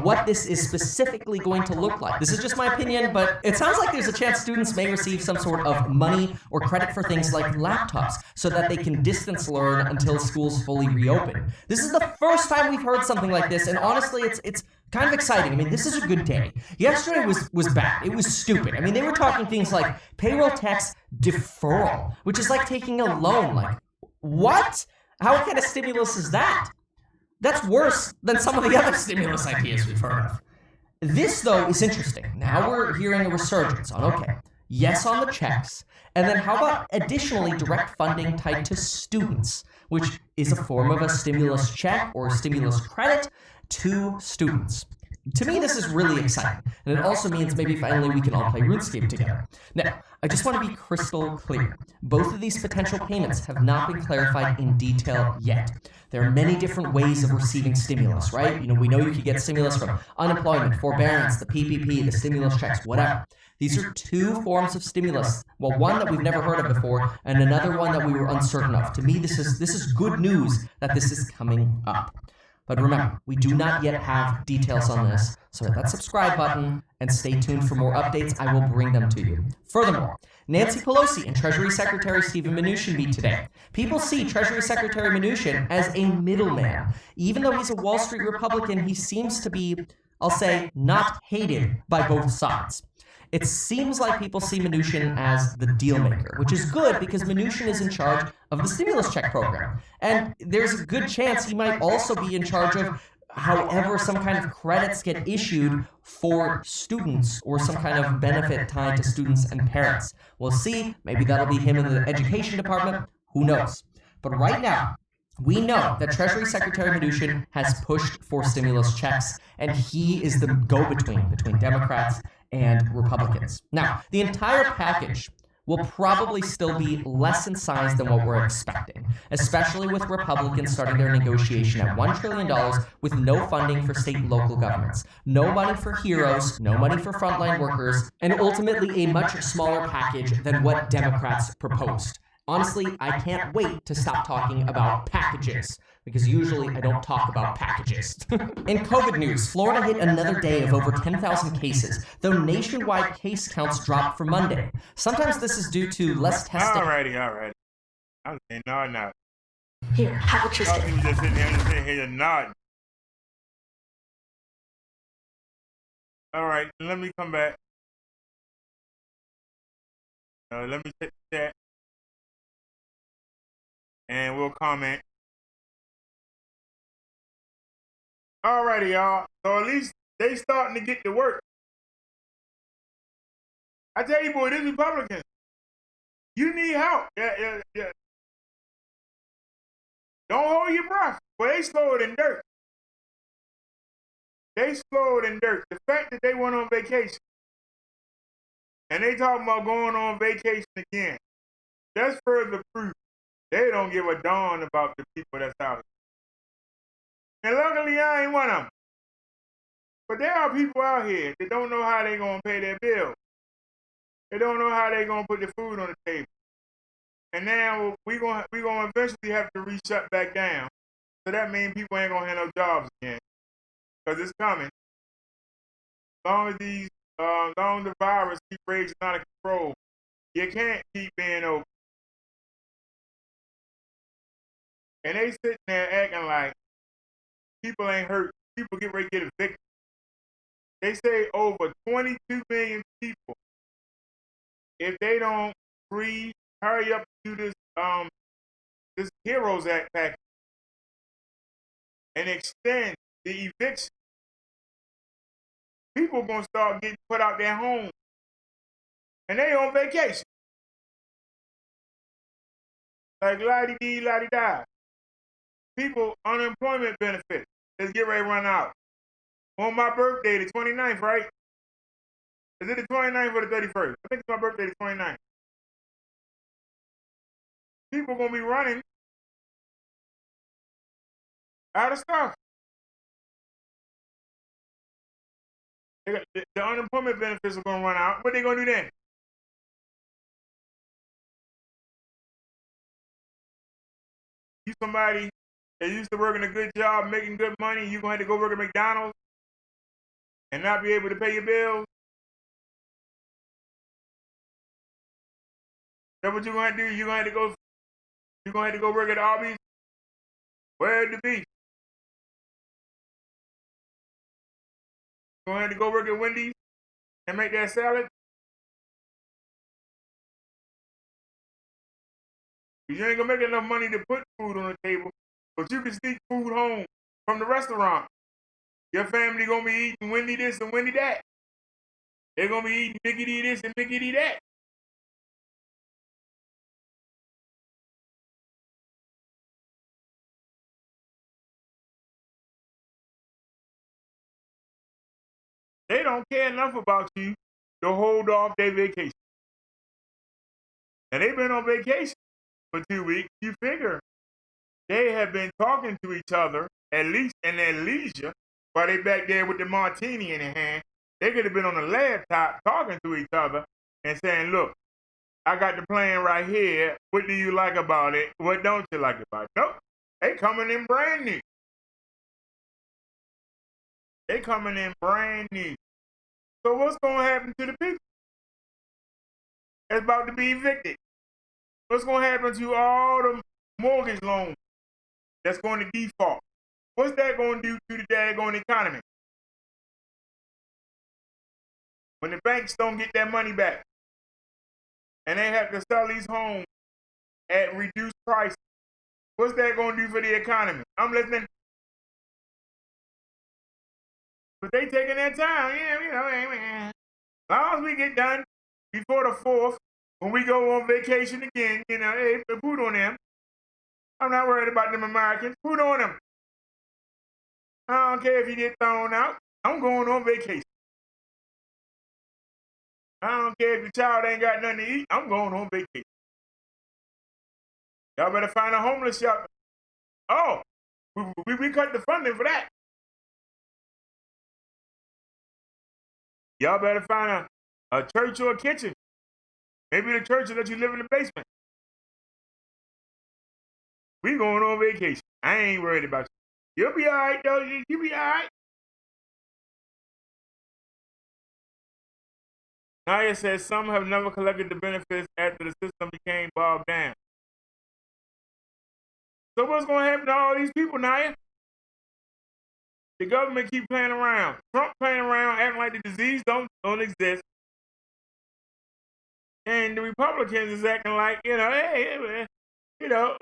what this is specifically going to look like. This is just my opinion, but it sounds like there's a chance students may receive some sort of money or credit for things like laptops so that they can distance learn until schools fully reopen. This is the first time we've heard something like this, and honestly, it's kind of exciting. I mean, this is a good day. Yesterday was bad. It was stupid. I mean, they were talking things like payroll tax deferral, which is like taking a loan. Like, what? How kind of stimulus is that? That's worse than some of the other stimulus ideas we've heard of. This, though, is interesting. Now we're hearing a resurgence on, okay, yes on the checks, and then how about additionally direct funding tied to students, which is a form of a stimulus check or stimulus credit to students. to me, this is really exciting, and it also means maybe finally we can all play RuneScape together. Now, I just want to be crystal clear. Both of these potential payments have not been clarified in detail yet. There are many different ways of receiving stimulus, right? We know you could get stimulus from unemployment, forbearance, the PPP, the stimulus checks, whatever. These are two forms of stimulus. Well, one that we've never heard of before, and another one that we were uncertain of. To me, this is good news that this is coming up. But remember, we do not yet have details on this, so hit that subscribe button and stay tuned for more updates. I will bring them to you. Furthermore, Nancy Pelosi and Treasury Secretary Steven Mnuchin meet today. People see Treasury Secretary Mnuchin as a middleman. Even though he's a Wall Street Republican, he seems to be, I'll say, not hated by both sides. It seems like people see Mnuchin as the deal maker, which is good because Mnuchin is in charge of the stimulus check program. And there's a good chance he might also be in charge of however some kind of credits get issued for students or some kind of benefit tied to students and parents. We'll see. Maybe that'll be him in the education department. Who knows? But right now, we know that Treasury Secretary Mnuchin has pushed for stimulus checks, and he is the go-between between Democrats and Republicans. Now, the entire package will probably still be less in size than what we're expecting, especially with Republicans starting their negotiation at $1 trillion with no funding for state and local governments, no money for heroes, no money for frontline workers, and ultimately a much smaller package than what Democrats proposed. Honestly, I can't wait to stop talking about packages, because usually I don't talk about packages. In COVID news, Florida hit another day of over 10,000 cases, though nationwide case counts dropped for Monday. Sometimes this is due to less testing. Alrighty. I was saying no. Here, have what you Y'all people just sitting here nodding. Alright, let me come back. Let me check the chat. And we'll comment. Alrighty, y'all. So at least they starting to get to work. I tell you, boy, this Republicans, you need help. Yeah. Don't hold your breath. But they slower than dirt. The fact that they went on vacation, and they talking about going on vacation again, that's further proof they don't give a darn about the people that's out here. And luckily, I ain't one of them. But there are people out here that don't know how they gonna pay their bills. They don't know how they gonna put the food on the table. And now we gonna eventually have to reset back down. So that means people ain't gonna have no jobs again, because it's coming. Long as the virus keep raging out of control, you can't keep being open. And they sitting there acting like people ain't hurt. People get ready to get evicted. They say over 22 million people, if they don't hurry up to this this Heroes Act package and extend the eviction, people gonna start getting put out their homes, and they on vacation. Like la-di-dee, la-di-da. People unemployment benefits is get ready to run out. On my birthday, the 29th, right? Is it the 29th or the 31st? I think it's my birthday, the 29th. People gonna be running out of stuff. The unemployment benefits are gonna run out. What they gonna do then? You somebody that used to work in a good job, making good money, you gonna have to go work at McDonald's and not be able to pay your bills? That's what you're gonna do? You're gonna have to go work at Arby's? Where'd it be? You're gonna have to go work at Wendy's and make that salad? You ain't gonna make enough money to put food on the table, but you can sneak food home from the restaurant. Your family gonna be eating Wendy this and Wendy that. They're gonna be eating Mickey D this and Mickey D that. They don't care enough about you to hold off their vacation. And they've been on vacation for 2 weeks. You figure they have been talking to each other, at least in their leisure, while they back there with the martini in their hand. They could have been on the laptop talking to each other and saying, look, I got the plan right here. What do you like about it? What don't you like about it? Nope. They coming in brand new. They coming in brand new. So what's going to happen to the people that's about to be evicted? What's going to happen to all the mortgage loans that's going to default? What's that going to do to the daggone economy? When the banks don't get their money back and they have to sell these homes at reduced prices, what's that going to do for the economy? I'm listening. But they taking their time, as long as we get done before the 4th, when we go on vacation again, hey, put on them. I'm not worried about them Americans. Put on them. I don't care if you get thrown out. I'm going on vacation. I don't care if your child ain't got nothing to eat. I'm going on vacation. Y'all better find a homeless shelter. Oh, we cut the funding for that. Y'all better find a church or a kitchen. Maybe the church will let you live in the basement. We going on vacation. I ain't worried about you. You'll be all right, though. You'll be all right. Naya says some have never collected the benefits after the system became bogged down. So what's going to happen to all these people, Naya? The government keep playing around. Trump playing around, acting like the disease don't exist. And the Republicans is acting like, hey, y'all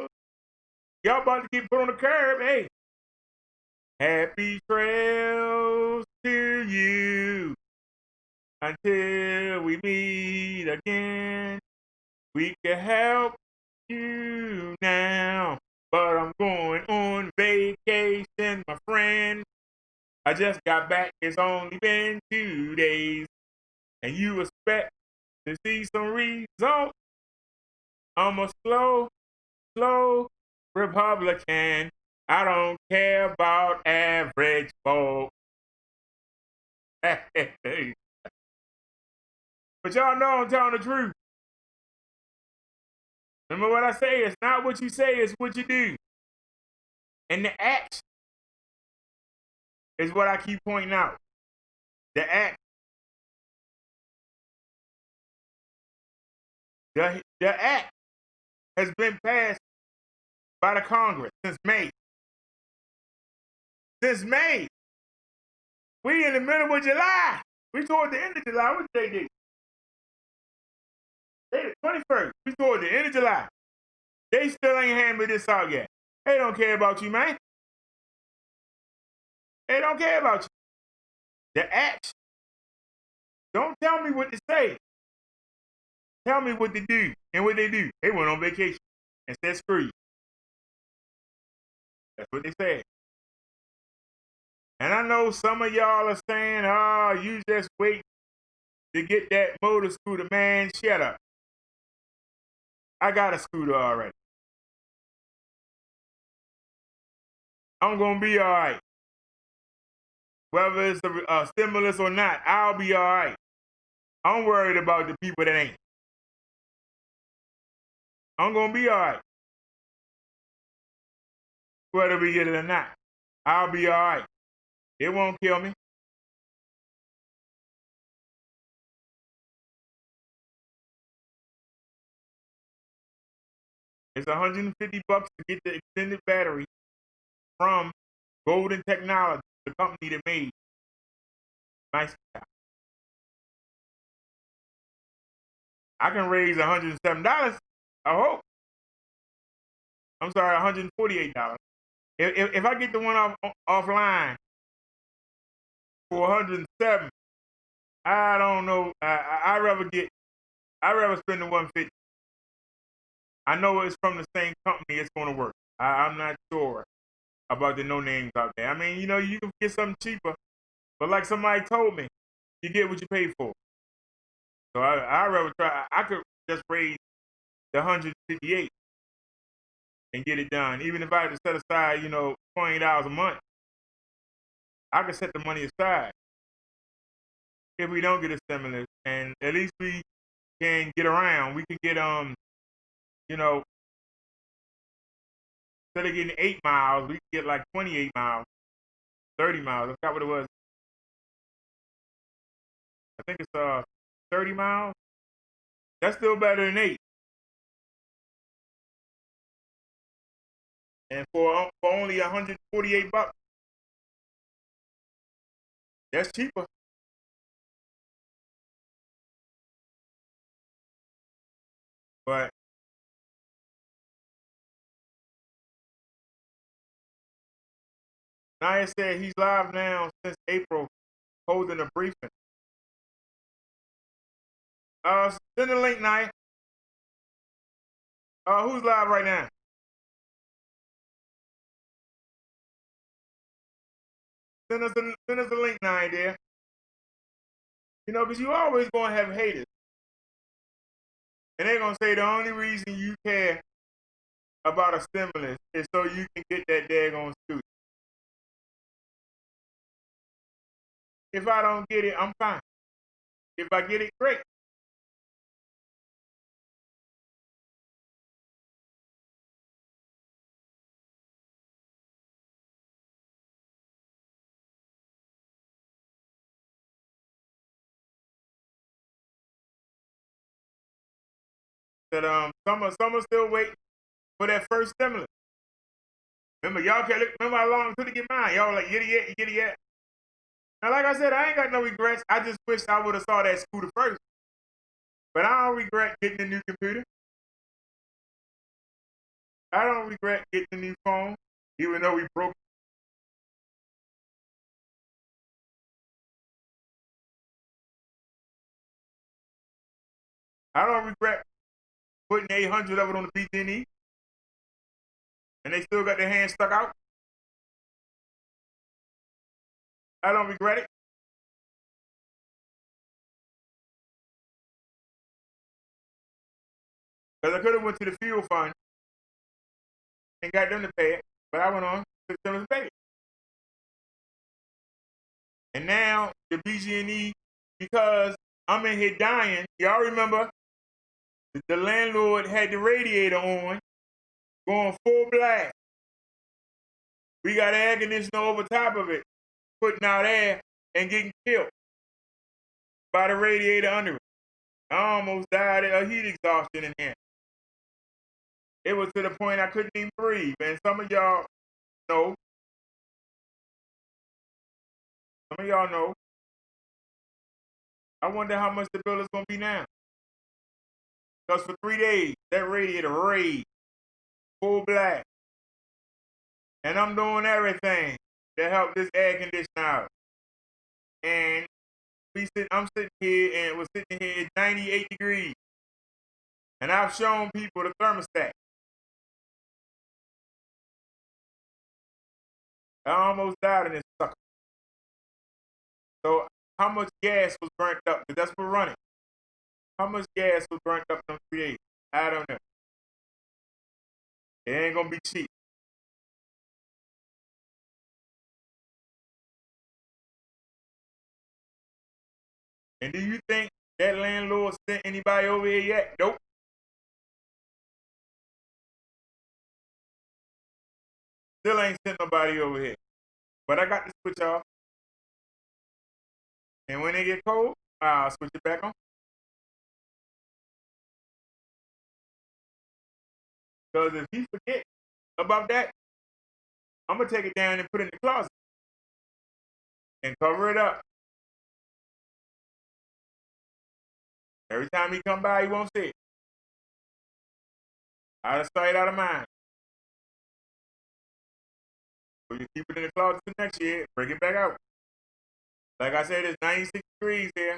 about to get put on the curb. Hey, happy trails to you until we meet again. We can help you now, but I'm going on vacation, my friend. I just got back. It's only been 2 days, and you expect to see some results. I'm a slow Republican. I don't care about average folk. But y'all know I'm telling the truth. Remember what I say? It's not what you say, it's what you do. And the action is what I keep pointing out. The act. The act has been passed by the Congress since May. Since May. We in the middle of July. We toward the end of July. What's the date? The 21st. We toward the end of July. They still ain't handed this out yet. They don't care about you, man. They don't care about you. The action. Don't tell me what to say. Tell me what to do. And what they do. They went on vacation and said screw you. That's what they said. And I know some of y'all are saying, oh, you just wait to get that motor scooter. Man, shut up. I got a scooter already. I'm going to be all right. Whether it's a stimulus or not, I'll be all right. I'm worried about the people that ain't. I'm going to be all right. Whether we get it or not, I'll be all right. It won't kill me. It's $150 to get the extended battery from Golden Technology, the company that made nice. I can raise $107. I hope. I'm sorry, $148. If I get the one offline for $107, I don't know. I'd rather spend the $150. I know it's from the same company. It's going to work. I'm not sure about the no names out there. I mean, you can get something cheaper, but like somebody told me, you get what you pay for. So I rather try. I could just raise the 158 and get it done. Even if I had to set aside, $20 a month, I could set the money aside if we don't get a stimulus, and at least we can get around. We can get instead of getting 8 miles, we can get like 28 miles, 30 miles. I forgot what it was. I think it's 30 miles. That's still better than 8. And for only $148, that's cheaper. But Naya said he's live now since April, holding a briefing. Send the link, Naya. Who's live right now? Send us a link, Naya, there. Because you always gonna have haters, and they're gonna say the only reason you care about a stimulus is so you can get that daggone student. If I don't get it, I'm fine. If I get it, great. That some are still waiting for that first stimulus. Remember, y'all can't remember how long it took to get mine. Y'all like, get it yet. Now, like I said, I ain't got no regrets. I just wish I would have saw that scooter first. But I don't regret getting the new computer. I don't regret getting the new phone, even though we broke. I don't regret putting 800 of it on the BG&E, and they still got their hands stuck out. I don't regret it. Because I could have went to the fuel fund and got them to pay it, but I went on to them to pay it. And now the BG&E, because I'm in here dying, y'all remember the landlord had the radiator on, going full blast. We got air conditioner over top of it, putting out air and getting killed by the radiator under it. I almost died of heat exhaustion in here. It was to the point I couldn't even breathe. And some of y'all know. Some of y'all know. I wonder how much the bill is going to be now. Because for 3 days, that radiator raged full blast. And I'm doing everything to help this air conditioner out. And I'm sitting here and was sitting here at 98 degrees. And I've shown people the thermostat. I almost died in this sucker. So how much gas was burnt up? Because that's what we're running. How much gas was burnt up in 3 days? I don't know. It ain't going to be cheap. And do you think that landlord sent anybody over here yet? Nope. Still ain't sent nobody over here. But I got the switch off. And when they get cold, I'll switch it back on. Because if he forget about that, I'm going to take it down and put it in the closet. And cover it up. Every time he come by, he won't see it. Out of sight, out of mind. So you keep it in the closet for next year, bring it back out. Like I said, it's 96 degrees here.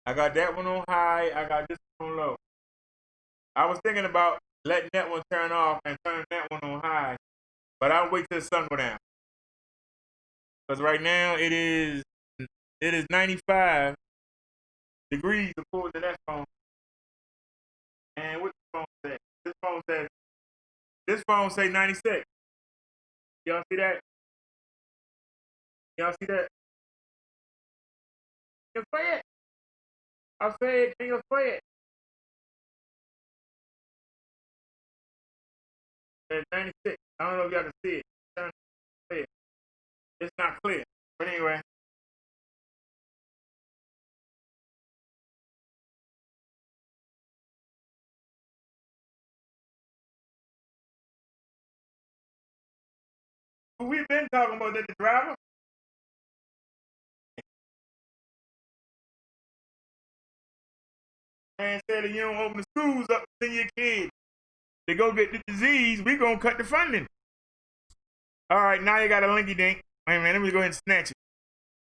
I got that one on high, I got this one on low. I was thinking about letting that one turn off and turning that one on high, but I'll wait till the sun go down. Because right now it is It is 95 degrees according to that phone. And what the phone says? This phone say 96. Y'all see that? Y'all see that? Can you say it? I said, can you say it? It's 96. I don't know if y'all can see it. I'm trying to say it. It's not clear. But anyway. We've been talking about that, the driver. And said if you don't open the schools up to your kids to go get the disease, we gonna cut the funding. All right, now you got a linky dink. Wait a minute, let me go ahead and snatch it.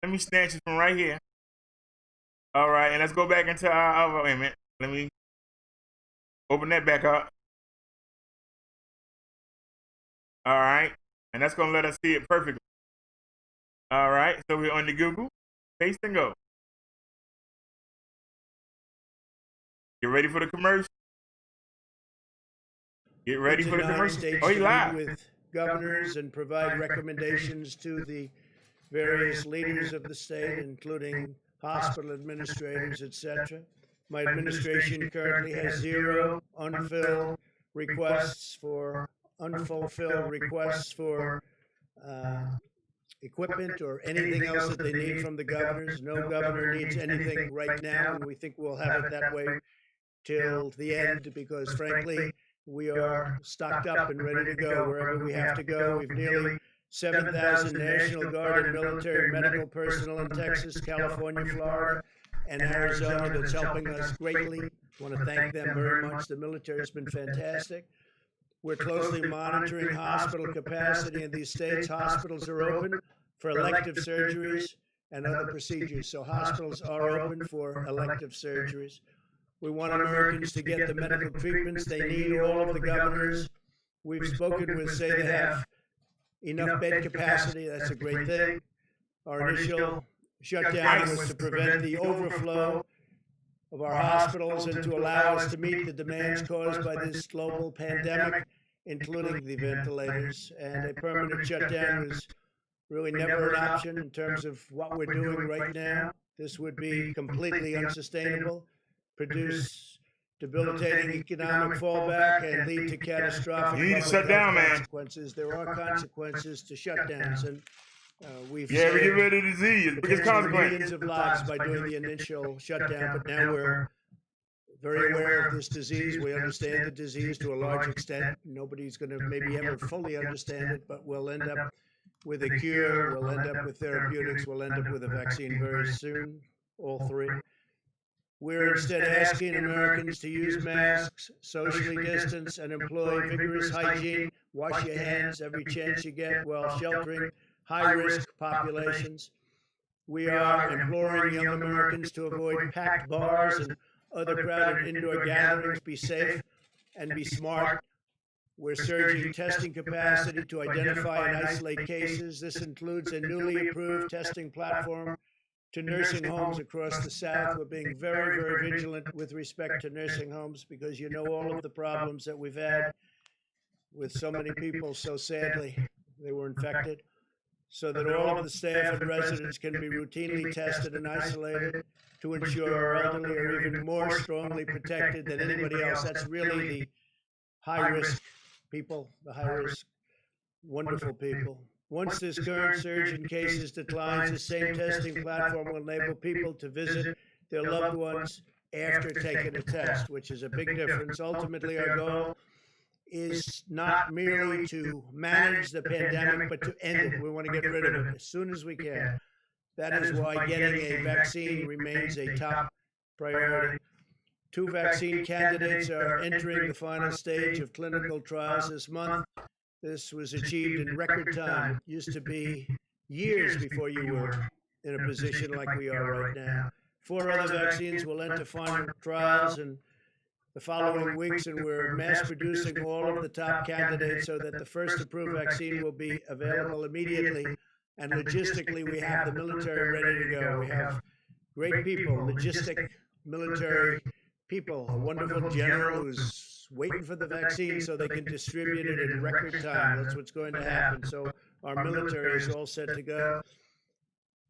Let me snatch it from right here. All right, and let's go back into our other, wait a minute. Let me open that back up. All right, and that's gonna let us see it perfectly. All right, so we're on the Google. Paste and go. Get ready for the commercial. Get ready for the commercial. Oh, he live. With governors and provide recommendations to the various leaders of the state, including hospital administrators, etc. My administration currently has 0 unfulfilled requests for equipment or anything else that they need from the governors. No governor needs anything right now, and we think we'll have it that way till the end because, frankly, we are stocked up and ready to go wherever we have to go. We've nearly 7,000 National Guard and military medical personnel in Texas, California, Florida, and Arizona that's helping us greatly. I want to thank them very much. The military has been fantastic. We're closely monitoring hospital capacity in these states. Hospitals are open for elective surgeries and other procedures. So hospitals are open for elective surgeries. We want Americans to get the medical treatments they need. All of the governors we've spoken with say they have enough bed capacity. That's a great thing. Our initial shutdown was to prevent the overflow of our hospitals and to allow us to meet the demands caused by this global pandemic, including the ventilators. And a permanent shutdown was really never an option in terms of what we're doing right now. This would be completely unsustainable, produce debilitating economic fallback, and lead to catastrophic public health consequences. There are consequences to shutdowns, and we've we get rid of the disease. Biggest consequence. Millions of lives by doing the initial shutdown, but now we're very aware of this disease. We understand the disease to a large extent. Nobody's going to maybe ever fully understand it, but we'll end up with a cure. We'll end up with therapeutics. We'll end up with a vaccine very soon, all three. We're instead asking Americans to use masks, socially distance, and employ vigorous hygiene. Wash your hands every chance you get while sheltering high-risk populations. We are imploring young Americans to avoid packed bars and other crowded indoor gatherings. Be safe and be smart. We're surging testing capacity to identify and isolate cases. This includes a newly approved testing platform to nursing homes across the South. We're being very, very vigilant with respect to nursing homes because you know all of the problems that we've had with so many people so sadly they were infected, so that all of the staff and residents can be routinely tested and isolated to ensure our elderly are even more strongly protected than anybody else. That's really the high-risk people, the high-risk, wonderful people. Once this current surge in cases declines, the same testing platform will enable people to visit their loved ones after taking a test, which is a big difference. Ultimately, our goal is not merely to manage the pandemic, but to end it. We want to get rid of it as soon as we can. That is why getting a vaccine remains a top priority. 2 vaccine candidates are entering the final stage of clinical trials this month. This was achieved in record time. It used to be years before you were in a position like we are right now. 4 other vaccines will enter final trials in the following weeks, and we're mass producing all of the top candidates so that the first approved vaccine will be available immediately And logistically, we have the military ready to go. We have great people, logistic military people, a wonderful general who's waiting for the vaccine so they can distribute it in record time. That's what's going to happen. So our military is all set to go.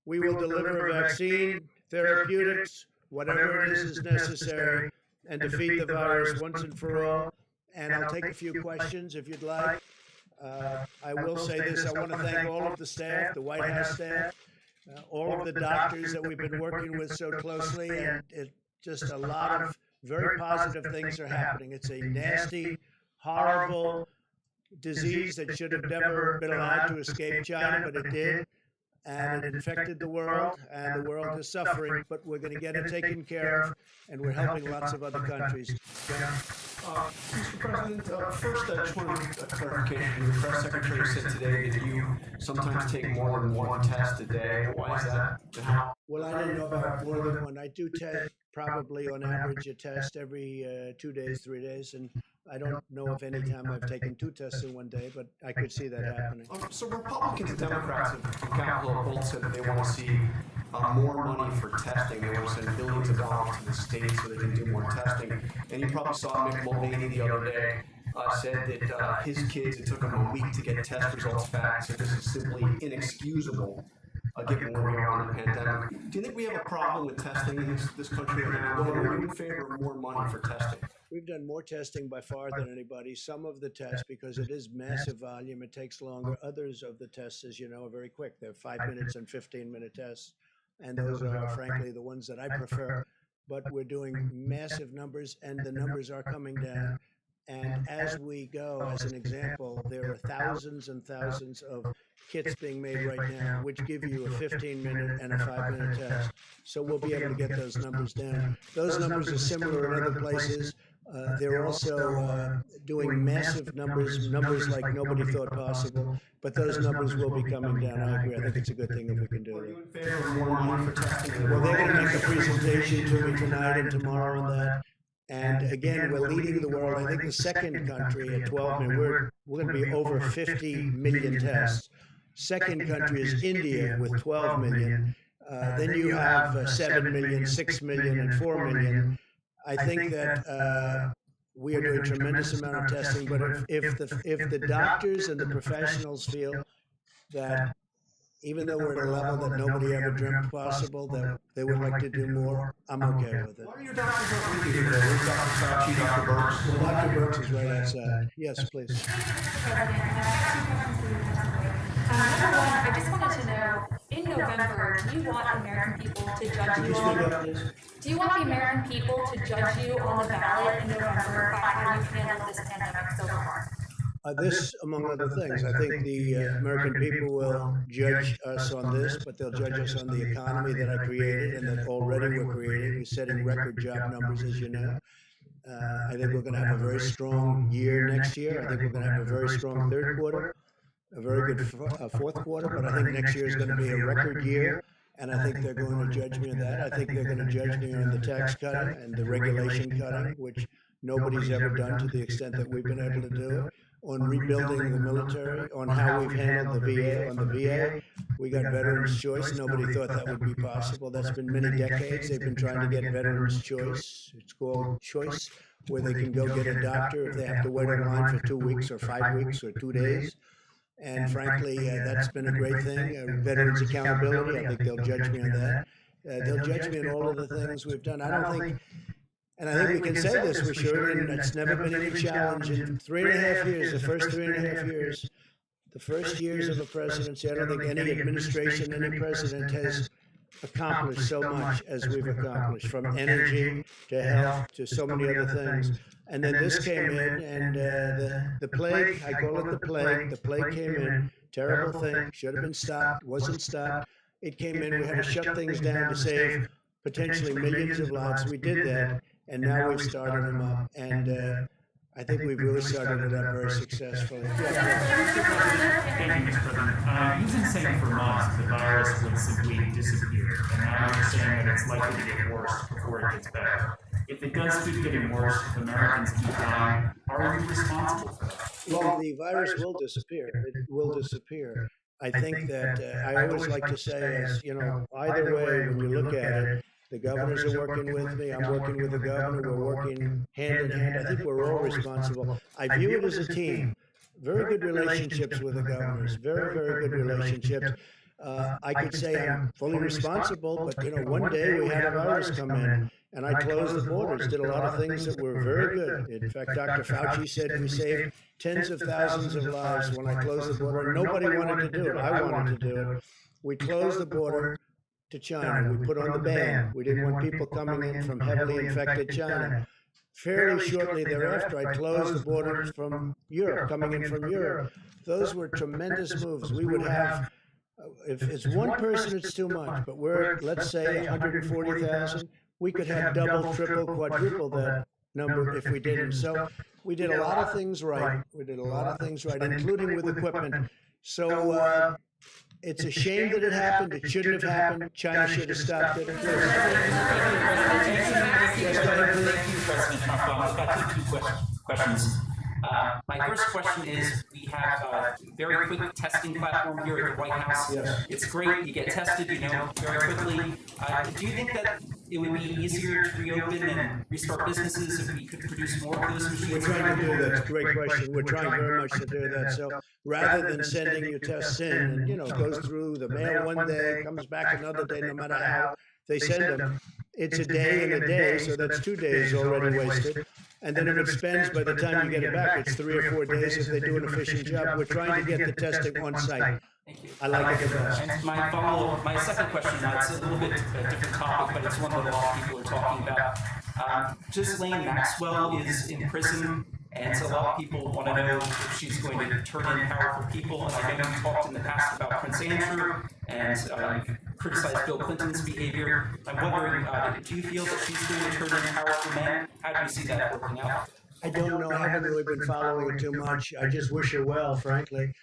We will deliver a vaccine, therapeutics, whatever it is necessary, and defeat the virus once and for all. And I'll take a few questions if you'd like. I will say this, I want to thank all of the staff, the White House staff, all of the doctors that we've been working with so closely, and it's just a lot of very positive things are happening. It's a nasty, horrible disease that should have never been allowed to escape China, but it did. And it infected the world, and the world is suffering, but we're going to get it taken care of, and we're helping lots of other countries. Mr. President, first I just wanted a clarification. The press secretary said today that you sometimes take more than one test a day. Why is that? Well, I didn't know about more than one. I do test probably on average a test every 2 days, 3 days, and I don't know if any time I've taken 2 tests in one day, but I could see that happening. So Republicans and Democrats have Capitol Hill both said that they want to see more money for testing. They want to send billions of dollars to the states so they can do more testing. And you probably saw Mick Mulvaney the other day said that his kids, it took him a week to get test results back. So this is simply inexcusable. Given where we are in the pandemic. Do you think we have a problem with testing in this country right now? Are you in favor of more money for testing? We've done more testing by far than anybody. Some of the tests, because it is massive volume, it takes longer. Others of the tests, as you know, are very quick. They're 5 minutes and 15-minute tests. And those are, frankly, the ones that I prefer. But we're doing massive numbers, and the numbers are coming down. And as we go, as an example, there are thousands and thousands of kits being made right now, which give you a 15-minute and a 5-minute test. So we'll be able to get those numbers down. Those numbers are similar in other places. They're also doing massive numbers like nobody thought possible. But those numbers will be coming down. I agree. I think it's a good thing if we can do that. Well, they're going to make a presentation to me tonight and tomorrow on that. And again, we're leading the world. I think the second country at 12 million, we're going to be over 50 million tests. Second country is India with 12 million. Then you have 7 million, 6 million, and 4 million. I think that we are doing a tremendous amount of testing, but if the doctors and the professionals feel that even though we're at a level that nobody ever dreamt possible, that they would like to do more, I'm okay with it. Why are your doctors not with you today? Where's Dr. Fauci, Dr. Birx? Well, Dr. Birx is right outside. Yes, please. Number one, I just wanted to know, in November, do you want the American people to judge you on? Do you want the American people to judge you on the ballot in November by how you've handled this pandemic so far? This, among other things, I think the American people will judge us on this, but they'll judge us on the economy that I created and that already we're creating. We're setting record job numbers, as you know. I think we're going to have a very strong year next year. I think we're going to have a very strong third quarter, a very good fourth quarter, but I think next year is going to be a record year. And I think they're going to judge me on that. I think they're going to judge me on the tax cutting and the regulation cutting, which nobody's ever done to the extent that we've been able to do it. On rebuilding the military, on how we've handled the VA. On the VA, we got Veterans Choice. Nobody thought that would be possible. That's been many decades. They've been trying to get Veterans Choice. It's called Choice, where they can go get a doctor if they have to wait in line for 2 weeks or 5 weeks or 2 days. And frankly, that's been a great thing. Veterans Accountability, I think they'll judge me on that. They'll judge me on all of the things we've done. I don't think... And I think we can say this for sure, and it's never been any challenge in 3.5 years, the first 3.5 years, the first years of a presidency. I don't think any administration, any president has accomplished so much as we've accomplished, from energy to health to so many other things. And then this came in, and the plague, I call it the plague came in, terrible thing, should have been stopped, wasn't stopped. It came in, we had to shut things down to save potentially millions of lives. We did that. And now we've started them up, and I think we've really started it up very successfully. Thank you, Mr. President. You've been saying for months the virus would simply disappear, and now you're saying that it's likely to get worse before it gets better. If it does keep getting worse, if Americans keep dying, are you responsible for that? Well, the virus will disappear. It will disappear. I think that I always like to say, as you know, either way, when you look at it, the governors are working with me. I'm working with the governor. We're working hand in hand. I think we're all responsible. I view it as a team. Very good relationships with the governors. Very, very good relationships. I could say I'm fully responsible, but you know, one day we had a virus come in, and I closed the borders, did a lot of things that were very good. In fact, Dr. Fauci said we saved tens of thousands of lives when I closed the border. Nobody wanted to do it. I wanted to do it. We closed the border to China. We put on the ban. We didn't want people coming in from heavily infected China. Fairly shortly thereafter, I closed the borders from Europe, coming in from Europe. Those were tremendous moves. We would have, if it's one person, it's too much, but we're, let's say, 140,000. We could have double, triple, quadruple that number if we didn't. So we did a lot of things right. We did a lot of things right, including with equipment. So it's a shame that it happened. It shouldn't have happened. China should have stopped it. Thank you, President Trump. I've got two questions. My first question is, we have a very quick testing platform here at the White House. Yes. It's great. You get tested, very quickly. Do you think that it would be easier to reopen and restart businesses if we could produce more of those machines? We're trying to do that. It's a great question. We're trying very much to do that. So rather than sending your tests in and, you know, goes through the mail one day, comes back another day, no matter how they send them, it's a day and a day, so that's 2 days already wasted. And then if it spends, by the time you get it back, it's 3 or 4 days if they do an efficient job. We're trying to get the testing on site. Thank you. I like it the best. And my follow-up, my second question, it's a little bit a different topic, but it's one that a lot of people are talking about. Ghislaine Maxwell is in prison, and so a lot of people want to know if she's going to turn in power for people. And I know you talked in the past about Prince Andrew and criticized Bill Clinton's behavior. I'm wondering, do you feel that she's going to turn in power for men? How do you see that working out? I don't know. I haven't really been following it too much. I just wish her well, frankly.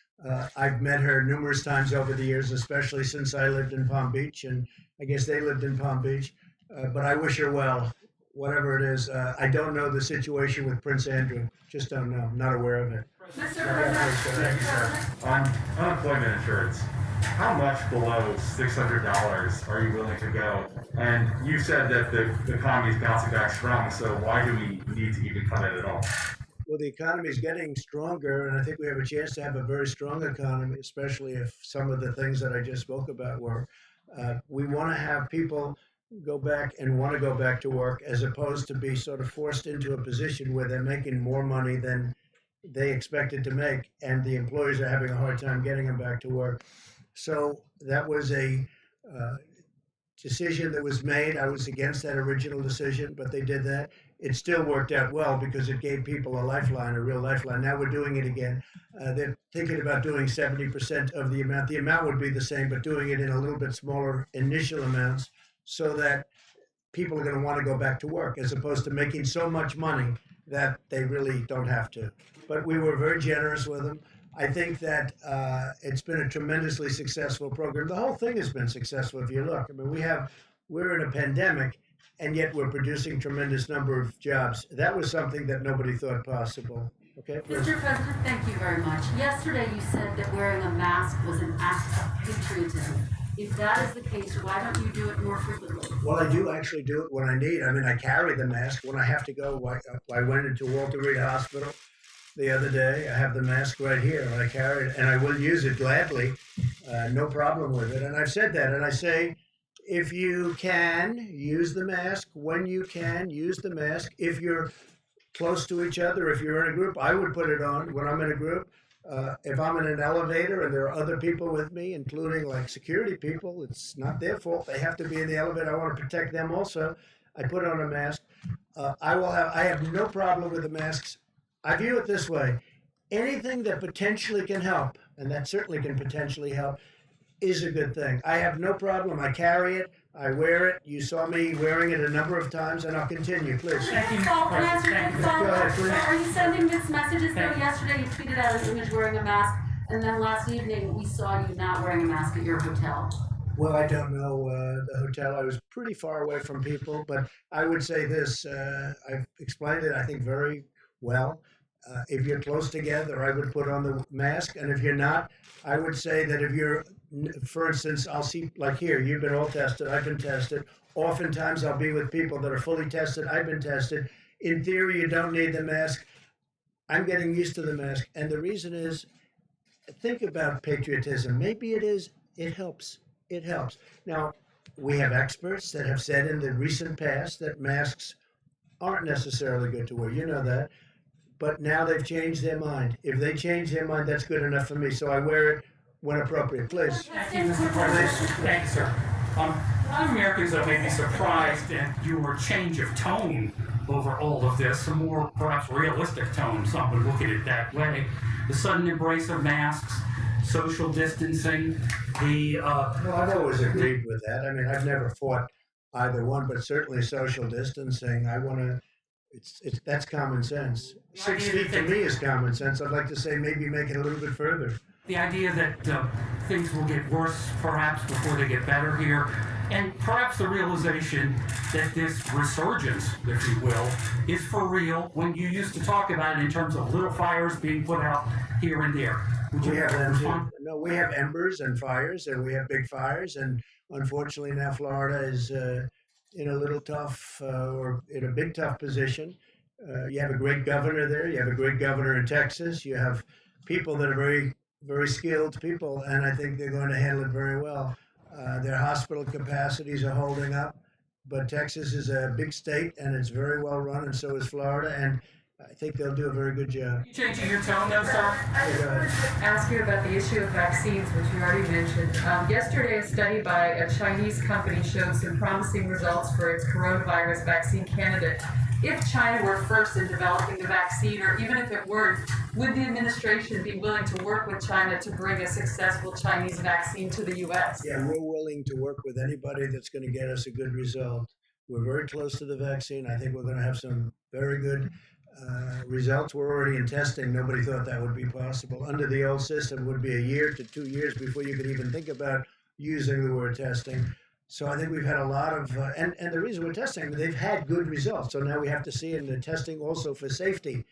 I've met her numerous times over the years, especially since I lived in Palm Beach, and I guess they lived in Palm Beach. But I wish her well, whatever it is. I don't know the situation with Prince Andrew. Just don't know. Not aware of it. Thank you, sir. On unemployment insurance, how much below $600 are you willing to go? And you said that the economy is bouncing back strong, so why do we need to even cut it at all? Well, the economy is getting stronger, and I think we have a chance to have a very strong economy, especially if some of the things that I just spoke about were. We want to have people go back and want to go back to work, as opposed to be sort of forced into a position where they're making more money than they expected to make, and the employers are having a hard time getting them back to work. So that was a decision that was made. I was against that original decision, but they did that. It still worked out well because it gave people a lifeline, a real lifeline. Now we're doing it again. They're thinking about doing 70% of the amount. The amount would be the same, but doing it in a little bit smaller initial amounts so that people are going to want to go back to work, as opposed to making so much money that they really don't have to. But we were very generous with them. I think that it's been a tremendously successful program. The whole thing has been successful if you look. I mean, we're in a pandemic, and yet we're producing tremendous number of jobs. That was something that nobody thought possible. Okay? Mr. President, thank you very much. Yesterday you said that wearing a mask was an act of patriotism. If that is the case, why don't you do it more frequently? Well, I do actually do it when I need. I mean, I carry the mask when I have to go. I went into Walter Reed Hospital the other day. I have the mask right here, and I carry it, and I will use it gladly. No problem with it. And I've said that, and I say, if you can, use the mask. When you can, use the mask. If you're close to each other, if you're in a group, I would put it on when I'm in a group. If I'm in an elevator and there are other people with me, including like security people, it's not their fault. They have to be in the elevator. I want to protect them also. I put on a mask. I have no problem with the masks. I view it this way. Anything that potentially can help, and that certainly can potentially help, is a good thing. I have no problem. I carry it. I wear it. You saw me wearing it a number of times, and I'll continue. Please. Go ahead, please. Are you sending mixed messages? Though yesterday you tweeted out an image wearing a mask, and then last evening we saw you not wearing a mask at your hotel. Well, I don't know the hotel. I was pretty far away from people, but I would say this. I've explained it, I think, very well. If you're close together, I would put on the mask, and if you're not, I would say that if you're, for instance, I'll see, like here, you've been all tested, I've been tested. Oftentimes, I'll be with people that are fully tested, I've been tested. In theory, you don't need the mask. I'm getting used to the mask, and the reason is, think about patriotism. Maybe it is, it helps. It helps. Now, we have experts that have said in the recent past that masks aren't necessarily good to wear. You know that. But now they've changed their mind. If they change their mind, that's good enough for me. So I wear it when appropriate. Please. Thank you, Mr. President. Thank you, sir. A lot of Americans are maybe surprised at your change of tone over all of this, a more perhaps realistic tone. Some would look at it that way. The sudden embrace of masks, social distancing, Well, I've always agreed with that. I mean, I've never fought either one, but certainly social distancing. I want to. That's common sense. 6 feet to me is common sense. I'd like to say maybe make it a little bit further. the idea that things will get worse perhaps before they get better here, and perhaps the realization that this resurgence, if you will, is for real when you used to talk about it in terms of little fires being put out here and there. Would you We have them respond? too. No, we have embers and fires, and we have big fires, and unfortunately now Florida is in a little tough or in a big tough position. You have a great governor there. You have a great governor in Texas. You have people that are very, very skilled people, and I think they're going to handle it very well. Their hospital capacities are holding up, but Texas is a big state, and it's very well run, and so is Florida, and I think they'll do a very good job. Changing your tone though, sir? I just wanted to ask you about the issue of vaccines, which you already mentioned. Yesterday, a study by a Chinese company showed some promising results for its coronavirus vaccine candidate. If China were first in developing the vaccine, or even if it weren't, would the administration be willing to work with China to bring a successful Chinese vaccine to the U.S.? Yeah, we're willing to work with anybody that's going to get us a good result. We're very close to the vaccine. I think we're going to have some very good results. We're already in testing. Nobody thought that would be possible. Under the old system, it would be a year to 2 years before you could even think about using the word testing. So I think we've had a lot of, and the reason we're testing, they've had good results. So now we have to see in the testing also for safety,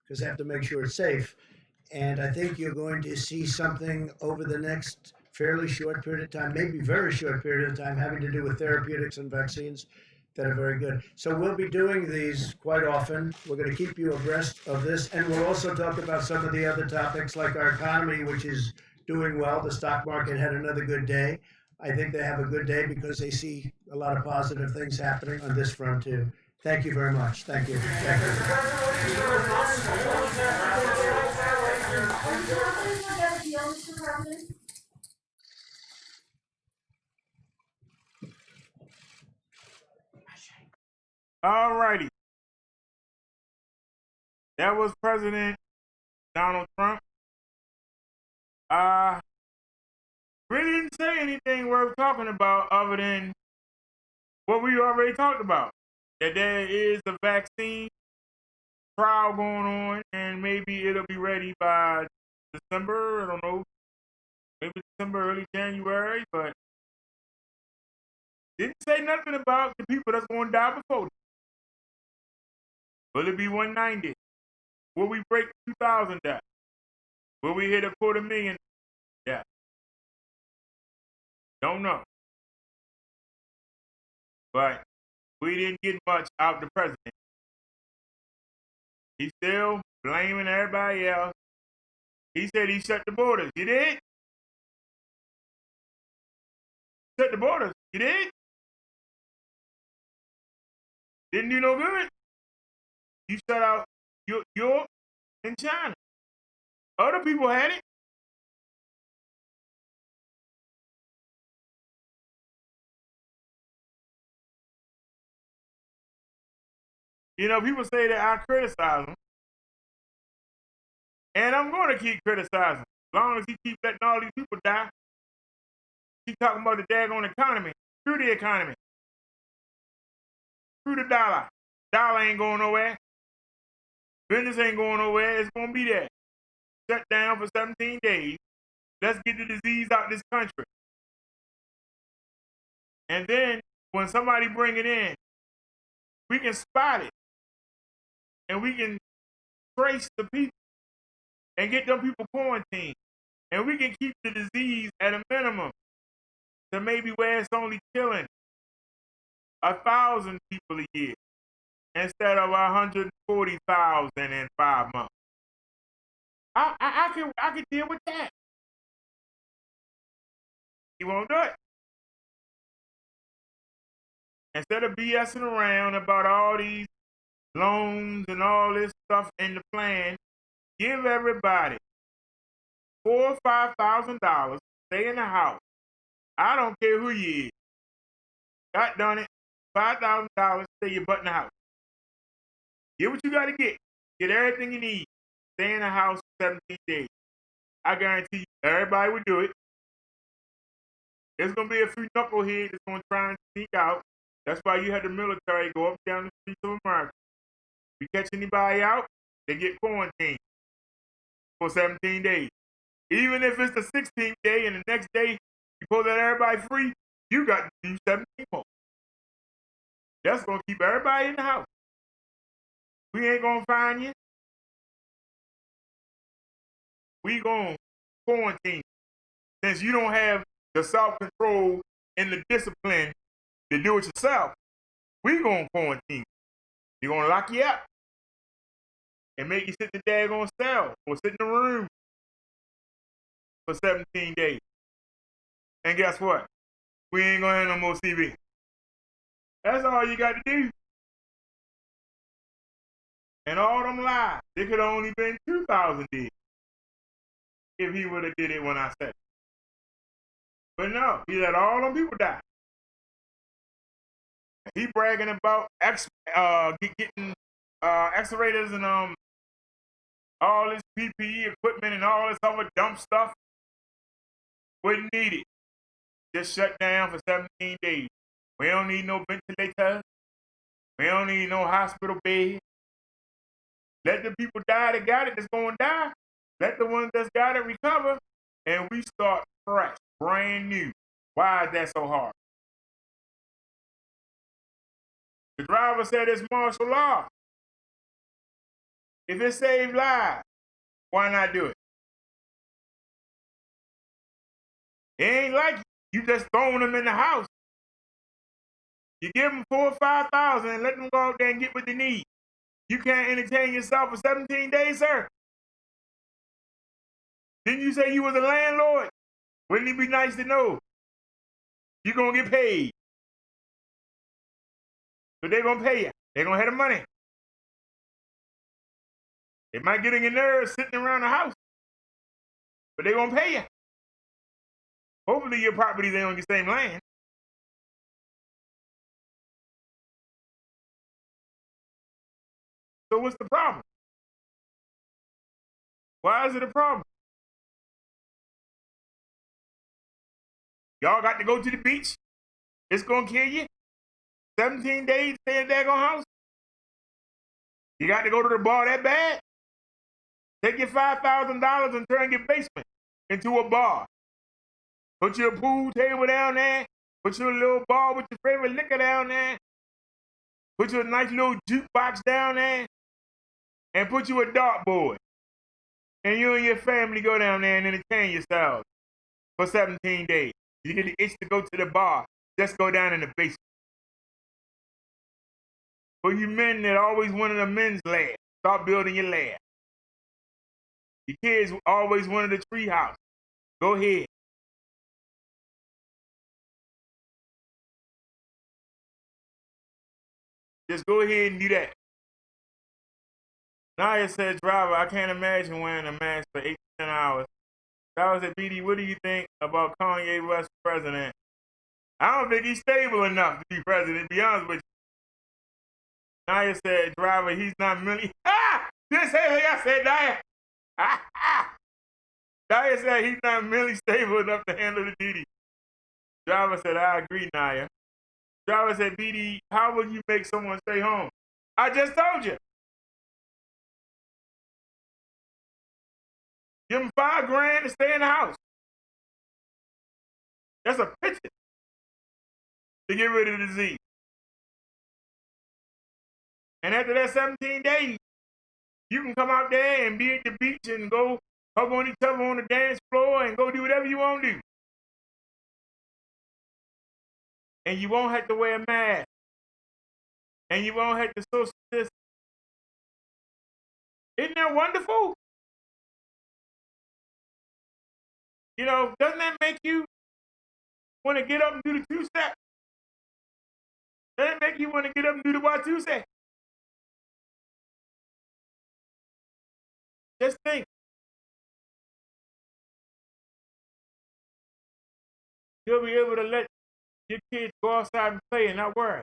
because they have to make sure it's safe. And I think you're going to see something over the next fairly short period of time, maybe very short period of time, having to do with therapeutics and vaccines that are very good. So we'll be doing these quite often. We're going to keep you abreast of this, and we'll also talk about some of the other topics like our economy, which is doing well. The stock market had another good day. I think they have a good day because they see a lot of positive things happening on this front too. Thank you very much. Thank you. Thank you. All righty. That was President Donald Trump. Really didn't say anything worth talking about other than what we already talked about. That there is a vaccine trial going on, and maybe it'll be ready by December. I don't know. Maybe December, early January, but didn't say nothing about the people that's going to die before. Will it be 190? Will we break 2,000 deaths? Will we hit 250,000 deaths? Don't know. But we didn't get much out of the president. He's still blaming everybody else. He said he shut the borders. You did? Shut the borders. You did? Didn't do no good. You shut out Europe and China. Other people had it. You know, people say that I criticize them. And I'm going to keep criticizing. As long as he keep letting all these people die. Keep talking about the daggone economy. Screw the economy. Screw the dollar. Dollar ain't going nowhere. Business ain't going nowhere. It's going to be there. Shut down for 17 days. Let's get the disease out of this country. And then when somebody bring it in, we can spot it. And we can trace the people and get them people quarantined. And we can keep the disease at a minimum to maybe where it's only killing 1,000 people a year instead of 140,000 in 5 months. I can deal with that. He won't do it. Instead of BSing around about all these loans and all this stuff in the plan, give everybody $4,000 or $5,000. Stay in the house. I don't care who you is. Got done it. $5,000. Stay your butt in the house. Get what you got to get. Get everything you need. Stay in the house for 17 days. I guarantee you, everybody would do it. There's going to be a few knuckleheads that's going to try and sneak out. That's why you had the military go up and down the streets of America. If you catch anybody out, they get quarantined for 17 days. Even if it's the 16th day and the next day you pull that everybody free, you got to do 17 more. That's going to keep everybody in the house. We ain't going to find you. We going to quarantine. Since you don't have the self-control and the discipline to do it yourself, we going to quarantine. You're going to lock you up and make you sit in the daggone cell or sit in the room for 17 days. And guess what? We ain't going to have no more TV. That's all you got to do. And all them lies, it could have only been 2,000 dead if he would have did it when I said it. But no, he let all them people die. He bragging about getting X-rators and all this PPE equipment and all this other dumb stuff. Wouldn't need it. Just shut down for 17 days. We don't need no ventilators. We don't need no hospital bed. Let the people die that got it that's going to die. Let the ones that's got it recover. And we start fresh, brand new. Why is that so hard? The driver said it's martial law. If it saves lives, why not do it? It ain't like you just throwing them in the house. You give them 4,000 or 5,000 and let them go out there and get what they need. You can't entertain yourself for 17 days, sir. Didn't you say you was a landlord? Wouldn't it be nice to know? You're going to get paid. But they're going to pay you. They're going to have the money. They might get on your nerves sitting around the house. But they're going to pay you. Hopefully your properties ain't on your same land. So what's the problem? Why is it a problem? Y'all got to go to the beach? It's gonna kill you? 17 days stay in that daggone house? You got to go to the bar that bad? Take your $5,000 and turn your basement into a bar. Put your pool table down there. Put your little bar with your favorite liquor down there. Put your nice little jukebox down there. And put you a dartboard. And you and your family go down there and entertain yourselves for 17 days. You get the itch to go to the bar. Just go down in the basement. For you men that always wanted a men's lab, start building your lab. Your kids always wanted a tree house. Go ahead. Just go ahead and do that. Naya said, driver, I can't imagine wearing a mask for 8 to 10 hours. Driver said, BD, what do you think about Kanye West president? I don't think he's stable enough to be president, to be honest with you. Naya said, driver, he's not really. This ain't I said, Naya. Naya said he's not mentally stable enough to handle the duty. Driver said, I agree, Naya. Driver said, BD, how will you make someone stay home? I just told you. Give them $5,000 to stay in the house. That's a picture to get rid of the disease. And after that 17 days, You can come out there and be at the beach and go hug on each other on the dance floor and go do whatever you want to do. And you won't have to wear a mask. And you won't have to social distance. Isn't that wonderful? You know, doesn't that make you want to get up and do the two-step? Doesn't it make you want to get up and do the Y2-step? Just think. You'll be able to let your kids go outside and play and not worry.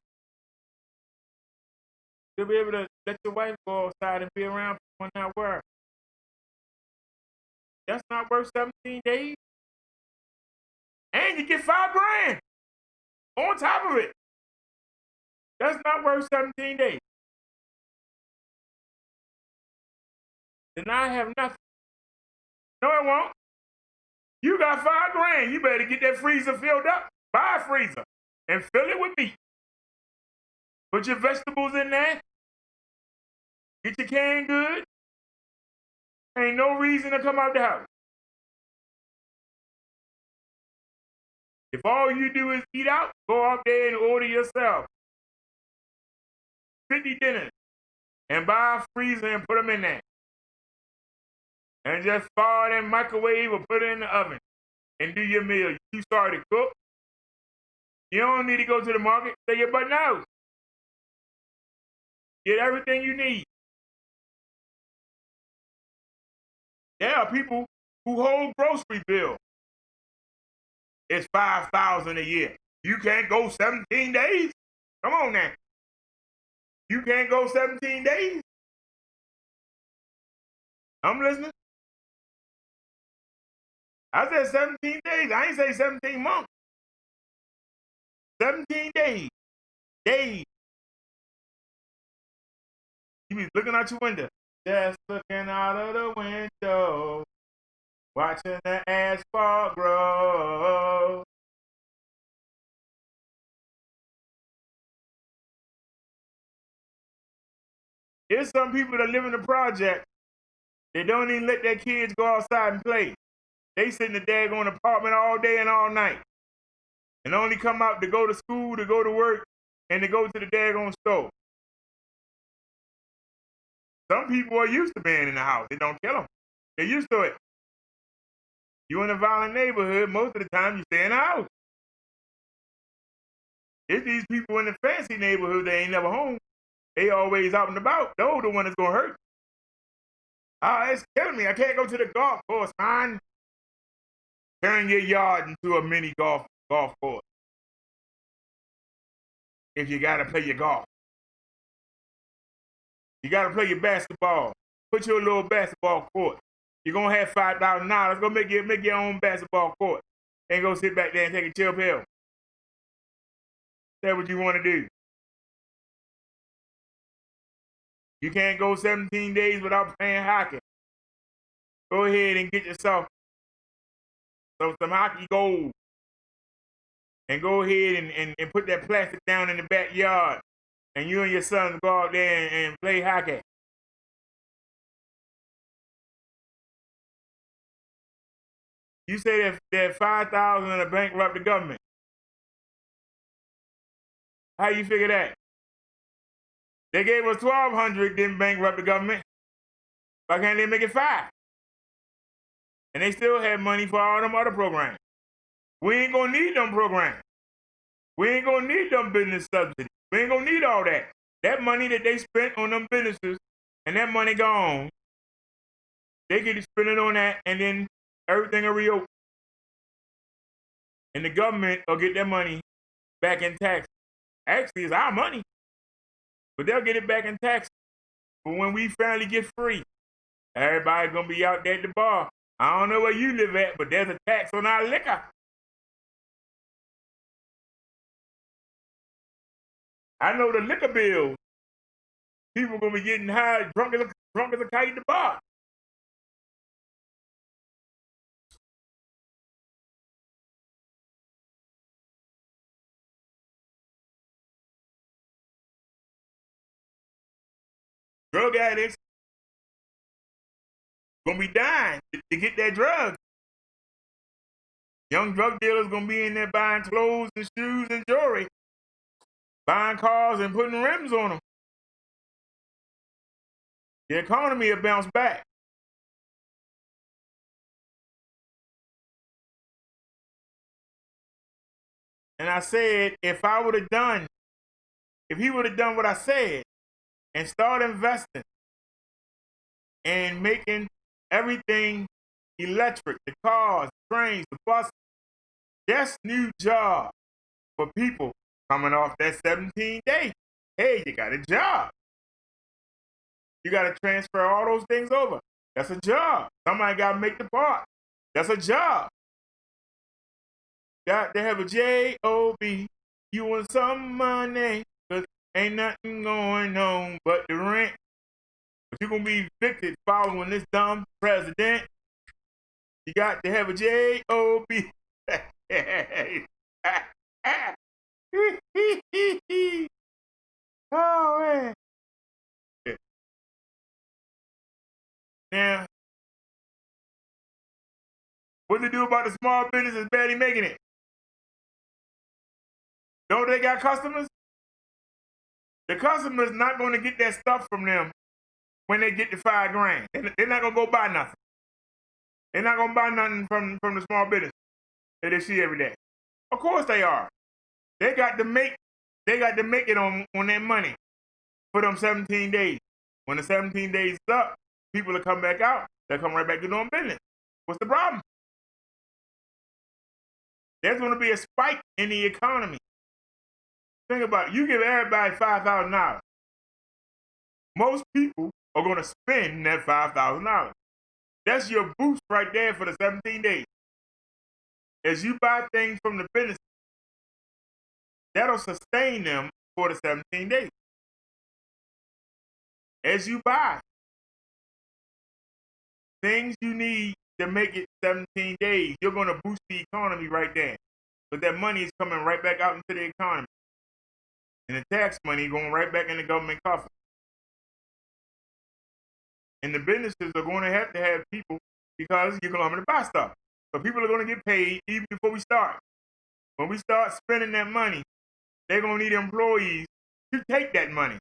You'll be able to let your wife go outside and be around people and not worry. That's not worth 17 days. And you get $5,000 on top of it. That's not worth 17 days. Then I have nothing. No, it won't. You got $5,000. You better get that freezer filled up. Buy a freezer and fill it with meat. Put your vegetables in there. Get your canned goods. Ain't no reason to come out the house. If all you do is eat out, go out there and order yourself 50 dinners and buy a freezer and put them in there. And just thaw it in the microwave or put it in the oven and do your meal. You too sorry to cook. You don't need to go to the market. Stay your butt out. Get everything you need. There are people who hold grocery bill. It's $5,000 a year. You can't go 17 days? Come on now. You can't go 17 days? I'm listening. I said 17 days. I ain't say 17 months. 17 days. Days. You be looking out your window. Just looking out of the window. Watching the asphalt grow. There's some people that live in the project. They don't even let their kids go outside and play. They sit in the daggone apartment all day and all night. And only come out to go to school, to go to work, and to go to the daggone store. Some people are used to being in the house. It don't kill them. They're used to it. You in a violent neighborhood, most of the time you stay in the house. It's these people in the fancy neighborhood that ain't never home. They always out and about. Those the one that's gonna hurt. It's killing me. I can't go to the golf course, man. Turn your yard into a mini golf course. If you gotta play your golf. You gotta play your basketball. Put your little basketball court. You're gonna have $5,000. Go make your own basketball court. And go sit back there and take a chill pill. That's what you wanna do. You can't go 17 days without playing hockey. Go ahead and get yourself some hockey gold. And go ahead and put that plastic down in the backyard. And you and your son go out there and play hockey. You say that 5,000 in the bankrupt the government. How you figure that? They gave us 1,200, didn't bankrupt the government. Why can't they make it 5? And they still have money for all them other programs. We ain't gonna need them programs. We ain't gonna need them business subsidies. We ain't gonna need all that. That money that they spent on them businesses and that money gone, they get to spend it on that and then everything will reopen. And the government will get their money back in tax. Actually, it's our money, but they'll get it back in tax. But when we finally get free, everybody's gonna be out there at the bar. I don't know where you live at, but there's a tax on our liquor. I know the liquor bill. People gonna be getting high, drunk as a kite at the bar. Drug addicts gonna be dying to get that drug. Young drug dealers gonna be in there buying clothes and shoes and jewelry, buying cars and putting rims on them. The economy will bounce back. And I said, if he would have done what I said and started investing and making everything electric, the cars, the trains, the buses, that's new job for people coming off that 17 day. Hey, you got a job. You got to transfer all those things over. That's a job. Somebody got to make the part. That's a job. Got to have a J-O-B. You want some money, because ain't nothing going on but the rent. But you're going to be evicted following this dumb president. You got to have a J-O-B. Oh, man. Now, what they do about the small business is barely making it. Don't they got customers? The customer's not going to get that stuff from them when they get the $5 grand. They're not going to go buy nothing. They're not going to buy nothing from the small business that they see every day. Of course they are. They got to make it on that money for them 17 days. When the 17 days is up, people will come back out. They'll come right back to doing business. What's the problem? There's going to be a spike in the economy. Think about it. You give everybody $5,000. Most people are going to spend that $5,000. That's your boost right there for the 17 days. As you buy things from the business, that'll sustain them for the 17 days. As you buy things you need to make it 17 days, you're going to boost the economy right there. But that money is coming right back out into the economy. And the tax money going right back in the government coffers. And the businesses are going to have people because you're going to buy stuff. So people are going to get paid even before we start. When we start spending that money, they're going to need employees to take that money.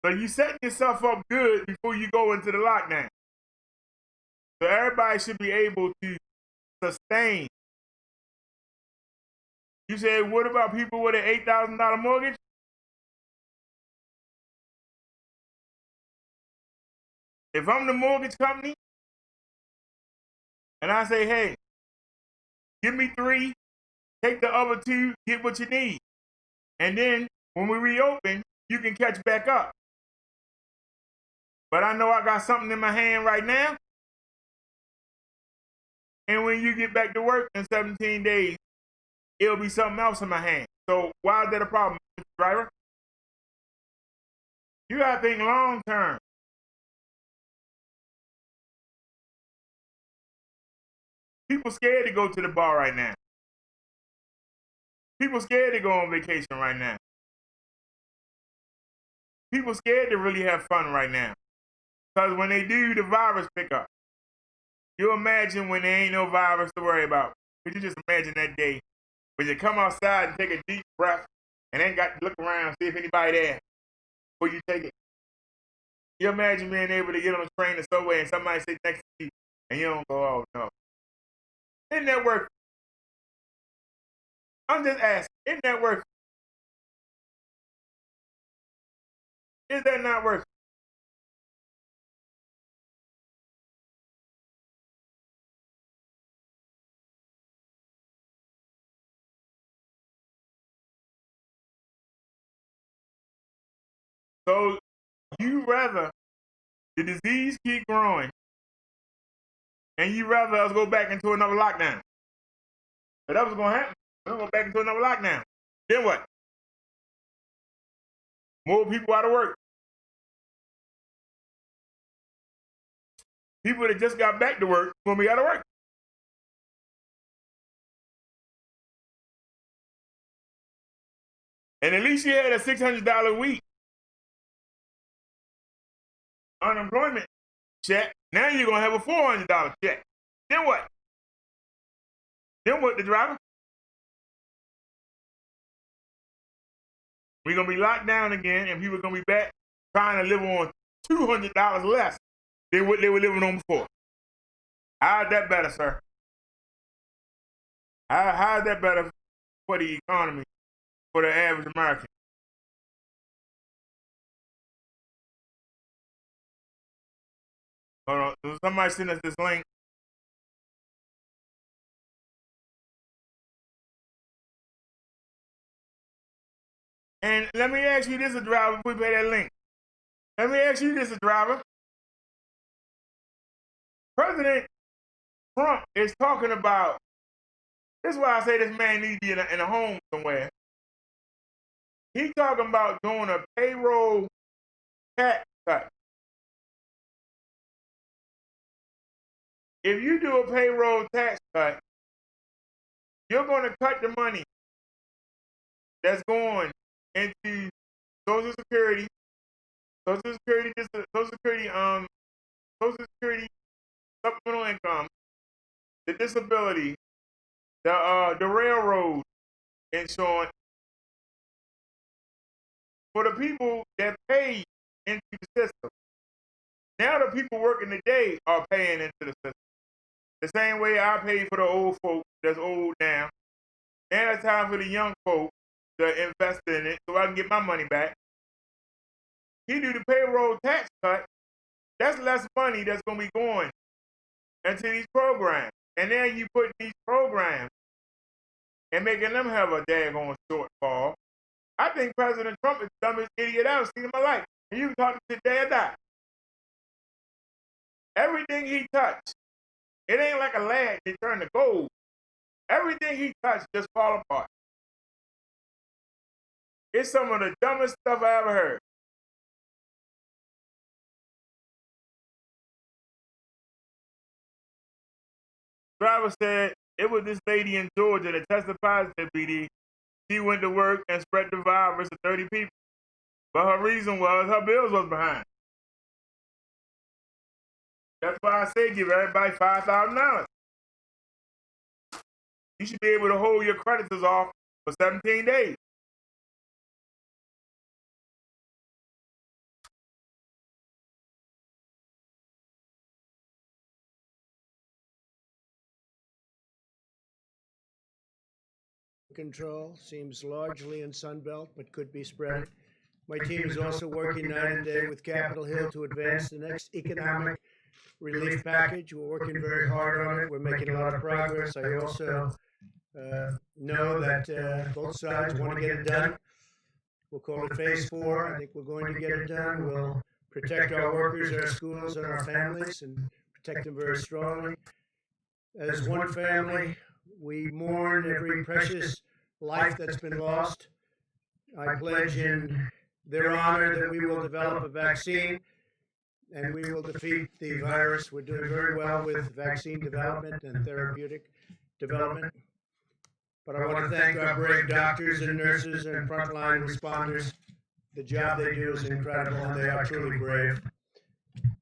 So you setting yourself up good before you go into the lockdown. So everybody should be able to sustain. You said, what about people with an $8,000 mortgage? If I'm the mortgage company, and I say, hey, give me 3, take the other 2, get what you need. And then when we reopen, you can catch back up. But I know I got something in my hand right now. And when you get back to work in 17 days, it'll be something else in my hand. So why is that a problem, Mr. Driver? You gotta think long term. People scared to go to the bar right now. People scared to go on vacation right now. People scared to really have fun right now. Because when they do, the virus pick up. You imagine when there ain't no virus to worry about. Could you just imagine that day when you come outside and take a deep breath and then got to look around and see if anybody there before you take it? You imagine being able to get on a train or subway and somebody sit next to you and you don't go, oh no. Isn't that worth it? I'm just asking, isn't that worth it? Is that not worth it? So you rather the disease keep growing and you rather us go back into another lockdown. But that was going to happen. We're going to go back into another lockdown. Then what? More people out of work. People that just got back to work going to be out of work. And at least you had a $600 a week unemployment check. Now you're gonna have a $400 check. Then what? Then what, the driver? We're gonna be locked down again, and people are gonna be back trying to live on $200 less than what they were living on before. How's that better, sir? How's that better for the economy, for the average American? Hold on, somebody send us this link. And let me ask you this, a driver, if we pay that link. Let me ask you this, a driver. President Trump is talking about, this is why I say this man needs to be in a home somewhere. He's talking about doing a payroll tax cut. If you do a payroll tax cut, you're going to cut the money that's going into Social Security, Social Security supplemental income, the disability, the railroad insurance, for the people that pay into the system. Now the people working today are paying into the system. The same way I pay for the old folk that's old now. Now it's time for the young folk to invest in it so I can get my money back. You do the payroll tax cut, that's less money that's going to be going into these programs. And then you put these programs and making them have a daggone shortfall. I think President Trump is the dumbest idiot I've seen in my life. And you can talk to day or die. Everything he touched, it ain't like a lead that turned to gold. Everything he touched just fall apart. It's some of the dumbest stuff I ever heard. Driver said it was this lady in Georgia that tested positive BD. She went to work and spread the virus to 30 people. But her reason was her bills was behind. That's why I say give everybody $5,000. You should be able to hold your creditors off for 17 days. Control seems largely in Sunbelt, but could be spread. My team is also working night and day with Capitol Hill to advance the next economic relief package. We're working very hard on it. We're making a lot of progress. I also know that both sides want to get it done. We'll call it phase 4. I think we're going to get it done. We'll protect our workers, our schools, and our families, and protect them very strongly. As one family, we mourn every precious life that's been lost. I pledge in their honor that we will develop a vaccine and we will defeat the virus. We're doing very well with vaccine development and therapeutic development. But I want to thank our brave doctors and nurses and frontline responders. The job they do is incredible and they are truly brave.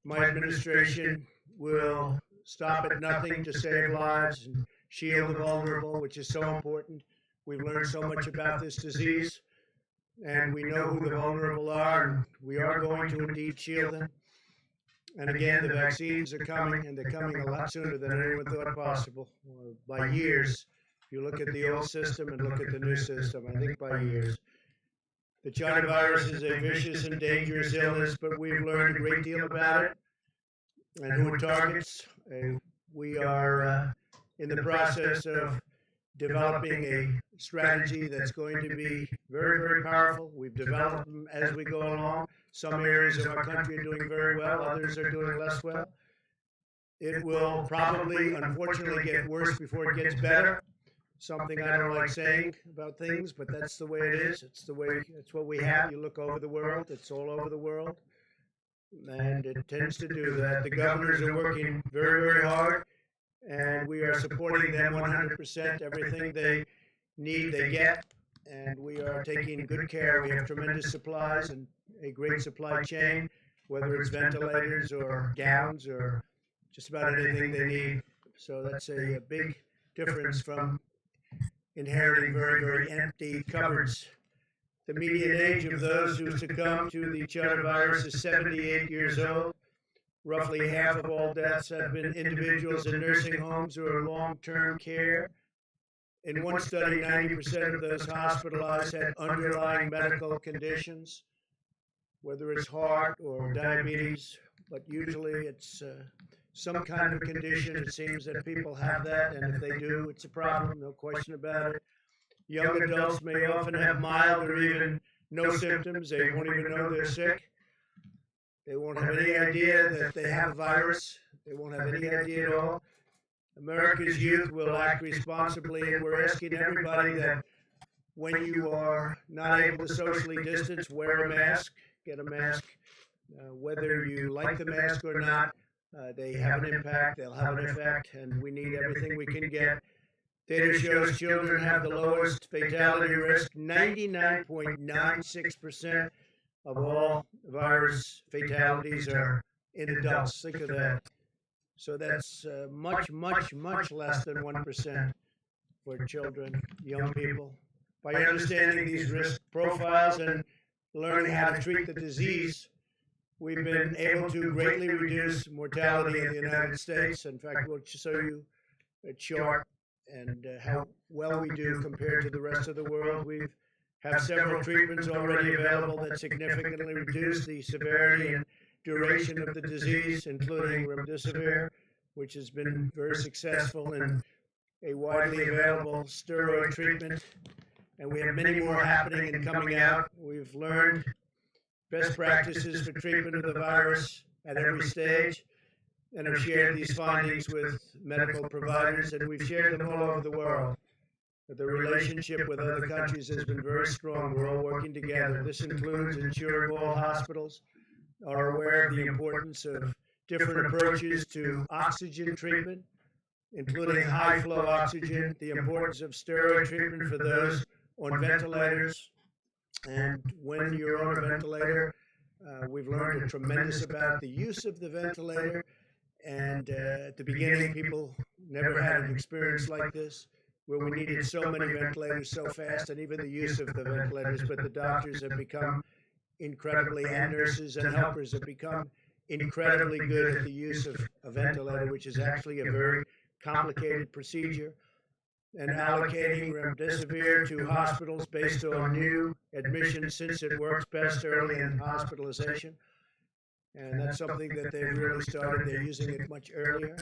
My administration will stop at nothing to save lives and shield the vulnerable, which is so important. We've learned so much about this disease, and we know who the vulnerable are, and we are going to indeed shield them. And again, the vaccines are coming, and they're coming a lot sooner than anyone thought possible, by years. If you look at the old system and look at the new system, I think by years. The China virus is a vicious and dangerous illness, but we've learned a great deal about it and who it targets. We are in the process of developing a strategy that's going to be very, very powerful. We've developed them as we go along. Some areas of our country are doing very well, others are doing less well. It will probably, unfortunately, get worse before it gets better. Something I don't like saying about things, but that's the way it is. It's what we have. You look over the world, it's all over the world. And it tends to do that. The governors are working very, very hard. And we are supporting them 100%. Everything they need, they get. And we are taking good care. We have tremendous supplies and a great supply chain, whether it's ventilators or gowns or just about anything they need. So that's a big difference from inheriting very, very empty cupboards. The median age of those who succumb to the China virus is 78 years old. Roughly half of all deaths have been individuals in nursing homes or long-term care. In one study, 90% of those hospitalized had underlying medical conditions, whether it's heart or diabetes, but usually it's some kind of condition. It seems that people have that, and if they do, it's a problem, no question about it. Young adults may often have mild or even no symptoms. They won't even know they're sick. They won't have any idea that they have a virus. They won't have any idea at all. America's youth will act responsibly, and we're asking everybody that when you are not able to socially distance, wear a mask, get a mask. Whether you like the mask or not, they have an impact, they'll have an effect, and we need everything we can get. Data shows children have the lowest fatality risk. 99.96% of all virus fatalities are in adults. Think of that. So that's much, much, much less than 1% for children, young people. By understanding these risk profiles and learning how to treat the disease, we've been able to greatly reduce mortality in the United States. In fact, we'll show you a chart and how well we do compared to the rest of the world. We have several treatments already available that significantly reduce the severity and duration of the disease, including remdesivir, which has been very successful in a widely available steroid treatment. And we have many more happening and coming out. We've learned best practices for treatment of the virus at every stage, and have shared these findings with medical providers, and we've shared them all over the world. The relationship with other countries has been very strong. We're all working together. This includes ensuring all hospitals are aware of the importance of different approaches to oxygen treatment, including high-flow oxygen, the importance of steroid treatment for those on ventilators. And when you're on a ventilator, we've learned a tremendous about the use of the ventilator. And at the beginning, people never had an experience like this, where we needed so many ventilators so fast, and even the use of the ventilators. But the doctors have become incredibly, and nurses and helpers have become incredibly good at the use of a ventilator, which is actually a very complicated procedure. And allocating remdesivir to hospitals based on new admissions, since it works best early in hospitalization. And that's something that they've really started. They're using it much earlier.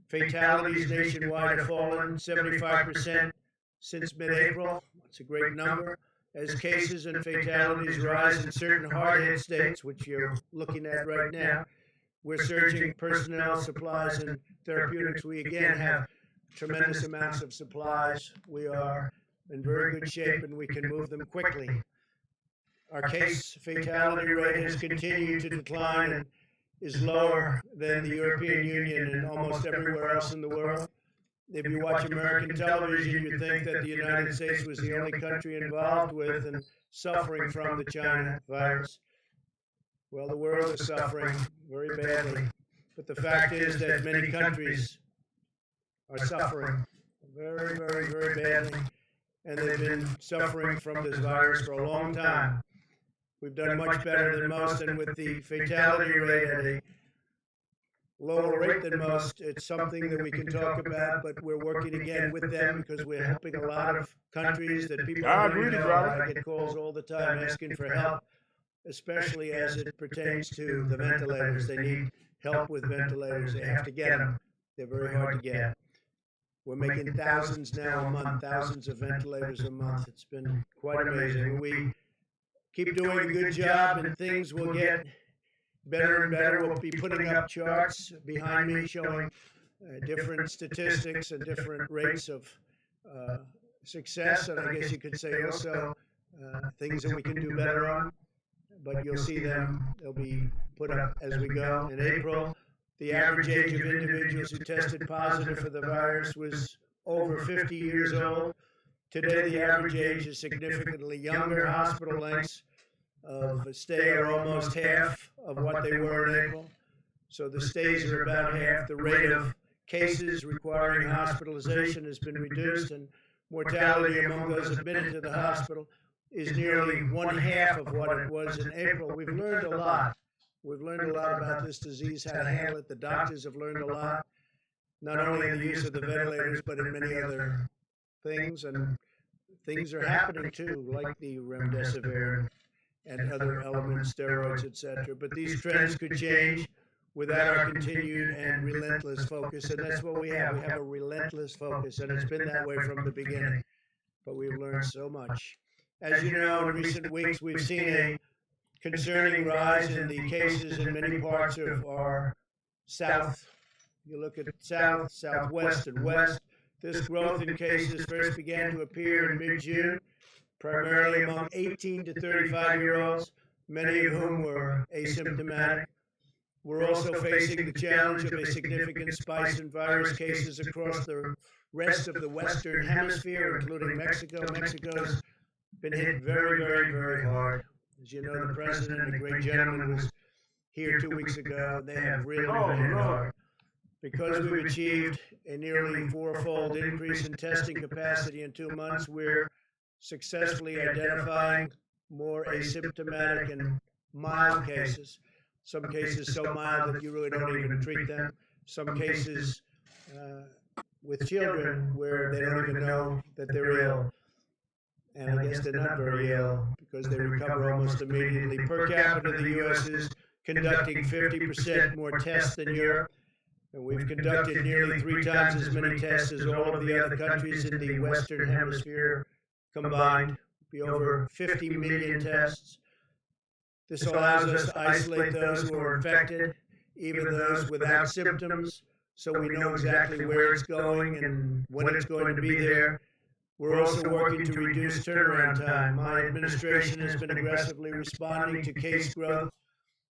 Fatalities nationwide have fallen 75% since mid-April. That's a great number. As cases and fatalities rise in certain hard-hit states, which you're looking at right now, we're surging personnel, supplies, and therapeutics. We again have tremendous amounts of supplies. We are in very good shape, and we can move them quickly. Our case fatality rate has continued to decline and is lower than the European Union and almost everywhere else in the world. If you watch American television, you'd think that the United States was the only country involved with and suffering from the China virus. Well, the world is suffering very badly. But the fact is that many countries are suffering very, very, very badly. And they've been suffering from this virus for a long time. We've done much better than most, and with the fatality rate at a lower rate than most, it's something that we can talk about, but we're working again with them because we're helping a lot of countries that people don't know about. I get calls all the time asking for help, especially as it pertains to the ventilators. They need help with ventilators. They have to get them. They're very hard to get. We're making thousands now a month, thousands of ventilators a month. It's been quite amazing. We keep doing a good job, and things will get better and better. We'll be putting up charts behind me showing different statistics and different rates of success, and I guess you could say also things that we can do better on. But you'll see them. They'll be put up as we go. In April, the average age of individuals who tested positive for the virus was over 50 years old. Today, the average age is significantly younger. Hospital lengths of stay are almost half of what they were in April. So the stays are about half. The rate of cases requiring hospitalization has been reduced, and mortality among those admitted to the hospital is nearly one half of what it was in April. We've learned a lot. We've learned a lot about this disease, how to handle it. The doctors have learned a lot, not only in the use of the ventilators, but in many other things. And things are happening too, like the remdesivir and other elements, steroids, etc. But these trends could change without our continued and relentless focus. And that's what we have. We have a relentless focus, and it's been that way from the beginning. But we've learned so much. As you know, in recent weeks, we've seen a concerning rise in the cases in many parts of our south. You look at south, southwest, and west. This growth in cases first began to appear in mid-June, primarily among 18 to 35-year-olds, many of whom were asymptomatic. We're also facing the challenge of a significant spike in virus cases across the rest of the Western Hemisphere, including Mexico. Mexico's been hit very, very, very hard. As you know, the president, a great gentleman, was here 2 weeks ago. They have really been hit hard. Because we've achieved a nearly four-fold increase in testing capacity in 2 months, we're successfully identifying more asymptomatic and mild cases. Some cases so mild that you really don't even treat them. Some cases with children where they don't even know that they're ill. And I guess they're not very ill because they recover almost immediately. Per capita, the U.S. is conducting 50% more tests than Europe. And we've conducted nearly 3 times as many tests as all of the other countries in the Western Hemisphere combined. Be over 50 million tests. This allows us to isolate those who are infected, even those without symptoms, so we know exactly where it's going and when it's going to be there. We're also working to reduce turnaround time. My administration has been aggressively responding to case growth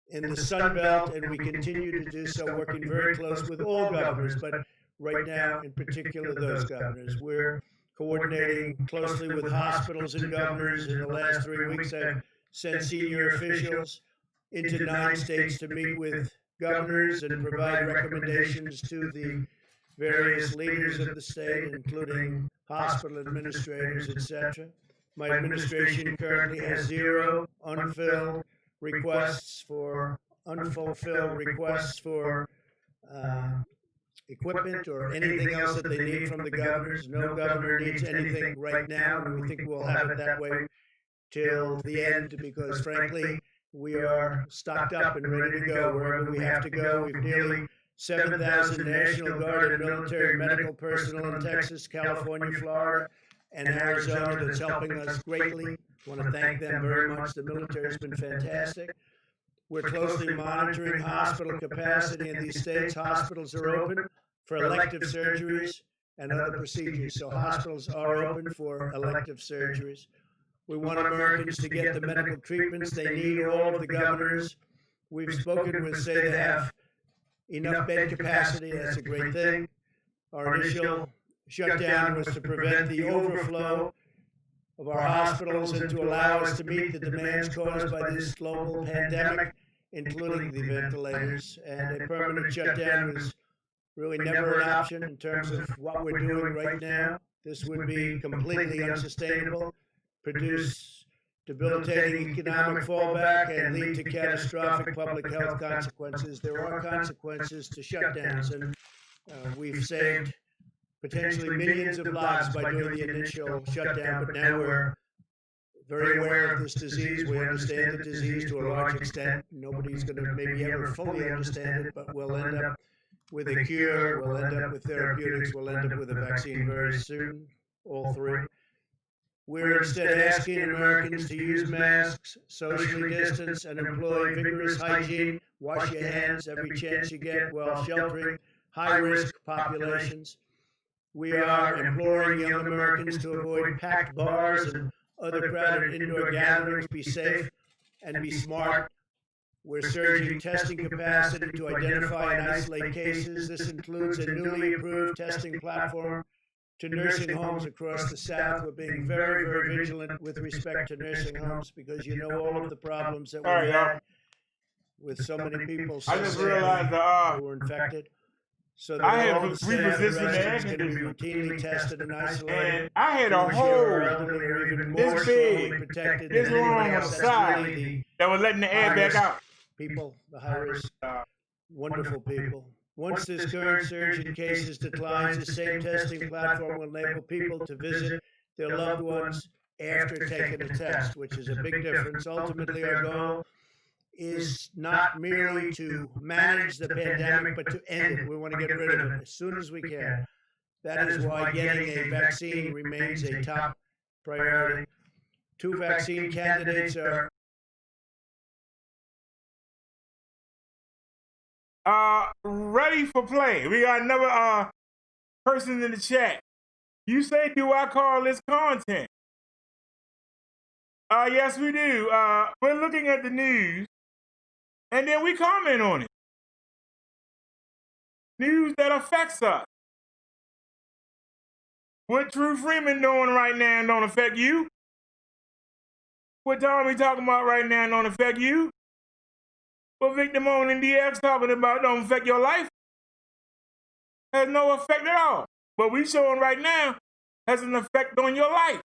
in the Sun Belt, and we continue to do so, working very close with all governors, but right now, in particular, those governors. We're coordinating closely with hospitals and governors. In the last 3 weeks, I've sent senior officials into 9 states to meet with governors and provide recommendations to the various leaders of the state, including hospital administrators, etc. My administration currently has 0 unfulfilled requests for equipment or anything else that they need from the governors. No governor needs anything right now, and we think we'll have it that way till the end because, frankly, we are stocked up and ready to go wherever we have to go. We've nearly 7,000 National Guard and military medical personnel in Texas, California, Florida, and Arizona that's helping us greatly. I want to thank them very much. The military has been fantastic. We're closely monitoring hospital capacity in these states. Hospitals are open for elective surgeries and other procedures. So hospitals are open for elective surgeries. We want Americans to get the medical treatments they need. All of the governors we've spoken with say they have enough bed capacity. That's a great thing. Our initial shutdown was to prevent the overflow of our hospitals and to allow us to meet the demands caused by this global pandemic, including the ventilators. And a permanent shutdown was really never an option in terms of what we're doing right now. This would be completely unsustainable, produce debilitating economic fallback, and lead to catastrophic public health consequences. There are consequences to shutdowns, and we've saved potentially millions of lives by doing the initial shutdown, but now we're very aware of this disease. We understand the disease to a large extent. Nobody's going to maybe ever fully understand it, but we'll end up with a cure, we'll end up with therapeutics, we'll end up with a vaccine very soon, all 3. We're instead asking Americans to use masks, socially distance, and employ vigorous hygiene. Wash your hands every chance you get while sheltering high-risk populations. We are imploring young Americans to avoid packed bars and other crowded indoor gatherings, be safe, and be smart. We're surging testing capacity to identify and isolate cases. This includes a newly approved testing platform to nursing homes across the South. We're being very, very vigilant with respect to nursing homes because you know all of the problems that we had with so many people I just realized who were infected. So I that had all the staff and resistant residents air going to be conditioning. routinely tested and isolated. And I had a to ensure our hole elderly are even more this strongly big, protected this than anybody long on the else. That's side really that was letting the the air back high-risk out. people, the high-risk, wonderful people. Once this current surge in cases declines, the same testing platform will enable people to visit their loved ones after taking a test, which is a big difference. Ultimately, our goal is not merely to manage the pandemic, but to end it. We want to get rid of it as soon as we can. That is why getting a vaccine remains a top priority. 2 vaccine candidates are ready for play. We got another person in the chat. You say, do I call this content? Yes, we do. We're looking at the news, and then we comment on it. News that affects us. What Drew Freeman doing right now don't affect you. What Tommy talking about right now don't affect you. What Victor Moan and DX talking about don't affect your life. Has no effect at all. What we showing right now has an effect on your life.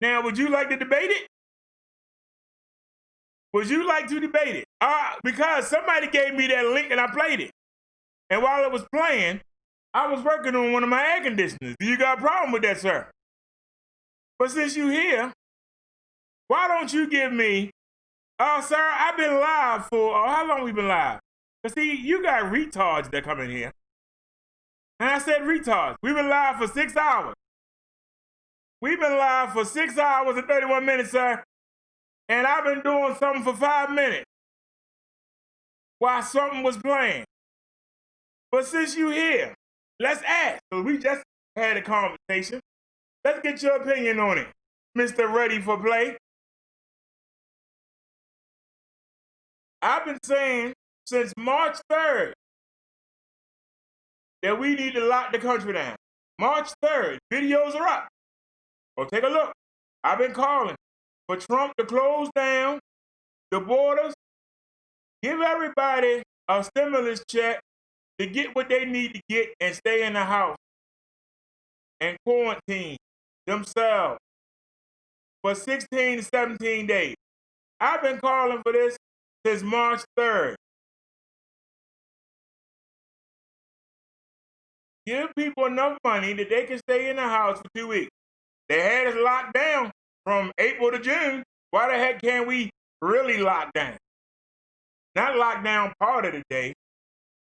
Now, would you like to debate it? Would you like to debate it? Because somebody gave me that link and I played it. And while it was playing, I was working on one of my air conditioners. Do you got a problem with that, sir? But since you here, why don't you give me, sir, I've been live for, how long we been live? Because see, you got retards that come in here. And I said retards. We've been live for 6 hours. We've been live for 6 hours and 31 minutes, sir. And I've been doing something for 5 minutes while something was playing. But since you here, let's ask. So we just had a conversation. Let's get your opinion on it, Mr. Ready for Play. I've been saying since March 3rd that we need to lock the country down. March 3rd, videos are up. Go take a look. I've been calling for Trump to close down the borders, give everybody a stimulus check to get what they need to get and stay in the house and quarantine themselves for 16 to 17 days. I've been calling for this since March 3rd. Give people enough money that they can stay in the house for 2 weeks. They had us locked down from April to June. Why the heck can't we really lock down? Not lock down part of the day,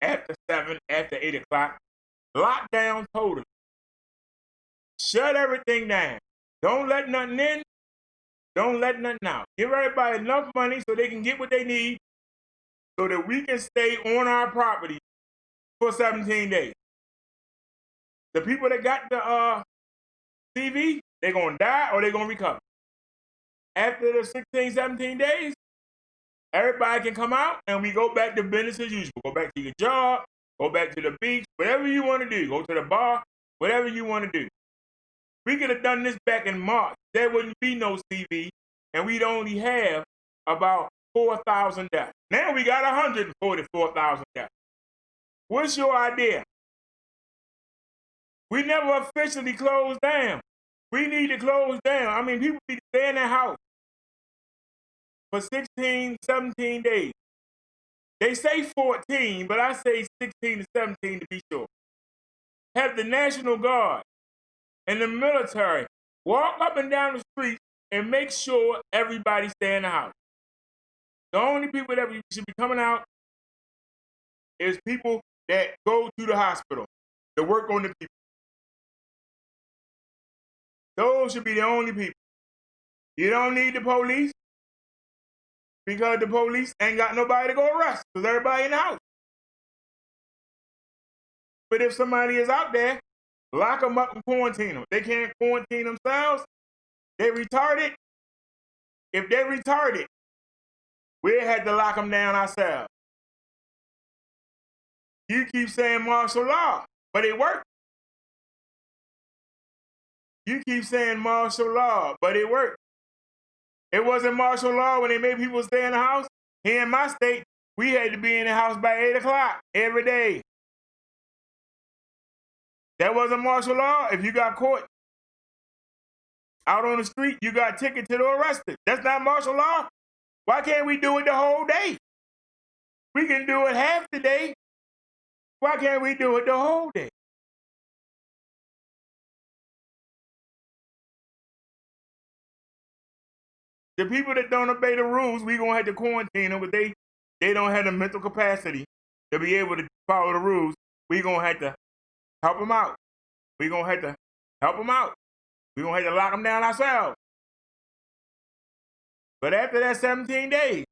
after 7, after 8 o'clock. Lock down totally. Shut everything down. Don't let nothing in. Don't let nothing out. Give everybody enough money so they can get what they need so that we can stay on our property for 17 days. The people that got the TV, they're going to die or they're going to recover. After the 16, 17 days, everybody can come out and we go back to business as usual. Go back to your job, go back to the beach, whatever you want to do. Go to the bar, whatever you want to do. We could have done this back in March. There wouldn't be no TV, and we'd only have about 4,000 deaths. Now we got 144,000 deaths. What's your idea? We never officially closed down. We need to close down. I mean, people need to stay in their house for 16, 17 days. They say 14, but I say 16 to 17 to be sure. Have the National Guard and the military walk up and down the street and make sure everybody stay in the house. The only people that should be coming out is people that go to the hospital to work on the people. Those should be the only people. You don't need the police because the police ain't got nobody to go arrest because everybody in the house. But if somebody is out there, lock them up and quarantine them. They can't quarantine themselves. They retarded. If they're retarded, we had to lock them down ourselves. You keep saying martial law, but it worked. You keep saying martial law, but it worked. It wasn't martial law when they made people stay in the house. Here in my state, we had to be in the house by 8 o'clock every day. That wasn't martial law. If you got caught out on the street, you got ticketed to the arrested. That's not martial law. Why can't we do it the whole day? We can do it half the day. Why can't we do it the whole day? The people that don't obey the rules, we gonna have to quarantine them, but they don't have the mental capacity to be able to follow the rules. We gonna have to help them out. We gonna have to help them out. We gonna have to lock them down ourselves. But after that 17 days,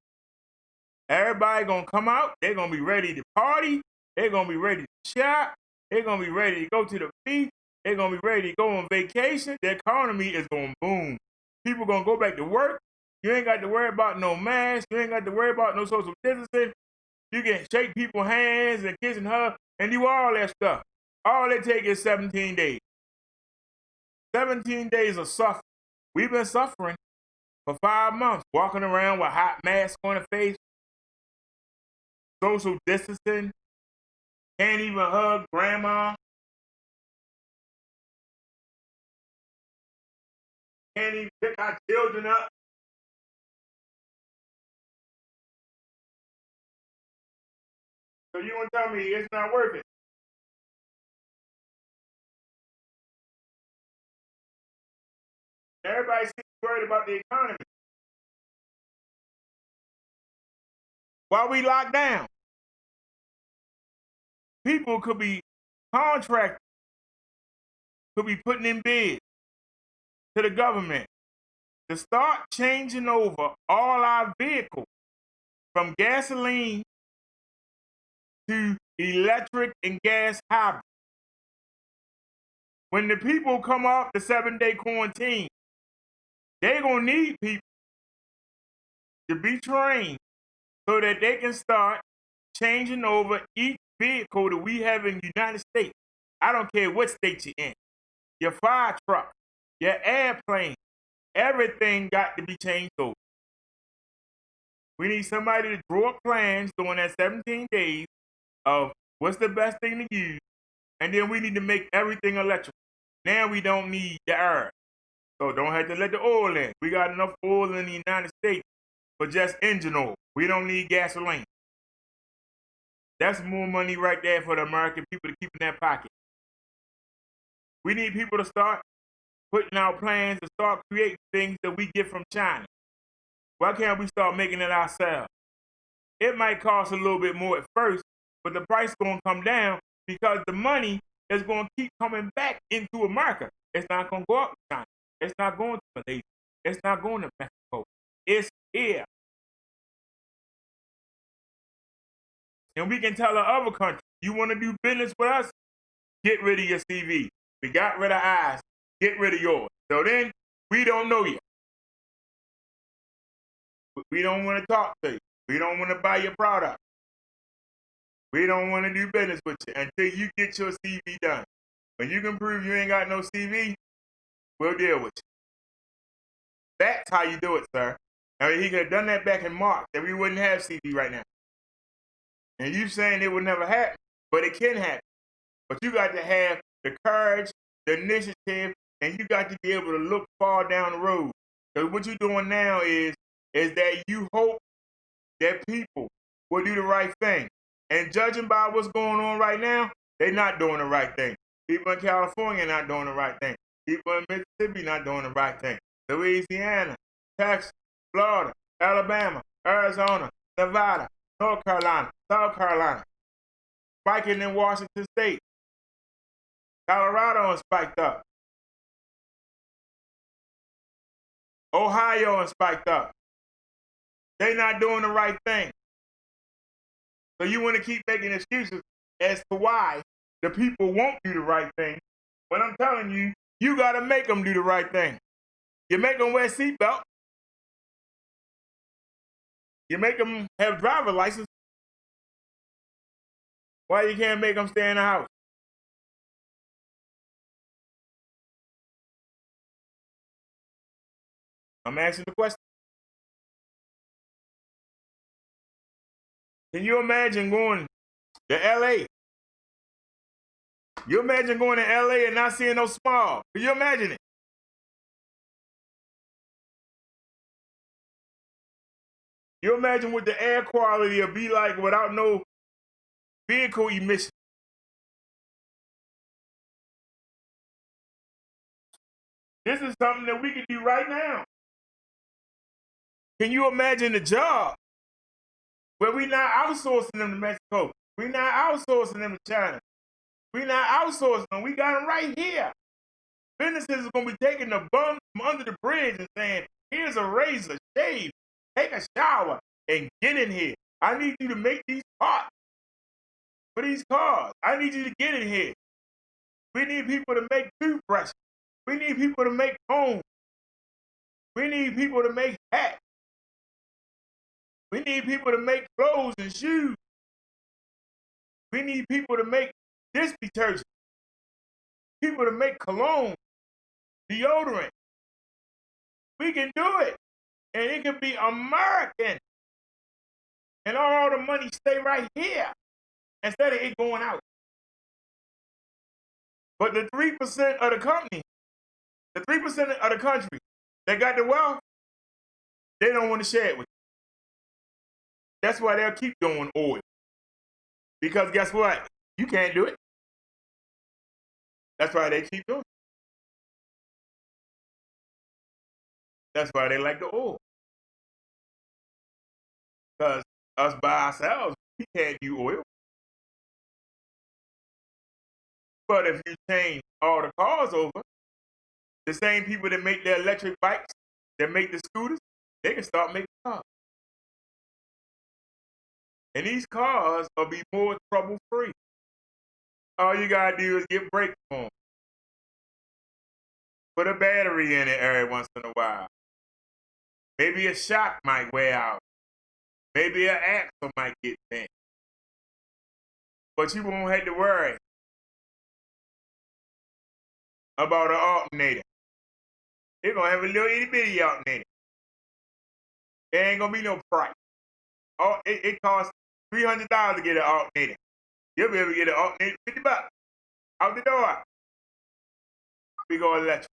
everybody gonna come out. They're gonna be ready to party. They're gonna be ready to shop. They're gonna be ready to go to the beach. They're gonna be ready to go on vacation. The economy is gonna boom. People gonna go back to work. You ain't got to worry about no mask. You ain't got to worry about no social distancing. You can shake people's hands and kiss and hug and do all that stuff. All it takes is 17 days. 17 days of suffering. We've been suffering for 5 months, walking around with hot masks on the face, social distancing, can't even hug grandma, can't even pick our children up. So you want to tell me it's not worth it? Everybody seems worried about the economy. While we locked down, people could be contracted, could be putting in bids to the government to start changing over all our vehicles from gasoline to electric and gas hybrid. When the people come off the 7-day quarantine, they're going to need people to be trained so that they can start changing over each vehicle that we have in the United States. I don't care what state you're in. Your fire truck, your airplane, everything got to be changed over. We need somebody to draw up plans during that 17 days of what's the best thing to use, and then we need to make everything electric. Now we don't need the air, so don't have to let the oil in. We got enough oil in the United States for just engine oil. We don't need gasoline. That's more money right there for the American people to keep in their pocket. We need people to start putting out plans to start creating things that we get from China. Why can't we start making it ourselves? It might cost a little bit more at first, but the price is going to come down because the money is going to keep coming back into America. It's not going to go up to China. It's not going to Malaysia. It's not going to Mexico. It's here. And we can tell the other countries, you want to do business with us? Get rid of your CV. We got rid of ours. Get rid of yours. So then, we don't know you. We don't want to talk to you. We don't want to buy your product. We don't want to do business with you until you get your CV done. When you can prove you ain't got no CV, we'll deal with you. That's how you do it, sir. I mean, he could have done that back in March, and we wouldn't have CV right now. And you saying it would never happen, but it can happen. But you got to have the courage, the initiative, and you got to be able to look far down the road. Because what you're doing now is that you hope that people will do the right thing. And judging by what's going on right now, they're not doing the right thing. People in California not doing the right thing. People in Mississippi not doing the right thing. Louisiana, Texas, Florida, Alabama, Arizona, Nevada, North Carolina, South Carolina, spiking in Washington State. Colorado is spiked up. Ohio is spiked up. They're not doing the right thing. So you want to keep making excuses as to why the people won't do the right thing. When I'm telling you, you got to make them do the right thing. You make them wear seatbelt. You make them have driver license. Why you can't make them stay in the house? I'm asking the question. Can you imagine going to LA? You imagine going to LA and not seeing no smog? Can you imagine it? You imagine what the air quality will be like without no vehicle emission. This is something that we can do right now. Can you imagine the job where we're not outsourcing them to Mexico? We're not outsourcing them to China. We're not outsourcing them. We got them right here. Businesses are going to be taking the bum from under the bridge and saying, here's a razor, shave, take a shower, and get in here. I need you to make these parts for these cars. I need you to get in here. We need people to make toothbrushes. We need people to make combs. We need people to make hats. We need people to make clothes and shoes. We need people to make dish detergent. People to make cologne, deodorant. We can do it. And it can be American. And all the money stay right here instead of it going out. But the 3% of the company, the 3% of the country that got the wealth, they don't want to share it with you. That's why they'll keep doing oil. Because guess what? You can't do it. That's why they keep doing it. That's why they like the oil. Because us by ourselves, we can't do oil. But if you change all the cars over, the same people that make the electric bikes, that make the scooters, they can start making cars. And these cars will be more trouble-free. All you gotta do is get brakes on them. Put a battery in it every once in a while. Maybe a shock might wear out. Maybe an axle might get bent. But you won't have to worry about an alternator. They're gonna have a little itty bitty alternator. There ain't gonna be no price. Oh, it costs $300 to get an alternator. You'll be able to get an alternator for $50. Out the door. We go electric.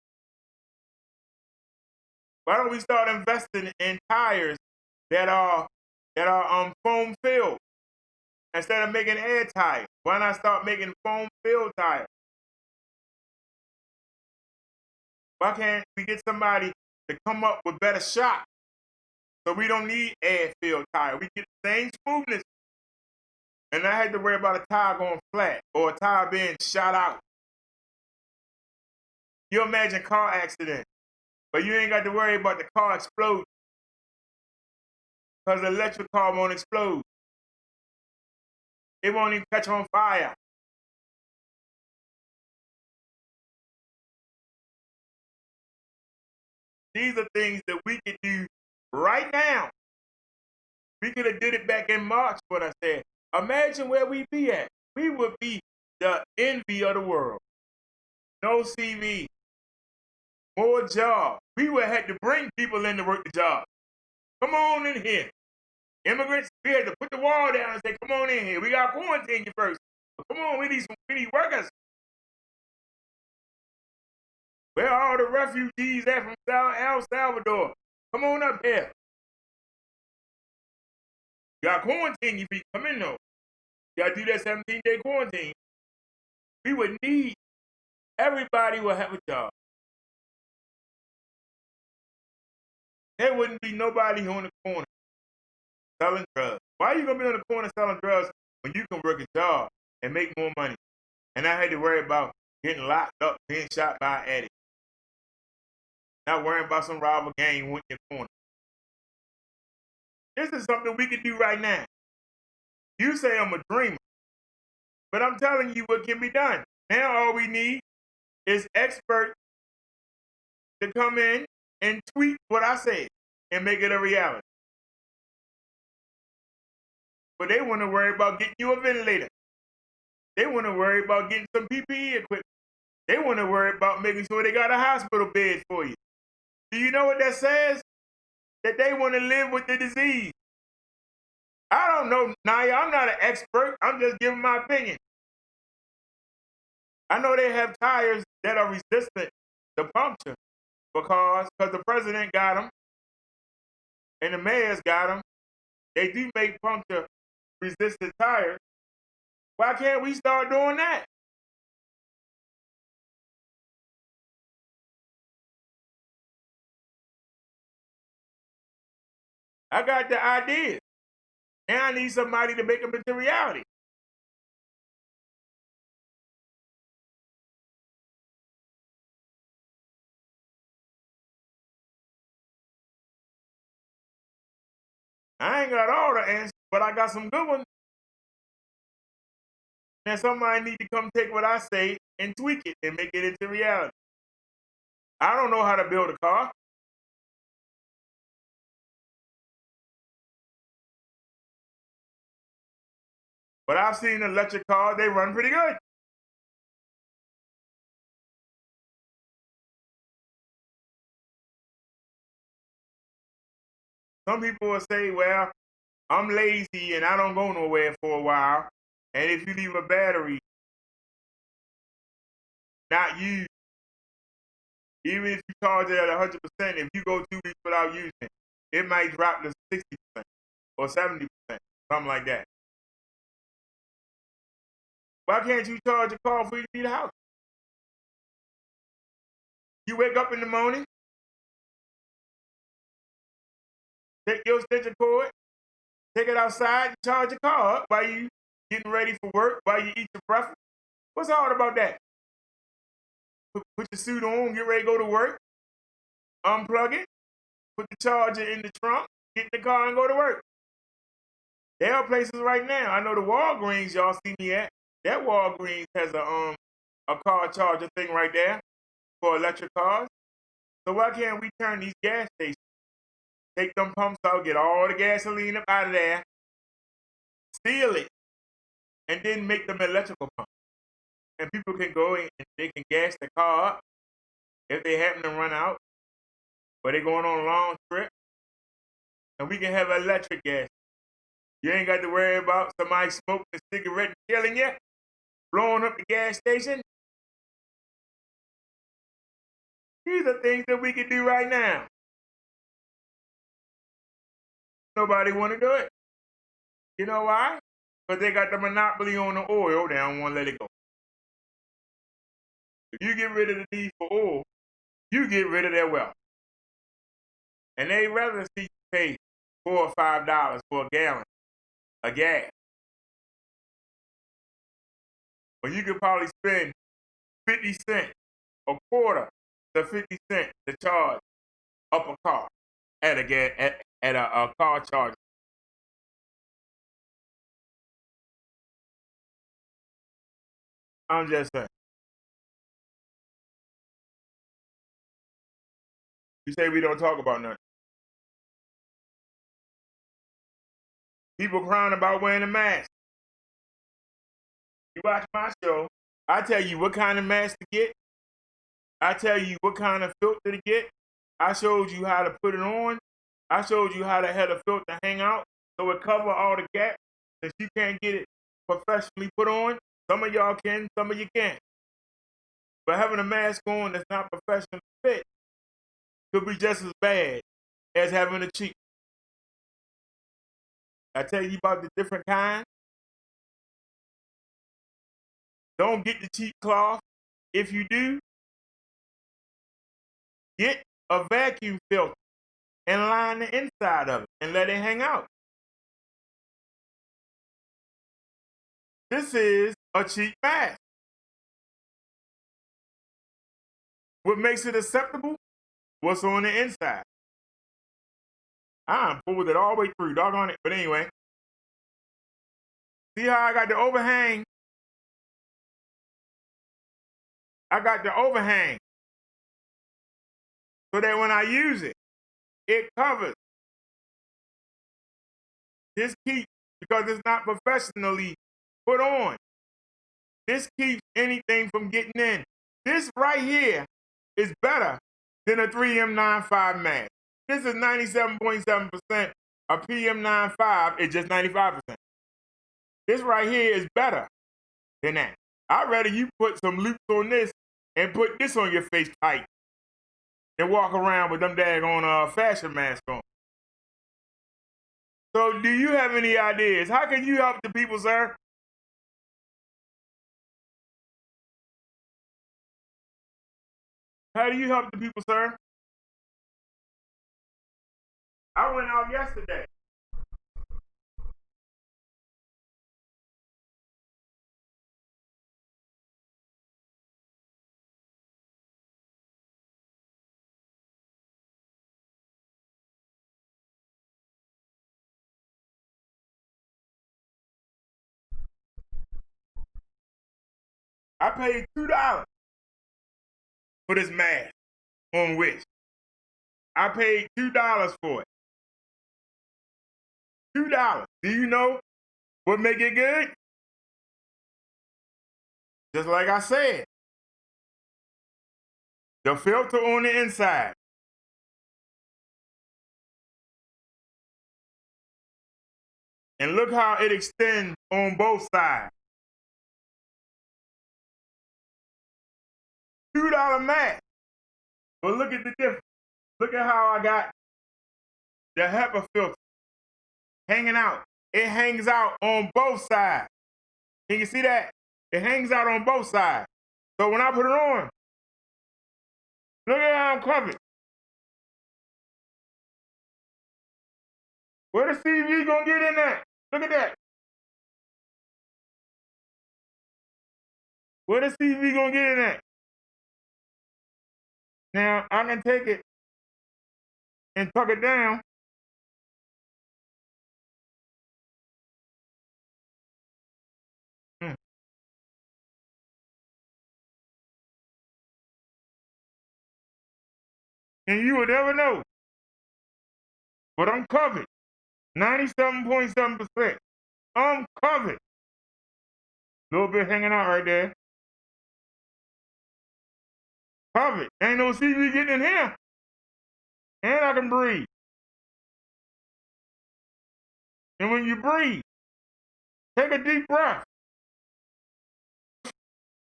Why don't we start investing in tires that are foam filled instead of making air tires? Why not start making foam filled tires? Why can't we get somebody to come up with better shock so we don't need air filled tire? We get the same smoothness and I had to worry about a tire going flat or a tire being shot out. You imagine car accident, but you ain't got to worry about the car exploding because the electric car won't explode. It won't even catch on fire. These are things that we can do right now. We could have did it back in March when I said, imagine where we'd be at. We would be the envy of the world. No CV, more jobs. We would have to bring people in to work the job. Come on in here. Immigrants, we had to put the wall down and say, come on in here. We got to quarantine you first. But come on, we need workers. Where are all the refugees at from El Salvador? Come on up here. You got to quarantine you people. Come in though. You got to do that 17-day quarantine. We would need, everybody will have a job. There wouldn't be nobody on the corner selling drugs. Why are you going to be on the corner selling drugs when you can work a job and make more money? And I had to worry about getting locked up, being shot by an addict. Not worrying about some robber gang in your corner. This is something we can do right now. You say I'm a dreamer, but I'm telling you what can be done. Now all we need is experts to come in and tweak what I said and make it a reality. But they want to worry about getting you a ventilator. They want to worry about getting some PPE equipment. They want to worry about making sure they got a hospital bed for you. Do you know what that says? That they want to live with the disease. I don't know, Naya. I'm not an expert. I'm just giving my opinion. I know they have tires that are resistant to puncture because the president got them and the mayors got them. They do make puncture resistant tires. Why can't we start doing that? I got the ideas. Now I need somebody to make them into reality. I ain't got all the answers, but I got some good ones. Now somebody need to come take what I say and tweak it and make it into reality. I don't know how to build a car. But I've seen electric cars, they run pretty good. Some people will say, well, I'm lazy and I don't go nowhere for a while. And if you leave a battery not used, even if you charge it at 100%, if you go 2 weeks without using it, it might drop to 60% or 70%, something like that. Why can't you charge a car before you leave the house? You wake up in the morning, take your extension cord, take it outside, and charge your car up while you getting ready for work, while you eat your breakfast. What's hard about that? Put your suit on, get ready to go to work, unplug it, put the charger in the trunk, get in the car and go to work. There are places right now. I know the Walgreens y'all see me at. That Walgreens has a car charger thing right there for electric cars. So why can't we turn these gas stations, take them pumps out, get all the gasoline up out of there, seal it, and then make them electrical pumps? And people can go in and they can gas the car up if they happen to run out, or they're going on a long trip. And we can have electric gas. You ain't got to worry about somebody smoking a cigarette and killing you, blowing up the gas station. These are things that we can do right now. Nobody want to do it. You know why? Because they got the monopoly on the oil. They don't want to let it go. If you get rid of the need for oil, you get rid of their wealth. And they rather see you pay $4 or $5 for a gallon of gas. But you could probably spend 50 cents, a quarter to 50 cents to charge up a car at a car charger. I'm just saying. You say we don't talk about nothing. People crying about wearing a mask. You watch my show, I tell you what kind of mask to get. I tell you what kind of filter to get. I showed you how to put it on. I showed you how to have the filter hang out so it cover all the gaps that you can't get it professionally put on. Some of y'all can, some of you can't. But having a mask on that's not professionally fit could be just as bad as having a cheap. I tell you about the different kinds. Don't get the cheap cloth. If you do, get a vacuum filter and line the inside of it and let it hang out. This is a cheap mask. What makes it acceptable? What's on the inside. I pulled it all the way through, doggone it. But anyway, see how I got the overhang? I got the overhang so that when I use it, it covers. This keeps, because it's not professionally put on, this keeps anything from getting in. This right here is better than a 3M95 mask. This is 97.7% a PM95 is just 95%. This right here is better than that. I'd rather you put some loops on this and put this on your face tight than walk around with them daggone fashion masks on. So do you have any ideas? How can you help the people, sir? How do you help the people, sir? I went out yesterday. I paid $2 for this mask on Wish. I paid $2 for it. $2. Do you know what make it good? Just like I said, the filter on the inside. And look how it extends on both sides. $2 mask. But look at the difference. Look at how I got the HEPA filter hanging out. It hangs out on both sides. Can you see that? It hangs out on both sides. So when I put it on, look at how I'm covered. Where the CV gonna get in that? Look at that. Where the CV gonna get in that? Now I can take it and tuck it down. And you would never know. But I'm covered. 97.7%. I'm covered. A little bit hanging out right there. Covered. Ain't no CV getting in here. And I can breathe. And when you breathe, take a deep breath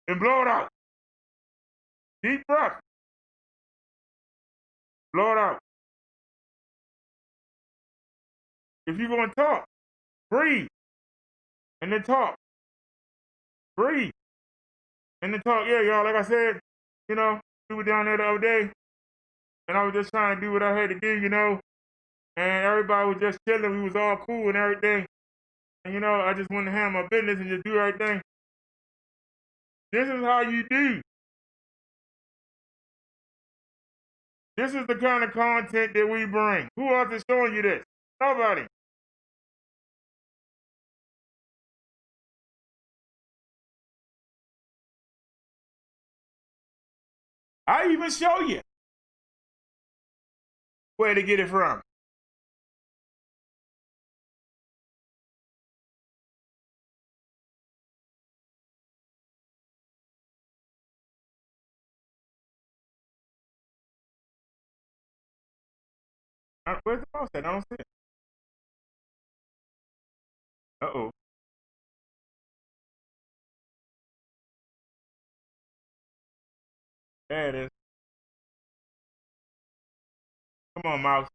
and blow it out. Deep breath. Blow it out. If you're going to talk, breathe. And then talk. Breathe. And then talk. Yeah, y'all, like I said, you know, we were down there the other day. And I was just trying to do what I had to do, you know. And everybody was just chilling. We was all cool and everything. And, you know, I just wanted to handle my business and just do everything. This is how you do. This is the kind of content that we bring. Who else is showing you this? Nobody. I even show you where to get it from. Where's the mouse at? I don't see it. Uh-oh. There it is. Come on, mouse.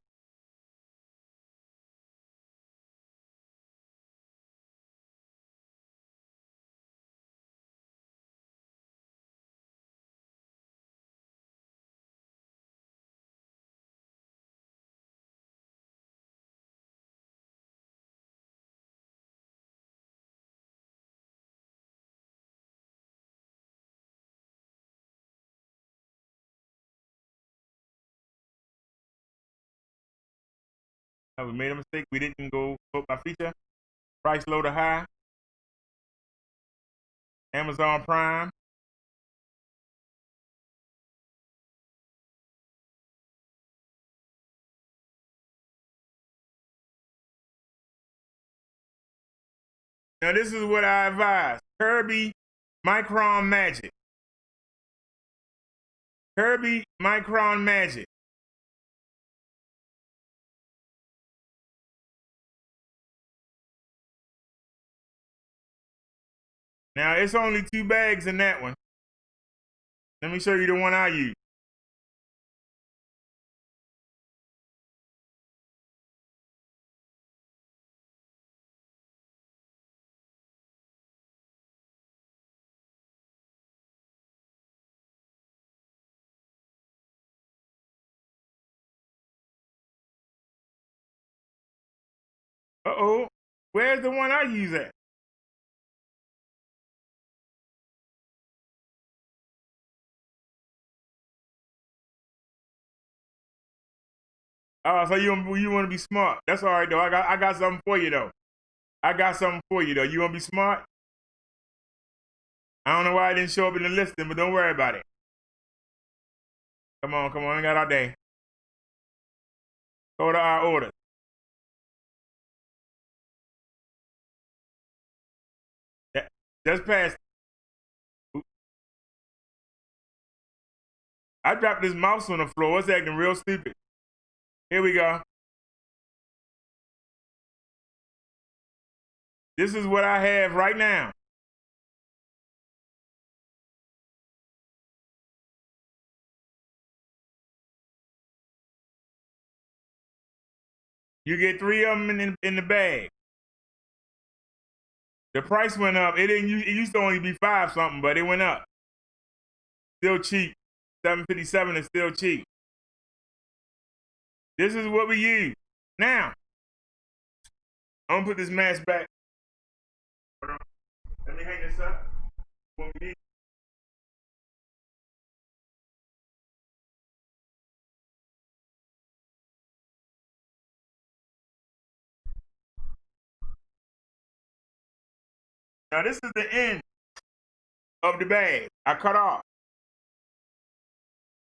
We made a mistake. We didn't go vote by feature. Price low to high. Amazon Prime. Now this is what I advise. Kirby Micron Magic. Kirby Micron Magic. Now, it's only 2 bags in that one. Let me show you the one I use. Uh-oh. Where's the one I use at? Oh, so you want to be smart. That's all right, though. I got something for you, though. You want to be smart? I don't know why it didn't show up in the listing, but don't worry about it. Come on. I got our day. Go to our orders. Just past. I dropped this mouse on the floor. It's acting real stupid. Here we go. This is what I have right now. You get 3 of them in the bag. The price went up. It used to only be 5 something, but it went up. Still cheap. $7.57 is still cheap. This is what we use. Now, I'm gonna put this mask back. Hold on. Let me hang this up. What we need. Now this is the end of the bag. I cut off.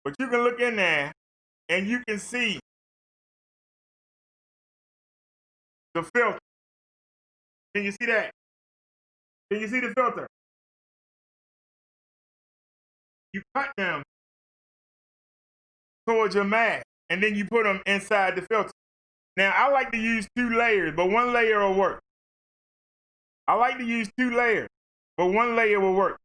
But you can look in there and you can see the filter. Can you see that? Can you see the filter? You cut them towards your mask and then you put them inside the filter. Now I like to use 2 layers, but 1 layer will work. I like to use 2 layers, but 1 layer will work.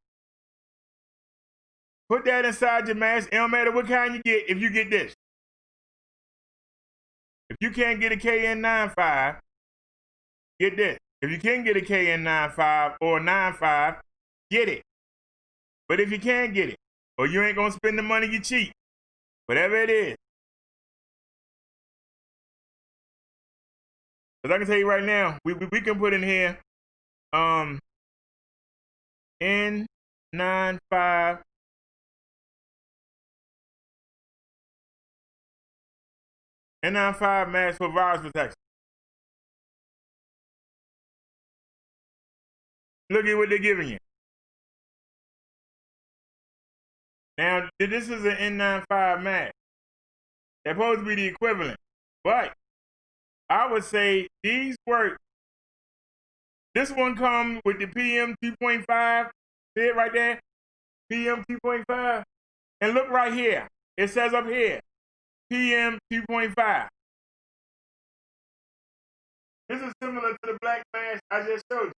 Put that inside your mask. It don't matter what kind you get if you get this. If you can't get a KN95, get this. If you can get a KN95 or 95, get it. But if you can't get it, or you ain't gonna spend the money, you cheap. Whatever it is. Because I can tell you right now, we can put in here N95 N95 mask for virus protection. Look at what they're giving you. Now, this is an N95 mask. They're supposed to be the equivalent. But I would say these work. This one comes with the PM 2.5. See it right there? PM 2.5. And look right here. It says up here, PM 2.5. This is similar to the black mask I just showed you.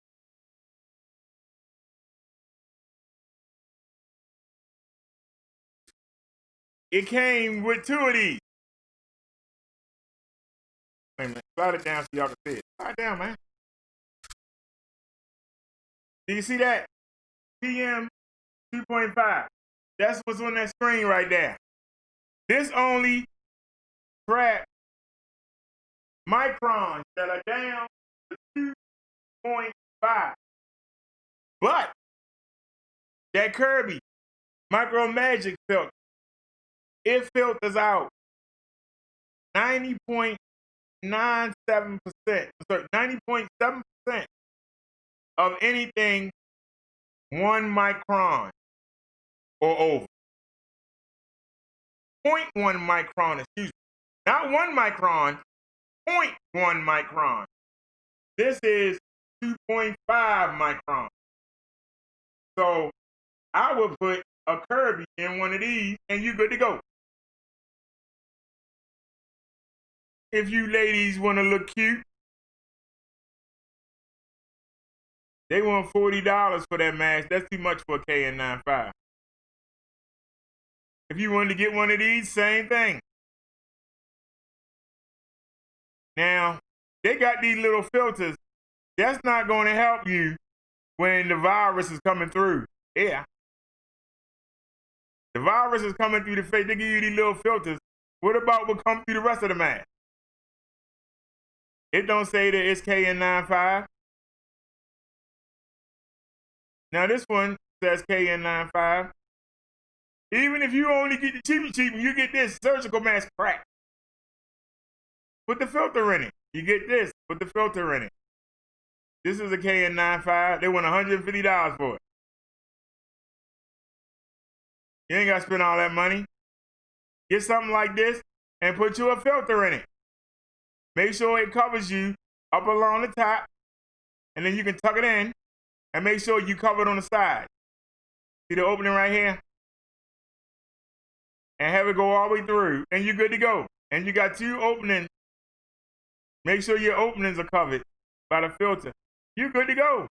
It came with 2 of these. Wait a minute, slide it down so y'all can see it. Slide it down, man. Do you see that? PM 2.5. That's what's on that screen right there. This only tracks microns that are down to 2.5. But that Kirby Micro Magic filter, it filters out 90.97%, 90.7% of anything 1 micron or over. 0.1 micron, excuse me. Not 1 micron, 0.1 micron. This is 2.5 micron. So I would put a Kirby in one of these and you're good to go. If you ladies want to look cute, They want $40 for that mask. That's too much for a KN95. If you wanted to get one of these, same thing. Now, they got these little filters. That's not going to help you when the virus is coming through. Yeah. The virus is coming through the face. They give you these little filters. What about what comes through the rest of the mask? It don't say that it's KN95. Now this one says KN95. Even if you only get the cheap, you get this surgical mask crack. Put the filter in it. You get this. Put the filter in it. This is a KN95. They want $150 for it. You ain't got to spend all that money. Get something like this and put you a filter in it. Make sure it covers you up along the top, and then you can tuck it in and make sure you cover it on the side. See the opening right here? And have it go all the way through, and you're good to go. And you got 2 openings. Make sure your openings are covered by the filter. You're good to go.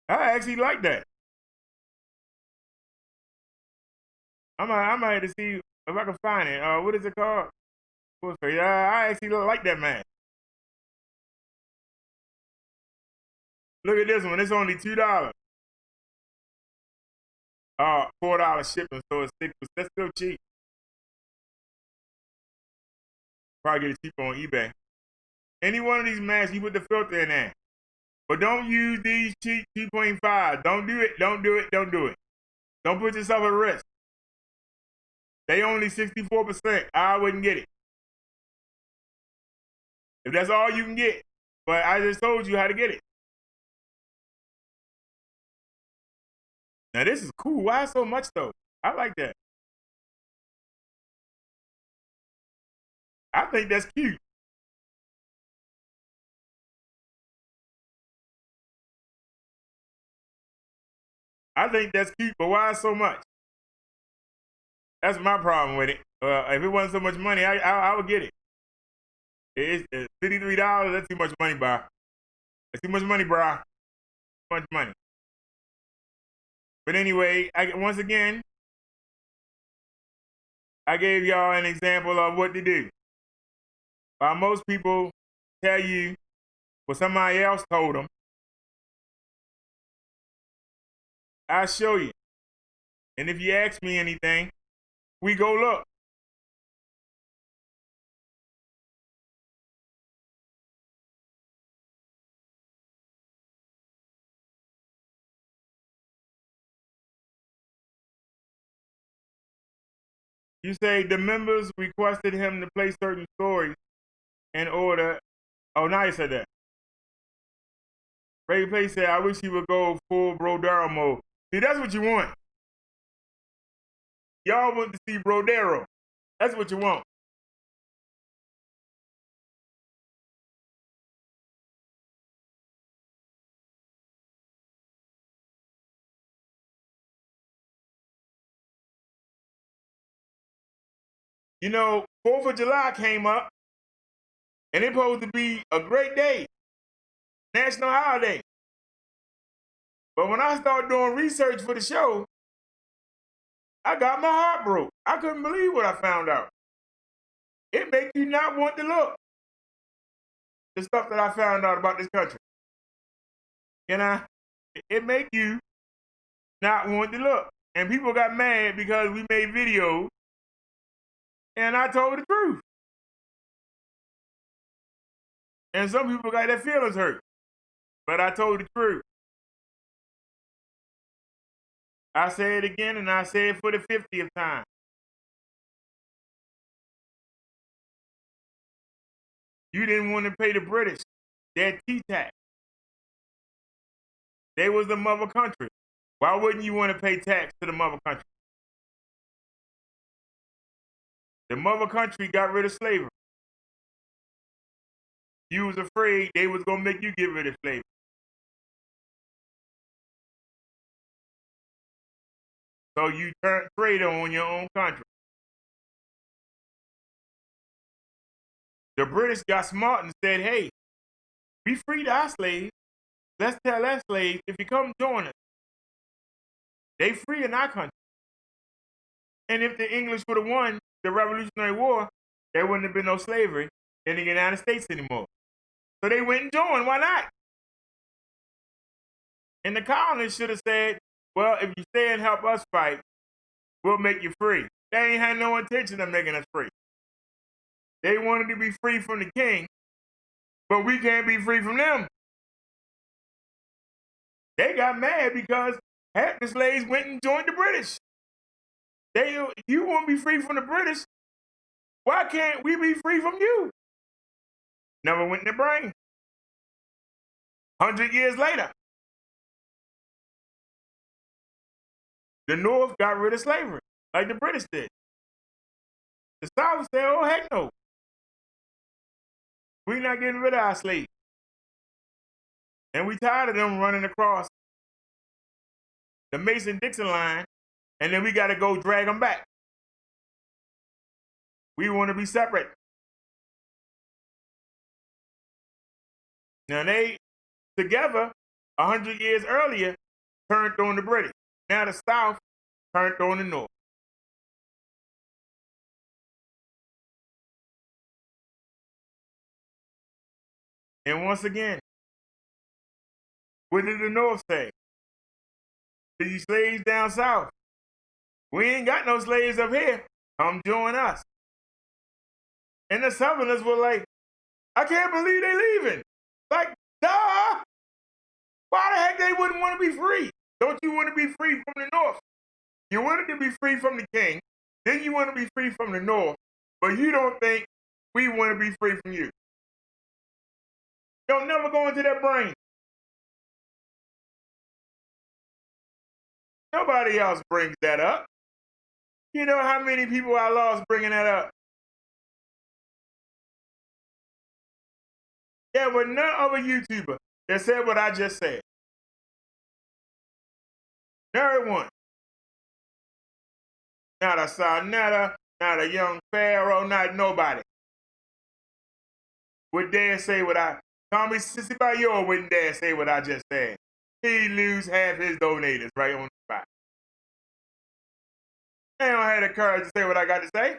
I actually like that. I might have to see if I can find it. What is it called? I actually like that mask. Look at this one. It's only $2. $4 shipping, so it's 6. That's still cheap. Probably get it cheaper on eBay. Any one of these masks, you put the filter in there. But don't use these cheap 2.5. Don't do it. Don't do it. Don't do it. Don't put yourself at risk. They only 64%. I wouldn't get it. If that's all you can get. But I just told you how to get it. Now this is cool. Why so much though? I like that. I think that's cute. I think that's cute, but why so much? That's my problem with it. If it wasn't so much money, I would get it. It's $53. That's too much money, bro. That's too much money, bro. Too much money. But anyway, once again, I gave y'all an example of what to do. While most people tell you what somebody else told them, I'll show you. And if you ask me anything, we go look. You say the members requested him to play certain stories in order. Oh, now you said that. Ray Play said, I wish he would go full Brodero mode. See, that's what you want. Y'all want to see Brodero. That's what you want. You know, 4th of July came up, and it's supposed to be a great day, national holiday. But when I started doing research for the show, I got my heart broke. I couldn't believe what I found out. It makes you not want to look. The stuff that I found out about this country. You know, it makes you not want to look. And people got mad because we made videos, and I told the truth. And some people got their feelings hurt, but I told the truth. I say it again, and I say it for the 50th time. You didn't want to pay the British their tea tax. They was the mother country. Why wouldn't you want to pay tax to the mother country? The mother country got rid of slavery. You was afraid they was going to make you get rid of slavery. So you turned traitor on your own country. The British got smart and said, hey, we freed our slaves, let's tell that slave, if you come join us, they free in our country. And if the English would have won the Revolutionary War, there wouldn't have been no slavery in the United States anymore. So they went and joined. Why not? And the colonists should have said, well, if you stay and help us fight, we'll make you free. They ain't had no intention of making us free. They wanted to be free from the king, but we can't be free from them. They got mad because half the slaves went and joined the British. You want to be free from the British? Why can't we be free from you? Never went in their brain. 100 years later, the North got rid of slavery, like the British did. The South said, oh, heck no. We're not getting rid of our slaves. And we tired of them running across the Mason-Dixon line, and then we got to go drag them back. We want to be separate. Now they, together, 100 years earlier, turned on the British. Now the South turned on the North. And once again, what did the North say? To you slaves down south, we ain't got no slaves up here. Come join us. And the Southerners were like, I can't believe they leaving. Like, duh! Why the heck they wouldn't want to be free? Don't you want to be free from the North? You wanted to be free from the king, then you want to be free from the North, but you don't think we want to be free from you. Don't never go into that brain. Nobody else brings that up. You know how many people I lost bringing that up? Yeah, but none other YouTuber that said what I just said. Nary one. Not a Sarnetta, not a young Pharaoh, not nobody would dare say what I, Tommy Sissy Bayo wouldn't dare say what I just said. He'd lose half his donators right on the spot. They don't have the courage to say what I got to say.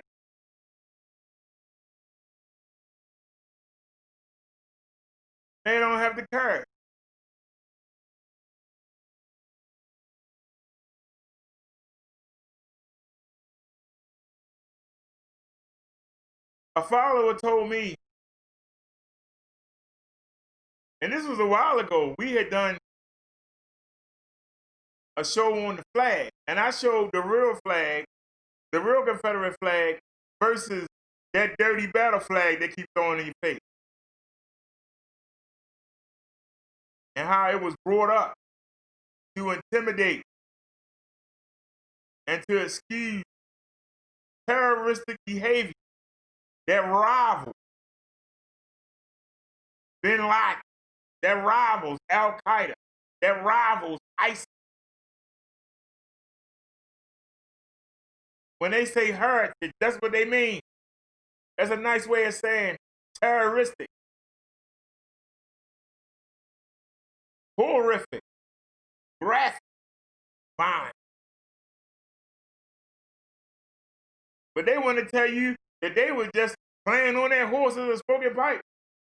They don't have the courage. A follower told me, and this was a while ago, we had done a show on the flag, and I showed the real flag, the real Confederate flag, versus that dirty battle flag they keep throwing in your face. And how it was brought up to intimidate and to excuse terroristic behavior that rivals Bin Laden, that rivals Al-Qaeda, that rivals ISIS. When they say heritage, that's what they mean. That's a nice way of saying terroristic, horrific, graphic, violent. But they want to tell you that they were just playing on their horses and smoking pipe.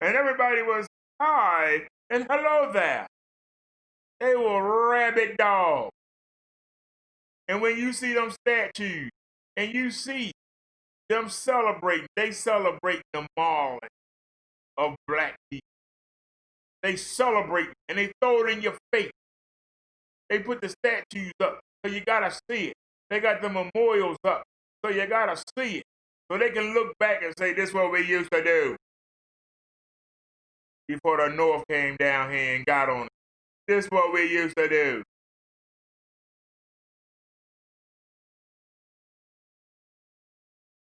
And everybody was, hi, and hello there. They were rabid dogs. And when you see them statues, and you see them celebrating, they celebrate the mauling of black people. They celebrate, and they throw it in your face. They put the statues up, so you gotta see it. They got the memorials up, so you gotta see it. So they can look back and say, this is what we used to do. Before the North came down here and got on it. This is what we used to do.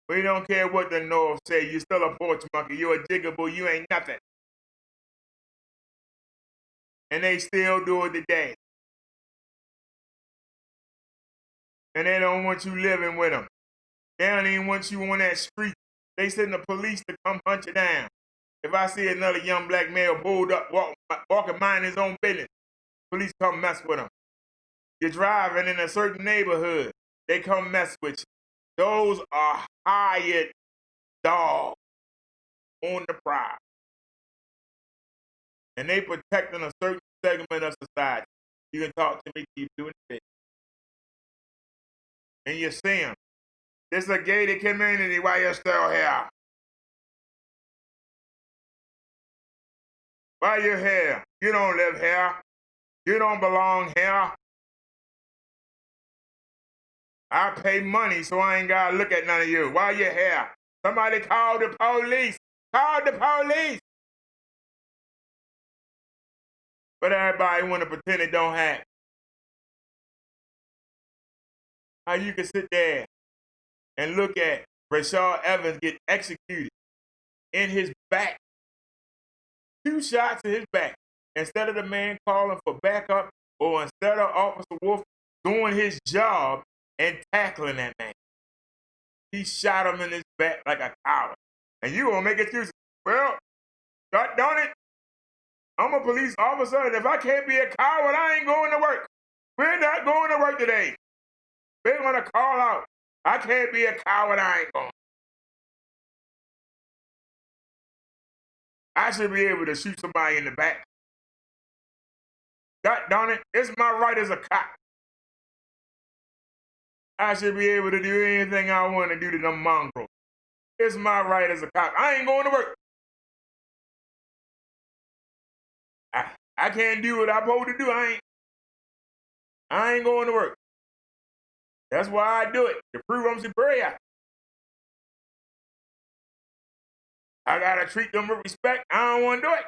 We don't care what the North say. You're still a porch monkey. You're a jiggaboo. You ain't nothing. And they still do it today. And they don't want you living with them. They don't even want you on that street. They send the police to come hunt you down. If I see another young black male pulled up, walking walking mind his own business. Police come mess with him. You're driving in a certain neighborhood. They come mess with you. Those are hired dogs on the prowl. And they protecting a certain segment of society. You can talk to me, keep doing it. And you see them. This is a gated community while you're still here. Why you here? You don't live here. You don't belong here. I pay money, so I ain't gotta look at none of you. Why you here? Somebody call the police. Call the police. But everybody want to pretend it don't happen. How you can sit there and look at Rashad Evans get executed in his back. 2 shots in his back. Instead of the man calling for backup, or instead of Officer Wolf doing his job and tackling that man. He shot him in his back like a coward. And you gonna make excuses. Well, God darn it, I'm a police officer, and if I can't be a coward, I ain't going to work. We're not going to work today. We're gonna call out. I can't be a coward, I ain't going. I should be able to shoot somebody in the back. God darn it, it's my right as a cop. I should be able to do anything I want to do to them mongrels. It's my right as a cop. I ain't going to work. I can't do what I'm supposed to do. I ain't going to work. That's why I do it, to prove I'm superior. I gotta treat them with respect. I don't want to do it.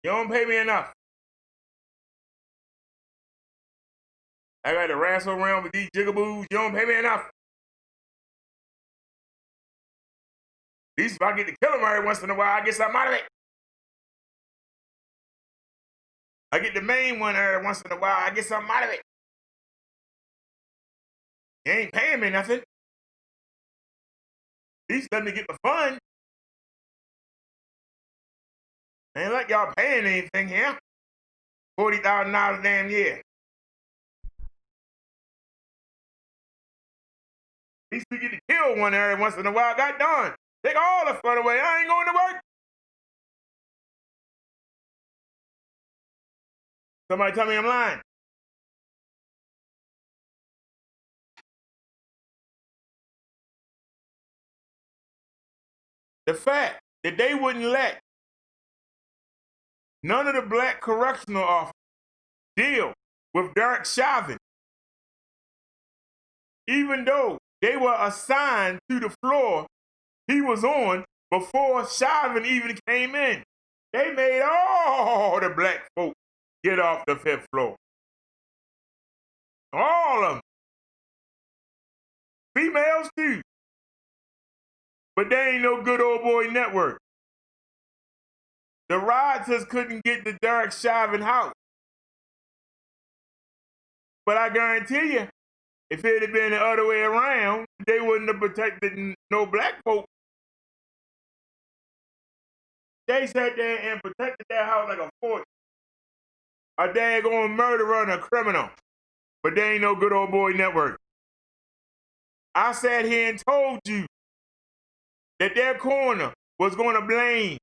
You don't pay me enough. I got to wrestle around with these jigaboos. You don't pay me enough. At least if I get to kill them every once in a while, I get something out of it. I get the main one every once in a while, I get something out of it. You ain't paying me nothing. At least let me get the fun. Ain't like y'all paying anything here. $40,000 a damn year. At least we get to kill one every once in a while. God darn. Take all the fun away. I ain't going to work. Somebody tell me I'm lying. The fact that they wouldn't let none of the black correctional officers deal with Derek Chauvin, even though they were assigned to the floor he was on before Chauvin even came in. They made all the black folk get off the 5th floor. All of them. Females too. But they ain't no good old boy network. The rioters couldn't get to Derek Chauvin house. But I guarantee you, if it had been the other way around, they wouldn't have protected no black folk. They sat there and protected that house like a fort. A daggone murderer and a criminal. But they ain't no good old boy network. I sat here and told you that their coroner was going to blame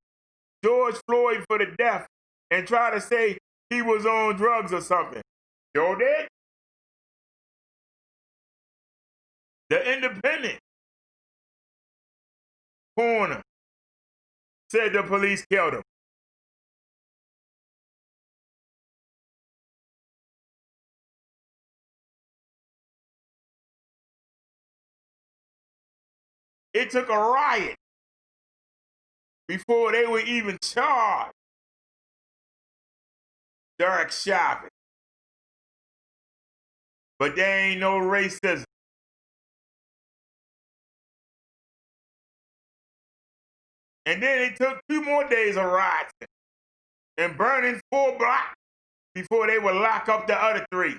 George Floyd for the death and try to say he was on drugs or something. You did? The independent coroner said the police killed him. It took a riot before they were even charged Derek Chauvin. But there ain't no racism. And then it took 2 more days of rioting and burning 4 blocks before they would lock up the other 3.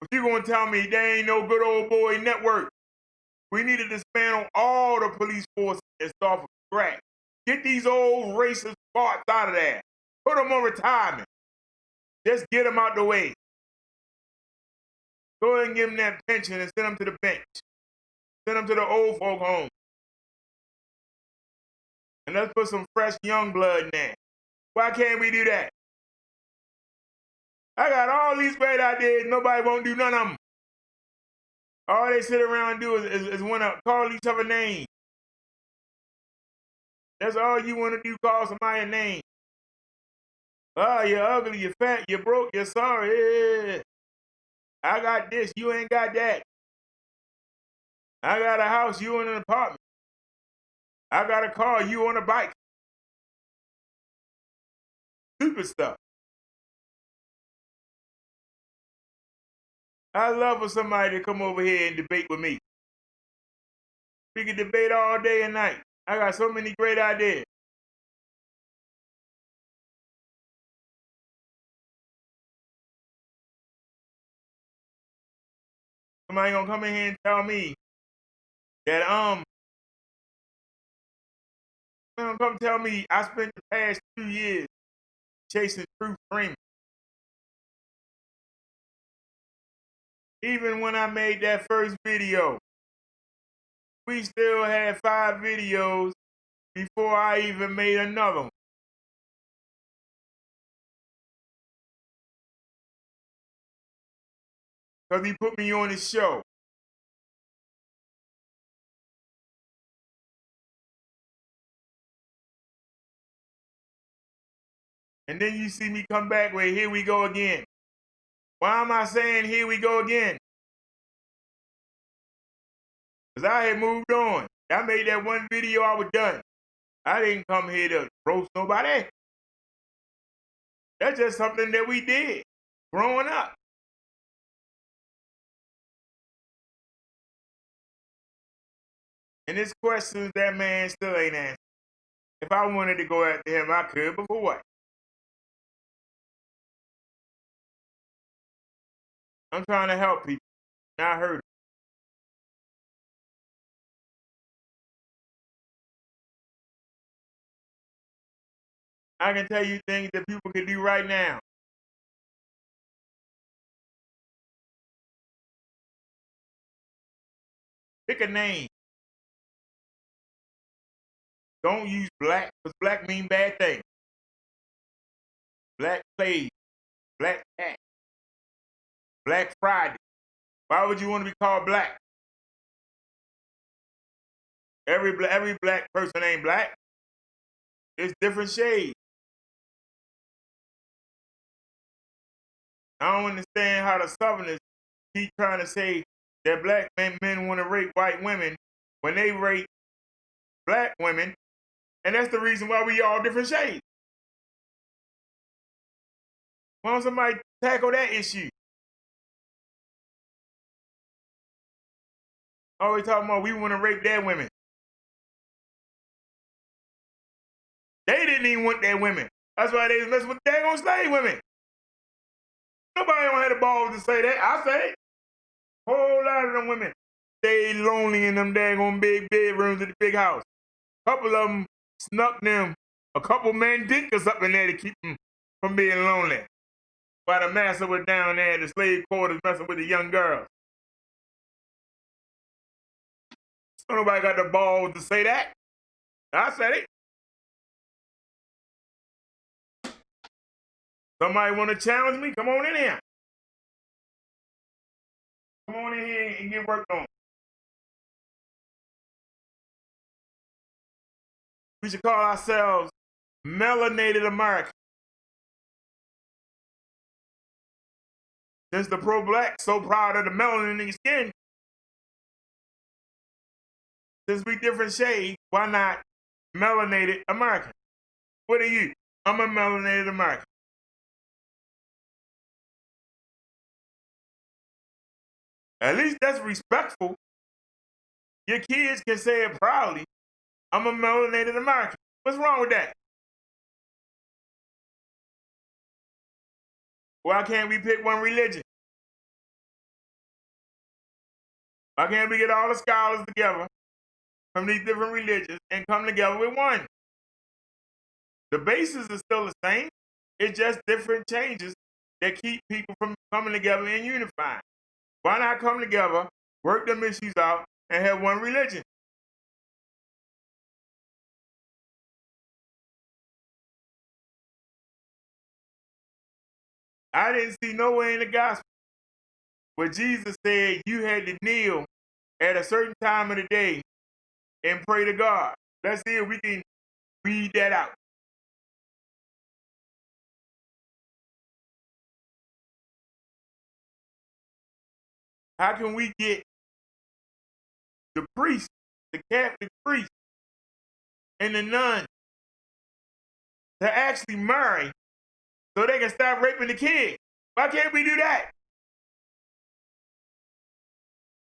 But you gonna tell me there ain't no good old boy network? We need to dismantle all the police forces and start from scratch. Get these old racist farts out of there. Put them on retirement. Just get them out the way. Go ahead and give them that pension and send them to the bench. Send them to the old folk home. And let's put some fresh young blood in there. Why can't we do that? I got all these great ideas. Nobody won't do none of them. All they sit around and do is want to call each other names. That's all you want to do, call somebody a name. Oh, you're ugly, you're fat, you're broke, you're sorry. I got this, you ain't got that. I got a house, you in an apartment. I got a car, you on a bike. Stupid stuff. I love for somebody to come over here and debate with me. We can debate all day and night. I got so many great ideas. Somebody gonna come in here and tell me that come tell me I spent the past 2 years chasing truth screaming. Even when I made that first video, we still had 5 videos before I even made another one. Because he put me on his show. And then you see me come back with, here we go again. Why am I saying here we go again? Because I had moved on. I made that one video, I was done. I didn't come here to roast nobody. That's just something that we did growing up. And this question that man still ain't answered. If I wanted to go after him, I could, but for what? I'm trying to help people, not hurt them. I can tell you things that people can do right now. Pick a name. Don't use black, because black mean bad things. Black Plague, Black Cat, Black Friday. Why would you want to be called black? Every black person ain't black. It's different shades. I don't understand how the Southerners keep trying to say that black men want to rape white women when they rape black women, and that's the reason why we all different shades. Why don't somebody tackle that issue? Always talking about we want to rape their women. They didn't even want their women. That's why they was messing with daggone slave women. Nobody don't have the balls to say that. I say it. Whole lot of them women stay lonely in them daggone big bedrooms at the big house. Couple of them snuck them a couple mandinkas up in there to keep them from being lonely. While the master was down there at the slave quarters messing with the young girls. So nobody got the balls to say that. I said it. Somebody want to challenge me? Come on in here. Come on in here and get worked on. We should call ourselves melanated Americans. Since the pro-black so proud of the melanin in their skin, since we different shades, why not melanated American? What are you? I'm a melanated American. At least that's respectful. Your kids can say it proudly. I'm a melanated American. What's wrong with that? Why can't we pick one religion? Why can't we get all the scholars together from these different religions and come together with one? The basis is still the same. It's just different changes that keep people from coming together and unifying. Why not come together, work them issues out, and have one religion? I didn't see nowhere in the gospel where Jesus said you had to kneel at a certain time of the day and pray to God. Let's see if we can read that out. How can we get the priest, the Catholic priest, and the nun to actually marry so they can stop raping the kids? Why can't we do that?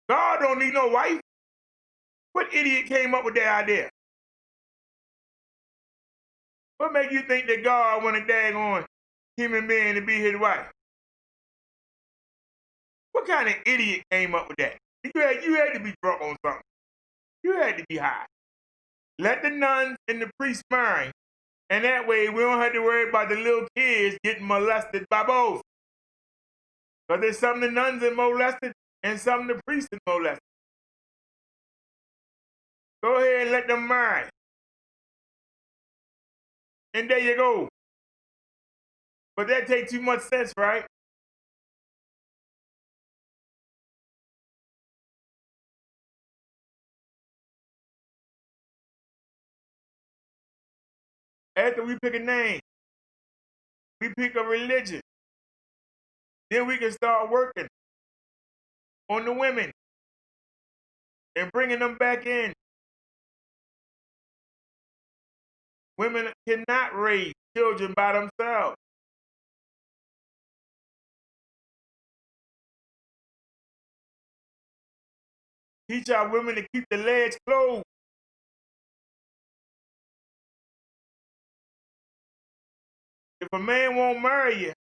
God don't need no wife. What idiot came up with that idea? What make you think that God want a daggone human being to be his wife? What kind of idiot came up with that? You had to be drunk on something. You had to be high. Let the nuns and the priests marry, and that way we don't have to worry about the little kids getting molested by both. Because there's some of the nuns that molested and some of the priests that molested. Go ahead and let them marry. And there you go. But that takes too much sense, right? After we pick a name, we pick a religion. Then we can start working on the women and bringing them back in. Women cannot raise children by themselves. Teach our women to keep the legs closed. If a man won't marry you,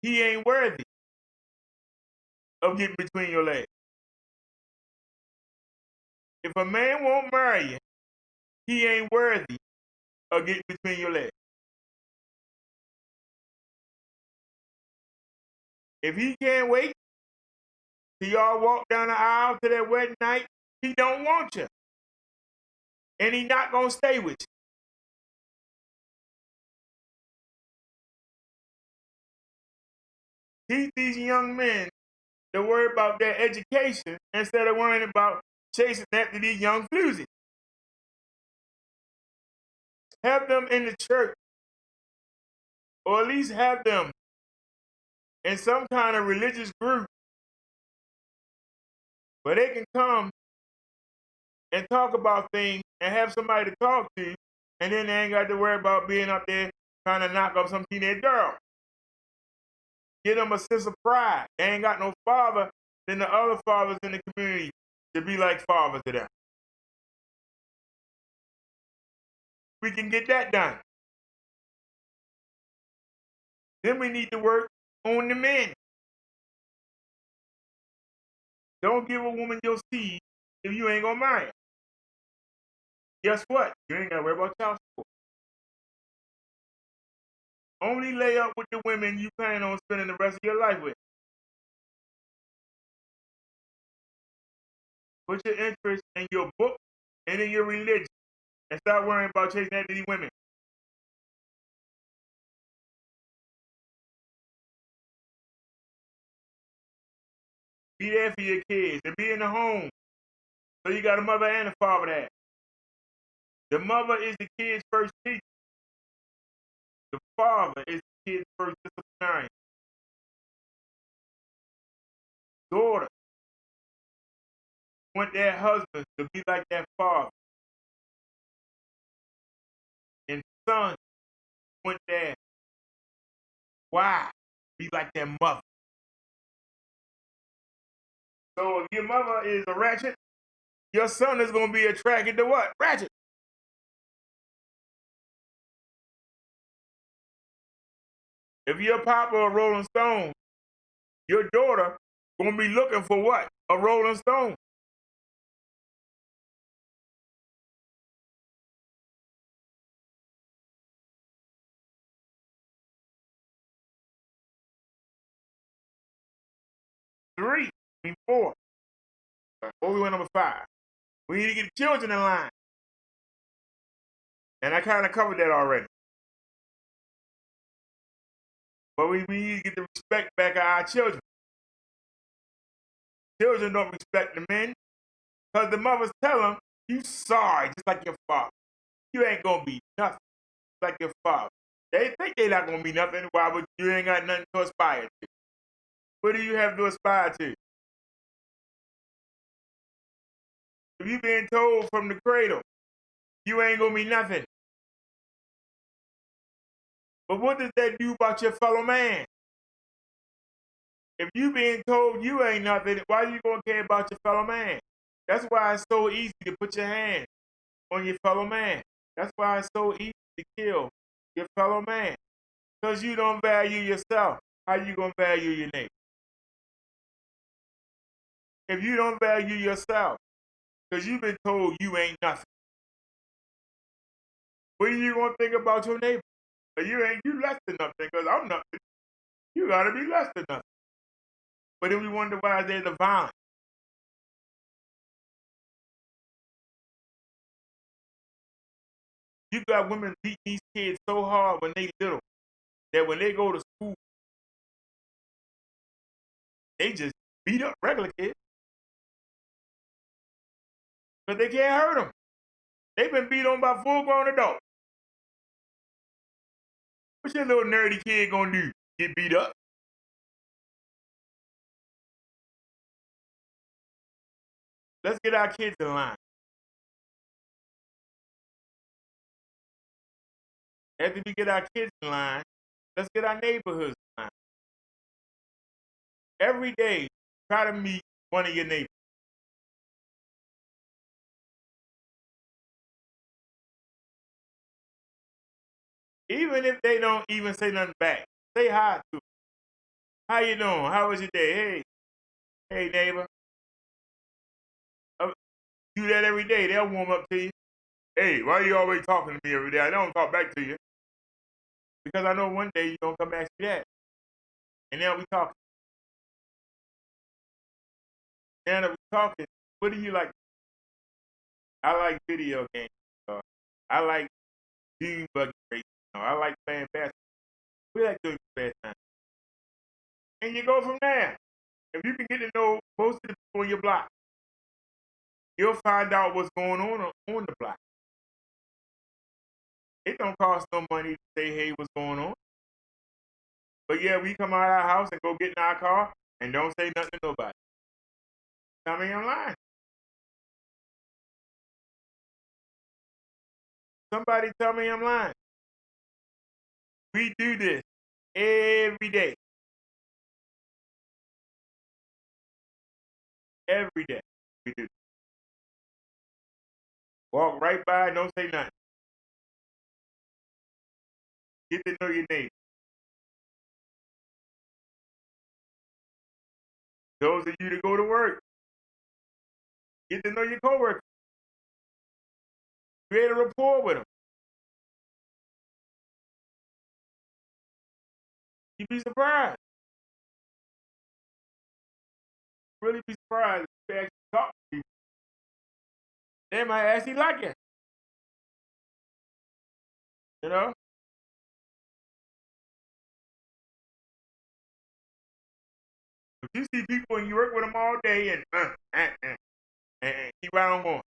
he ain't worthy of getting between your legs. If a man won't marry you, he ain't worthy of getting between your legs. If he can't wait till y'all walk down the aisle to that wedding night, he don't want you. And he not gonna stay with you. Teach these young men to worry about their education instead of worrying about chasing after these young floozies. Have them in the church, or at least have them in some kind of religious group where they can come and talk about things and have somebody to talk to, and then they ain't got to worry about being up there trying to knock up some teenage girl. Give them a sense of pride. They ain't got no father than the other fathers in the community to be like fathers to them. We can get that done. Then we need to work on the men. Don't give a woman your seed if you ain't gonna marry her. Guess what? You ain't gotta worry about child support. Only lay up with the women you plan on spending the rest of your life with. Put your interest in your book and in your religion, and stop worrying about chasing after these women. Be there for your kids and be in the home. So you got a mother and a father there. The mother is the kid's first teacher. The father is the kid's first disciplinarian. Daughter want their husband to be like their father. And son want their wife to be like their mother. So if your mother is a ratchet, your son is going to be attracted to what? Ratchet. If your papa a Rolling Stone, your daughter going to be looking for what? A Rolling Stone. 4. Before we went number 5. We need to get the children in line. And I kind of covered that already. But we need to get the respect back of our children. Children don't respect the men because the mothers tell them, you sorry, just like your father. You ain't going to be nothing like your father. They think they're not going to be nothing. Why would you ain't got nothing to aspire to? What do you have to aspire to? If you've been told from the cradle, you ain't going to be nothing. But what does that do about your fellow man? If you being told you ain't nothing, why are you going to care about your fellow man? That's why it's so easy to put your hand on your fellow man. That's why it's so easy to kill your fellow man. Because you don't value yourself. How you going to value your neighbor? If you don't value yourself, because you've been told you ain't nothing, what are you going to think about your neighbor? You less than nothing, because I'm nothing. You got to be less than nothing. But then we wonder why there's a violence. You got women beating these kids so hard when they little that when they go to school, they just beat up regular kids. But they can't hurt them. They've been beat on by full-grown adults. What's your little nerdy kid gonna do? Get beat up? Let's get our kids in line. After we get our kids in line, let's get our neighborhoods in line. Every day, try to meet one of your neighbors. Even if they don't even say nothing back, say hi to them. How you doing? How was your day? Hey neighbor. Do that every day. They'll warm up to you. Hey, why are you always talking to me every day? I don't talk back to you. Because I know one day you're going to come ask me that. And now we talking. Now that we're talking, what do you like? I like video games. I like dune buggy racing. I like playing basketball. We like doing spare time. And you go from there. If you can get to know most of the people on your block, you'll find out what's going on the block. It don't cost no money to say, hey, what's going on? But yeah, we come out of our house and go get in our car and don't say nothing to nobody. Tell me I'm lying. Somebody tell me I'm lying. We do this every day. Every day we do. Walk right by, don't say nothing. Get to know your neighbor. Those of you that go to work, get to know your coworkers. Create a rapport with them. You'd be surprised. Really be surprised if you actually talk to people. They might actually like you. You know? If you see people and you work with them all day and keep right on going,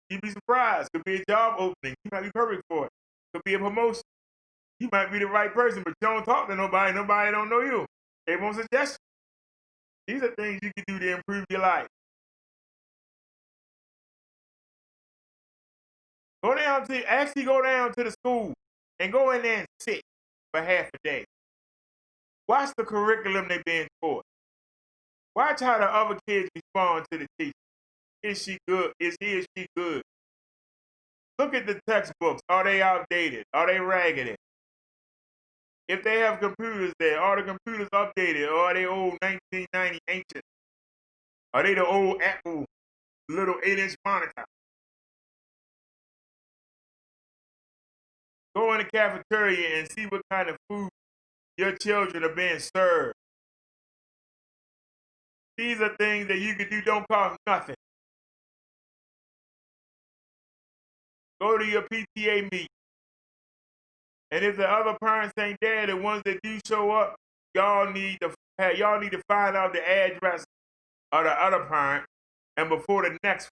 you'd be surprised. Could be a job opening. You might be perfect for it. Could be a promotion. You might be the right person, but you don't talk to nobody. Nobody don't know you. They won't suggest you. These are things you can do to improve your life. Go down to the school and go in there and sit for half a day. Watch the curriculum they being taught. Watch how the other kids respond to the teacher. Is she good? Is he or she good? Look at the textbooks. Are they outdated? Are they raggedy? If they have computers there, are the computers updated? Or are they old 1990 ancient? Are they the old Apple little 8-inch monitor? Go in the cafeteria and see what kind of food your children are being served. These are things that you can do, don't cost nothing. Go to your PTA meeting. And if the other parents ain't there, the ones that do show up, y'all need to find out the address of the other parent. And before the next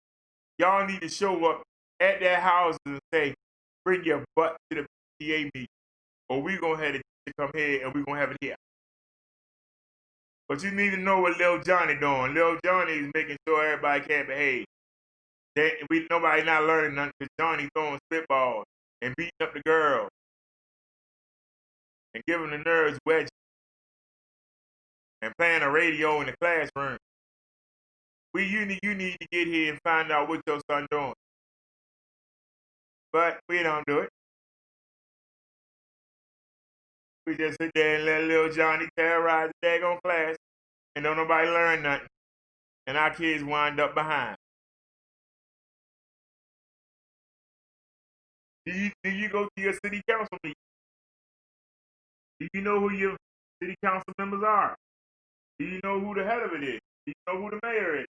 one, y'all need to show up at their houses and say, bring your butt to the PTA meeting. Or we gonna have to come here and we gonna have it here. But you need to know what Lil Johnny doing. Lil Johnny is making sure everybody can't behave. Nobody not learning nothing because Johnny throwing spitballs and beating up the girls and giving the nerds wedges and playing a radio in the classroom. You need to get here and find out what your son doing. But we don't do it. We just sit there and let Lil Johnny terrorize the daggone class and don't nobody learn nothing. And our kids wind up behind. Do you go to your city council meeting? Do you know who your city council members are? Do you know who the head of it is? Do you know who the mayor is?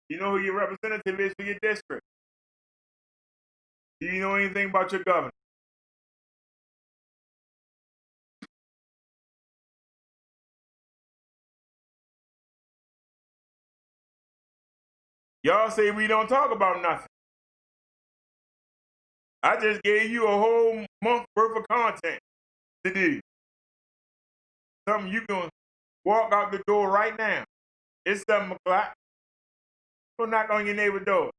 Do you know who your representative is for your district? Do you know anything about your governor? Y'all say we don't talk about nothing. I just gave you a whole month worth of content to do. Something you can walk out the door right now. It's 7 o'clock. Go knock on your neighbor's door.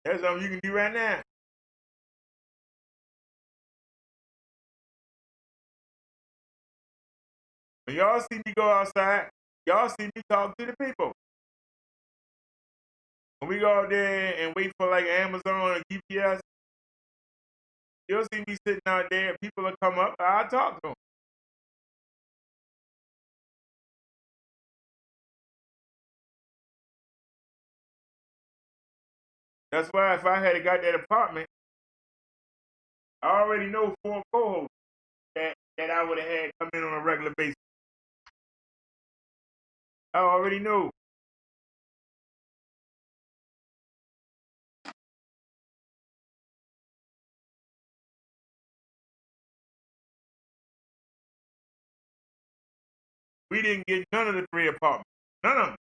That's something you can do right now. When y'all see me go outside, y'all see me talk to the people. When we go out there and wait for like Amazon or UPS, you'll see me sitting out there. People will come up. I'll talk to them. That's why if I had got that apartment, I already know 4 co-hosts that I would have had come in on a regular basis. I already know. We didn't get none of the 3 apartments. None of them.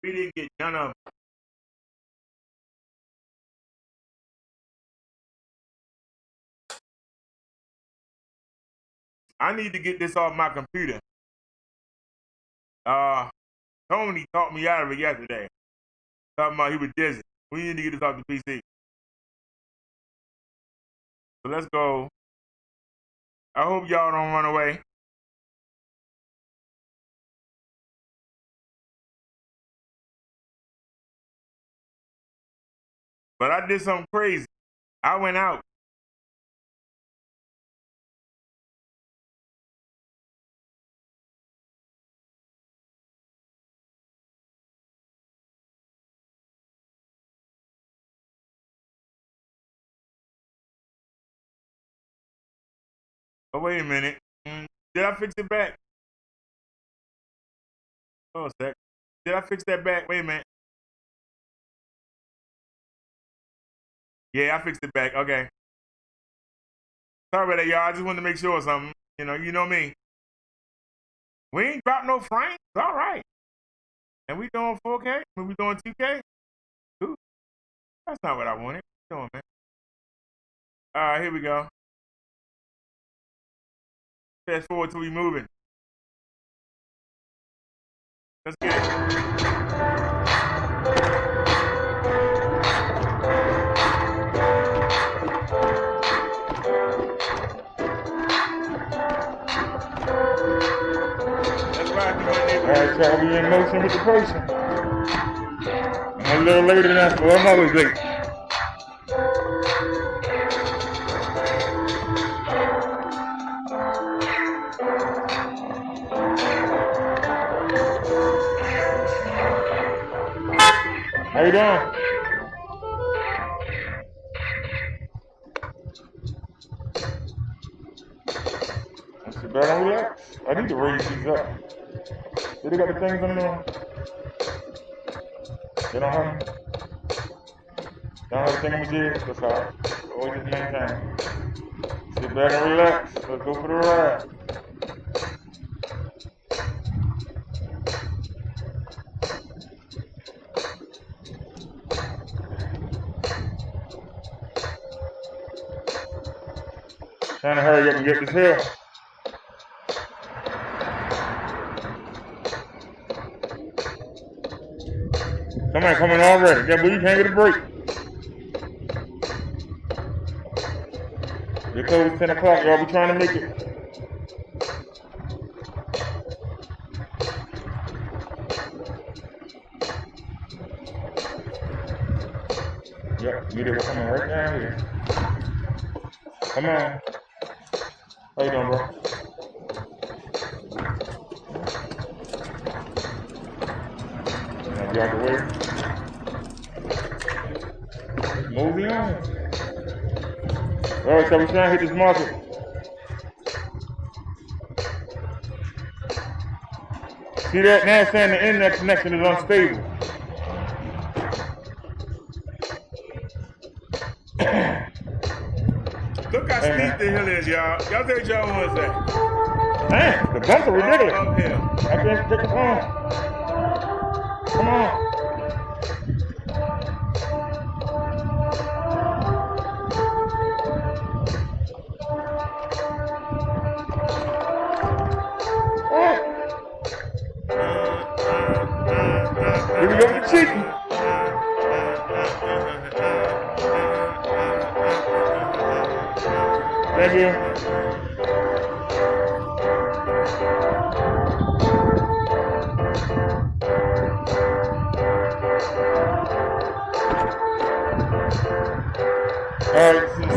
We didn't get none of them. I need to get this off my computer. Tony talked me out of it yesterday. Talking about he was dizzy. We need to get this off the PC. So let's go. I hope y'all don't run away. But I did something crazy. I went out. Oh, wait a minute. Did I fix it back? Oh, a sec. Did I fix that back? Wait a minute. Yeah, I fixed it back. Okay. Sorry about that, y'all. I just wanted to make sure of something. You know me. We ain't dropped no frames. All right. And we doing 4K? When we doing 2K? Ooh. That's not what I wanted. What you doing, man? All right, here we go. Fast forward till we moving. Let's get it. All right, so we in motion with the person. I'm a little later than that, but I'm always late. How you doing? relax. I need to raise these up. They got the things on them. They don't have them. They don't have the thingamajigs. That's all right. Always just maintain. Sit back and relax. Let's go for the ride. Trying to hurry up and get this hill. Somebody coming already. Yeah, but you can't get a break. They told us 10 o'clock. Y'all be trying to make it. Yep, you did coming right down here. Come on. How you doing, bro? Now, get out the way. Moving on. Alright, so we're trying to hit this market. See that? Now it's saying the internet connection is unstable. Look how steep the hill is, y'all. Y'all think y'all want that? Man, the bumps are ridiculous. Uphill. I can't take the phone. Come on. Here we go with the chicken. Thank you.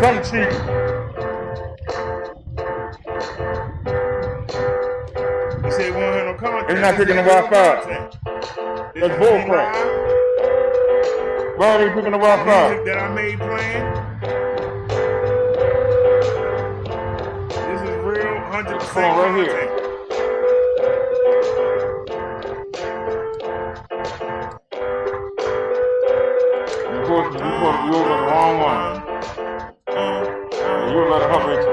Something cheap. You said we won't have no content. It's not picking the Wi-Fi. That's bullcrap. Why are they picking the Wi-Fi? Music that I made playing. This is real 100% right here. Of course, you over the wrong one. You were let it hum at you.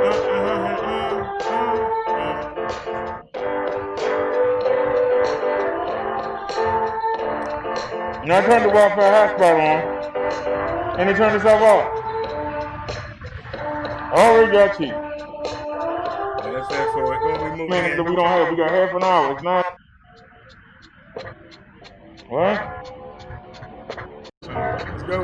Now I turned the Wi-Fi hotspot on, and they turned this off. I already got cheap. Yeah, that's that for it. Man, we don't have. We got half an hour. It's not. What? Let's go.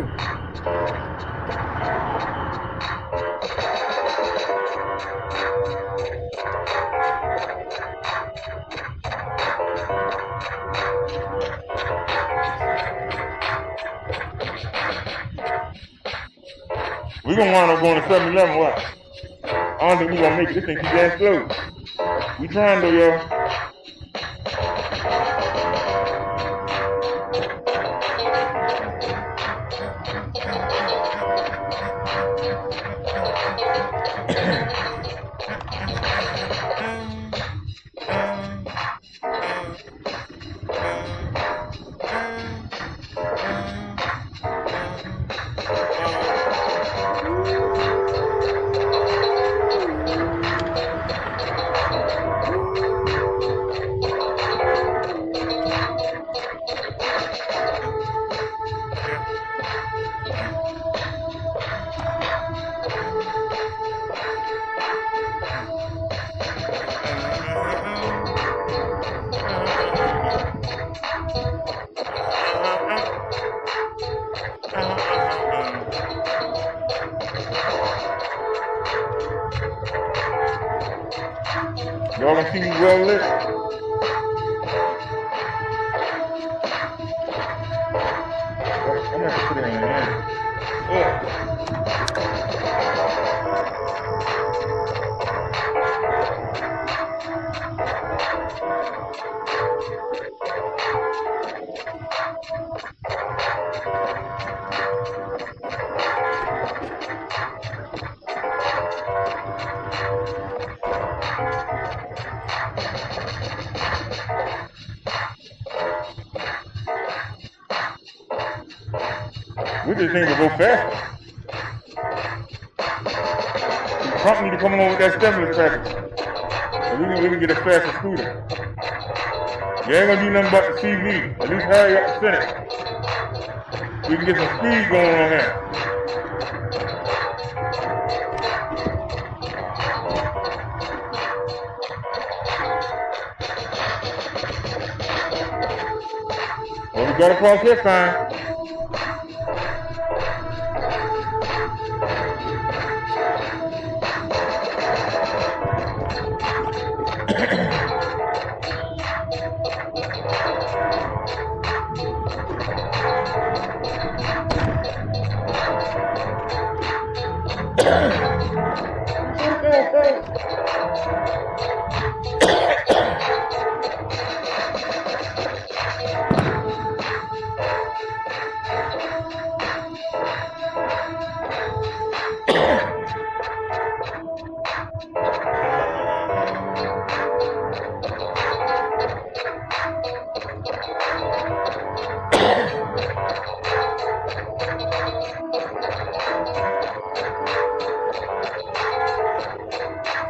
We gonna wind up going to 7-Eleven, what? I don't think we gonna make it. This thing keep gas slow. We trying though, y'all. Y'all can see me well lit. I'm gonna have to put it in there. We just need to go faster. Trump need to come on with that stimulus package. So we can get a faster scooter. You ain't gonna do nothing but the CV. At least hurry up the Senate. We can get some speed going on here. Well, we got across this time.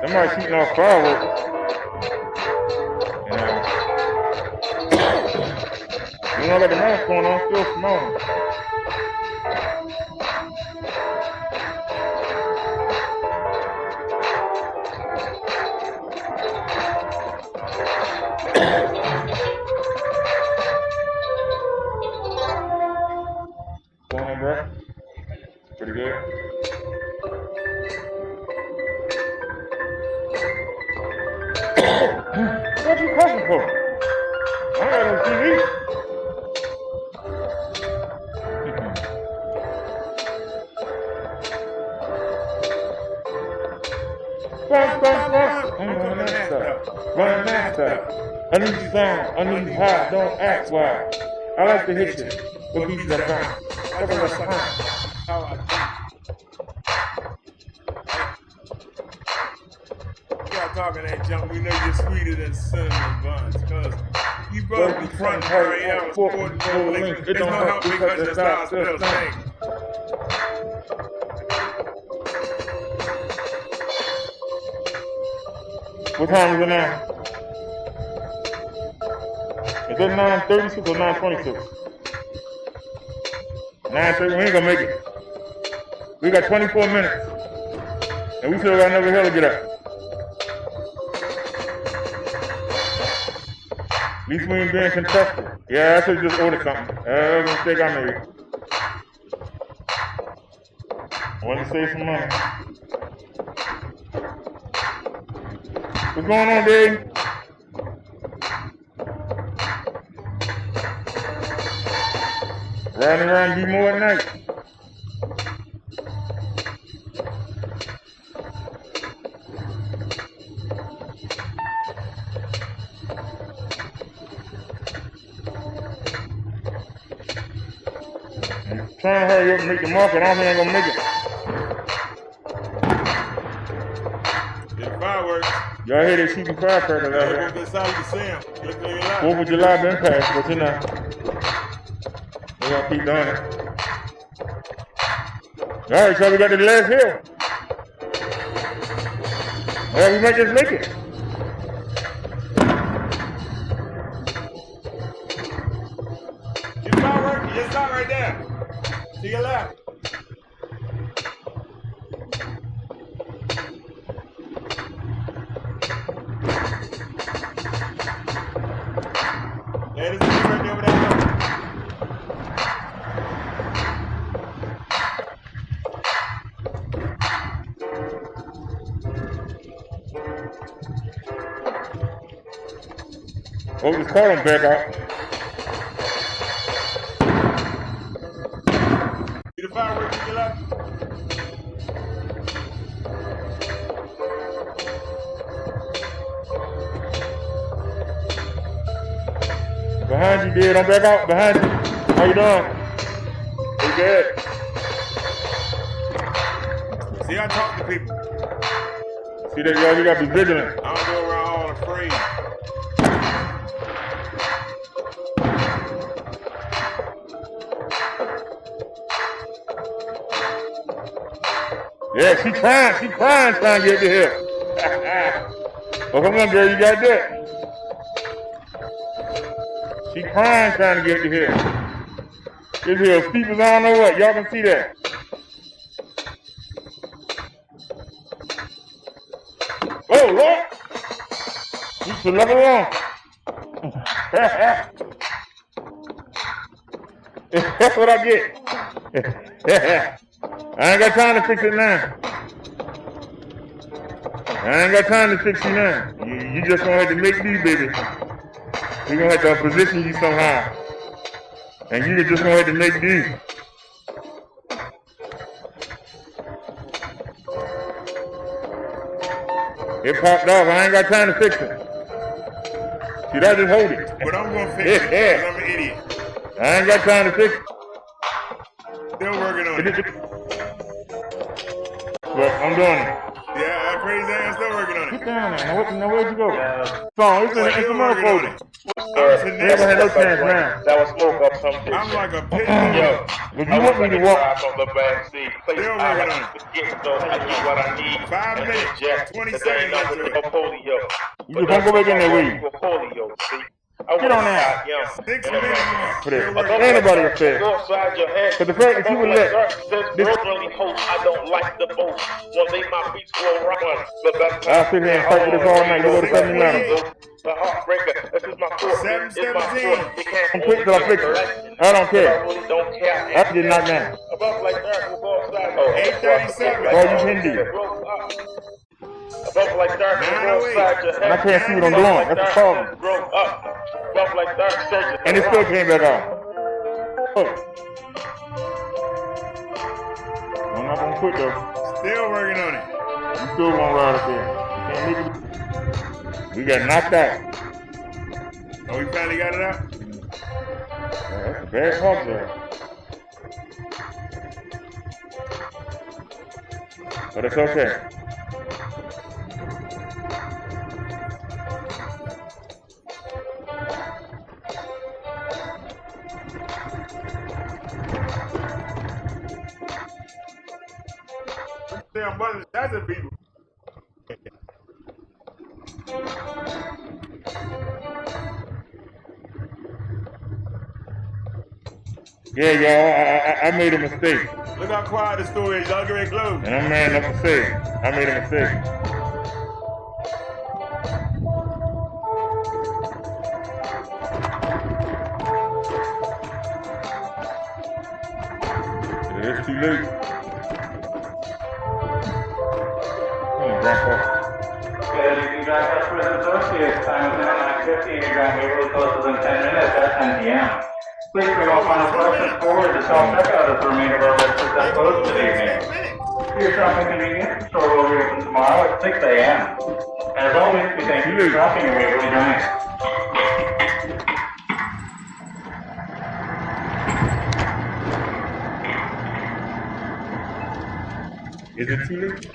Somebody shooting off fireworks. You know, I got the mask going on, still smelling. Going on, bro? Pretty good. What you cussing for? I ain't got no TV. Run that stuff. Run that stuff. I need you down. I need you high. Don't act wild. I like to hit you. What beats that sound? That's what I talking that junk, we know you're sweeter than cinnamon buns, cause you both be front and hurry out, sporting gold links. It don't help because your style still stinks. What time is it now? Is it 9:36 or 9:26? 9:30, we ain't gonna make it. We got 24 minutes. And we still got another hill to get up. At least we ain't being contested. Yeah, I should just order something. That was a mistake I made. I wanted to save some money. What's going on, Dave? Riding around B-More at night. Trying to hurry up and make the market. I don't think I'm gonna make it. It's fireworks. Y'all hear they shooting firecrackers out here. That's how you see them. 4th of July been passed, but you know, we're gonna keep doing it. All right, so we got the last hill. Yeah, we might just make it. It's fireworks. Just stop right there. To your left. That is right there over there. Oh, just call him back out. See the fireworks to your left? Behind you, dude. I'm back out. Behind you. How you doing? We good. See, I talk to people. See that, y'all? You gotta be vigilant. I don't go around all afraid. Yeah, she crying trying to get to here. Oh, come on, girl, you got that. She crying trying to get to here. This here steep as I don't know what. Y'all can see that. Oh, Lord. You should let it alone. That's what I get. I ain't got time to fix it now. I ain't got time to fix you now. You just gonna have to make these, baby. We're gonna have to position you somehow. And you just gonna have to make these. It popped off. I ain't got time to fix it. Should I just hold it? But I'm gonna fix it because I'm an idiot. I ain't got time to fix it. Still working on it. But I'm doing it. Yeah, crazy ass still working on it. Sit down now. Now where'd you go? Song, it's in my folder. Never had no chance now. That was smoke up some shit. I'm like a pit. Yo, if you want me to walk from the back seat, please, still I working on have to get so I get what I need. 5 minutes, 20 seconds after it. Polio. You just don't go back in there with you. Polio, see? Get on that. 6 minutes. Put it. Anybody upset. But the fact that you would let this. I don't like the boat. One day my beats will run. I'll sit here and fight with this all night. You go to 7-Eleven. The heartbreaker. This is my force. 7-17. I'm quick till I fix it. I don't care. I can get knocked down. Above like that, we'll go outside. 8:37. All you can do. Above like that, we'll go outside your head. I can't see what I'm doing. That's the problem. Above like that, and it still came back off. Oh. I'm not gonna quit though. Still working on it. You still gonna ride up there. Can't make it. We got knocked out. Oh, we finally got it out? That's a bad part there. But it's okay. Damn, brothers, that's a people. Yeah, y'all, I made a mistake. Look how quiet the store is. Y'all get ready to close. And I'm man enough to say it. I made a mistake. It's too late. Come on, Grandpa. Good, you can drive customers and associates. Time is now 9:50 and you're driving Waverly closer than 10 minutes at 10 p.m. Please bring all final collections forward to self-checkout as the remainder of our list is at close this evening. For your shopping convenience, the store will reopen tomorrow at 6 a.m. And as always, we thank you for shopping at Waverly Drive. Is it too late?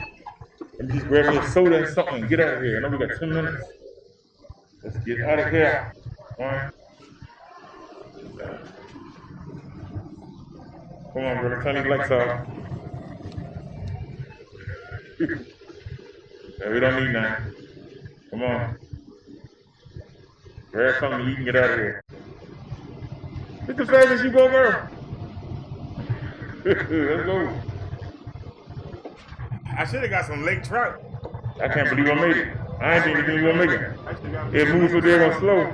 Let me just grab me a soda and something and get out of here. I know we got 2 minutes. Let's get out of here. Come on, brother. Turn these lights off. Yeah, we don't need none. Come on. Grab something you can get out of here. It's the fastest you go, girl. Let's go. I should have got some lake trout. I can't believe I made it. I ain't think we were gonna make it. It moves so damn slow.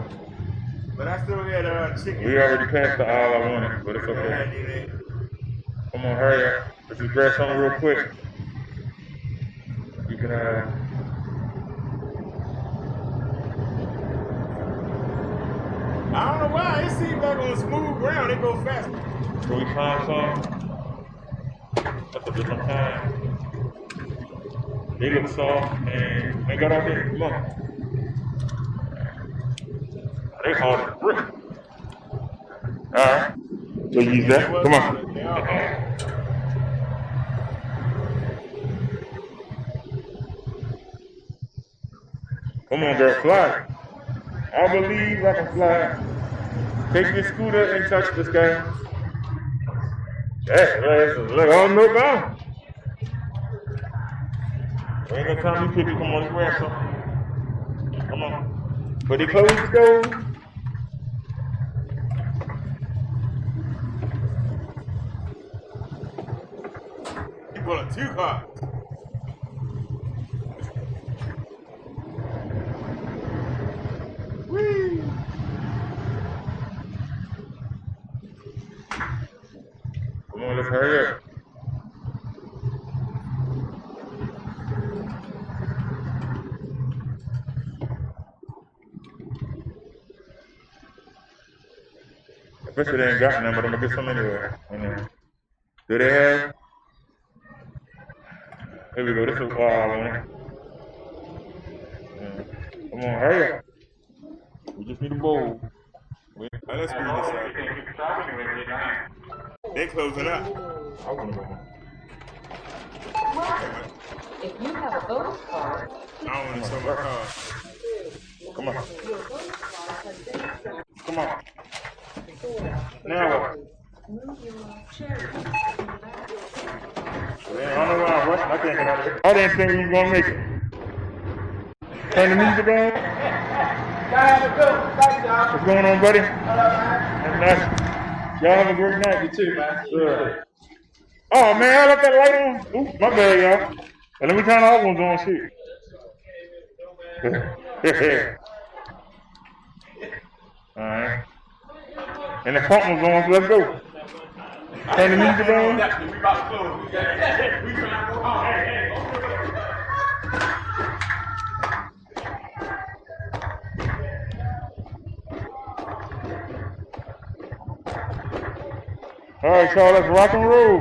But I still got chicken. We already passed the aisle I wanted, but it's okay. Come on, hurry up. Let's just grab something real quick. You can I don't know why. It seems like on smooth ground, it goes fast. So we find some. That's a different time. They look soft and they got out there. Come on. They hard to brick. Alright. So use that. Come on. Come on, girl, fly. I believe I can fly. Take your scooter and touch the sky. That's right. Look, on no bound. We ain't got time to picture. Come on, let's grab some. Come on. But they closed the door. You pulling too hard. Whee! Come on, let's hurry up. I bet you they ain't got none, but I'm gonna get some anyway. Do they have? Here we go. This is wild one. Come on, hurry up. We just need a bowl. Let's move this out. They closing up. I wanna go home. If you have a voter's card, I don't want to show my card. Come on. Come on. Now what? move your chair. Man, I don't know why I'm rushing. I can't get out of here. I didn't think we was gonna make it. Turn the music on. What's going on, buddy? That's nice. Y'all have a great night. You too, man. Good. Oh man, I left that light on. Oops, my bad, y'all. Well, let me turn the other ones on, shit. Alright. And the pump was on, so let's go. Turn the music on. We about to close. We trying to go home. Hey. Alright, y'all, let's rock and roll.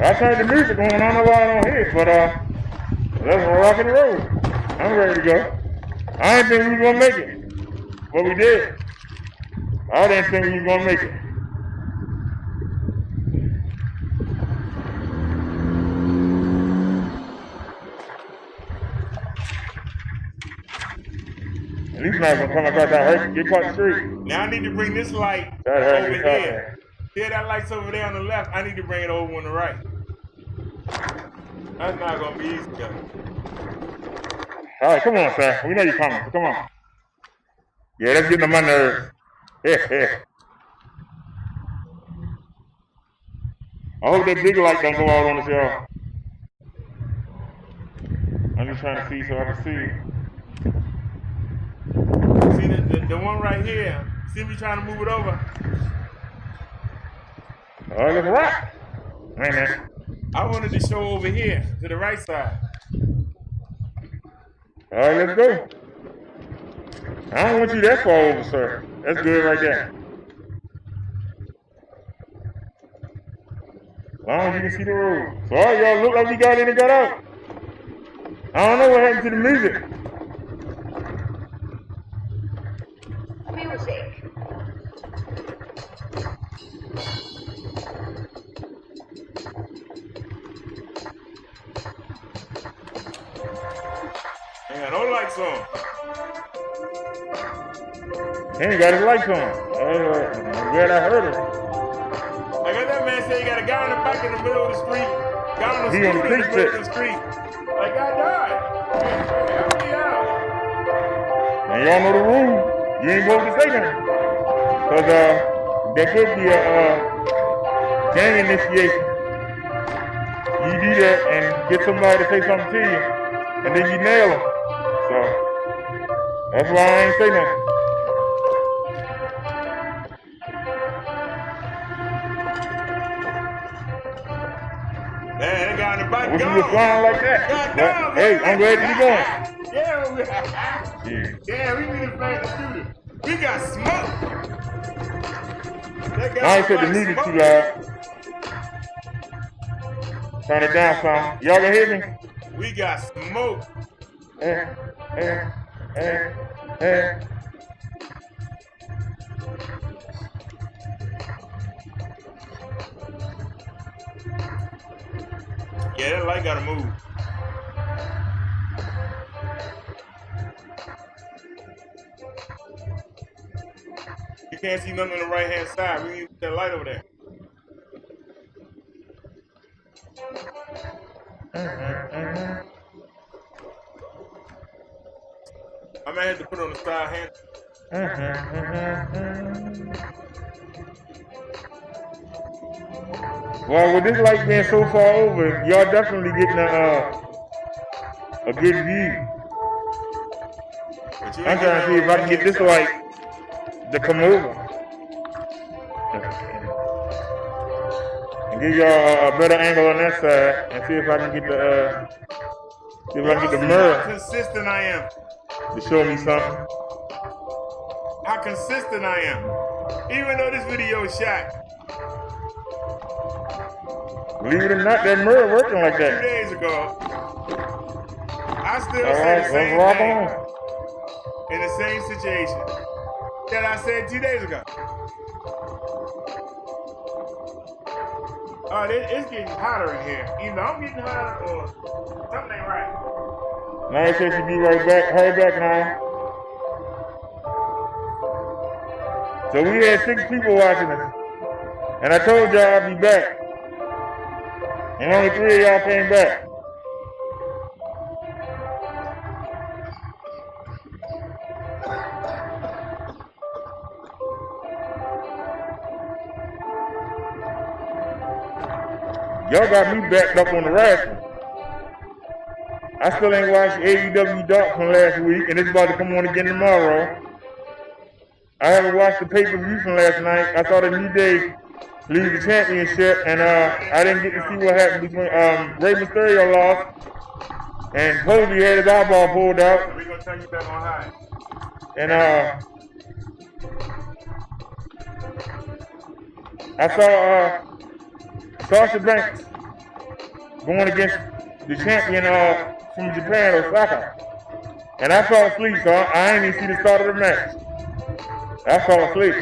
I turned the music on, I don't know why I don't hear it, but let's rock and roll. I'm ready to go. I didn't think we was gonna make it, but we did. I didn't think we was gonna make it. At least not gonna come across that hurt, get across the street. Now I need to bring this light over here. See that light's over there on the left? I need to bring it over on the right. That's not gonna be easy, though. All right, come on, sir. We know you're coming. So come on. Yeah, that's getting on my nerves. I hope that big light don't go out on us, y'all. I'm just trying to see so I can see. See the one right here. See me trying to move it over. All right, let's rock. Wait a minute. I wanted to show over here to the right side. All right, let's go. I don't want you that far over, sir. That's good right there. As long as you can see the road. So all right, y'all look like we got in and got out. I don't know what happened to the music. Music. Ain't got no lights on. He ain't got his lights on. I'm glad I heard him. Like that man said, he got a guy in the back in the middle of the street. Guy on the street in the middle of the street. Like I died. Help me out. And y'all know the rule. You ain't supposed to say nothing. Cause there could be a gang initiation. You do that and get somebody to say something to you, and then you nail them. So that's why I ain't say nothing. Man, that guy in the bike gone. You was flying like that. But, hey, I'm glad you're going. Yeah, we need to find the shooter. We got smoked. I ain't said the music too loud. Turn it down some. Y'all can hear me? We got smoke. Yeah, that light gotta move. You can't see nothing on the right hand side. We need that light over there. I may have to put on the side hand. Well, with this light being so far over, y'all definitely getting a good view. I'm trying to see if I can get this light to come over and give y'all a better angle on that side, and see if I can get the mirror. How consistent I am to show me something. How consistent I am, even though this video is shot. Believe it or not, that mirror working like that. 2 days ago, I still say the same thing in the same situation that I said 2 days ago. It's getting hotter in here. Either I'm getting hotter or something ain't right. Now said she'd be right back. Hurry back now. So we had 6 people watching us. And I told y'all I'd be back. And only 3 of y'all came back. Y'all got me backed up on the wrestling. I still ain't watched AEW Dark from last week, and it's about to come on again tomorrow. I haven't watched the pay-per-view from last night. I saw the New Day lose the championship, and I didn't get to see what happened between Rey Mysterio lost, and Cody had his eyeball pulled out. We're gonna turn you back on high. And I saw Sasha Banks going against the champion from Japan, Osaka. And I fell asleep, so I ain't even see the start of the match. I fell asleep.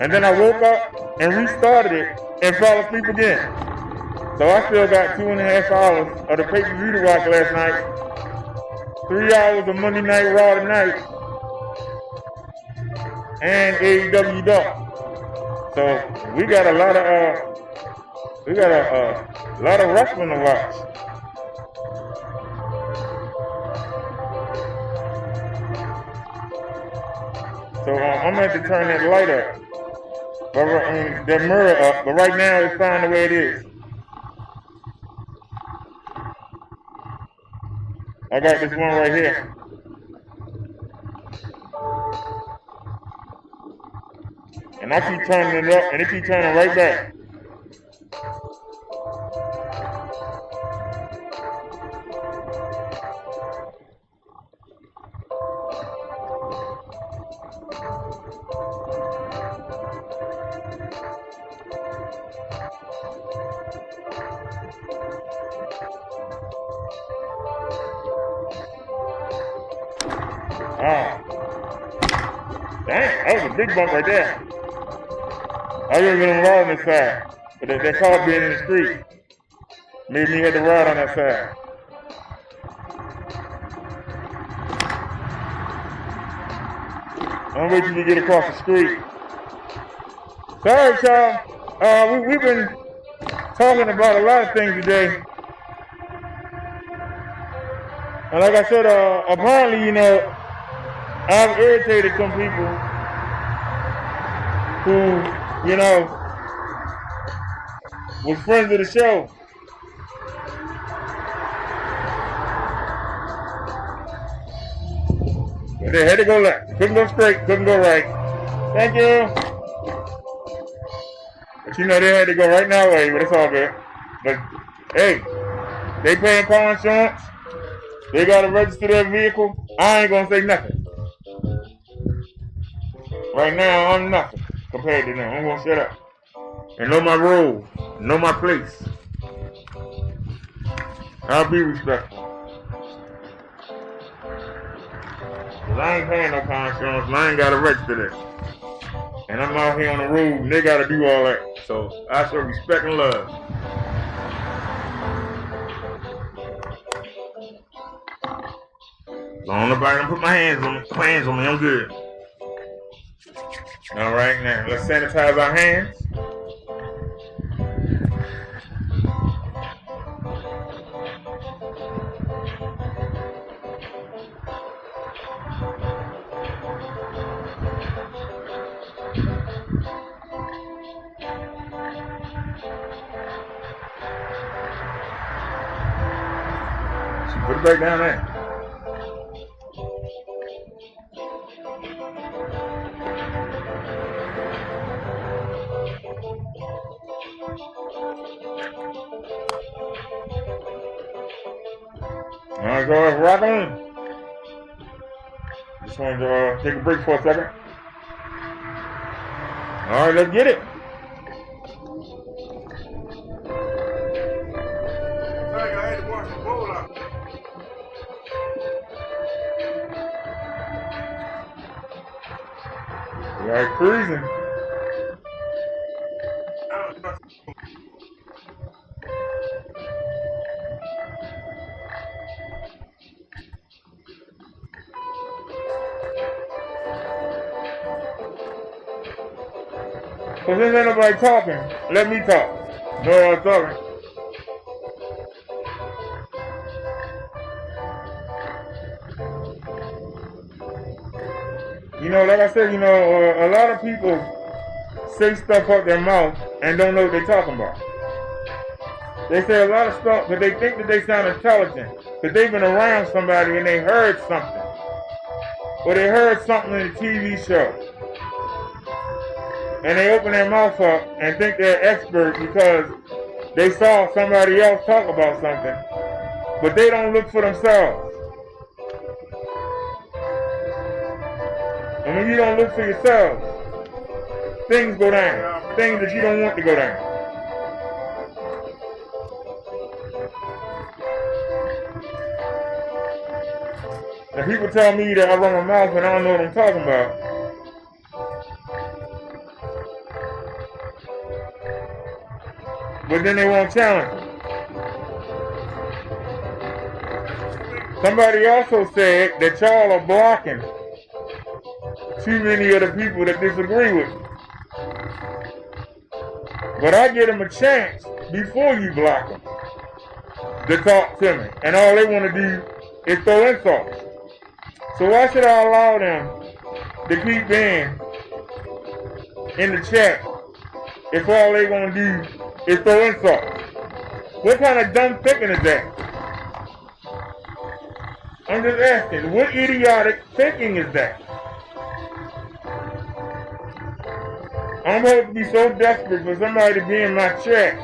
And then I woke up and restarted it and fell asleep again. So I still got 2.5 hours of the pay-per-view to watch last night. 3 hours of Monday Night Raw tonight. And AEW Dark. So we got a lot of wrestling to watch. So I'm going to have to turn that light up. That mirror up, but right now it's fine the way it is. I got this one right here. And I keep turning it up, and it keeps turning right back. Dang, that was a big bump right there. I was going to ride on this side, but that car being in the street made me have to ride on that side. I'm waiting to get across the street. Sorry, y'all. We've been talking about a lot of things today. And like I said, apparently, I've irritated some people who, was friends of the show. But they had to go left. Couldn't go straight, couldn't go right. Thank you. But they had to go right now way, but it's all good. But hey, they paying car insurance. They gotta register their vehicle. I ain't gonna say nothing. Right now, I'm nothing compared to them. I'm gonna shut up and know my role, know my place. I'll be respectful. Cause I ain't paying no car insurance, and I ain't gotta register that. And I'm out here on the road, and they gotta do all that. So I show respect and love. Don't nobody put my hands on me, I'm good. All right, now let's sanitize our hands. Put it back down there. All right, so let's rock on. Just wanted to take a break for a second. All right, let's get it. I had to wash the bowl out. We are cruising. So since ain't nobody talking, let me talk. No one talking. You know, like I said, a lot of people say stuff out their mouth and don't know what they're talking about. They say a lot of stuff because they think that they sound intelligent, because they've been around somebody and they heard something. Or they heard something in a TV show. And they open their mouth up and think they're expert because they saw somebody else talk about something. But they don't look for themselves. And when you don't look for yourself, things go down. Things that you don't want to go down. And people tell me that I run my mouth and I don't know what I'm talking about. But then they won't challenge me. Somebody also said that y'all are blocking too many of the people that disagree with me. But I give them a chance before you block them to talk to me. And all they want to do is throw insults. So why should I allow them to keep being in the chat if all they want to do is throw insults? What kind of dumb thinking is that? I'm just asking, what idiotic thinking is that? I'm supposed to be so desperate for somebody to be in my chat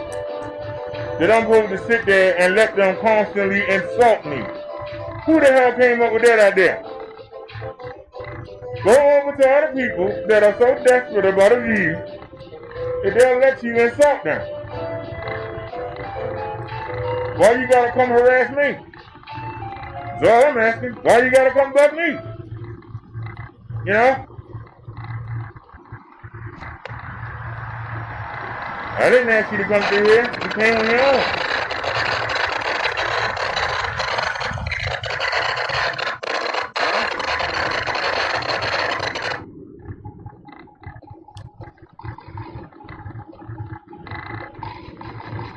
that I'm supposed to sit there and let them constantly insult me. Who the hell came up with that idea? Go over to other people that are so desperate about a view that they'll let you insult them. Why you gotta come harass me? That's all I'm asking. Why you gotta come bug me? You know? I didn't ask you to come through here. You came on your own.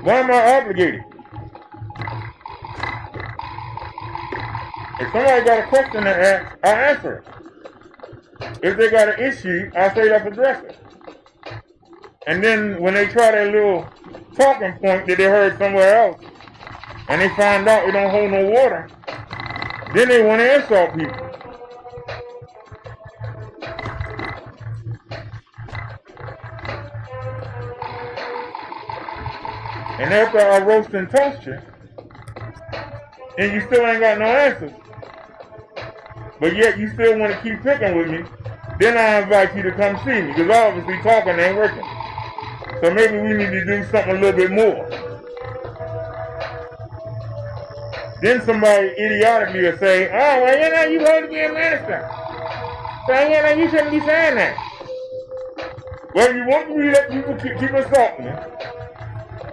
Why am I obligated? If somebody got a question to ask, I answer it. If they got an issue, I say let's address it. And then when they try that little talking point that they heard somewhere else, and they find out it don't hold no water, then they want to insult people. And after I roast and toast you, and you still ain't got no answers, but yet you still want to keep picking with me, then I invite you to come see me, because obviously talking ain't working. So maybe we need to do something a little bit more. Then somebody idiotically will say, oh, well, you supposed to be a minister. So, you shouldn't be saying that. Well, you want me to let people keep insulting me.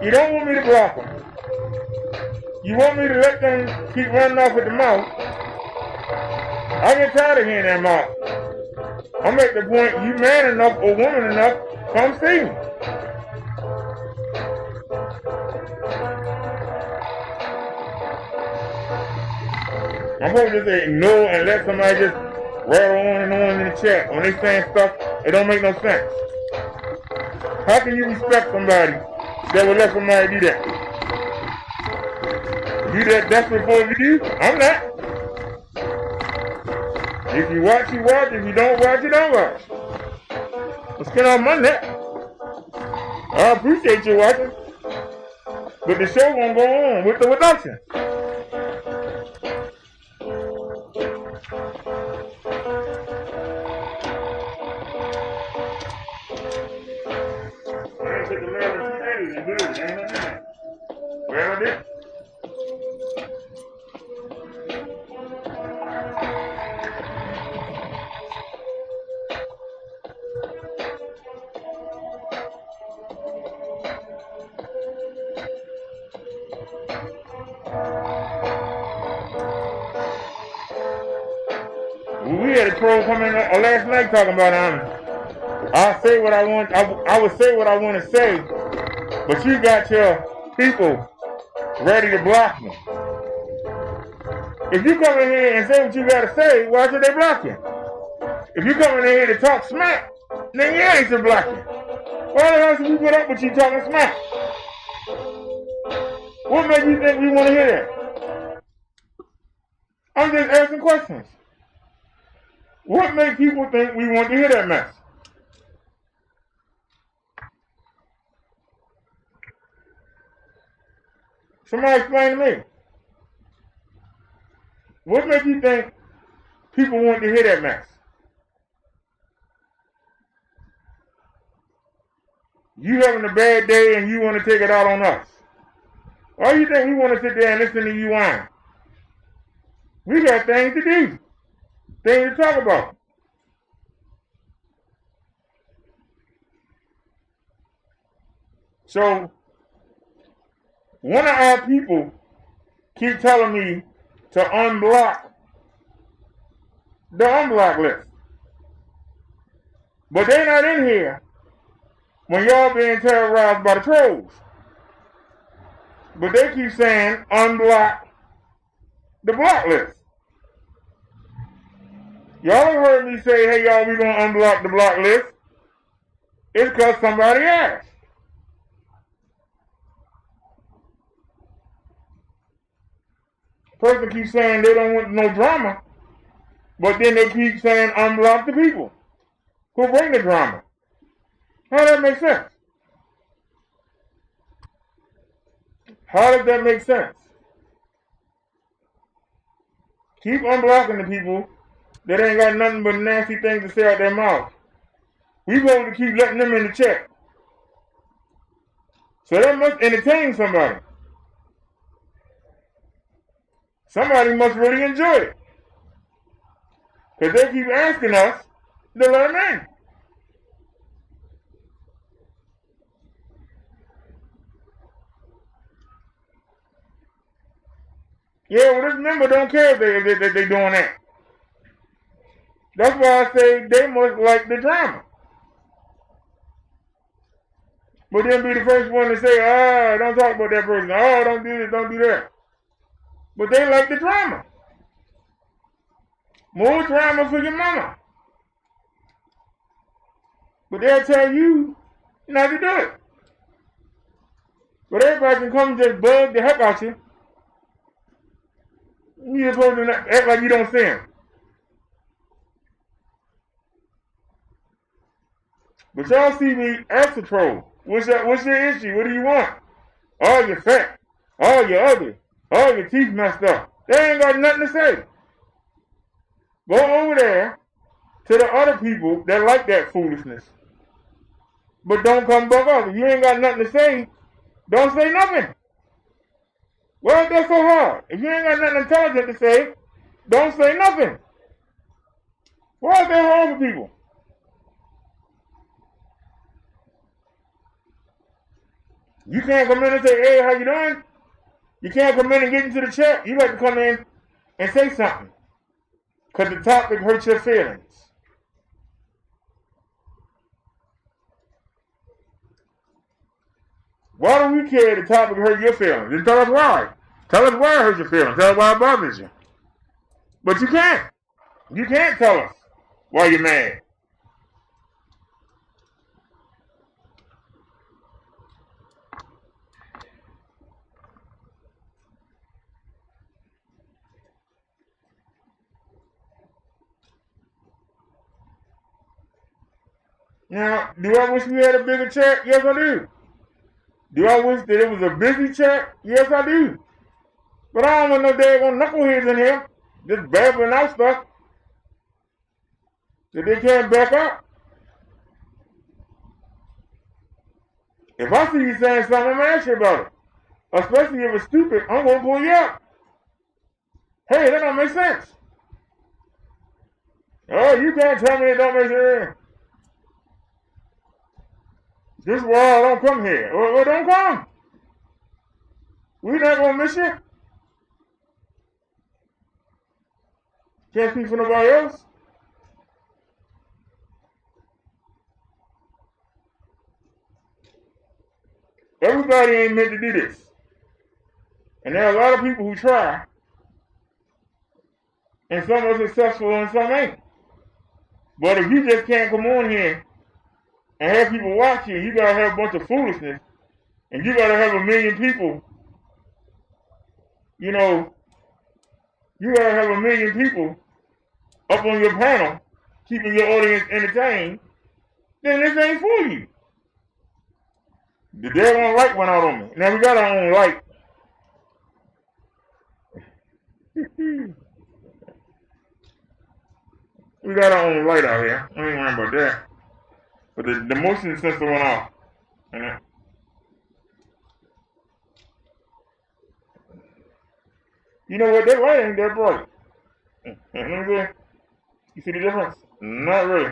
You don't want me to block them. You want me to let them keep running off at the mouth. I get tired of hearing that mouth. I'm at the point, you man enough or woman enough, come see me. I'm supposed to just ignore and let somebody just rattle on and on in the chat. When they saying stuff, it don't make no sense. How can you respect somebody that would let somebody do that? If You that desperate for a view? I'm not. If you watch, you watch. If you don't watch, you don't watch. Let's get on my neck. I appreciate you watching. But the show won't go on with or without you. I ain't took the man in 2 days and good. Ain't nothing in there. Well, I did. We had a troll come in last night talking about I'll say what I want. I will say what I want to say, but you got your people ready to block me. If you come in here and say what you got to say, why should they block you? If you come in here to talk smack, then you ain't to block you. Why the hell should we put up with you talking smack? What makes you think we want to hear that? I'm just asking questions. What makes people think we want to hear that mess? Somebody explain to me. What makes you think people want to hear that mess? You having a bad day and you want to take it out on us. Why do you think we want to sit there and listen to you whine? We got things to do. Things to talk about. So, one of our people keep telling me to unblock the unblock list. But they're not in here when y'all being terrorized by the trolls. But they keep saying unblock the block list. Y'all have heard me say, hey y'all, we gonna unblock the block list. It's because somebody asked. Person keeps saying they don't want no drama, but then they keep saying unblock the people who bring the drama. How does that make sense? How does that make sense? Keep unblocking the people that ain't got nothing but nasty things to say out their mouth. We going to keep letting them in the chat. So that must entertain somebody. Somebody must really enjoy it. Because they keep asking us to let them in. Yeah, well, this member don't care if they doing that. That's why I say they must like the drama. But then be the first one to say, don't talk about that person. Oh, don't do this, don't do that. But they like the drama. More drama for your mama. But they'll tell you not to do it. But everybody can come and just bug the heck out you. You're supposed to act like you don't see him. But y'all see me ask a troll. What's your issue? What do you want? Oh, you're fat. Oh, you're ugly. Oh, your teeth messed up. They ain't got nothing to say. Go over there to the other people that like that foolishness. But don't come back up. If you ain't got nothing to say, don't say nothing. Why is that so hard? If you ain't got nothing intelligent to say, don't say nothing. Why is that hard for people? You can't come in and say, hey, how you doing? You can't come in and get into the chat. You have to come in and say something. Because the topic hurts your feelings. Why do we care the topic hurt your feelings? Then tell us why. Tell us why it hurts your feelings. Tell us why it bothers you. But you can't. You can't tell us why you're mad. Now, do I wish we had a bigger check? Yes, I do. Do I wish that it was a busy check? Yes, I do. But I don't want no daggone knuckleheads in here just babbling out stuff that they can't back up. If I see you saying something, I'm going to ask you about it. Especially if it's stupid, I'm going to pull you up. Hey, that don't make sense. Oh, you can't tell me it don't make sense. This is why I don't come here. Well, don't come. We're not going to miss you. Can't speak for nobody else. Everybody ain't meant to do this. And there are a lot of people who try. And some are successful and some ain't. But if you just can't come on here and have people watch you gotta have a bunch of foolishness. And you gotta have 1 million people, you gotta have 1 million people up on your panel, keeping your audience entertained, then this ain't for you. The daggone light went out on me. Now we got our own light. We got our own light out here. I ain't worrying about that. But the motion sensor went off. You know what? That light ain't that bright. Let me see. You see the difference? Not really.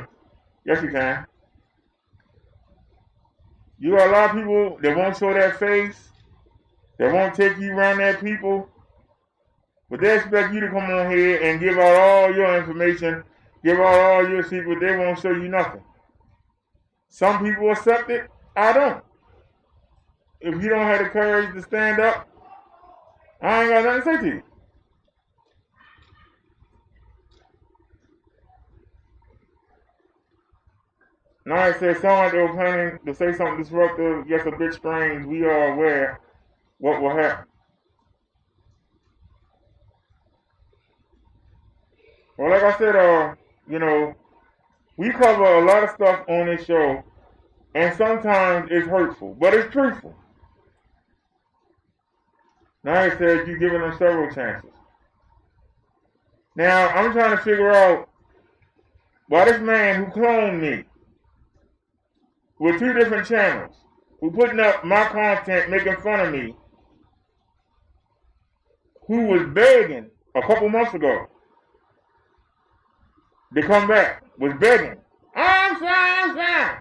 Yes, you can. You got a lot of people that won't show that face, that won't take you around their people, but they expect you to come on here and give out all your information, give out all your secrets. They won't show you nothing. Some people accept it. I don't. If you don't have the courage to stand up, I ain't got nothing to say to you. Now I said sound like they were planning to say something disruptive, yes, a bit strange. We are aware what will happen. Well, like I said, we cover a lot of stuff on this show, and sometimes it's hurtful, but it's truthful. Now I said you're giving them several chances. Now, I'm trying to figure out why this man who cloned me with 2 different channels, who putting up my content, making fun of me, who was begging a couple months ago to come back, was begging, I'm fine.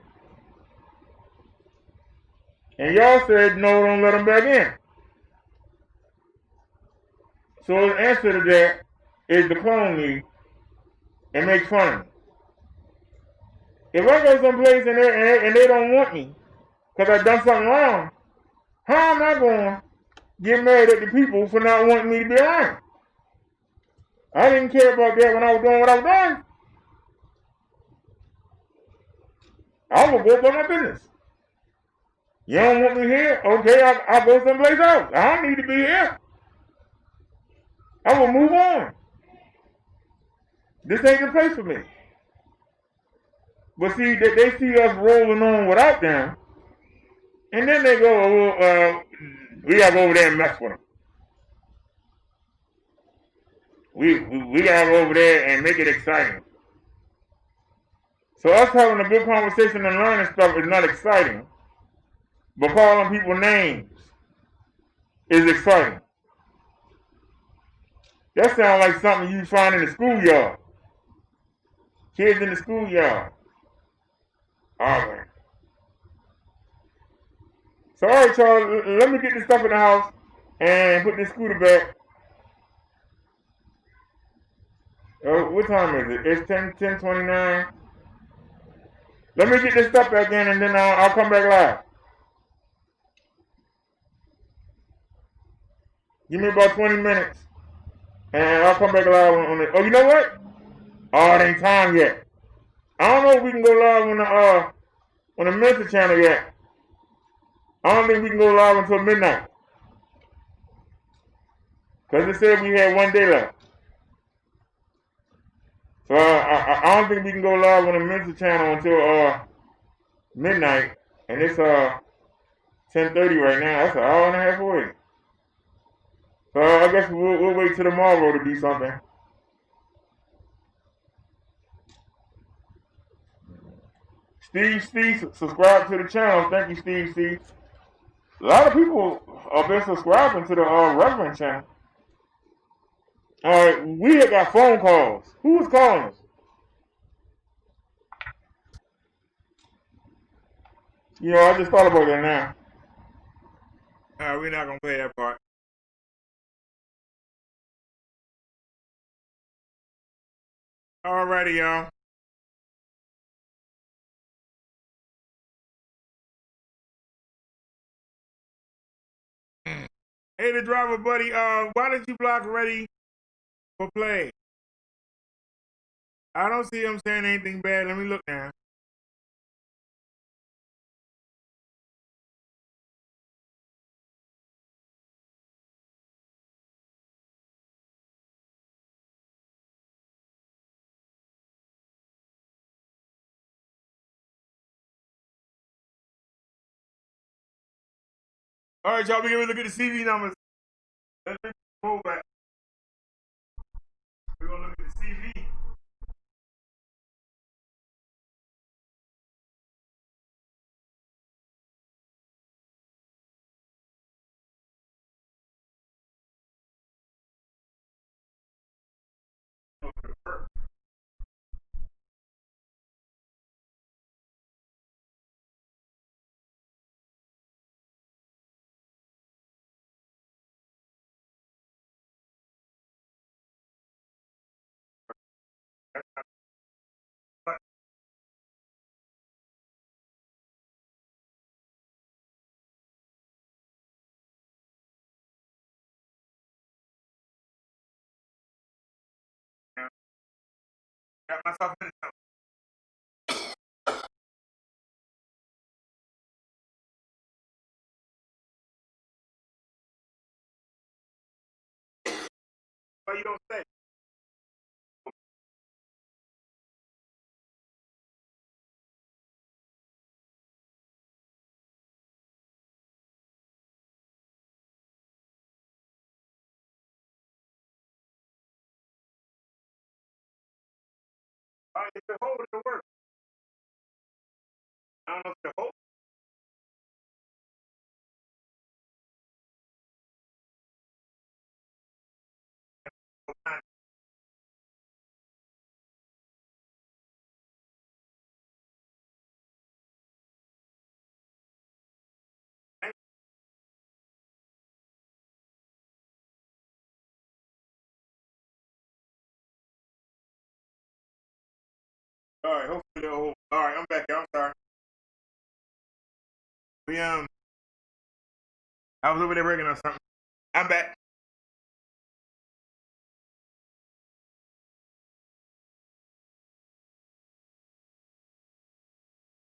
And y'all said, no, don't let him back in. So his answer to that is to clone me and make fun of me. If I go someplace and they don't want me because I've done something wrong, how am I going to get mad at the people for not wanting me to be around? I didn't care about that when I was doing what I was doing. I will go about my business. You don't want me here? Okay, I'll go someplace else. I don't need to be here. I will move on. This ain't the place for me. But see, they see us rolling on without them, and then they go, we gotta go over there and mess with them. We gotta go over there and make it exciting. So us having a good conversation and learning stuff is not exciting, but calling people names is exciting. That sounds like something you find in the schoolyard. Kids in the schoolyard. Alright. So alright, y'all, let me get this stuff in the house and put this scooter back. What time is it? It's 10:29. Let me get this stuff back in and then I'll come back live. Give me about 20 minutes and I'll come back live on it. Oh, you know what? Oh, it ain't time yet. I don't know if we can go live on the Mensa channel yet. I don't think we can go live until midnight. Because it said we had 1 day left. So I don't think we can go live on the Mensa channel midnight, and it's 10:30 right now. That's an hour and a half away. So I guess we'll wait till tomorrow to do something. Steve, subscribe to the channel. Thank you, Steve. A lot of people have been subscribing to the Reverend channel. All right, we had got phone calls. Who was calling us? You know, I just thought about that now. All right, we're not gonna play that part. Alrighty, y'all. Hey, the driver buddy, why did you block ready for play? I don't see him saying anything bad. Let me look now. All right, y'all, we're gonna look at the CV numbers. Let's go back. We're gonna look at the CV. Got myself in it. Why you don't say? All right, if the hold it work. I don't know if the hold. All right, hopefully they'll hold. All right, I'm back, y'all. I'm sorry. I was over there working on something. I'm back.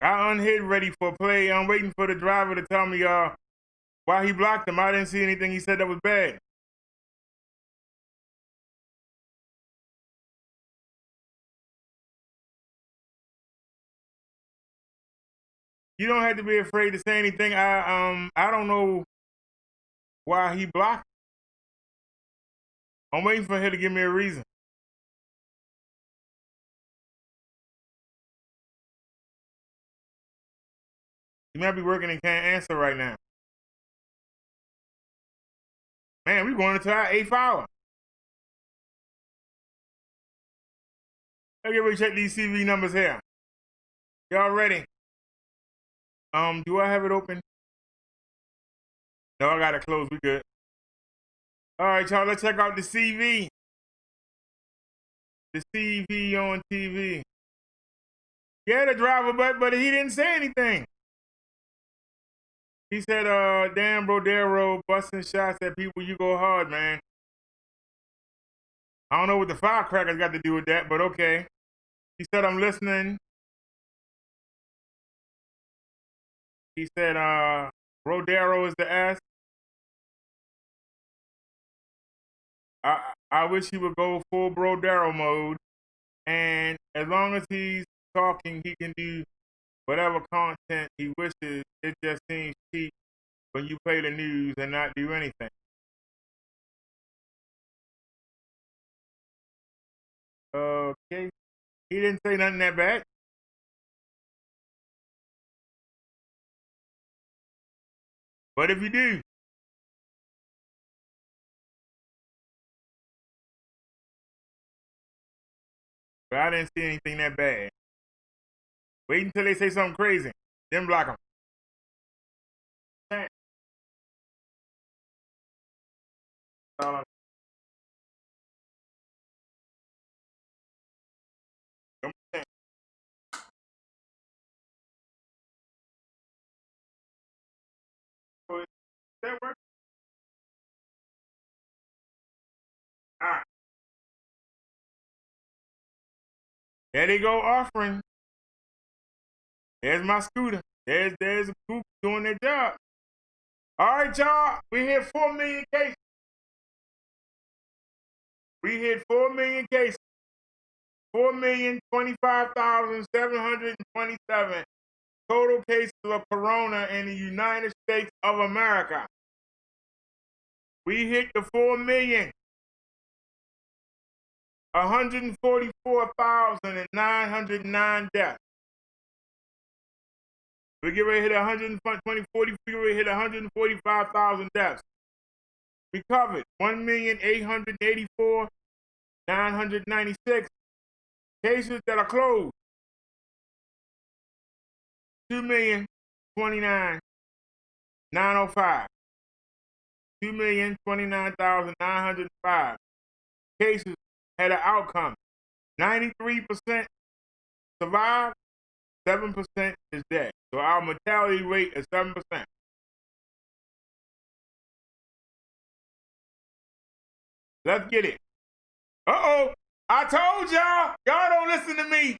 I unhid ready for play. I'm waiting for the driver to tell me why he blocked him. I didn't see anything he said that was bad. You don't have to be afraid to say anything. I don't know why he blocked. I'm waiting for him to give me a reason. He might be working and can't answer right now. Man, we going into our 8th hour. Let's get ready to check these CV numbers here. Y'all ready? Do I have it open? No, I got it closed. We good. All right, y'all. Let's check out the CV. The CV on TV. Yeah, the driver, but he didn't say anything. He said, Dan Brodero busting shots at people. You go hard, man. I don't know what the firecrackers got to do with that, but okay. He said, I'm listening. He said, Brodero is the S. I wish he would go full Brodero mode. And as long as he's talking, he can do whatever content he wishes. It just seems cheap when you play the news and not do anything. Okay. He didn't say nothing that bad. But if you do, but I didn't see anything that bad. Wait until they say something crazy, then block them. That work? All right. There they go offering. There's my scooter. There's a group doing their job. All right, y'all. We hit 4 million cases. We hit 4 million cases. 4,025,727 total cases of corona in the United States of America. We hit the 4 million. 144,909 deaths. We get ready to hit 145,000 deaths. Recovered 1,884,996 cases that are closed. 2,029,905. 2,029,905 cases had an outcome. 93% survived, 7% is dead. So our mortality rate is 7%. Let's get it. Uh-oh. I told y'all. Y'all don't listen to me.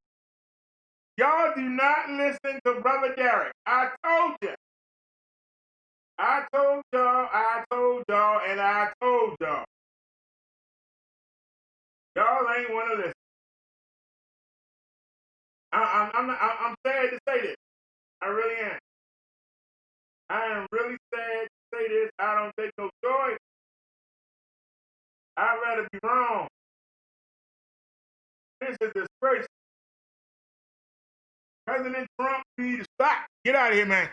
Y'all do not listen to Brother Derek. I told you. I told y'all, and I told y'all. Y'all ain't want to listen. I'm sad to say this. I really am. I am really sad to say this. I don't take no joy. I'd rather be wrong. This is disgrace. President Trump need to stop. Get out of here, man.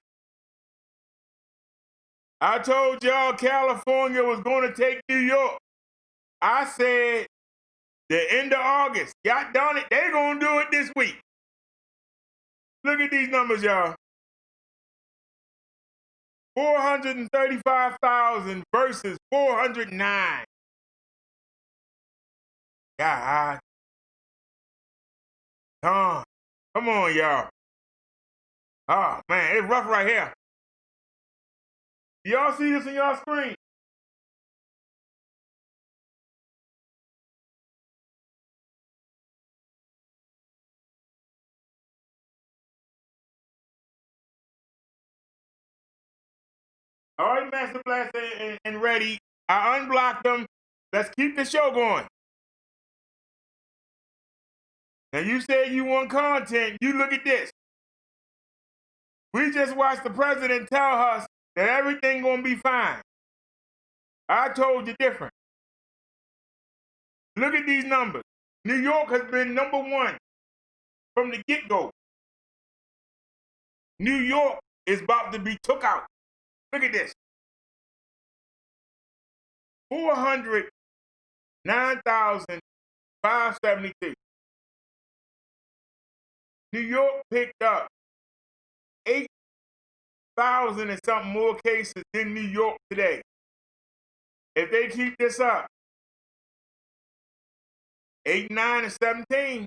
I told y'all California was going to take New York. I said the end of August. God darn it, they're going to do it this week. Look at these numbers, y'all. 435,000 versus 409. God. Come on, y'all. Oh, man, it's rough right here. Y'all see this on y'all screen? All right, Master Blast and ready. I unblocked them. Let's keep the show going. Now, you said you want content. You look at this. We just watched the president tell us that everything gonna be fine. I told you different. Look at these numbers. New York has been number one from the get-go. New York is about to be took out. Look at this. 409,572. New York picked up 8,000 and something more cases than New York today. If they keep this up, 8, 9, and 17,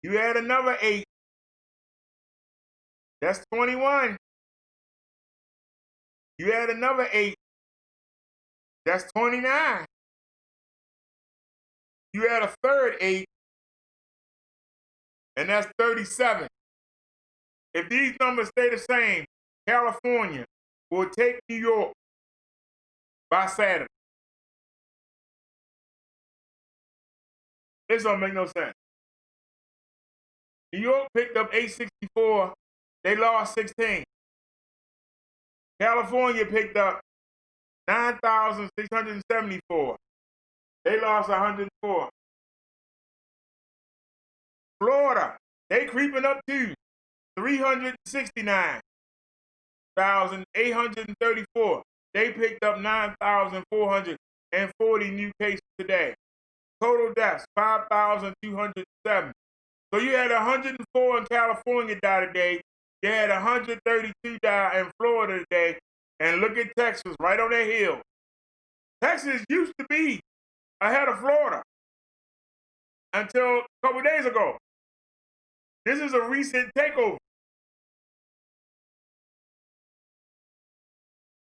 you add another 8, that's 21. You add another 8, that's 29. You add a third 8, and that's 37. If these numbers stay the same, California will take New York by Saturday. This don't make no sense. New York picked up 864. They lost 16. California picked up 9,674. They lost 104. Florida, they creeping up too. 369,834. They picked up 9,440 new cases today. Total deaths, 5,207. So you had 104 in California die today. You had 132 die in Florida today. And look at Texas, right on their heel. Texas used to be ahead of Florida until a couple days ago. This is a recent takeover.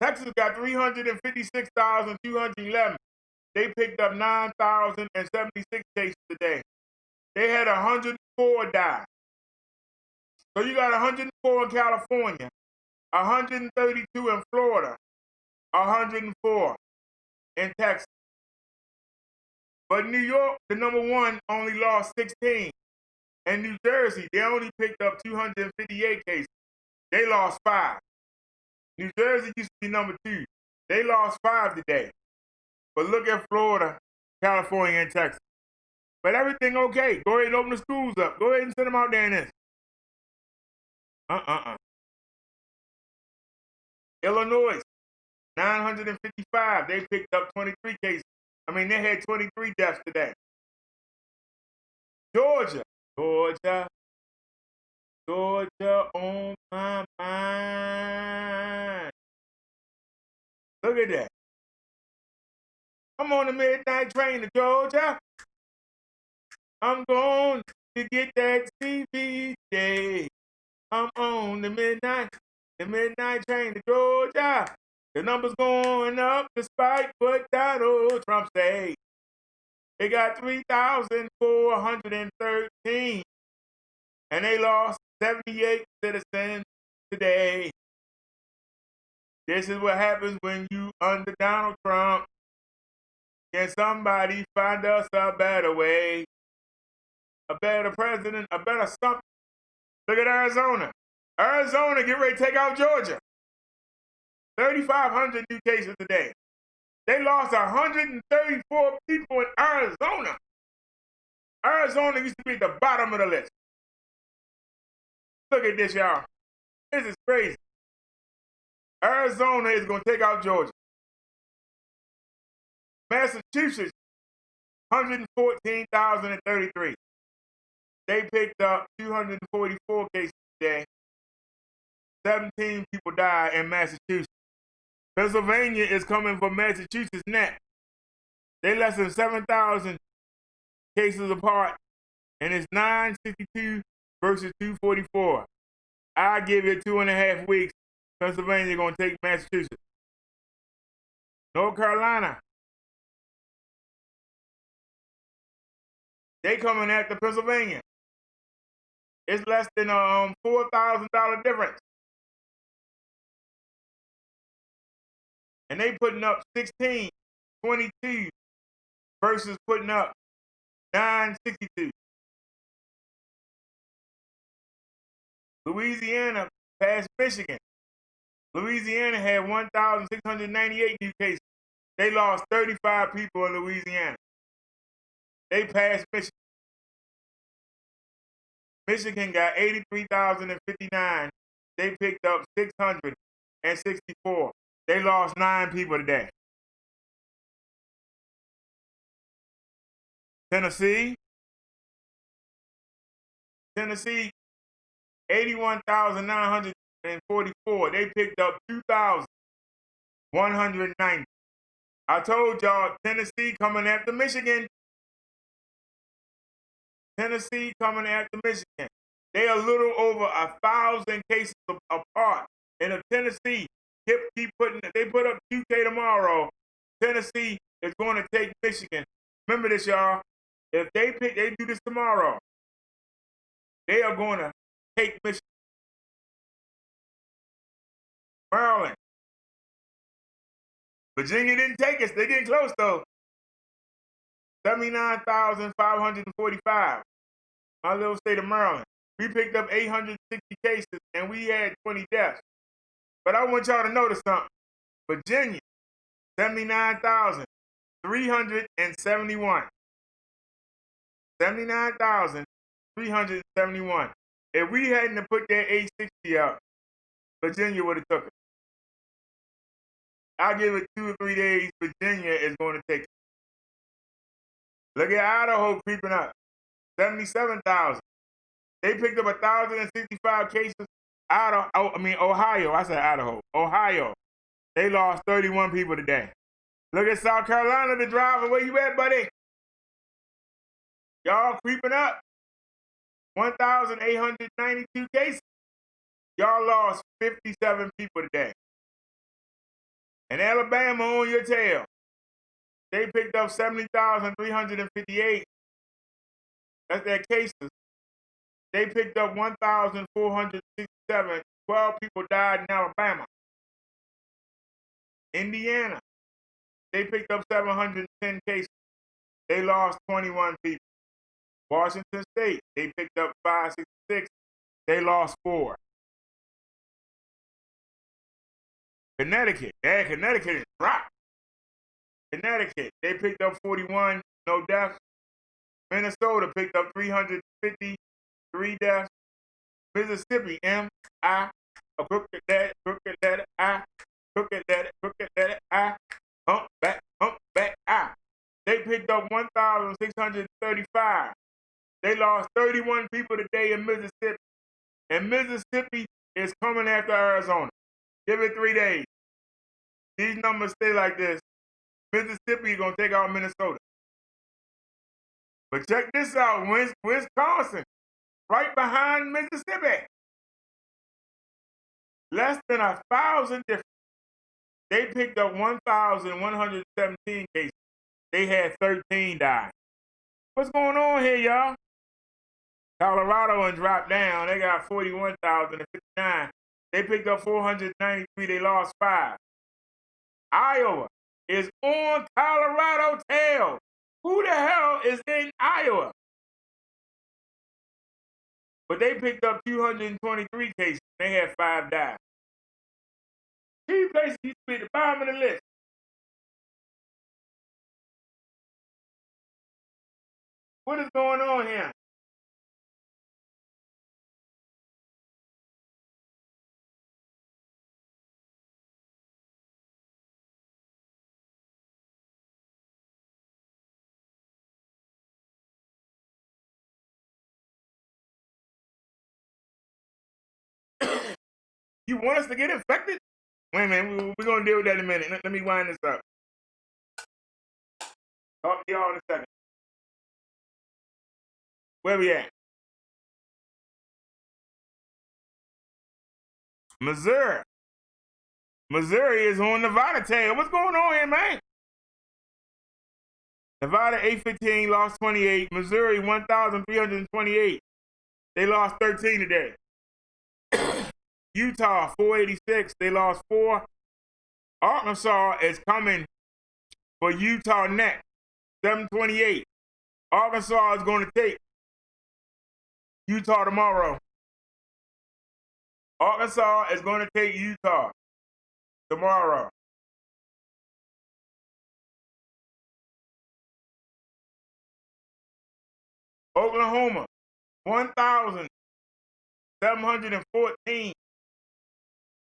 Texas got 356,211. They picked up 9,076 cases today. They had 104 die. So you got 104 in California, 132 in Florida, 104 in Texas. But New York, the number one, only lost 16. And New Jersey, they only picked up 258 cases. They lost 5. New Jersey used to be number 2. They lost 5 today. But look at Florida, California, and Texas. But everything okay. Go ahead and open the schools up. Go ahead and send them out there in this. Illinois, 955. They picked up 23 cases. They had 23 deaths today. Georgia on my mind. Look at that. I'm on the midnight train to Georgia. I'm going to get that CBD. I'm on the midnight train to Georgia. The numbers going up despite what Donald Trump say. They got 3,413, and they lost 78 citizens today. This is what happens when you under Donald Trump. Can somebody find us a better way? A better president, a better something? Look at Arizona. Arizona get ready to take out Georgia. 3,500 new cases today. They lost 134 people in Arizona. Arizona used to be at the bottom of the list. Look at this, y'all. This is crazy. Arizona is going to take out Georgia. Massachusetts, 114,033. They picked up 244 cases today. 17 people died in Massachusetts. Pennsylvania is coming for Massachusetts next. They less than 7,000 cases apart, and it's 962 versus 244. I give it 2.5 weeks. Pennsylvania going to take Massachusetts. North Carolina, they coming after Pennsylvania. It's less than a $4,000 difference. And they putting up 1622 versus putting up 962. Louisiana passed Michigan. Louisiana had 1,698 new cases. They lost 35 people in Louisiana. They passed Michigan. Michigan got 83,059. They picked up 664. They lost 9 people today. Tennessee, 81,944. They picked up 2,190. I told y'all, Tennessee coming after Michigan. Tennessee coming after Michigan. They a little over 1,000 cases apart. And if Tennessee keep putting, they put up 2K tomorrow, Tennessee is going to take Michigan. Remember this, y'all. If they do this tomorrow, they are going to take Michigan. Maryland. Virginia didn't take us. They getting close, though. 79,545. My little state of Maryland. We picked up 860 cases, and we had 20 deaths. But I want y'all to notice something. Virginia, 79,371. 79,371. If we hadn't have put that 860 up, Virginia would have took it. I'll give it 2 or 3 days. Virginia is going to take it. Look at Idaho creeping up. 77,000. They picked up 1,065 cases. Ohio. I said Idaho. Ohio. They lost 31 people today. Look at South Carolina, the driver. Where you at, buddy? Y'all creeping up. 1,892 cases. Y'all lost 57 people today. And Alabama on your tail. They picked up 70,358. That's their cases. They picked up 1,467. 12 people died in Alabama. Indiana. They picked up 710 cases. They lost 21 people. Washington State. They picked up 566. They lost 4. Connecticut. Yeah, Connecticut is dropped. Connecticut. They picked up 41. No deaths. Minnesota picked up 353 deaths. Mississippi, M-I, a crooked letter, I, crooked letter, I, humpback, I. They picked up 1,635. They lost 31 people today in Mississippi. And Mississippi is coming after Arizona. Give it 3 days. These numbers stay like this. Mississippi is going to take out Minnesota. But check this out, Wisconsin, right behind Mississippi. Less than 1,000 different. They picked up 1,117 cases. They had 13 die. What's going on here, y'all? Colorado and dropped down. They got 41,059. They picked up 493. They lost 5. Iowa is on Colorado's tail. Who the hell is in Iowa? But they picked up 223 cases. They had 5 die. These places used to be at the bottom of the list. What is going on here? You want us to get infected? Wait a minute, we're going to deal with that in a minute. Let me wind this up. Talk to y'all in a second. Where we at? Missouri. Missouri is on Nevada tail. What's going on here, man? Nevada 815 lost 28. Missouri 1,328. They lost 13 today. Utah 486. They lost 4. Arkansas is coming for Utah next. 728. Arkansas is going to take Utah tomorrow. Arkansas is going to take Utah tomorrow. Oklahoma, 1,714.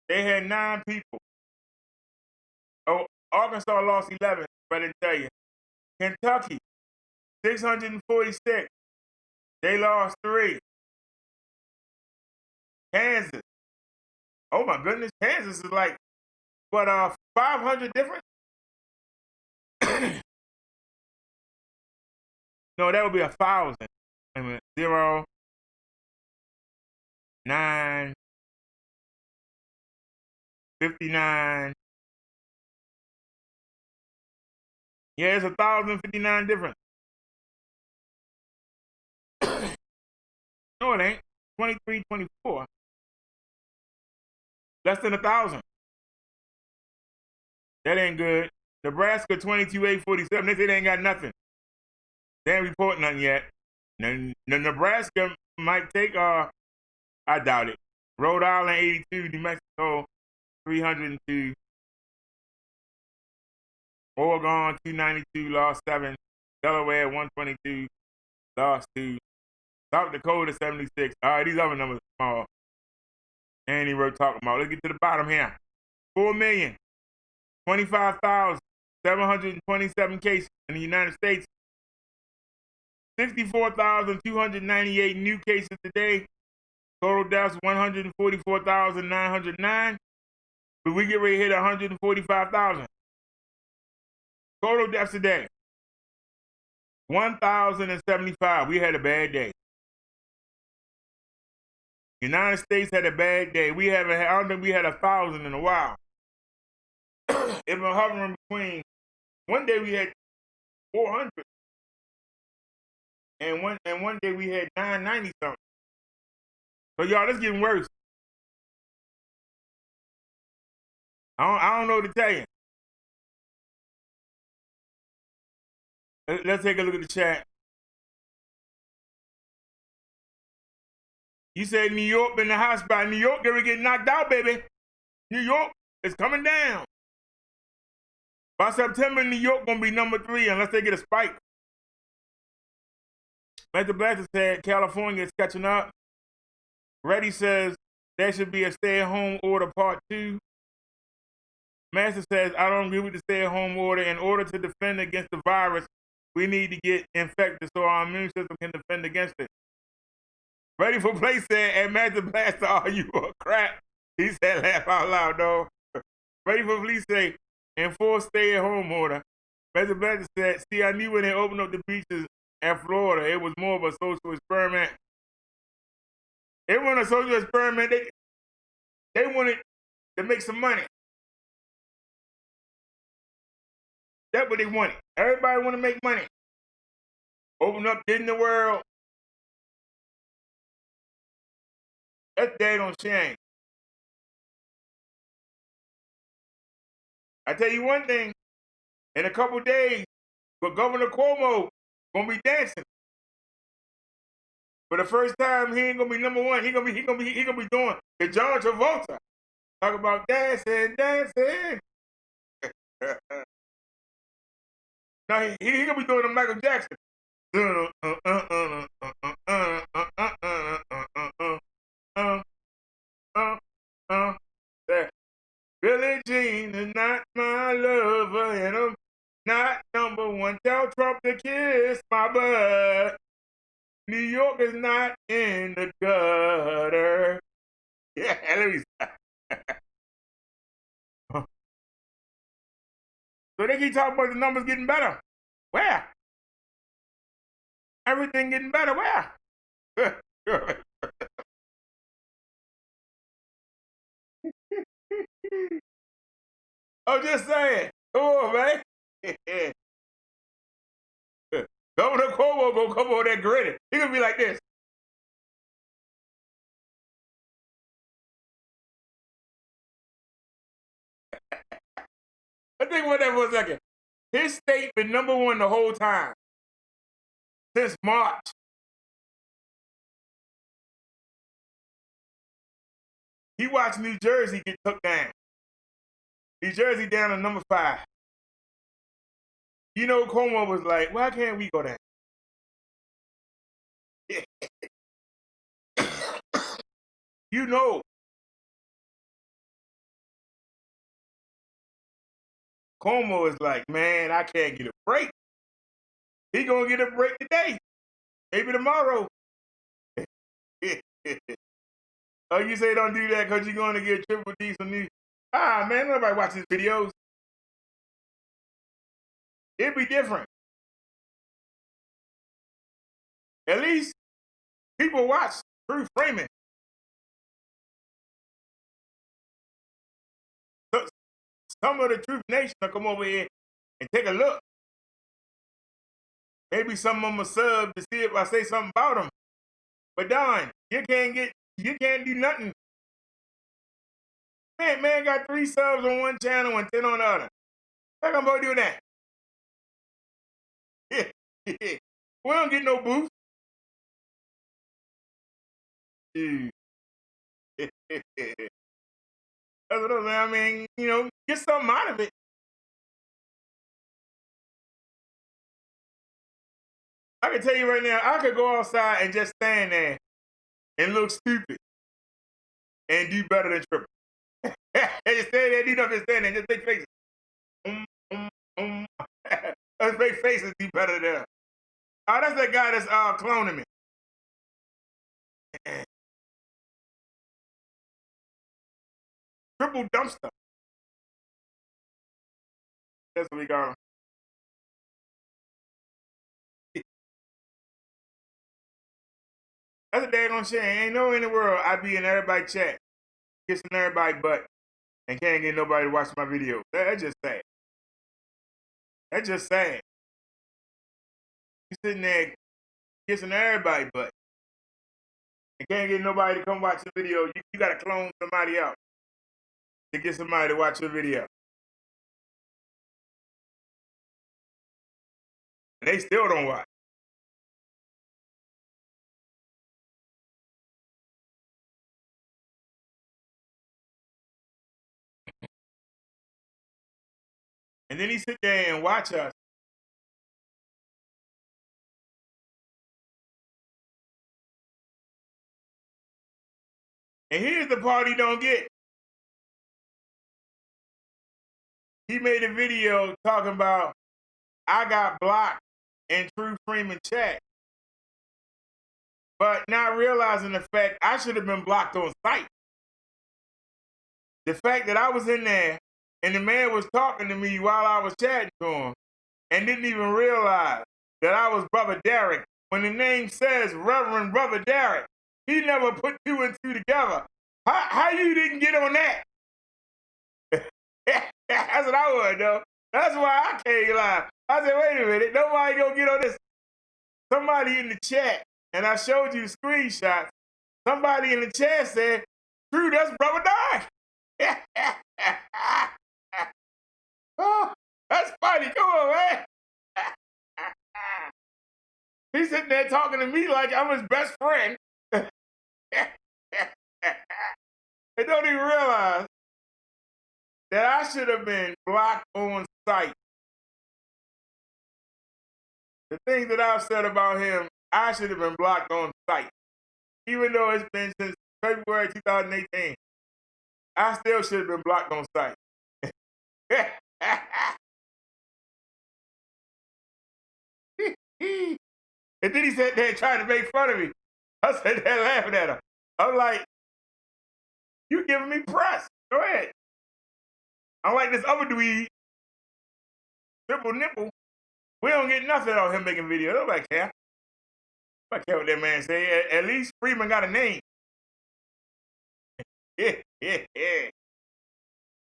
They had 9 people. Oh, Arkansas lost 11, if I didn't tell you. Kentucky, 646. They lost 3. Kansas. Oh my goodness, Kansas is like, what, 500 different? No, that would be 1,000. Wait a minute. 0, 9, 59. Yeah, it's 1,059 different. No, it ain't. 23, 24. Less than 1,000. That ain't good. Nebraska 22,847. They say they ain't got nothing. They ain't reporting nothing yet. Now, Nebraska might take I doubt it. Rhode Island 82, New Mexico 302, Oregon 292, lost 7, Delaware 122, lost 2, South Dakota 76. All right, these other numbers are small. And he wrote talking about. Let's get to the bottom here. 4,025,727 cases in the United States. 64,298 new cases today. Total deaths 144,909. But we get ready to hit 145,000. Total deaths today 1,075. We had a bad day. United States had a bad day. We haven't. I don't think we had 1,000 in a while. It's been hovering between. One day we had 400, and one day we had 990 something. So y'all, it's getting worse. I don't know what to tell you. Let's take a look at the chat. You said New York been the hot spot. New York gonna get knocked out, baby. New York is coming down. By September, New York gonna be number 3 unless they get a spike. Mr. Blaster said California is catching up. Reddy says there should be a stay-at-home order part 2. Master says I don't agree with the stay-at-home order. In order to defend against the virus, we need to get infected so our immune system can defend against it. Ready for Play said, and Master Blaster, are you a crap? He said, laugh out loud, dog. Ready for Police say, enforce stay-at-home order. Master Blaster said, see, I knew when they opened up the beaches in Florida, it was more of a social experiment. It wasn't a social experiment. They wanted to make some money. That's what they wanted. Everybody want to make money. Open up Disney World. That's daggone shame. I tell you one thing, in a couple days, but Governor Cuomo gonna be dancing. For the first time, he ain't gonna be number 1. He gonna be doing the John Travolta. Talk about dancing, dancing. Now he gonna be doing the Michael Jackson. Billie Jean is not my lover, and I'm not number 1. Tell Trump to kiss my butt. New York is not in the gutter. Yeah, let me stop. So they keep talking about the numbers getting better. Where? Everything getting better. Where? I'm just saying. Come on, man. Governor Cuomo gonna come over there grinning. He gonna be like this. I think about that for a second. His state been number 1 the whole time. Since March. He watched New Jersey get took down. New Jersey down to number 5. You know, Cuomo was like, why can't we go down? You know. Cuomo is like, man, I can't get a break. He gonna get a break today. Maybe tomorrow. Oh, you say don't do that because you're going to get Triple D some new. Ah, man, nobody watches videos. It'd be different. At least people watch Truth Framing. Some of the Truth Nation will come over here and take a look. Maybe some of them will sub to see if I say something about them. But Don, you can't do nothing. Man got 3 subs on one channel and 10 on the other. How come I do that? We don't get no boost. Dude. That's what I'm saying. I mean, you know, get something out of it. I can tell you right now, I could go outside and just stand there and look stupid and do better than Triple. And just stand there, you know, just stand there, just big faces. Those big faces do better than that. Oh, that's that guy that's cloning me. Triple dumpster. That's what we got him. That's a daggone shame. Ain't no in the world I be in everybody's chat, kissing everybody's butt, and can't get nobody to watch my video. That's just sad. That's just sad. You sitting there kissing everybody's butt, and can't get nobody to come watch the video. You gotta clone somebody else to get somebody to watch your video. And they still don't watch. And then he sit there and watch us. And here's the part he don't get. He made a video talking about, I got blocked in True Freeman chat. But not realizing the fact I should have been blocked on site. The fact that I was in there and the man was talking to me while I was chatting to him and didn't even realize that I was Brother Derek. When the name says Reverend Brother Derek, he never put two and two together. How you didn't get on that? That's what I would know. That's why I can't lie. I said, wait a minute, nobody gonna get on this. Somebody in the chat, and I showed you screenshots, somebody in the chat said, True, that's Brother Derek. Oh, that's funny. Come on, man. He's sitting there talking to me like I'm his best friend. And don't even realize that I should have been blocked on site. The things that I've said about him, I should have been blocked on site. Even though it's been since February 2018, I still should have been blocked on site. And then he sat there trying to make fun of me. I sat there laughing at him. I'm like, you giving me press. Go ahead. I'm like this other dweeb, Triple Nipple. We don't get nothing out of him making videos. Nobody care. Nobody care what that man say. At least Freeman got a name.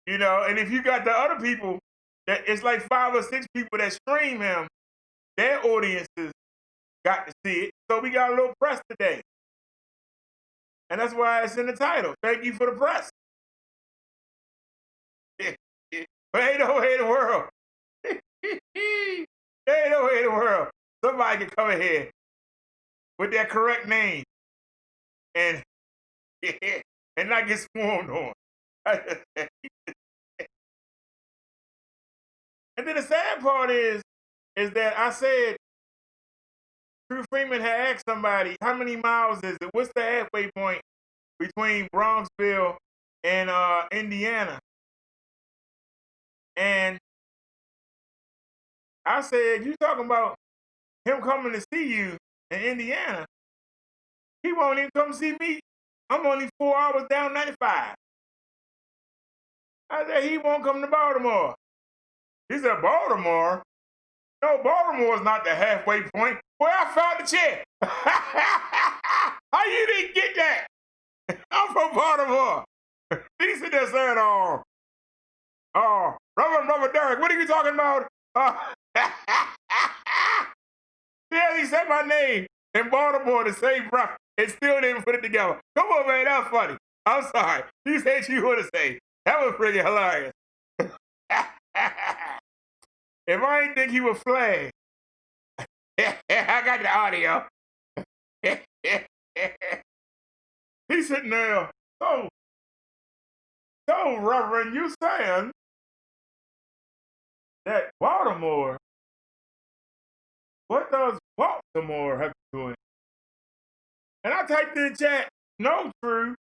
You know, and if you got the other people, that it's like 5 or 6 people that stream him, their audiences got to see it. So we got a little press today. And that's why it's in the title. Thank you for the press. But ain't no way in the world. Ain't no way in the world. Somebody can come in here with that correct name and not get swarmed on. And then the sad part is that I said True Freeman had asked somebody, how many miles is it? What's the halfway point between Bronxville and Indiana? And I said, you talking about him coming to see you in Indiana? He won't even come see me. I'm only 4 hours down 95. I said, he won't come to Baltimore. He said, Baltimore? No, Baltimore's not the halfway point. Well, I found the chair. How you didn't get that? I'm from Baltimore. He said that saying, Reverend Brother Derek, what are you talking about? Yeah, he said my name in Baltimore the same breath and still didn't put it together. Come on, man, that was funny. I'm sorry. You said you would have said. That was pretty hilarious. If I didn't think he would flag, I got the audio. He's sitting there So, Reverend, you saying that Baltimore, what does Baltimore have to do with it? And I typed in the chat, no, True.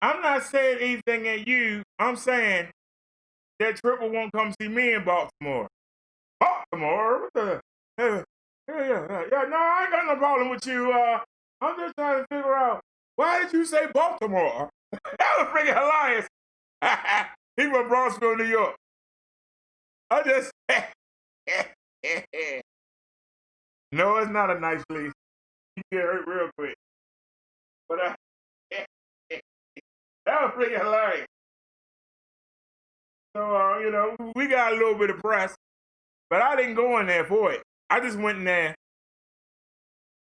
I'm not saying anything at you. I'm saying that Triple won't come see me in Baltimore. Baltimore? What the? Yeah, no, I ain't got no problem with you. I'm just trying to figure out, why did you say Baltimore? That was freaking hilarious. He from Bronxville, New York. I just... No, it's not a nice place. You get hurt real quick. But that was freaking hilarious. So, you know, we got a little bit of press, but I didn't go in there for it. I just went in there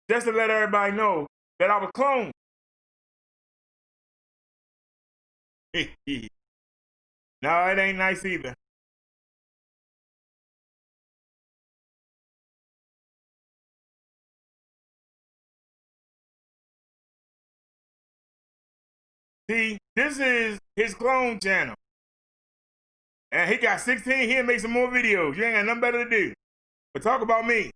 just to let everybody know that I was cloned. No, it ain't nice either. See, this is his clone channel. And he got 16 here, make some more videos. You ain't got nothing better to do. But talk about me.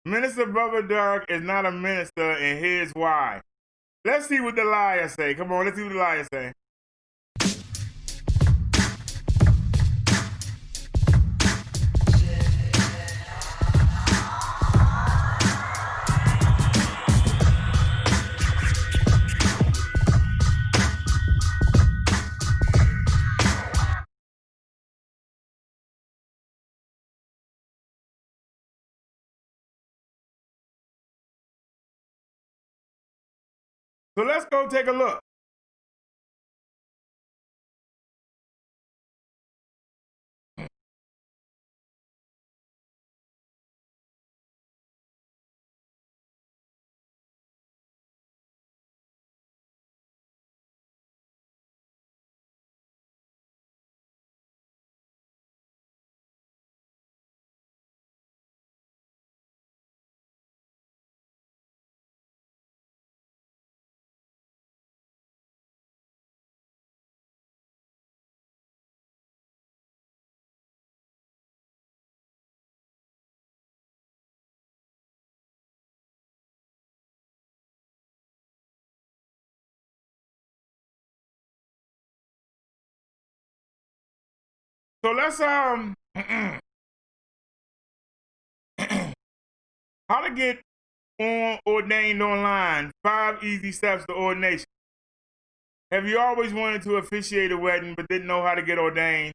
Minister Brother Dark is not a minister, and here's why. Let's see what the liar say. Come on, let's see what the liar say. So let's go take a look. So let's how to get ordained online. 5 easy steps to ordination. Have you always wanted to officiate a wedding but didn't know how to get ordained?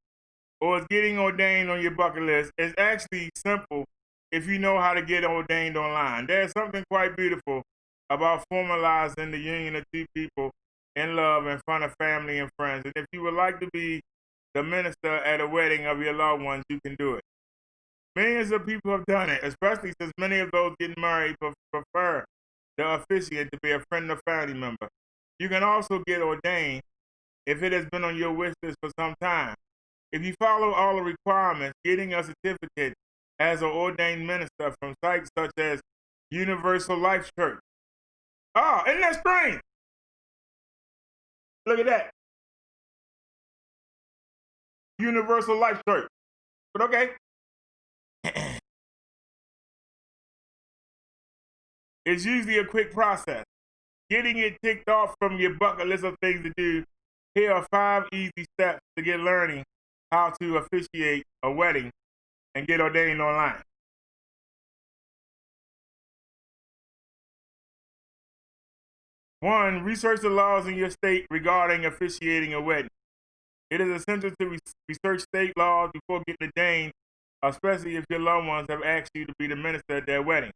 Or is getting ordained on your bucket list? It's actually simple if you know how to get ordained online. There's something quite beautiful about formalizing the union of two people in love in front of family and friends. And if you would like to be the minister at a wedding of your loved ones, you can do it. Millions of people have done it, especially since many of those getting married prefer the officiant to be a friend or family member. You can also get ordained if it has been on your wish list for some time. If you follow all the requirements, getting a certificate as an ordained minister from sites such as Universal Life Church. Oh, isn't that strange? Look at that. Universal Life Church. But okay. It's usually a quick process. Getting it ticked off from your bucket list of things to do. Here are 5 easy steps to get learning how to officiate a wedding and get ordained online. One, research the laws in your state regarding officiating a wedding. It is essential to research state laws before getting ordained, especially if your loved ones have asked you to be the minister at their wedding.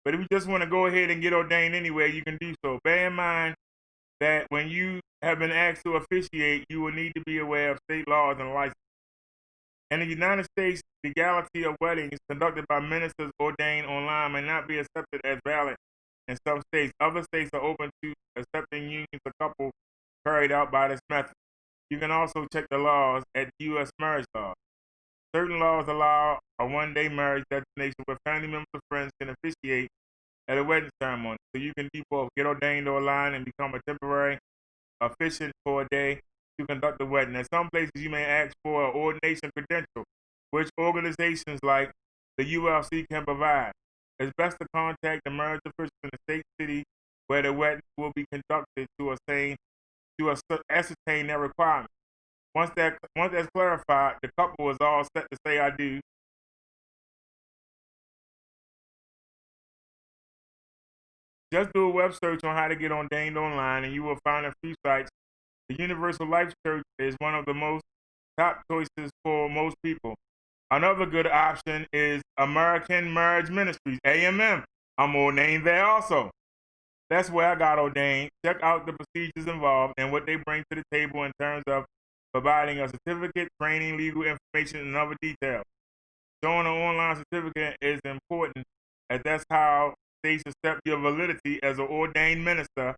But if you just want to go ahead and get ordained anyway, you can do so. Bear in mind that when you have been asked to officiate, you will need to be aware of state laws and licenses. In the United States, legality of weddings conducted by ministers ordained online may not be accepted as valid in some states. Other states are open to accepting unions of couples carried out by this method. You can also check the laws at the U.S. marriage law. Certain laws allow a one-day marriage destination where family members or friends can officiate at a wedding ceremony. So you can do both, get ordained online and become a temporary officiant for a day to conduct the wedding. At some places, you may ask for an ordination credential, which organizations like the ULC can provide. It's best to contact the marriage officials in the state city where the wedding will be conducted to ascertain their requirements. Once that's clarified, the couple is all set to say I do. Just do a web search on how to get ordained online, and you will find a few sites. The Universal Life Church is one of the most top choices for most people. Another good option is American Marriage Ministries, AMM. I'm ordained there also. That's where I got ordained. Check out the procedures involved and what they bring to the table in terms of providing a certificate, training, legal information, and other details. Showing an online certificate is important, as that's how states accept your validity as an ordained minister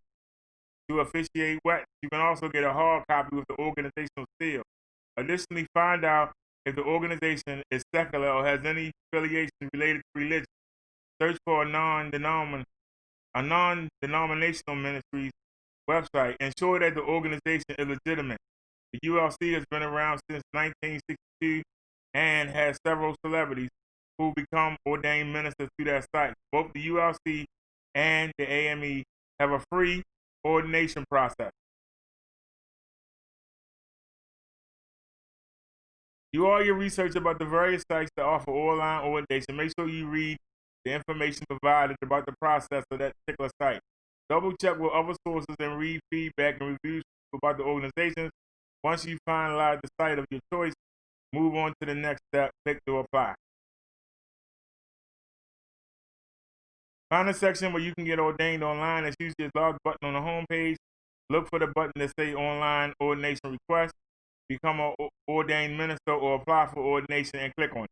to officiate weddings. You can also get a hard copy with the organizational seal. Additionally, find out if the organization is secular or has any affiliation related to religion. Search for a non-denominational ministry's website. Ensure that the organization is legitimate. The ULC has been around since 1962 and has several celebrities who become ordained ministers through that site. Both the ULC and the AME have a free ordination process. Do all your research about the various sites that offer online ordination. Make sure you read the information provided about the process of that particular site. Double check with other sources and read feedback and reviews about the organizations. Once you finalize the site of your choice, move on to the next step, click to apply. Find a section where you can get ordained online. It's usually a large button on the home page. Look for the button that says online ordination request. Become an ordained minister or apply for ordination and click on it.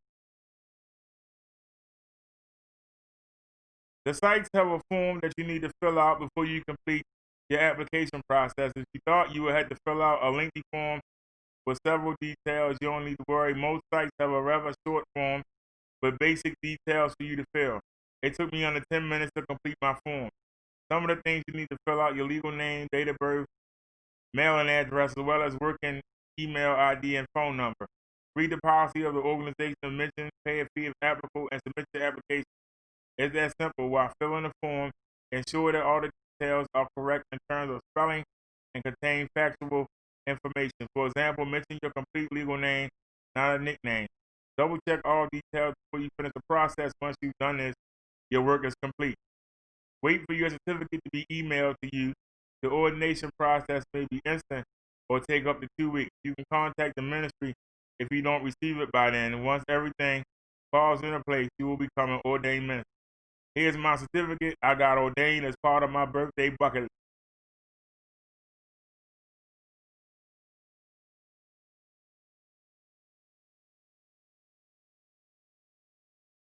The sites have a form that you need to fill out before you complete your application process. If you thought you would have to fill out a lengthy form with several details, you don't need to worry. Most sites have a rather short form with basic details for you to fill. It took me under 10 minutes to complete my form. Some of the things you need to fill out: your legal name, date of birth, mailing address, as well as working email ID and phone number. Read the policy of the organization mentioned, pay a fee if applicable, and submit your application. It's that simple. While filling the form, ensure that all the details are correct in terms of spelling and contain factual information. For example, mention your complete legal name, not a nickname. Double check all details before you finish the process. Once you've done this, your work is complete. Wait for your certificate to be emailed to you. The ordination process may be instant or take up to 2 weeks. You can contact the ministry if you don't receive it by then. And once everything falls into place, you will become an ordained minister. Here's my certificate. I got ordained as part of my birthday bucket list.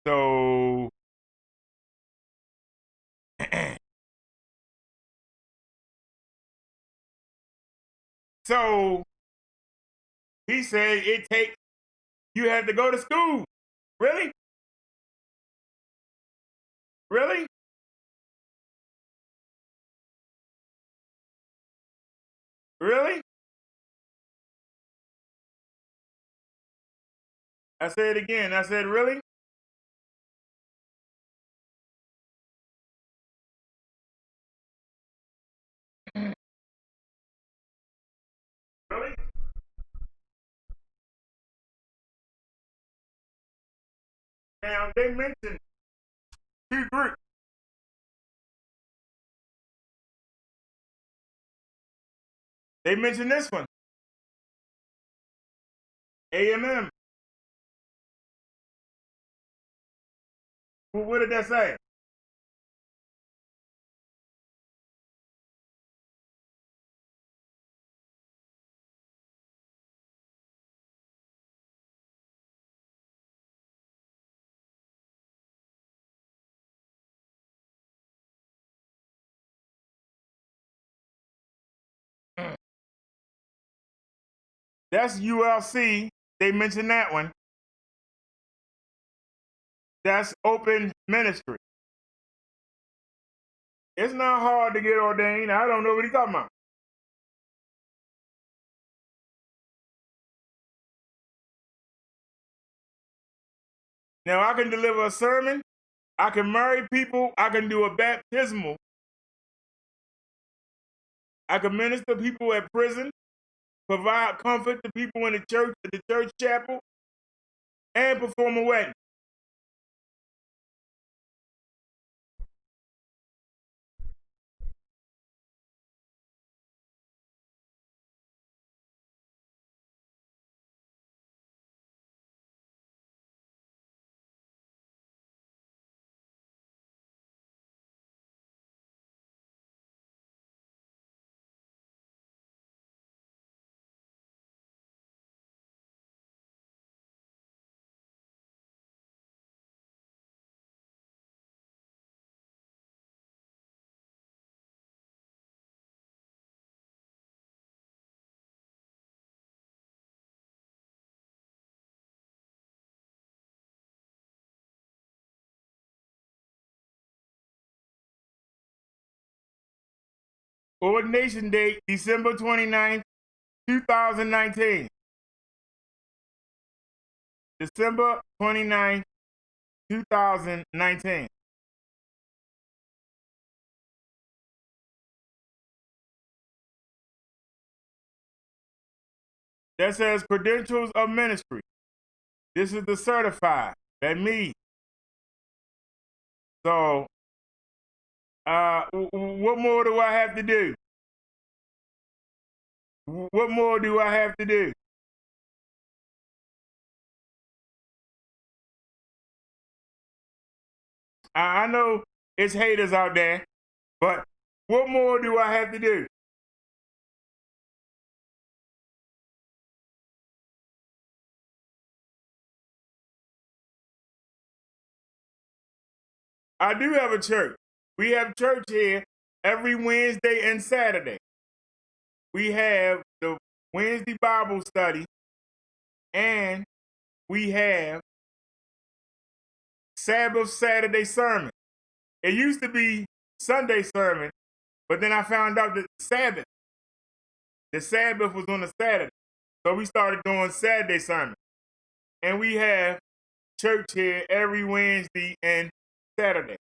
So, he said it takes, you had to go to school. Really? Really? Really? I said it again. I said, really? Really? Now, they mentioned 2 groups. They mentioned this one. AMM. Well, what did that say? That's ULC. They mentioned that one. That's open ministry. It's not hard to get ordained. I don't know what he's talking about. Now, I can deliver a sermon. I can marry people. I can do a baptismal. I can minister to people at prison, provide comfort to people in the church chapel, and perform a wedding. Ordination date, December 29th, 2019. December 29th, 2019. That says credentials of ministry. This is the certified. That me. So, what more do I have to do? What more do I have to do? I know it's haters out there, but what more do I have to do? I do have a church. We have church here every Wednesday and Saturday. We have the Wednesday Bible study, and we have Sabbath Saturday sermon. It used to be Sunday sermon, but then I found out that the Sabbath was on a Saturday. So we started doing Saturday sermon. And we have church here every Wednesday and Saturday.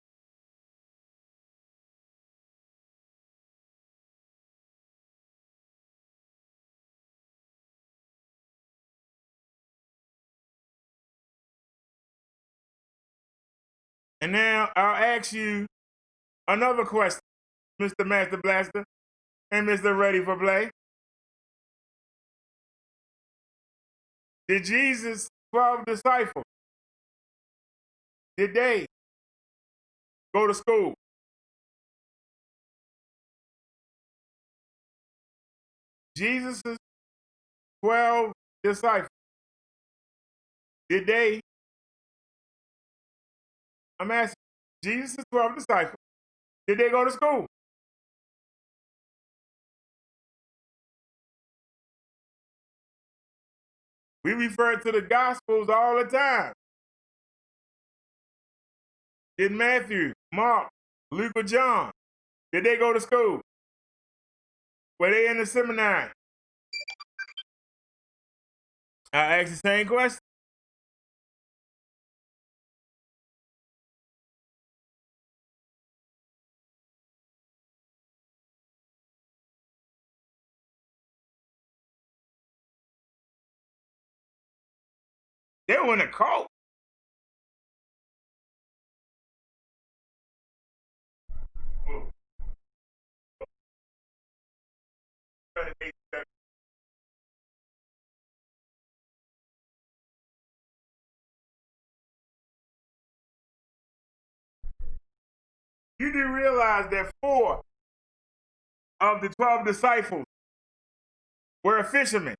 And now I'll ask you another question, Mr. Master Blaster and Mr. Ready for Play. Did Jesus' 12 disciples, did they go to school? Jesus' 12 disciples, did they, I'm asking, Jesus' 12 disciples, did they go to school? We refer to the Gospels all the time. Did Matthew, Mark, Luke, or John, did they go to school? Were they in the seminary? I asked the same question. They were in a cult. You do realize that 4 of the 12 disciples were fishermen.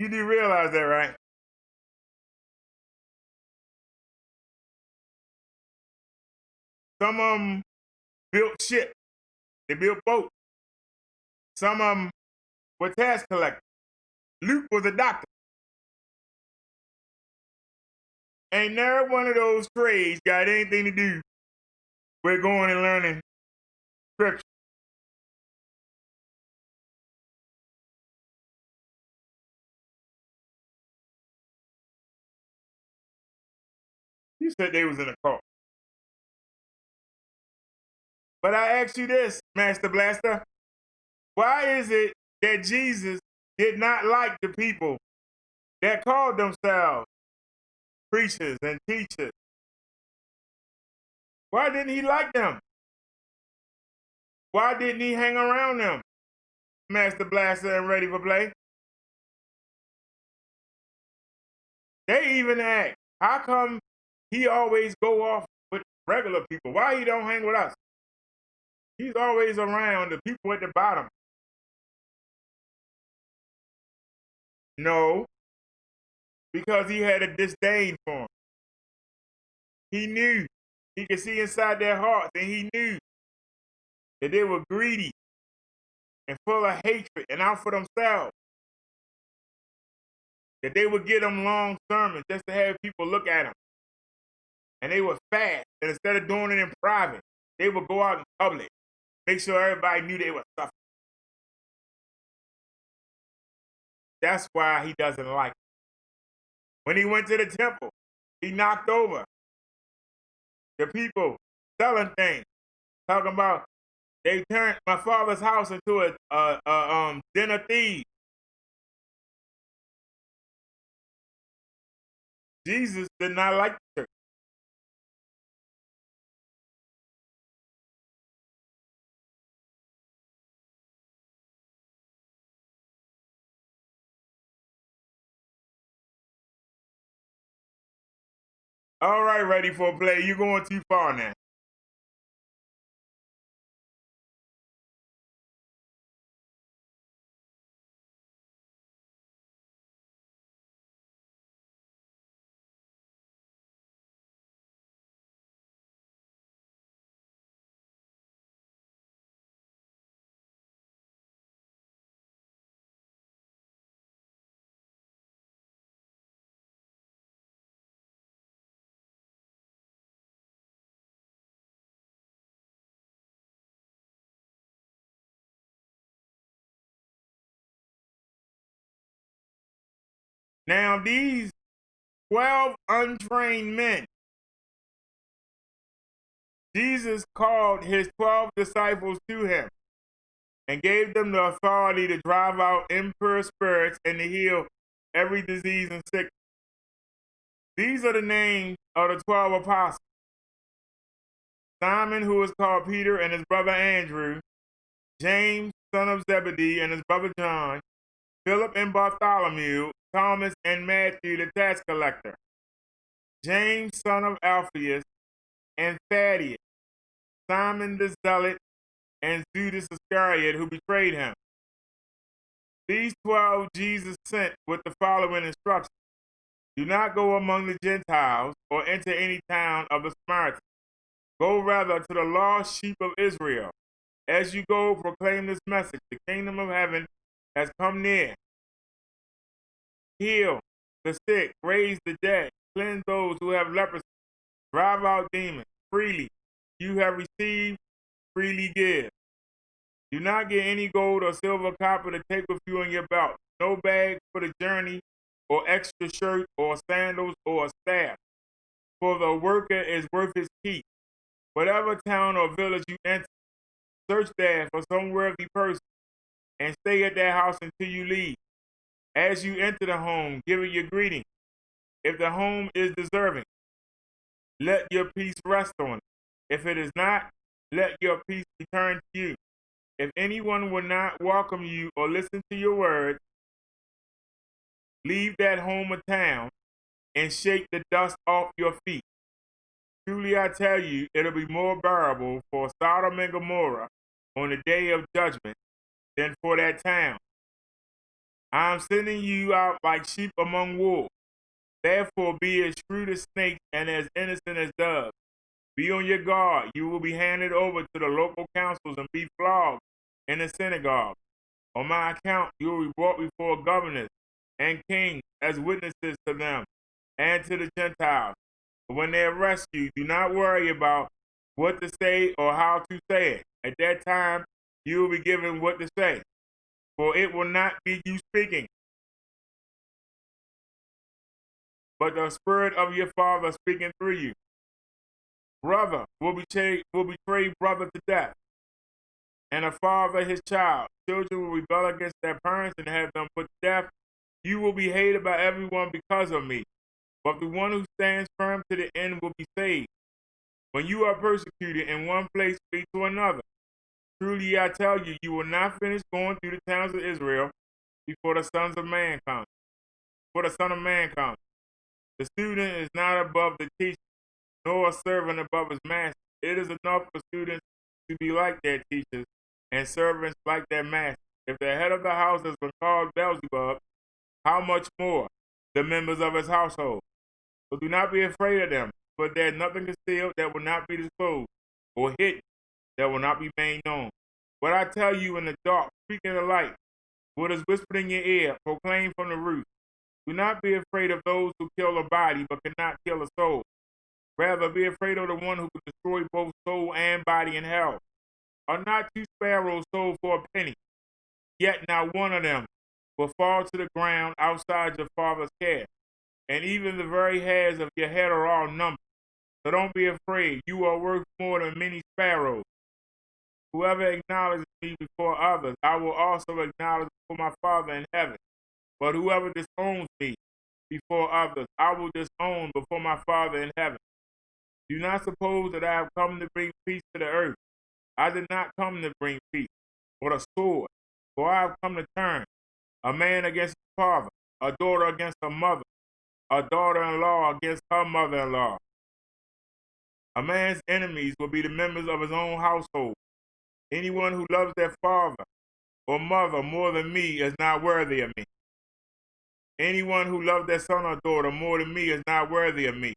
You do realize that, right? Some of them built ships. They built boats. Some of them were tax collectors. Luke was a doctor. Ain't never one of those trades got anything to do with going and learning scripture. You said they was in a cult. But I ask you this, Master Blaster. Why is it that Jesus did not like the people that called themselves preachers and teachers? Why didn't he like them? Why didn't he hang around them, Master Blaster and Ready for Play? They even ask, how come he always go off with regular people? Why he don't hang with us? He's always around the people at the bottom. No, because he had a disdain for them. He knew. He could see inside their hearts, and he knew that they were greedy and full of hatred and out for themselves. That they would give them long sermons just to have people look at them. And they would fast. And instead of doing it in private, they would go out in public. Make sure everybody knew they were suffering. That's why he doesn't like it. When he went to the temple, he knocked over the people selling things, talking about they turned my father's house into a den of thieves. Jesus did not like the church. All right, Ready for Play. You're going too far now. Now these 12 untrained men, Jesus called his 12 disciples to him and gave them the authority to drive out impure spirits and to heal every disease and sickness. These are the names of the 12 apostles. Simon, who is called Peter, and his brother Andrew, James, son of Zebedee, and his brother John, Philip and Bartholomew, Thomas and Matthew, the tax collector, James, son of Alphaeus, and Thaddeus, Simon the Zealot, and Judas Iscariot, who betrayed him. These 12 Jesus sent with the following instructions. Do not go among the Gentiles or enter any town of the Samaritans. Go rather to the lost sheep of Israel. As you go, proclaim this message. The kingdom of heaven has come near. Heal the sick, raise the dead, cleanse those who have leprosy, drive out demons. Freely you have received, freely give. Do not get any gold or silver copper to take with you in your belt, no bag for the journey, or extra shirt, or sandals, or a staff. For the worker is worth his keep. Whatever town or village you enter, search there for some worthy person, and stay at their house until you leave. As you enter the home, give it your greeting. If the home is deserving, let your peace rest on it. If it is not, let your peace return to you. If anyone will not welcome you or listen to your words, leave that home or town and shake the dust off your feet. Truly I tell you, it'll be more bearable for Sodom and Gomorrah on the day of judgment than for that town. I am sending you out like sheep among wolves. Therefore be as shrewd as snakes and as innocent as doves. Be on your guard. You will be handed over to the local councils and be flogged in the synagogue. On my account, you will be brought before governors and kings as witnesses to them and to the Gentiles. But when they arrest you, do not worry about what to say or how to say it. At that time, you will be given what to say, for it will not be you speaking, but the Spirit of your Father speaking through you. Brother will betray brother to death, and a father his child. Children will rebel against their parents and have them put to death. You will be hated by everyone because of me, but the one who stands firm to the end will be saved. When you are persecuted in one place, flee to another. Truly I tell you, you will not finish going through the towns of Israel before the Son of Man comes. The student is not above the teacher, nor a servant above his master. It is enough for students to be like their teachers, and servants like their master. If the head of the house has been called Beelzebub, how much more the members of his household? So do not be afraid of them, for there is nothing concealed that will not be disclosed, or hidden that will not be made known. What I tell you in the dark, speak in the light. What is whispered in your ear, proclaim from the roof. Do not be afraid of those who kill a body, but cannot kill a soul. Rather, be afraid of the one who can destroy both soul and body in hell. Are not 2 sparrows sold for a penny? Yet not one of them will fall to the ground outside your Father's care. And even the very hairs of your head are all numbered. So don't be afraid. You are worth more than many sparrows. Whoever acknowledges me before others, I will also acknowledge before my Father in heaven. But whoever disowns me before others, I will disown before my Father in heaven. Do not suppose that I have come to bring peace to the earth. I did not come to bring peace, but a sword. For I have come to turn a man against his father, a daughter against her mother, a daughter-in-law against her mother-in-law. A man's enemies will be the members of his own household. Anyone who loves their father or mother more than me is not worthy of me. Anyone who loves their son or daughter more than me is not worthy of me.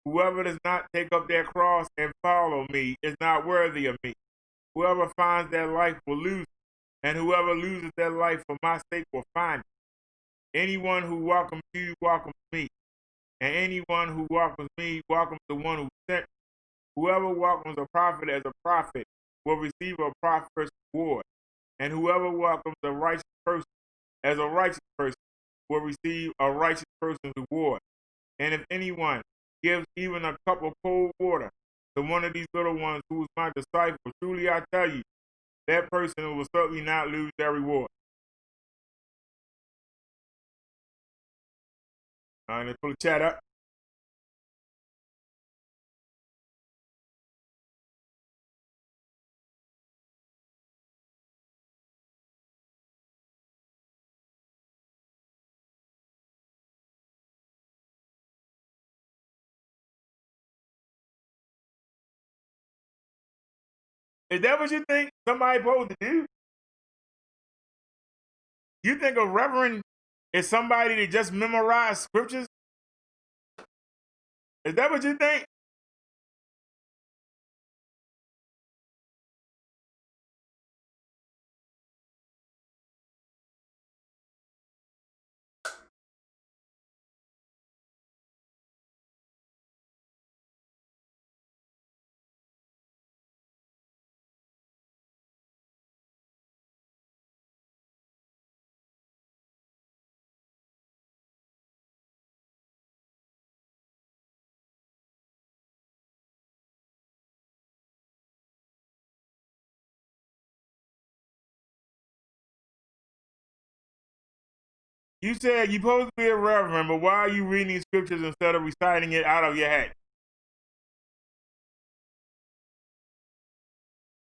Whoever does not take up their cross and follow me is not worthy of me. Whoever finds their life will lose it, and whoever loses their life for my sake will find it. Anyone who welcomes you welcomes me, and anyone who welcomes me welcomes the one who sent me. Whoever welcomes a prophet as a prophet will receive a prophet's reward, and whoever welcomes a righteous person as a righteous person will receive a righteous person's reward. And if anyone gives even a cup of cold water to one of these little ones who is my disciple, truly I tell you, that person will certainly not lose their reward. All right, let's pull the chat up. Is that what you think somebody supposed to do? You think a reverend is somebody that just memorize scriptures? Is that what you think? You said you're supposed to be a reverend, but why are you reading these scriptures instead of reciting it out of your head?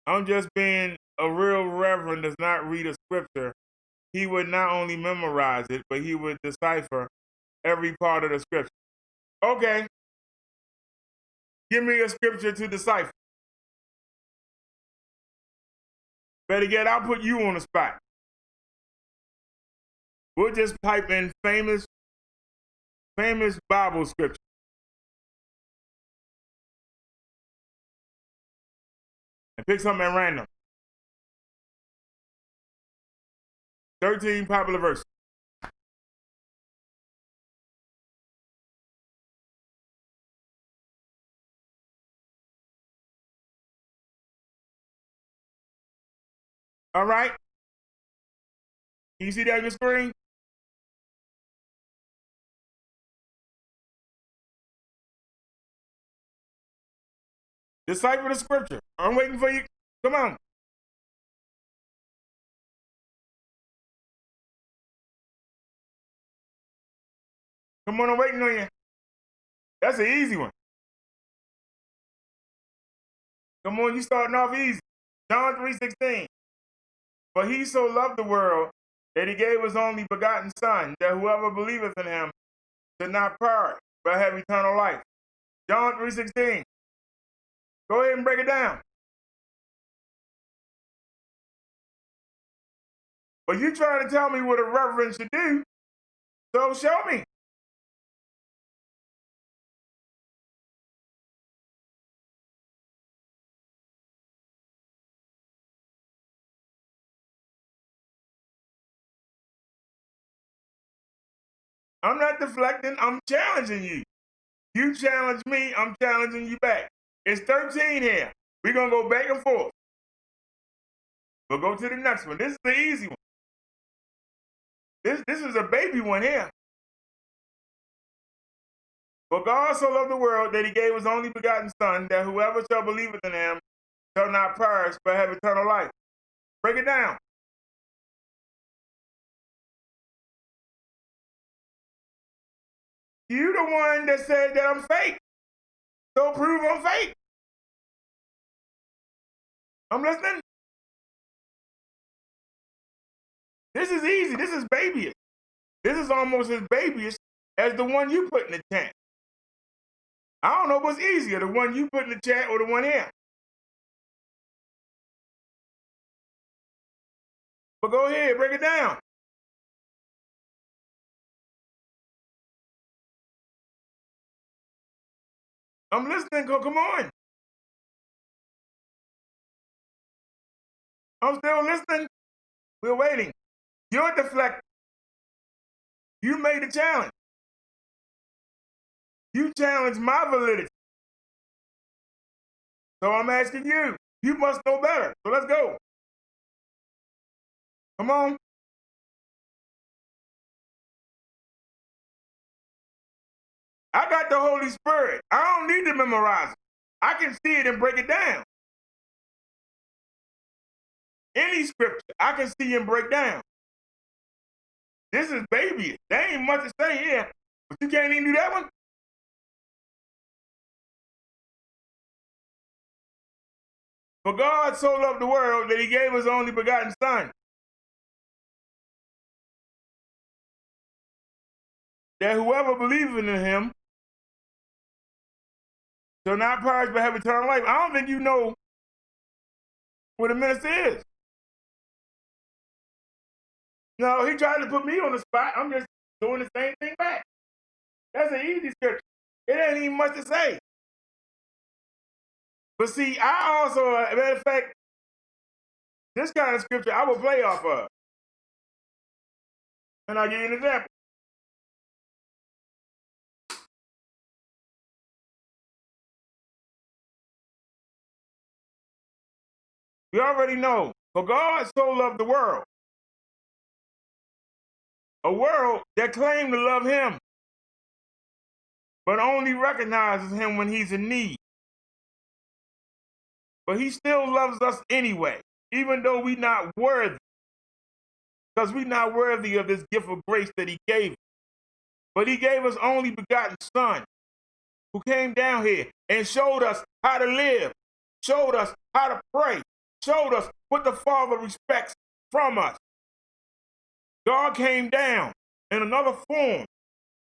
I'm just being a real reverend does not read a scripture. He would not only memorize it, but he would decipher every part of the scripture. Okay. Give me a scripture to decipher. Better yet, I'll put you on the spot. We'll just type in famous Bible scripture. and pick something at random. 13 popular verses. All right. Can you see that on your screen? Decipher the scripture. I'm waiting for you. Come on. Come on, I'm waiting on you. That's an easy one. Come on, you starting off easy. John 3:16. For he so loved the world that he gave his only begotten Son, that whoever believeth in him should not perish, but have eternal life. John 3:16. Go ahead and break it down. But you trying to tell me what a reverend should do, so show me. I'm not deflecting, I'm challenging you. You challenge me, I'm challenging you back. It's 13 here. We're going to go back and forth. We'll go to the next one. This is the easy one. This is a baby one here. For God so loved the world that he gave his only begotten Son, that whoever shall believeth in him shall not perish, but have eternal life. Break it down. You the one that said that I'm fake. So prove I'm fake. I'm listening. This is easy. This is babyish. This is almost as babyish as the one you put in the chat. I don't know what's easier, the one you put in the chat or the one here. But go ahead, break it down. I'm listening, come on. I'm still listening. We're waiting. You're deflecting. You made the challenge. You challenged my validity. So I'm asking you. You must know better. So let's go. Come on. I got the Holy Spirit. I don't need to memorize it. I can see it and break it down. Any scripture, I can see and break down. This is babyish. There ain't much to say here, but you can't even do that one? For God so loved the world that he gave his only begotten Son, that whoever believeth in him shall not perish but have eternal life. I don't think you know what a minister is. No, he tried to put me on the spot. I'm just doing the same thing back. That's an easy scripture. It ain't even much to say. But see, I also, as a matter of fact, this kind of scripture I will play off of. And I'll give you an example. We already know, for God so loved the world, a world that claimed to love him, but only recognizes him when he's in need. But he still loves us anyway, even though we're not worthy, because we're not worthy of this gift of grace that he gave us. But he gave us only begotten Son, who came down here and showed us how to live, showed us how to pray, showed us what the Father respects from us. God came down in another form,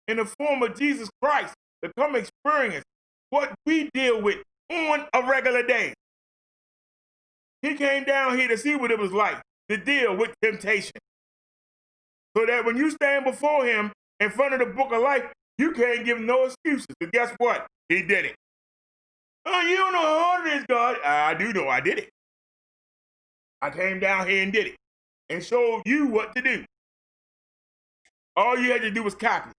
in the form of Jesus Christ, to come experience what we deal with on a regular day. He came down here to see what it was like to deal with temptation. So that when you stand before him in front of the book of life, you can't give no excuses. But guess what? He did it. Oh, you don't know how hard it is, God. I do know I did it. I came down here and did it and showed you what to do. All you had to do was copy.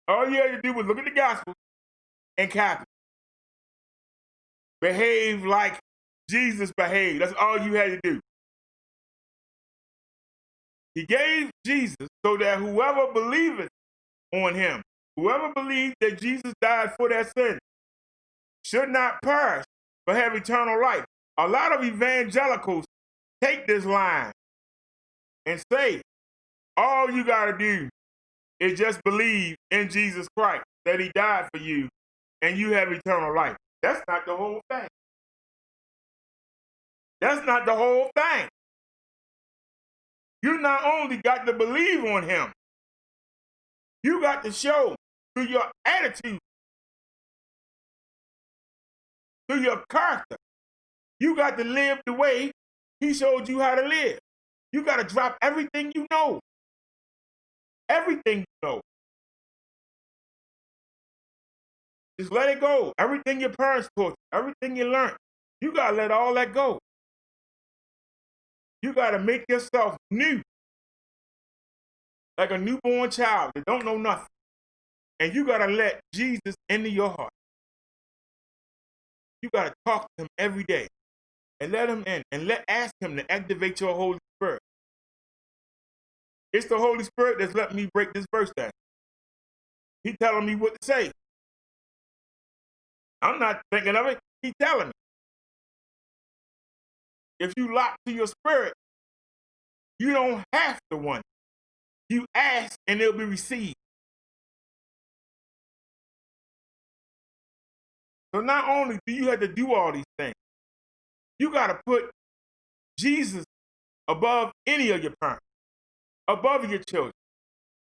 All you had to do was look at the gospel and copy. Behave like Jesus behaved. That's all you had to do. He gave Jesus so that whoever believeth on him, whoever believes that Jesus died for their sin, should not perish but have eternal life. A lot of evangelicals take this line and say, all you got to do is just believe in Jesus Christ, that he died for you, and you have eternal life. That's not the whole thing. That's not the whole thing. You not only got to believe on him, you got to show through your attitude, through your character. You got to live the way he showed you how to live. You got to drop everything you know. Everything you know. Just let it go. Everything your parents taught you, everything you learned, you got to let all that go. You got to make yourself new. Like a newborn child that don't know nothing. And you got to let Jesus into your heart. You got to talk to him every day and let him in and ask him to activate your Holy Spirit. It's the Holy Spirit that's letting me break this verse down. He's telling me what to say. I'm not thinking of it. He's telling me. If you lock to your spirit, you don't have to wonder. You ask and it'll be received. So not only do you have to do all these things, you got to put Jesus above any of your parents, above your children,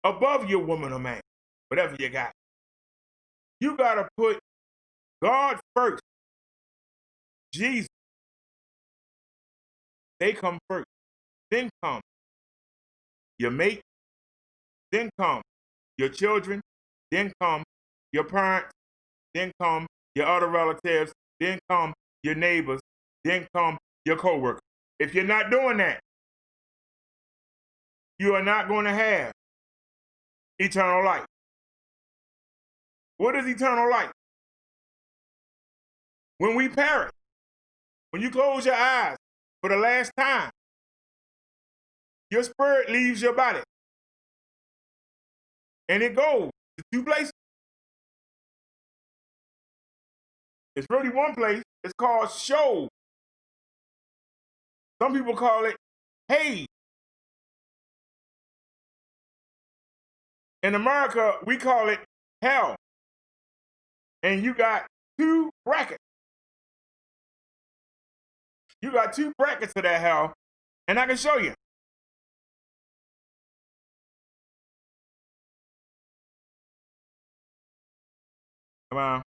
above your woman or man, whatever you got. You got to put God first. Jesus. They come first. Then come your mate. Then come your children. Then come your parents. Then come your other relatives. Then come your neighbors. Then come your coworkers. If you're not doing that, you are not going to have eternal life. What is eternal life? When we perish, when you close your eyes for the last time, your spirit leaves your body. And it goes to two places. It's really one place. It's called Sheol. Some people call it Hades. In America, we call it hell. And you got two brackets. You got two brackets of that hell, and I can show you. Come on.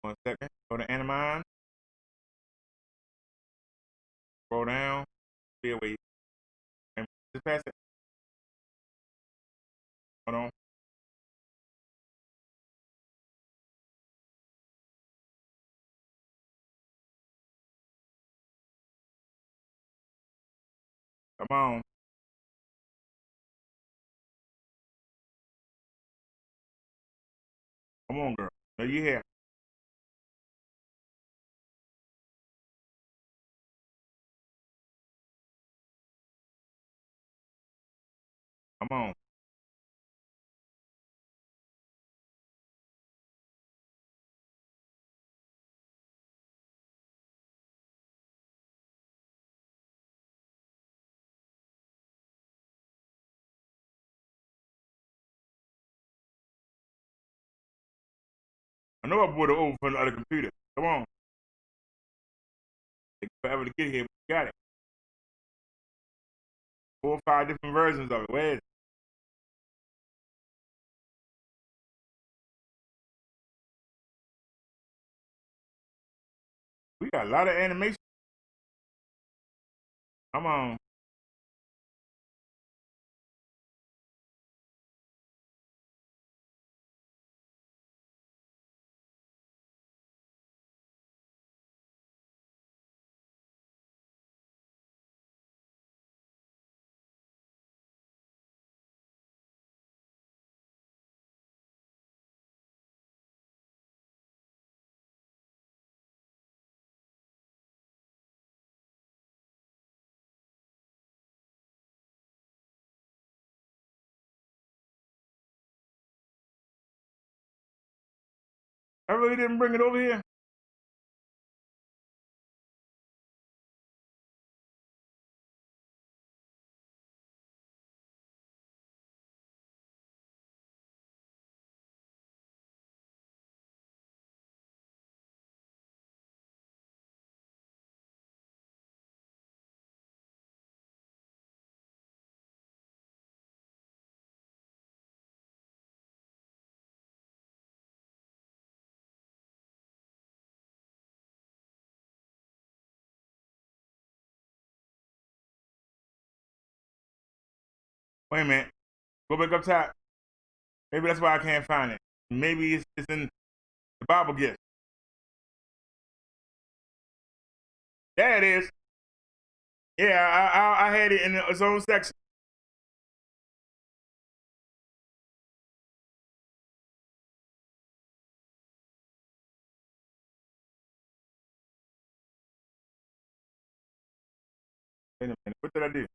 One second. Go to Animine. Scroll down. Be away. And just pass it. Hold on. Come on. Come on, girl. No, you here. Come on. I know I brought it over from the other computer. Come on. Take forever to get here, but you got it. 4 or 5 different versions of it. Where is it? We got a lot of animation. Come on. really didn't bring it over here? Wait a minute. Go back up top. Maybe that's why I can't find it. Maybe it's in the Bible gift. There it is. Yeah, I had it in its own section. Wait a minute. What did I do?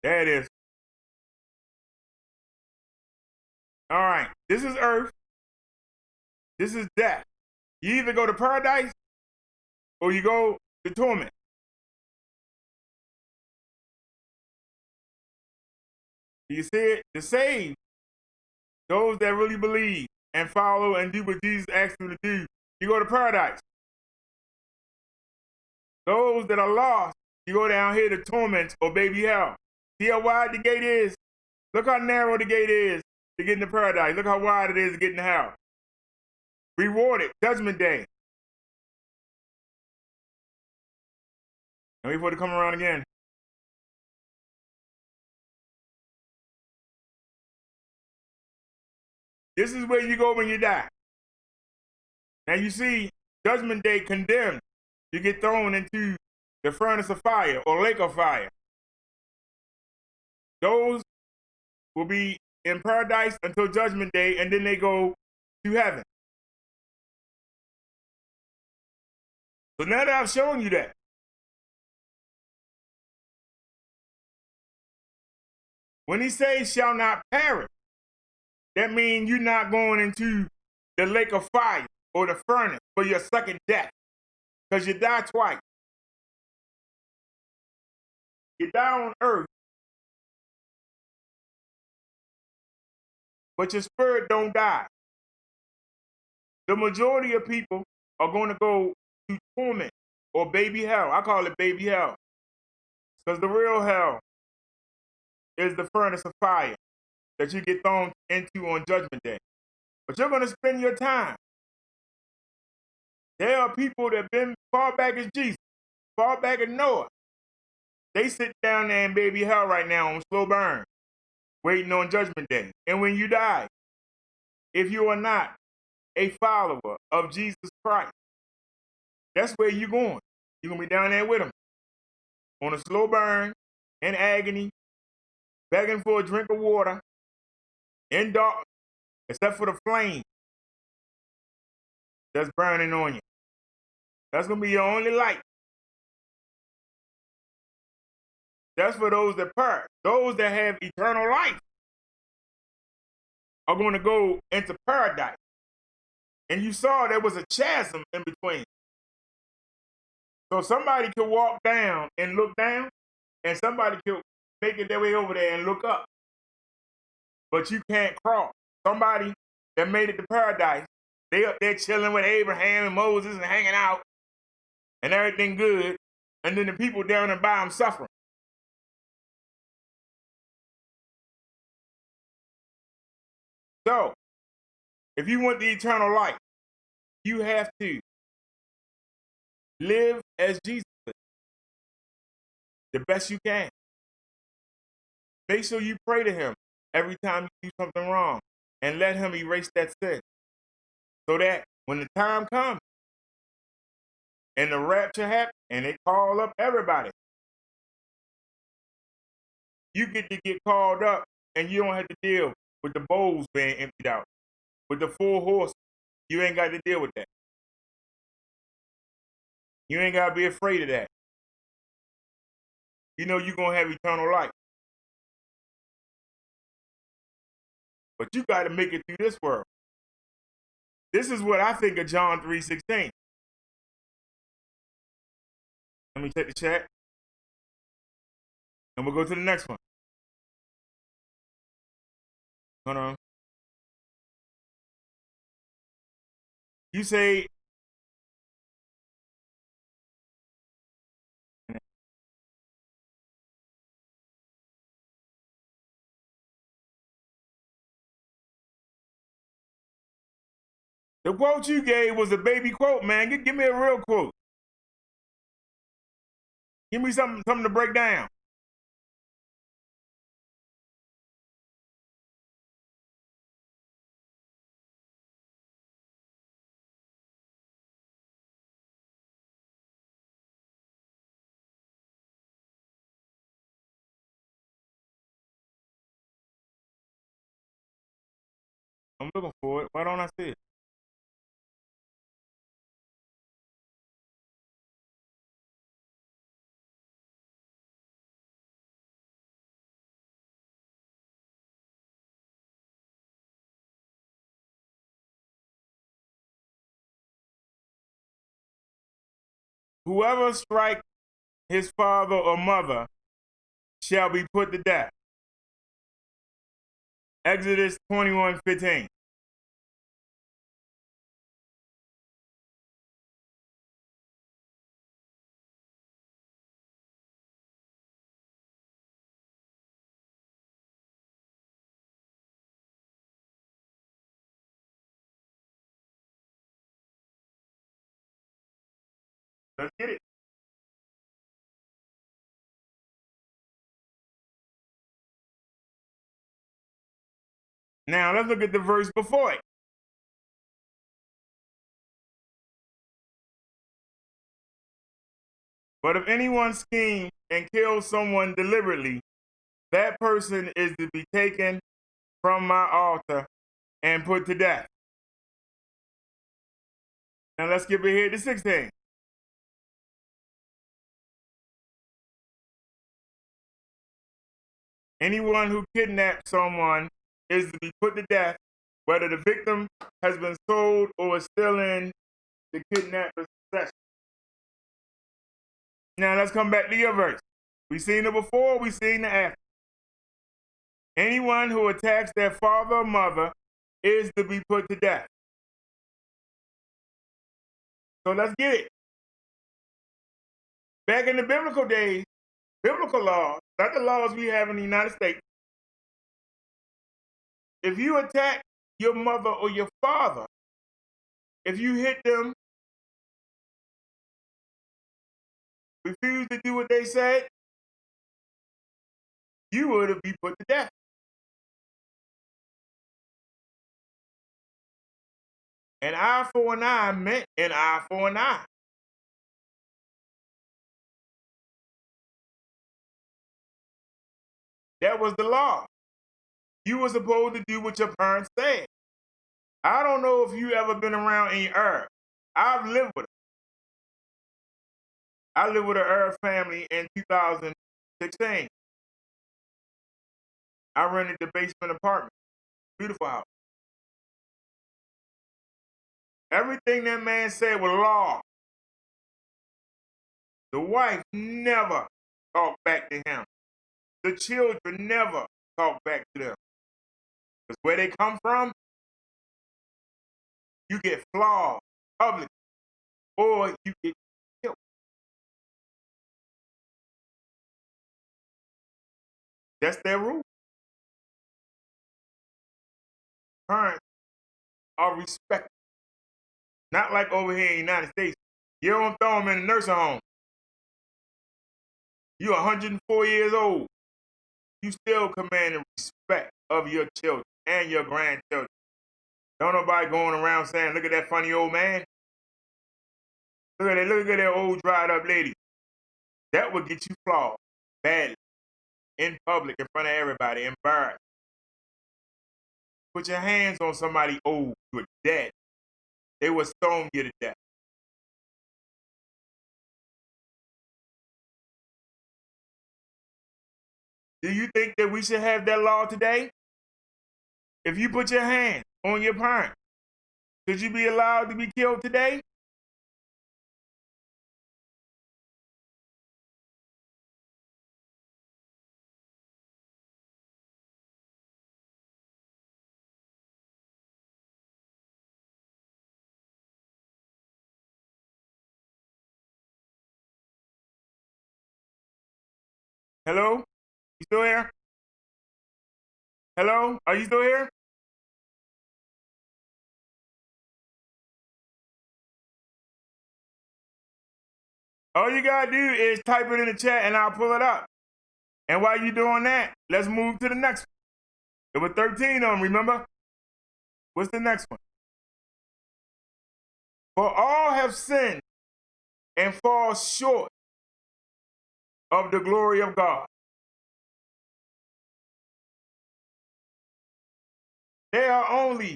There it is. All right. This is earth. This is death. You either go to paradise or you go to torment. You see it? To save those that really believe and follow and do what Jesus asked them to do, you go to paradise. Those that are lost, you go down here to torment or baby hell. See how wide the gate is? Look how narrow the gate is to get into paradise. Look how wide it is to get into hell. Rewarded, judgment day. And wait for it to come around again. This is where you go when you die. Now you see, judgment day condemned. You get thrown into the furnace of fire or lake of fire. Those will be in paradise until judgment day, and then they go to heaven. So now that I've shown you that, when he says shall not perish, that means you're not going into the lake of fire or the furnace for your second death, because you die twice. You die on earth, but your spirit don't die. The majority of people are going to go to torment or baby hell. I call it baby hell, because the real hell is the furnace of fire that you get thrown into on judgment day. But you're going to spend your time. There are people that have been far back as Jesus, far back as Noah. They sit down there in baby hell right now on slow burn, waiting on judgment day. And when you die, if you are not a follower of Jesus Christ, that's where you're going. You're going to be down there with him on a slow burn, in agony, begging for a drink of water, in darkness, except for the flame that's burning on you. That's going to be your only light. That's for those that perish. Those that have eternal life are going to go into paradise. And you saw there was a chasm in between. So somebody could walk down and look down, and somebody could make it their way over there and look up. But you can't cross. Somebody that made it to paradise, they up there chilling with Abraham and Moses and hanging out and everything good, and then the people down there by them suffering. So, if you want the eternal life, you have to live as Jesus did, the best you can. Make sure you pray to him every time you do something wrong and let him erase that sin. So that when the time comes and the rapture happens and they call up everybody, you get to get called up and you don't have to deal with the bowls being emptied out. With the full horse, you ain't got to deal with that. You ain't got to be afraid of that. you know you're going to have eternal life. But you got to make it through this world. This is what I think of John 3:16. Let me take the chat. And we'll go to the next one. Hold on. You say, the quote you gave was a baby quote, man. Give me a real quote. Give me something to break down. I'm looking for it. Why don't I see it? Whoever strike his father or mother shall be put to death. Exodus 21:15. Let's get it. Now let's look at the verse before it. But if anyone schemes and kills someone deliberately, that person is to be taken from my altar and put to death. Now let's skip ahead to 16. Anyone who kidnaps someone is to be put to death, whether the victim has been sold or is still in the kidnapper's possession. Now let's come back to your verse. We've seen it before, we've seen it after. Anyone who attacks their father or mother is to be put to death. So let's get it. Back in the biblical days, biblical laws, not the laws we have in the United States, if you attack your mother or your father, if you hit them, refuse to do what they said, you would be put to death. An eye for an eye meant an eye for an eye. That was the law. You were supposed to do what your parents said. I don't know if you ever been around any Arab. I've lived with them. I lived with an Arab family in 2016. I rented the basement apartment. Beautiful house. Everything that man said was law. The wife never talked back to him. The children never talked back to them. Because where they come from, you get flogged publicly or you get killed. That's their rule. Parents are respected. Not like over here in the United States. You don't throw them in a nursing home. You're 104 years old. You still command the respect of your children and your grandchildren. Don't nobody going around saying, look at that funny old man. Look at that old dried up lady. That would get you flogged badly in public in front of everybody, embarrassed. Put your hands on somebody old, you're dead. They would stone you to death. Do you think that we should have that law today? If you put your hand on your parent, should you be allowed to be killed today? Hello? You still here? Hello? Are you still here? All you gotta do is type it in the chat and I'll pull it up. And while you're doing that, let's move to the next one. There were 13 of them, remember? What's the next one? For all have sinned and fall short of the glory of God. There are only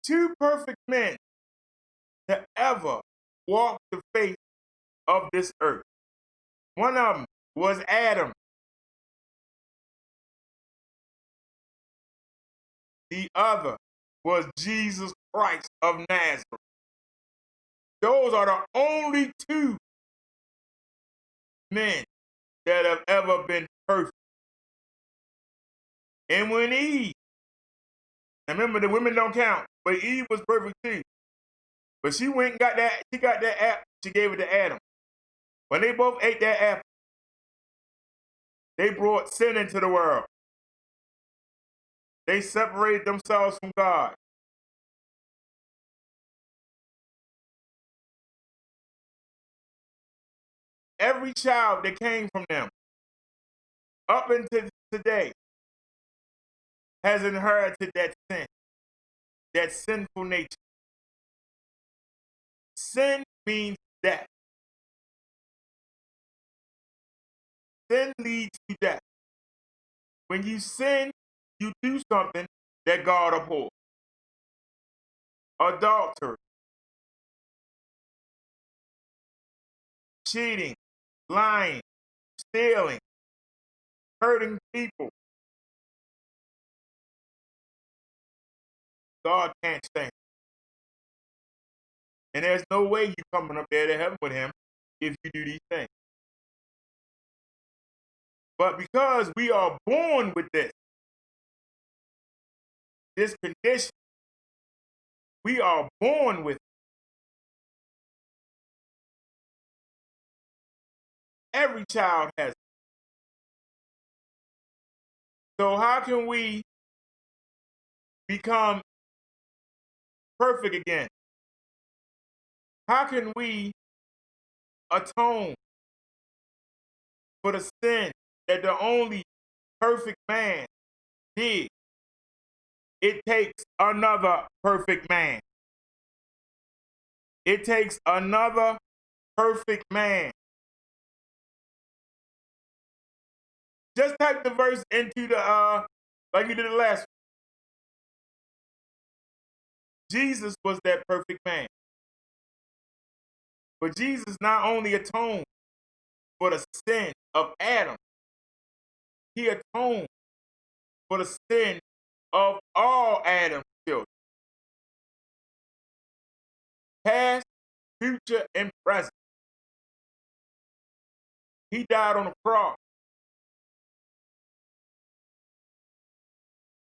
two perfect men to ever walk the face of this earth. One of them was Adam. The other was Jesus Christ of Nazareth. Those are the only two men that have ever been perfect. And when Eve, remember the women don't count, but Eve was perfect too. But she went and got that apple, she gave it to Adam. When they both ate that apple, they brought sin into the world. They separated themselves from God. Every child that came from them, up until today, has inherited that sin, that sinful nature. Sin means death. Sin leads to death. When you sin, you do something that God abhors. Adultery, cheating, lying, stealing, hurting people. God can't stand. And there's no way you coming up there to heaven with him if you do these things. But because we are born with this condition, we are born with it. Every child has it. So how can we become perfect again? How can we atone for the sin that the only perfect man did? It takes another perfect man. It takes another perfect man. Just type the verse into the, like you did the last one. Jesus was that perfect man. But Jesus not only atoned for the sin of Adam, he atoned for the sin of all Adam's children. Past, future, and present. He died on the cross.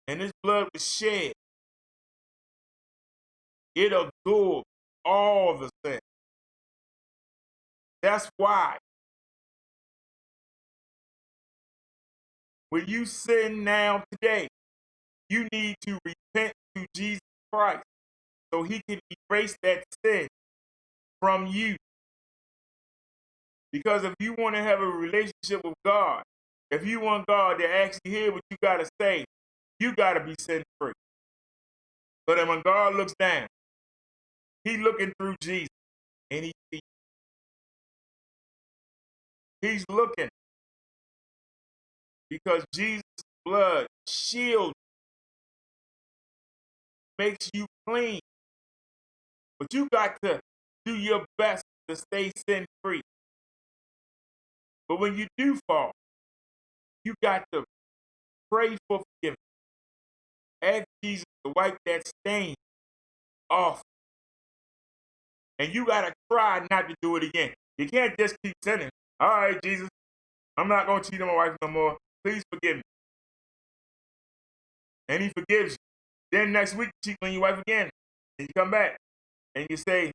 And his blood was shed. It absorbed all the sin. That's why when you sin now today, you need to repent to Jesus Christ so he can erase that sin from you. Because if you want to have a relationship with God, if you want God to actually hear what you got to say, you got to be sin-free. So that when God looks down, he's looking through Jesus and he sees. He's looking because Jesus' blood shields, makes you clean. But you got to do your best to stay sin-free. But when you do fall, You got to pray for forgiveness. Ask Jesus to wipe that stain off. And you got to try not to do it again. You can't just keep sinning. All right, Jesus, I'm not going to cheat on my wife no more. Please forgive me. And he forgives you. Then next week, you cheat on your wife again. And you come back and you say,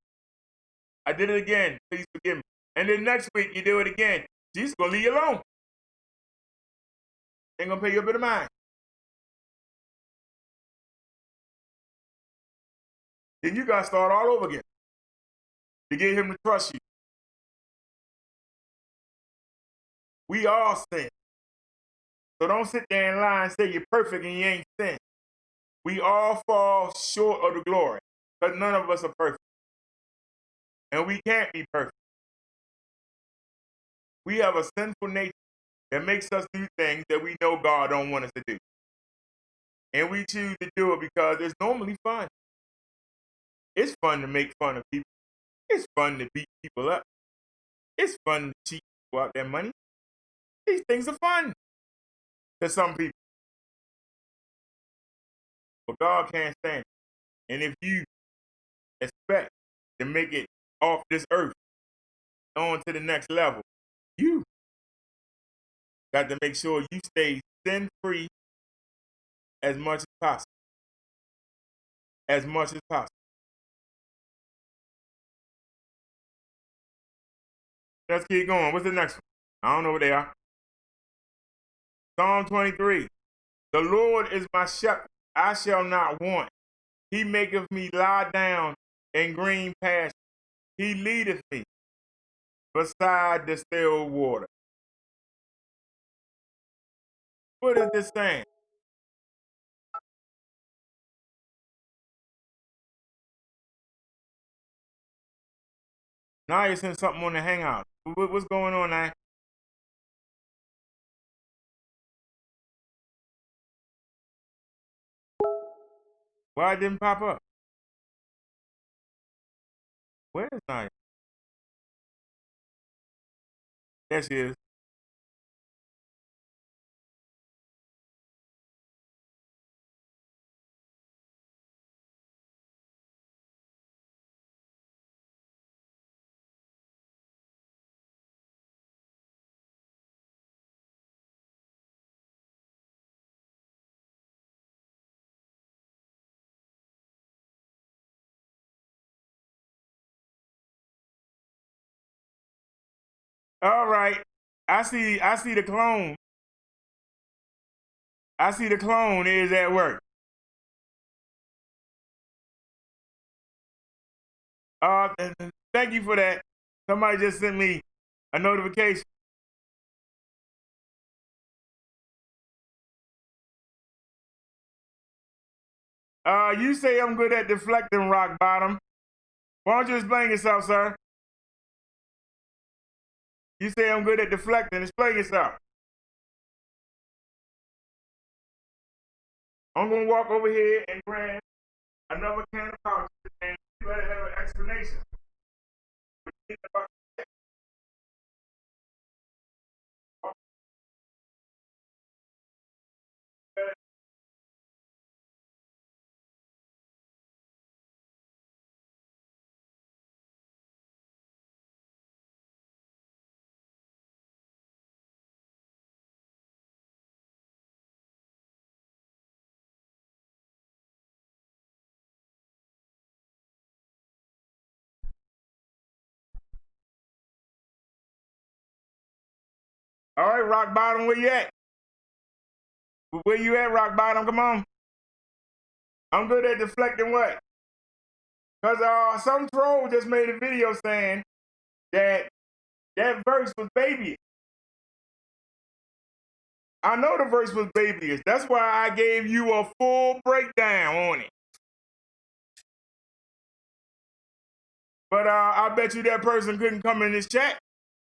I did it again. Please forgive me. And then next week, you do it again. Jesus is going to leave you alone. Ain't going to pay you a bit of mind. Then you got to start all over again to get him to trust you. We all sin. So don't sit there and lie and say you're perfect and you ain't sin. We all fall short of the glory because none of us are perfect. And we can't be perfect. We have a sinful nature that makes us do things that we know God don't want us to do. And we choose to do it because it's normally fun. It's fun to make fun of people. It's fun to beat people up. It's fun to cheat people out their money. These things are fun to some people. But God can't stand it. And if you expect to make it off this earth on to the next level, you got to make sure you stay sin-free as much as possible. As much as possible. Let's keep going. What's the next one? I don't know what they are. Psalm 23. The Lord is my shepherd. I shall not want. He maketh me lie down in green pastures. He leadeth me beside the still water. What is this saying? Now you sent something on the hangout. What's going on now? Why it didn't pop up? Where is Naya? There she is. All right. I see the clone. I see the clone is at work. Thank you for that. Somebody just sent me a notification. You say I'm good at deflecting, rock bottom. Why don't you explain yourself, sir? You say I'm good at deflecting. Explain yourself. I'm going to walk over here and grab another can of pouches, and you better have an explanation. All right, rock bottom, where you at? Where you at, rock bottom? Come on. I'm good at deflecting what? Because some troll just made a video saying that verse was babyish. I know the verse was babyish. That's why I gave you a full breakdown on it. But I bet you that person couldn't come in this chat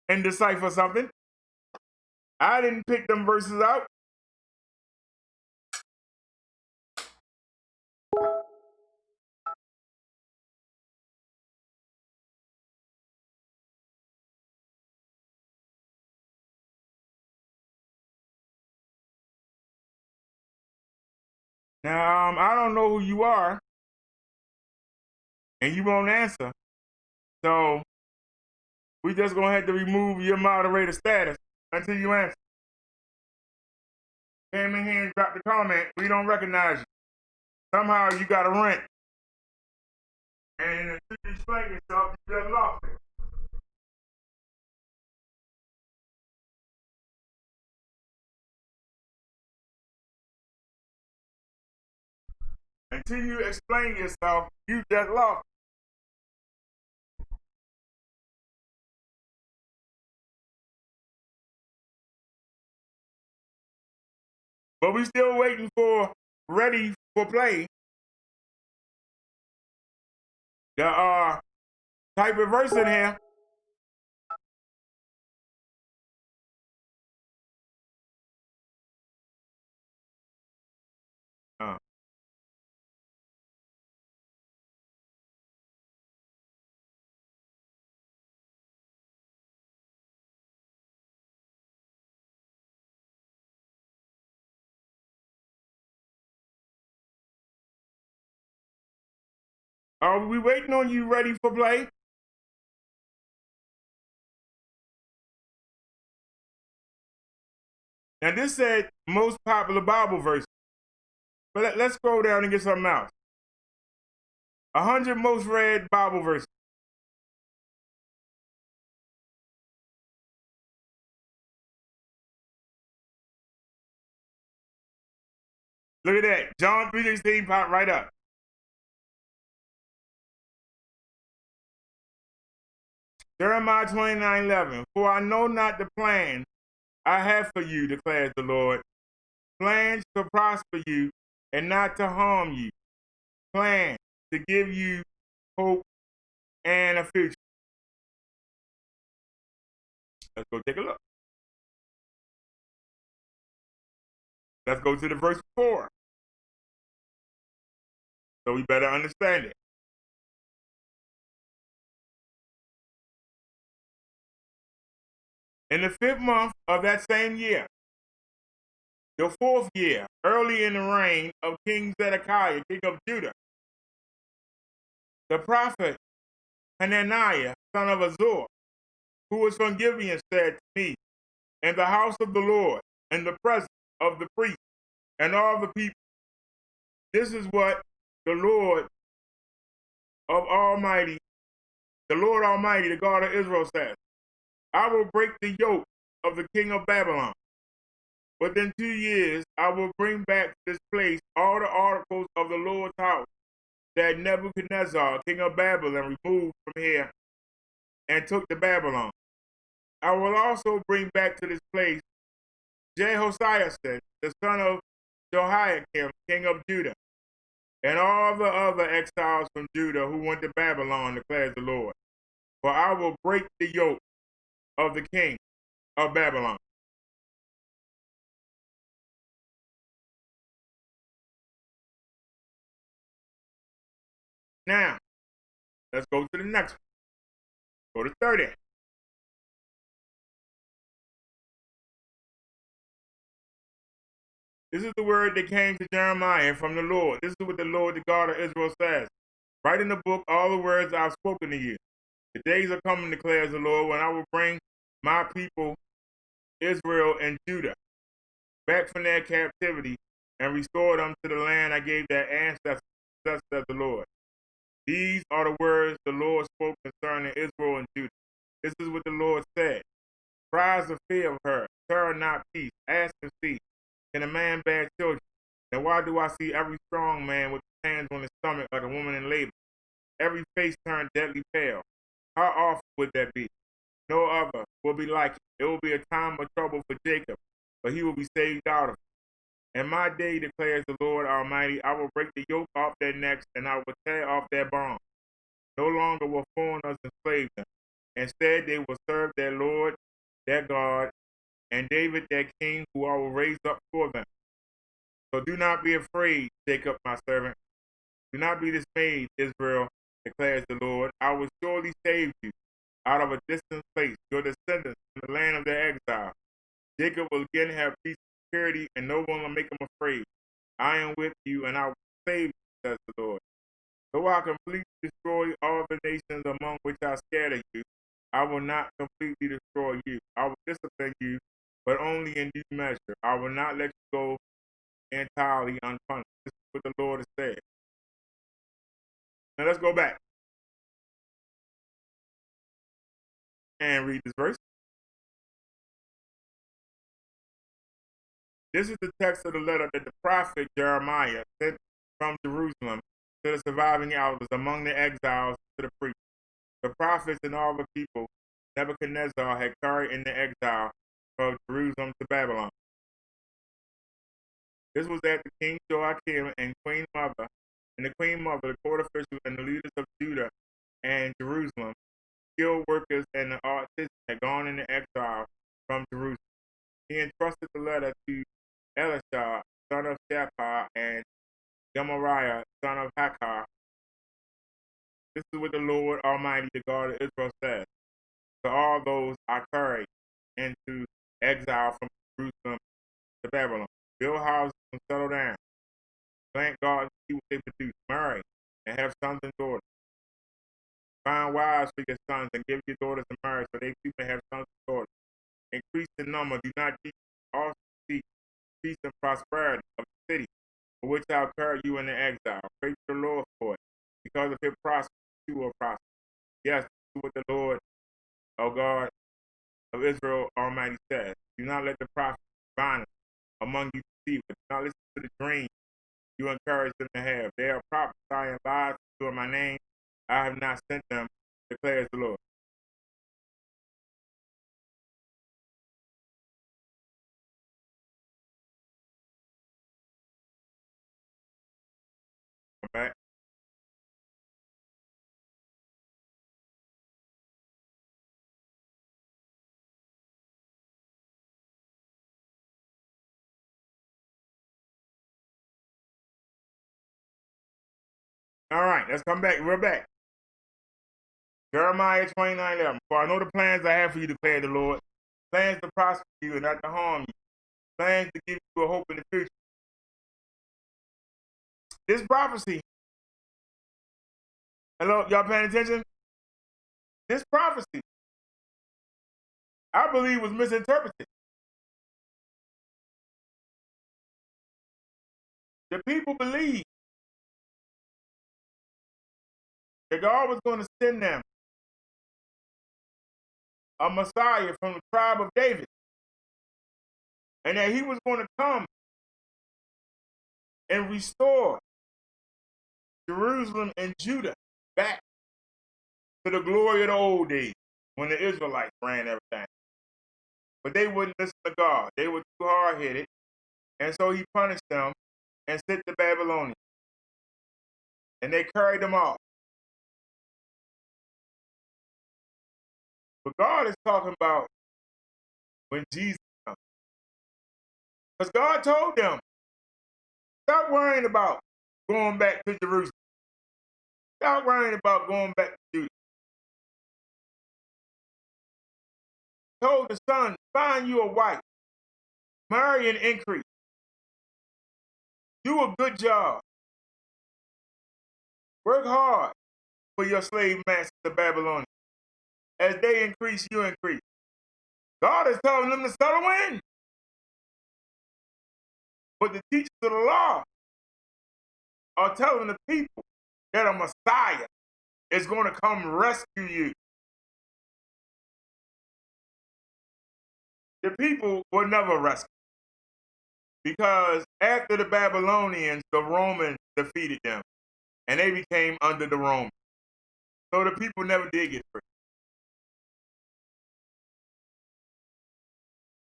and decipher something. I didn't pick them verses out. Now, I don't know who you are, and you won't answer. So we just gonna have to remove your moderator status until you answer. Came in here and dropped the comment. We don't recognize you. Somehow you got a rent. And until you explain yourself, you just lost it. Until you explain yourself, you just lost. But we still waiting for ready for play. The type of verse in here. Are we waiting on you ready for play? Now this said most popular Bible verse. But let's scroll down and get something else. 100 most read Bible verses. Look at that. John 3:16 popped right up. Jeremiah 29:11. For I know not the plan I have for you, declares the Lord. Plans to prosper you and not to harm you. Plans to give you hope and a future. Let's go take a look. Let's go to the verse 4. So we better understand it. In the 5th month of that same year, the 4th year, early in the reign of King Zedekiah, king of Judah, the prophet Hananiah, son of Azur, who was from Gibeon, said to me, in the house of the Lord, in the presence of the priest and all the people, this is what the Lord Almighty, the God of Israel says. I will break the yoke of the king of Babylon. Within 2 years, I will bring back to this place all the articles of the Lord's house that Nebuchadnezzar, king of Babylon, removed from here and took to Babylon. I will also bring back to this place Jehoiachin, the son of Jehoiakim, king of Judah, and all the other exiles from Judah who went to Babylon, declares the Lord. For I will break the yoke of the king of Babylon. Now, let's go to the next one. Go to 30. This is the word that came to Jeremiah from the Lord. This is what the Lord, the God of Israel, says. Write in the book all the words I've spoken to you. The days are coming, declares the Lord, when I will bring my people, Israel and Judah, back from their captivity and restore them to the land I gave their ancestors, thus says the Lord. These are the words the Lord spoke concerning Israel and Judah. This is what the Lord said. Cries of fear of her, terror not peace, ask and see. Can a man bear children? And why do I see every strong man with his hands on his stomach like a woman in labor? Every face turned deadly pale. How awful would that be? No other will be like it. It will be a time of trouble for Jacob, but he will be saved out of it. In my day, declares the Lord Almighty, I will break the yoke off their necks, and I will tear off their bonds. No longer will foreigners enslave them. Instead, they will serve their Lord, their God, and David their king, who I will raise up for them. So do not be afraid, Jacob my servant. Do not be dismayed, Israel, declares the Lord. I will surely save you out of a distant place, your descendants from the land of their exile. Jacob will again have peace and security, and no one will make him afraid. I am with you, and I will save you, says the Lord. Though I completely destroy all the nations among which I scatter you, I will not completely destroy you. I will discipline you, but only in due measure. I will not let you go entirely unpunished. This is what the Lord has said. Now let's go back and read this verse. This is the text of the letter that the prophet Jeremiah sent from Jerusalem to the surviving elders among the exiles to the priests. The prophets and all the people Nebuchadnezzar had carried into exile from Jerusalem to Babylon. This was after King Joachim and Queen Mother, the court officials, and the leaders of Judah and Jerusalem, skilled workers, and the artisans had gone into exile from Jerusalem. He entrusted the letter to Elisha, son of Shaphat, and Gemariah, son of Hakar. This is what the Lord Almighty, the God of Israel, says to all those I carried into exile from Jerusalem to Babylon. Build houses and settle down. Plant gardens and see what they produce. Marry and have sons and daughters. Find wives for your sons and give your daughters in marriage so they too may have sons and daughters. Increase in number. Do not decrease. Also seek peace and prosperity of the city for which I'll carry you into exile. Pray to the Lord for it, because if it prospers, you will prosper. Yes, this is what the Lord, O God of Israel Almighty, says. Do not let the prophet find among you deceive. Do not listen to the dream you encourage them to have. They are prophesying lies in my name. I have not sent them, declares the Lord. Come back. All right, let's come back. We're back. Jeremiah 29:11. For I know the plans I have for you, declared the Lord. Plans to prosper you and not to harm you. Plans to give you a hope in the future. This prophecy, hello, y'all paying attention? This prophecy, I believe, was misinterpreted. The people believed that God was going to send them a Messiah from the tribe of David, and that he was going to come and restore Jerusalem and Judah back to the glory of the old days when the Israelites ran everything. But they wouldn't listen to God. They were too hard-headed, and so he punished them and sent the Babylonians, and they carried them off. But God is talking about when Jesus comes. Because God told them, stop worrying about going back to Jerusalem. Stop worrying about going back to Judah. Told the son, find you a wife, marry and increase. Do a good job. Work hard for your slave masters, the Babylonians. As they increase, you increase. God is telling them to settle in. But the teachers of the law are telling the people that a Messiah is going to come rescue you. The people were never rescued because after the Babylonians, the Romans defeated them and they became under the Romans. So the people never did get free.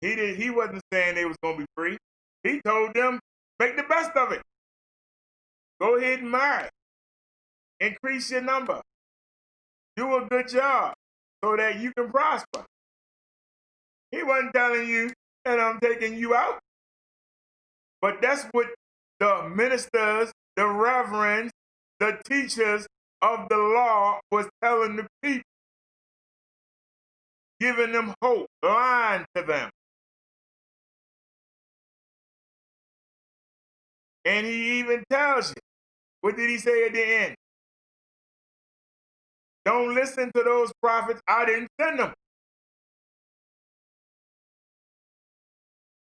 He wasn't saying they was going to be free. He told them, make the best of it. Go ahead and marry. Increase your number. Do a good job so that you can prosper. He wasn't telling you that I'm taking you out. But that's what the ministers, the reverends, the teachers of the law was telling the people, giving them hope, lying to them. And he even tells you, what did he say at the end? Don't listen to those prophets. I didn't send them.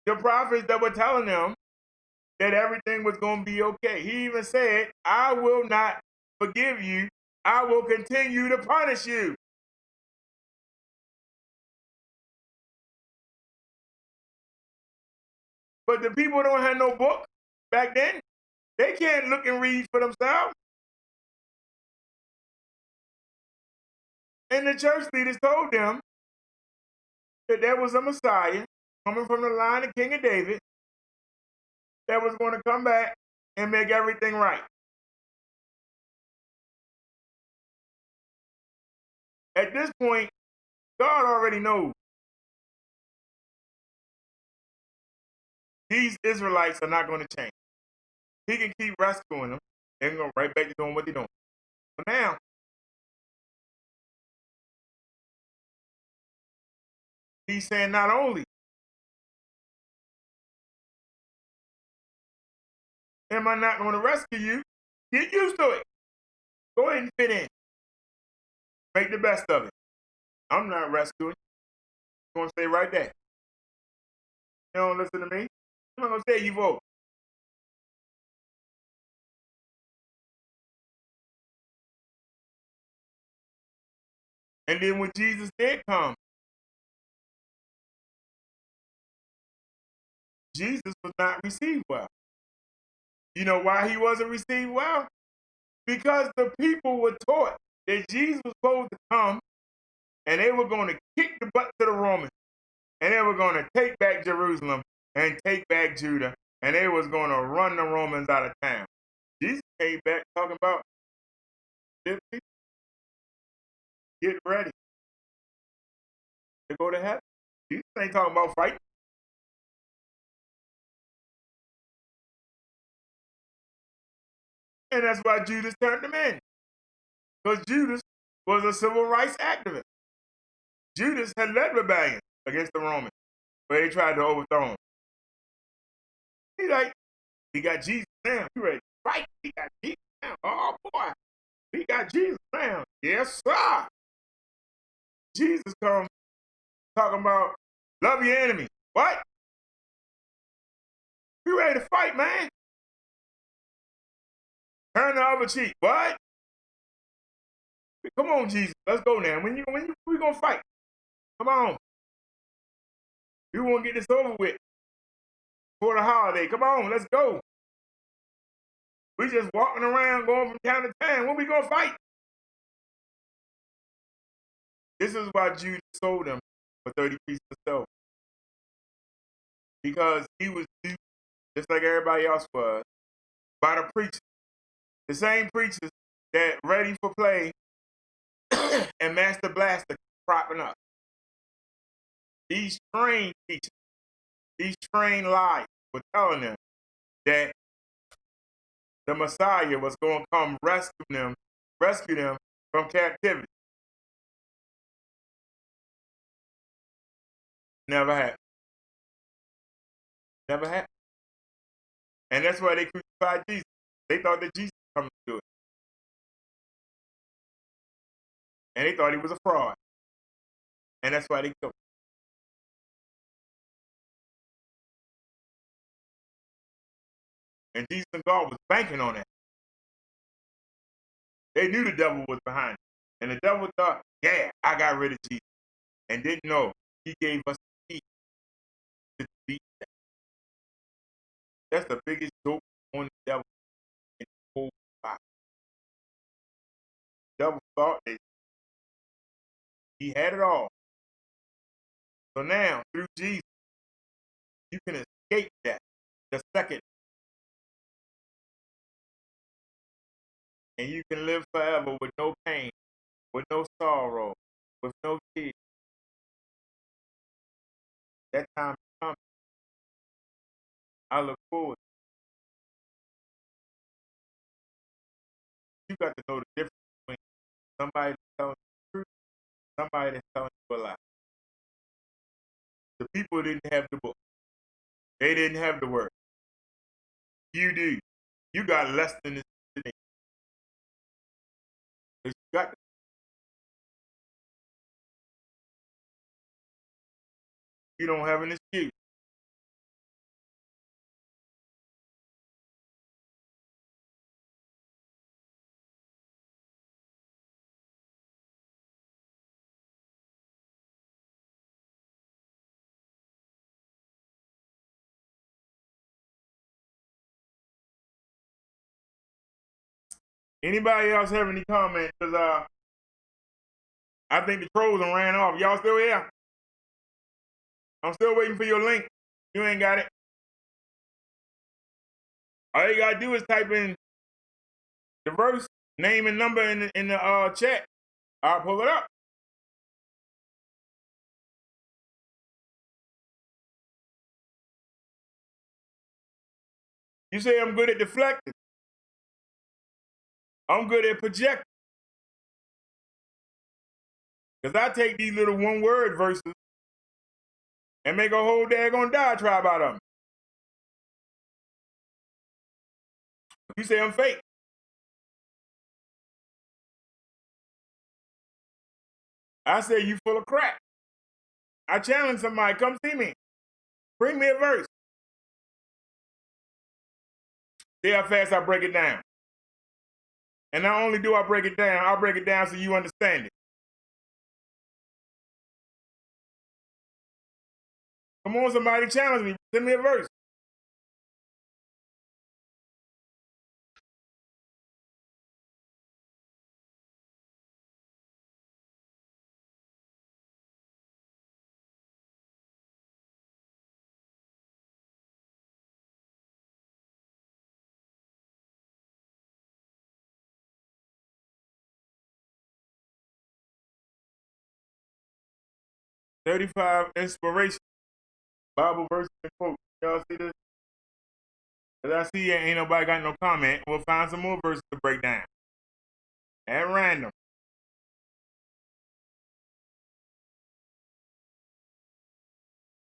The prophets that were telling them that everything was going to be okay. He even said, I will not forgive you. I will continue to punish you. But the people don't have no book back then. They can't look and read for themselves. And the church leaders told them that there was a Messiah coming from the line of King of David that was going to come back and make everything right. At this point, God already knows these Israelites are not going to change. He can keep rescuing them. They're going to go right back to doing what they're doing. But now, he's saying not only am I not going to rescue you, get used to it. Go ahead and fit in. Make the best of it. I'm not rescuing. I'm going to stay right there. You don't listen to me? I'm not going to say you vote. And then when Jesus did come, Jesus was not received well. You know why he wasn't received well? Because the people were taught that Jesus was supposed to come and they were going to kick the butt to the Romans. And they were going to take back Jerusalem and take back Judah. And they was going to run the Romans out of town. Jesus came back talking about, get ready to go to heaven. Jesus ain't talking about fighting. And that's why Judas turned him in. Because Judas was a civil rights activist. Judas had led rebellion against the Romans, where they tried to overthrow him. He like, we got Jesus now. We ready to fight. We got Jesus now. Oh boy, we got Jesus now. Yes, sir. Jesus comes talking about love your enemy. What? We ready to fight, man. Turn the other cheek. What? Come on, Jesus. Let's go now. When we gonna fight? Come on. We want to get this over with for the holiday. Come on, let's go. We just walking around going from town to town. When we gonna fight? This is why Judas sold him for 30 pieces of silver. Because he was duped, just like everybody else was, by the preachers. The same preachers that Ready for Play and Master Blaster propping up. These trained teachers, these trained liars were telling them that the Messiah was going to come rescue them from captivity. Never happened. Never happened. And that's why they crucified Jesus. They thought that Jesus was coming to do it. And they thought he was a fraud. And that's why they killed him. And Jesus and God was banking on that. They knew the devil was behind it. And the devil thought, yeah, I got rid of Jesus. And didn't know he gave us the key to defeat that. That's the biggest joke on the devil in the whole Bible. The devil thought that he had it all. So now, through Jesus, you can escape that. The second. And you can live forever with no pain, with no sorrow, with no tears. That time is coming. I look forward. You got to know the difference between somebody that's telling the truth, somebody that's telling you a lie. The people didn't have the book. They didn't have the word. You do. You got less than this today. You got you don't have an excuse. Anybody else have any comments? Because I think the trolls done ran off. Y'all still here? I'm still waiting for your link. You ain't got it. All you gotta do is type in the verse, name and number in the chat. I'll pull it up. You say I'm good at deflecting. I'm good at projecting. Because I take these little one-word verses and make a whole daggone diatribe out of them. You say I'm fake. I say you full of crap. I challenge somebody, come see me. Bring me a verse. See how fast I break it down. And not only do I break it down, I'll break it down so you understand it. Come on, somebody, challenge me. Send me a verse. "35 inspiration, Bible verse and quote." Y'all see this? As I see ain't nobody got no comment, we'll find some more verses to break down. At random.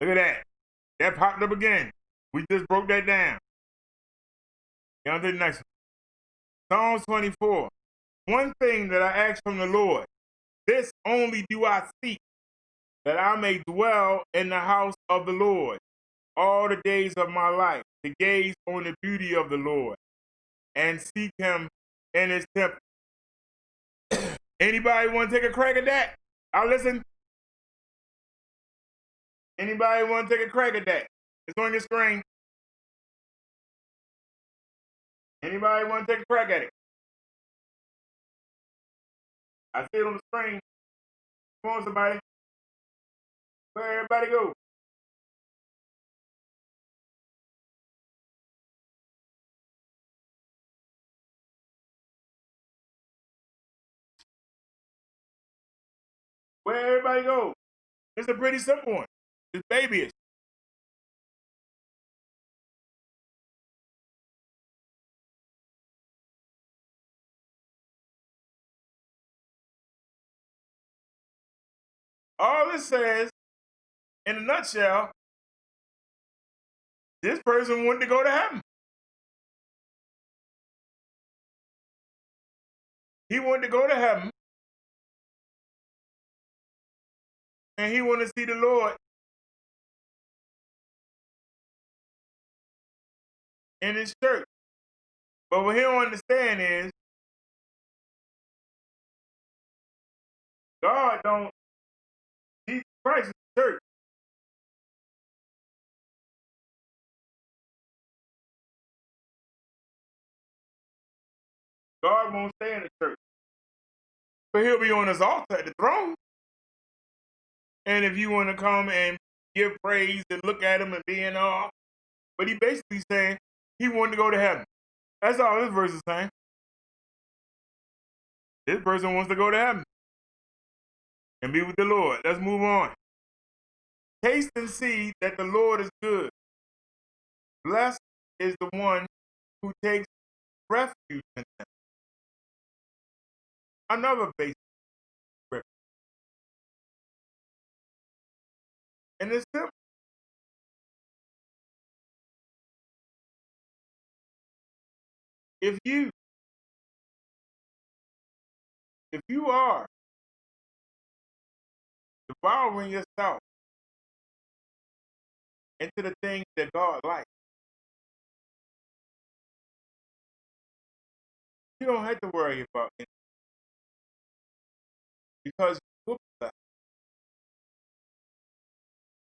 Look at that. That popped up again. We just broke that down. Get on to the next one. Psalms 24. One thing that I ask from the Lord, this only do I seek, that I may dwell in the house of the Lord all the days of my life, to gaze on the beauty of the Lord and seek him in his temple. Anybody want to take a crack at that? I'll listen. Anybody want to take a crack at that? It's on your screen. Anybody want to take a crack at it? I see it on the screen. Come on, somebody. Where everybody go? Where everybody go? It's a pretty simple one. It's babyish. All it says, in a nutshell, this person wanted to go to heaven. He wanted to go to heaven, and he wanted to see the Lord in his church. But what he don't understand is, God don't, Jesus Christ is the church. God won't stay in the church. But he'll be on his altar at the throne. And if you want to come and give praise and look at him and be in awe, but he basically saying he wanted to go to heaven. That's all this verse is saying. This person wants to go to heaven and be with the Lord. Let's move on. Taste and see that the Lord is good. Blessed is the one who takes refuge in him. Another basic scripture. And it's simple. If you are devouring yourself into the things that God likes, you don't have to worry about it because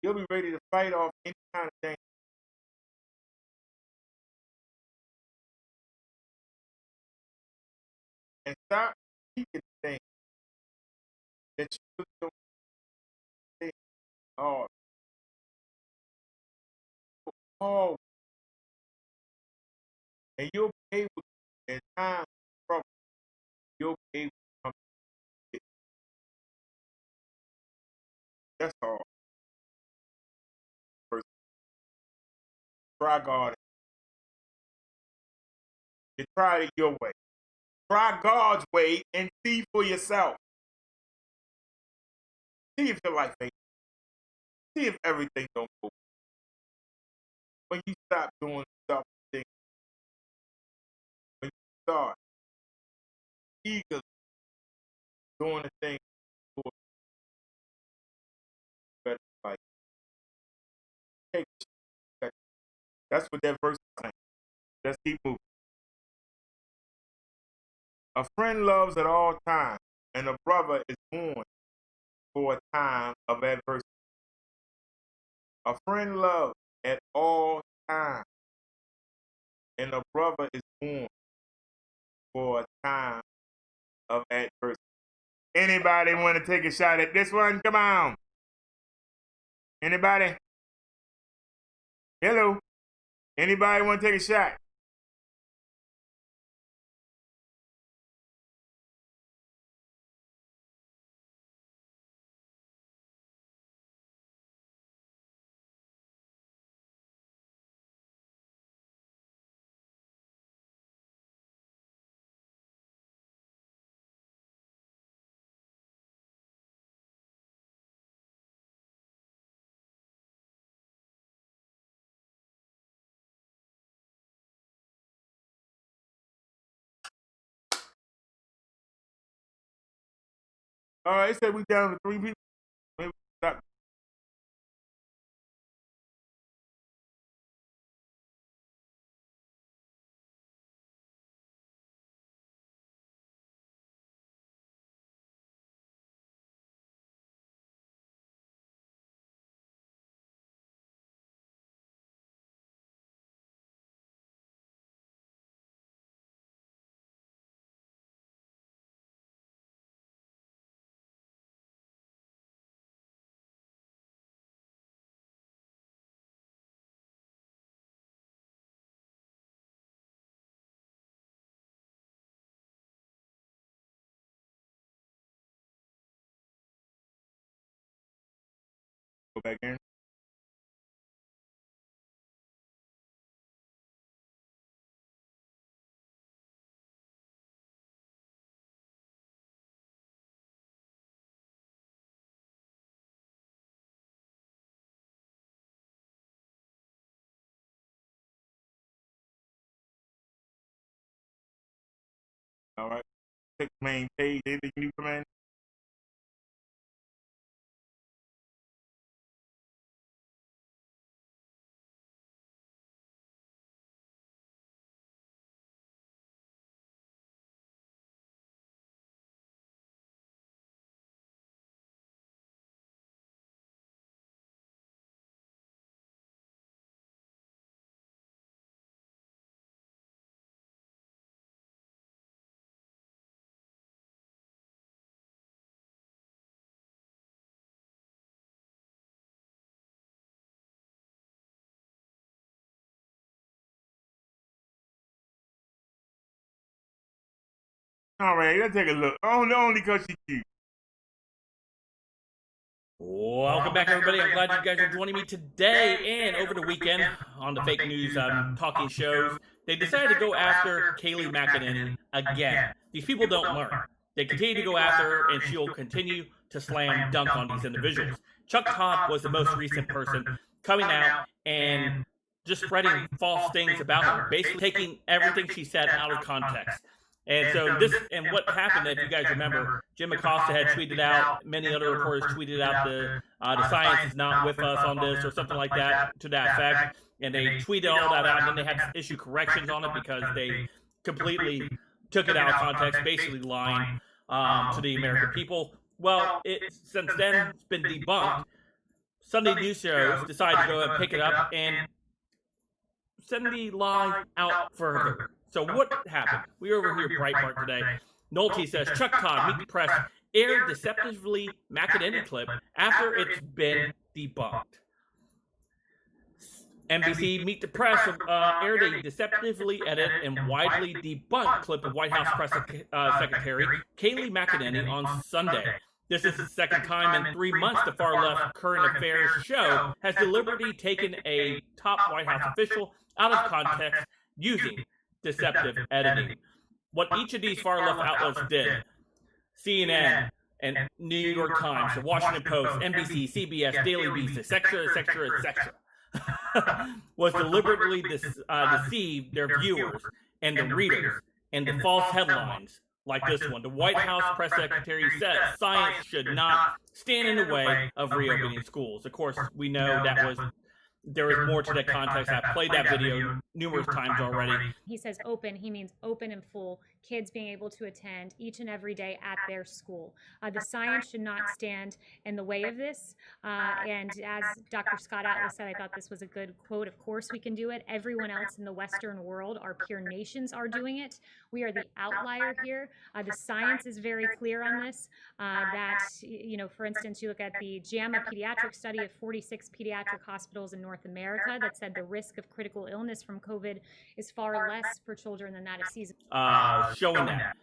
you'll be ready to fight off any kind of thing. And stop speaking things that you really don't think are all. And you'll be able to, in time of trouble, you'll be able to come to it. That's all. First, try God. You try it your way. Try God's way and see for yourself. See if your life ain't. See if everything don't go. When you stop doing stuff, things, when you start eagerly doing the things for better life. Take it. That's what that verse is saying. Let's keep moving. A friend loves at all times, and a brother is born for a time of adversity. A friend loves at all times, and a brother is born for a time of adversity. Anybody want to take a shot at this one? Come on. Anybody? Hello? Anybody want to take a shot? All right, it said we down to 3 people. Maybe stop. Go back in. All right. Take the main page. Anything new, command? All right, let's take a look. Only because she's cute. Welcome back, everybody. I'm glad you guys are joining me today and over the weekend on the fake news talking shows. They decided to go after Kayleigh McEnany again. These people don't learn. They continue to go after her, and she'll continue to slam dunk on these individuals. Chuck Todd was the most recent person coming out and just spreading false things about her, basically taking everything she said out of context. And so and what happened, if you guys remember, Jim Acosta had tweeted out, many other reporters tweeted out the science is not with us on this or something like that to that effect. And they tweeted all that out, and then they had to issue corrections on it because they completely took it out of context, basically lying to the American people. Well, since then, it's been debunked. Sunday news shows decided to go and pick it up and send the lie out further. So what happened? We were over here at Breitbart today. Nolte says, Chuck Todd, Meet the Press, aired deceptively McEnany clip after it's been debunked. NBC Meet the Press aired a deceptively edited and widely debunked clip of White House Press Secretary Kayleigh McEnany on Sunday. This is the second time in 3 months the far-left current affairs show has deliberately taken a top White House official out of context using deceptive editing. What each of these far-left outlets did, CNN and New York Times, the Washington Post, NBC, CBS, Daily Beast, etc., was deliberately deceive their viewers and the readers and the false headlines like this one. The White House press secretary says science should not stand in the way of reopening schools. Of course, we know there is more to that context. I've played that video numerous times already. He says open, he means open and full, kids being able to attend each and every day at their school. The science should not stand in the way of this. And as Dr. Scott Atlas said, I thought this was a good quote. Of course we can do it. Everyone else in the Western world, our peer nations, are doing it. We are the outlier here. The science is very clear on this. That, for instance, you look at the JAMA pediatric study of 46 pediatric hospitals in North America that said the risk of critical illness from COVID is far less for children than that of season. Showing that.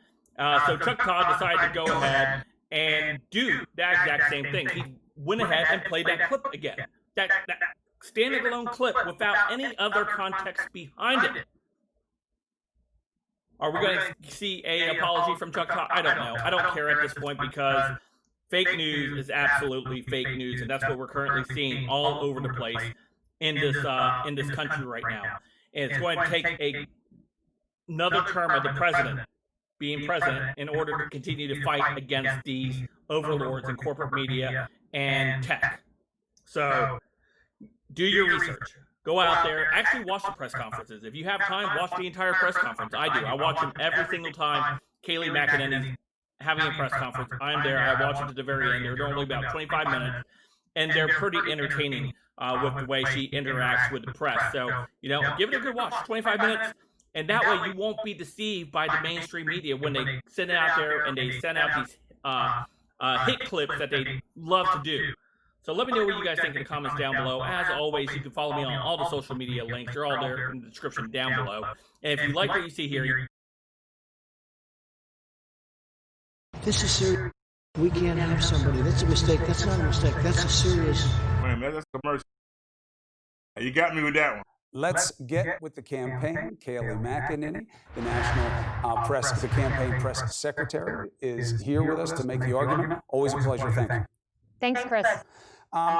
So Chuck Todd decided to go ahead and do that exact same thing. He went ahead and played that clip again. That standing alone clip without any other context behind it. Are we going to see an apology from Chuck Todd? I don't know. I don't care at this point because fake news is absolutely fake news, and that's what we're currently seeing all over the place in this country right now. And it's going to take another term of the president being president in order to continue to fight against these overlords in corporate media and tech. So do your research. Go out there. Actually watch the press conferences. If you have time, watch the entire press conference. I do. I watch them every single time Kayleigh McEnany's having a press conference. I'm there. I watch it to the very end. They're normally about 25 minutes. And they're pretty entertaining with the way she interacts with the press. So, give it a good watch. 25 minutes. And that way you won't be deceived by the mainstream media when they send it out there and they send out these hit clips that they love to do. So let me know what you guys think in the comments down below. As always, you can follow me on all the social media links. They're all there in the description down below. And if you like what you see here... This is serious. We can't have somebody. That's a mistake. That's not a mistake. That's a serious... Wait a minute, that's commercial. You got me with that one. Let's get with the campaign. Kayleigh McEnany, the the campaign press secretary, is here with us to make the argument. Always a pleasure. Thank you. Thanks, Chris.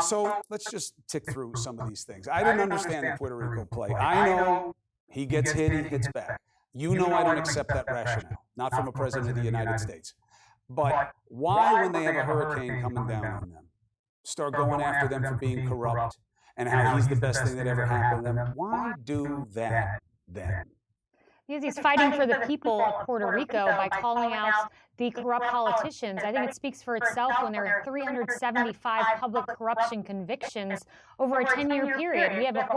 So let's just tick through some of these things. I didn't understand the Puerto Rico play. I know he gets hit, he hits back. You know I don't accept that rationale, not from a president of the United States. But why, when they have a hurricane coming down on them, start going after them for being corrupt and how he's the best thing that ever happened to them? Why do that then? Because he's fighting for the people of Puerto Rico by calling out the corrupt politicians. I think it speaks for itself when there are 375 public corruption convictions over a 10-year period. We have a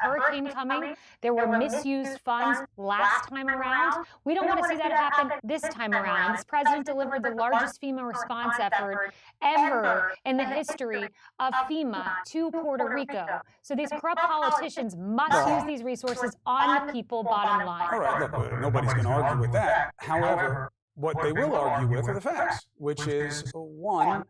hurricane coming. There were misused funds last time around. We don't want to see that happen this time around. This president delivered the largest FEMA response effort ever in the history of FEMA to Puerto Rico. So these corrupt politicians must use these resources on the people, bottom line. All right, look, nobody's going to argue with that. However, what they will argue with are the facts, which is, one,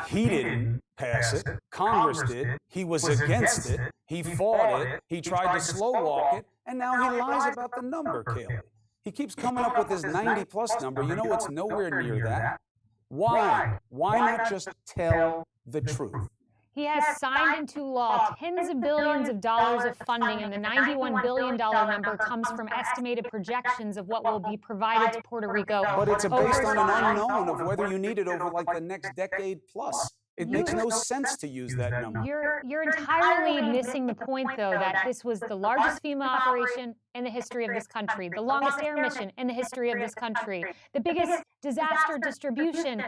he didn't pass it, Congress did, he was against it, he fought it, he tried to slow walk it, and now he lies about the number, Kayleigh. He keeps coming up with his 90-plus number. You know it's nowhere near that. Why? Why not just tell the truth? He has signed into law tens of billions of dollars of funding, and the $91 billion number comes from estimated projections of what will be provided to Puerto Rico. But it's based on an unknown of whether you need it over like the next decade plus. It makes no sense to use that number. You're entirely missing the point, though, that this was the largest FEMA operation in the history of this country, the longest air mission in the history of this country, the biggest disaster distribution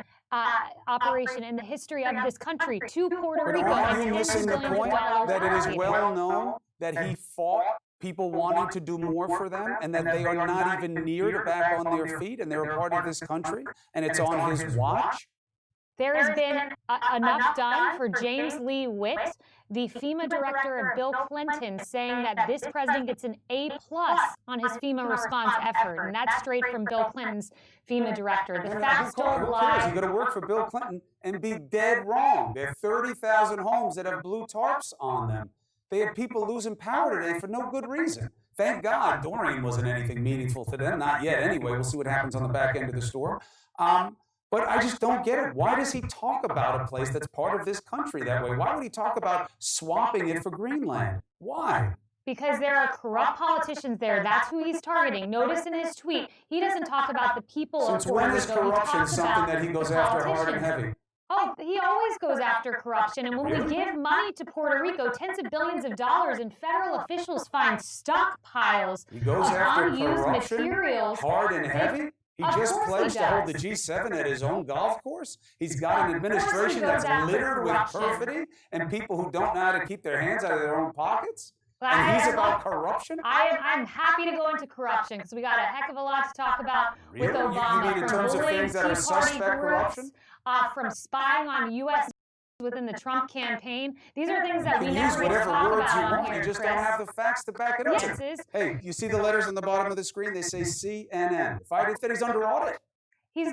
operation in the history of this country to Puerto Rico. Are you missing the point that it is well known that he fought people wanting to do more for them, and that they are not even near to back on their feet, and they're a part of this country, and it's on his watch? There has been enough done for James Lee Witt, the FEMA director of Bill Clinton, saying that this president gets an A+ on his FEMA response effort, and that's straight from Bill Clinton's FEMA director. The facts don't lie. You got to work for Bill Clinton and be dead wrong. There are 30,000 homes that have blue tarps on them. They had people losing power today for no good reason. Thank God Dorian wasn't anything meaningful to them, not yet anyway. We'll see what happens on the back end of the storm. But I just don't get it. Why does he talk about a place that's part of this country that way? Why would he talk about swapping it for Greenland? Why? Because there are corrupt politicians there. That's who he's targeting. Notice in his tweet, he doesn't talk about the people of Puerto Rico. Since when is corruption something that he goes after hard and heavy? Oh, he always goes after corruption. And when we give money to Puerto Rico, tens of billions of dollars, and federal officials find stockpiles of unused materials. Hard and heavy? He just pledged to hold the G7 at his own golf course. He's got an administration that's littered with perfidy and people who don't know how to keep their hands out of their own pockets. And he's about corruption? I'm happy to go into corruption because we got a heck of a lot to talk about with Obama. You mean in terms of things that are suspect corruption? From spying on U.S. within the Trump campaign. These are things that we never use talk whatever words you about want. here, You just Chris. don't have the facts to back it up. Yes, Hey, you see the letters on the bottom of the screen? They say CNN. If I said he's under audit. He's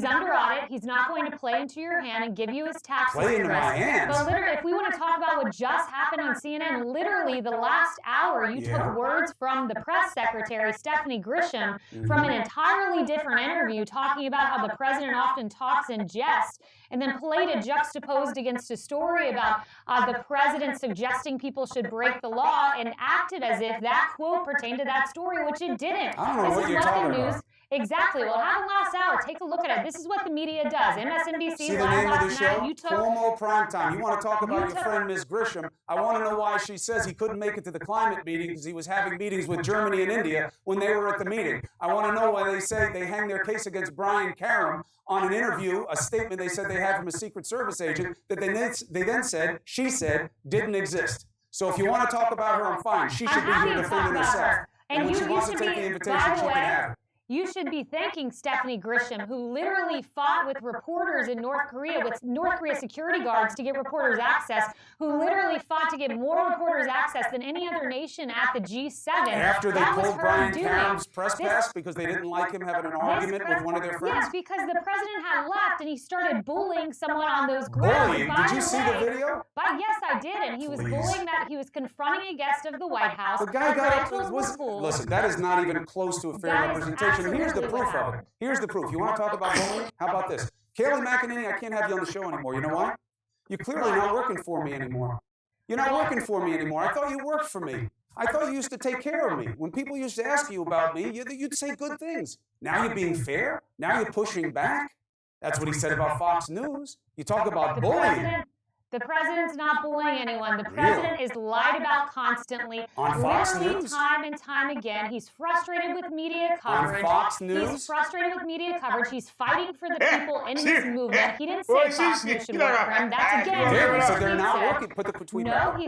under audit. He's not going to play into your hand and give you his tax Play into my hands? But literally, if we want to talk about what just happened on CNN, literally the last hour, you took words from the press secretary, Stephanie Grisham, from an entirely different interview talking about how the president often talks in jest, and then played it juxtaposed against a story about the president suggesting people should break the law, and acted as if that quote pertained to that story, which it didn't. I don't know what you're talking about. Exactly. Well, have the last hour. Take a look at it. This is what the media does. MSNBC See the live name of the last show? night. You took Cuomo Primetime. You want to talk about your friend Ms. Grisham? I want to know why she says he couldn't make it to the climate meeting because he was having meetings with Germany and India when they were at the meeting. I want to know why they say they hang their case against Brian Karam on an interview, a statement they said they had from a Secret Service agent that they then said, she said, didn't exist. So if you want to talk about her, I'm fine. She should be here defending herself. And when she wants to take the invitation, she can have it. You should be thanking Stephanie Grisham, who literally fought with reporters in North Korea, with North Korea security guards to get reporters access, who literally fought to get more reporters access than any other nation at the G7. After they pulled Brian Karam's press pass because they didn't like him having an argument with one of their friends? Yes, because the president had left and he started bullying someone on those grounds. Bullying? Did you see the video? Yes, I did, and he was bullying that. He was confronting a guest of the White House. The guy got up. Listen, that is not even close to a fair representation. Here's the proof of it. Here's the proof. You want to talk about bullying? How about this? Kayleigh McEnany, I can't have you on the show anymore. You know why? You're clearly not working for me anymore. You're not working for me anymore. I thought you worked for me. I thought you used to take care of me. When people used to ask you about me, you'd say good things. Now you're being fair. Now you're pushing back. That's what he said about Fox News. You talk about bullying. The president's not bullying anyone. The president is lied about constantly. On Fox literally News? Time and time again. He's frustrated with media coverage. On Fox News? He's frustrated with media coverage. He's fighting for the people in his movement. He didn't say Fox News should work for him. That's again. He said they're not working. Put the tweet back. No,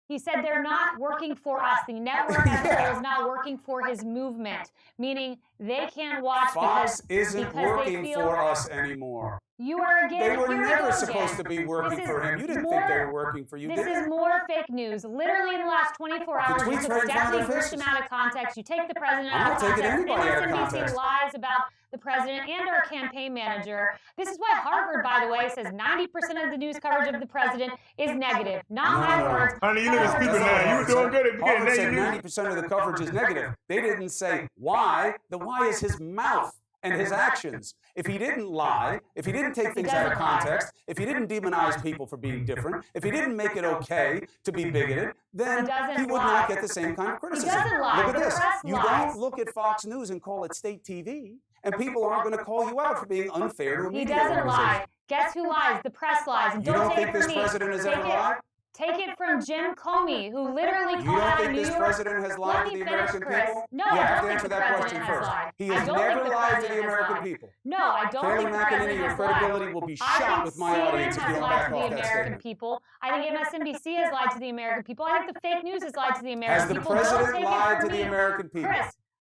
he said they're not working for us. The network as a whole is not working for his movement, meaning they can't watch Fox because isn't they working feel for us anymore. You are again. They were here we never go supposed again. to be working This for is him. You didn't more- think they were working for you, This did you? is more fake news. Literally in the last 24 hours, you tweets took right in front Stephanie of their faces. Grisham out of context. You take the president I'm out not of taking context. anybody out of MSNBC context. lies about the president and our campaign manager. This is why Harvard, by the way, says 90% of the news coverage of the president is negative. Not my words. Honey, you niggas speaking now. You were doing good at the Harvard beginning. said 90% of the coverage is negative. They didn't say why. The why is his mouth. and his actions. If he didn't lie, if he didn't take things out of context, if he didn't demonize people for being different, if he didn't make it okay to be bigoted, then he would not get the same kind of criticism. Look at this. You don't look at Fox News and call it state TV, and people aren't going to call you out for being unfair to a media organization. He doesn't lie. Guess who lies? The press lies. And you don't think take it this from me. president has ever lied? Take it from Jim Comey, who literally called out You don't think this president has lied to the American people? No, you I have don't to answer think the that president question has first. lied. He has never lied to the American people. No, I don't Kayleigh think the McEnany, president your has credibility lied. will be I shot think with my CNN audience if you has don't lied back to the off that American statement. people. I think MSNBC has lied to the American people. I think the fake news has lied to the American Has the people. president lied to the American people?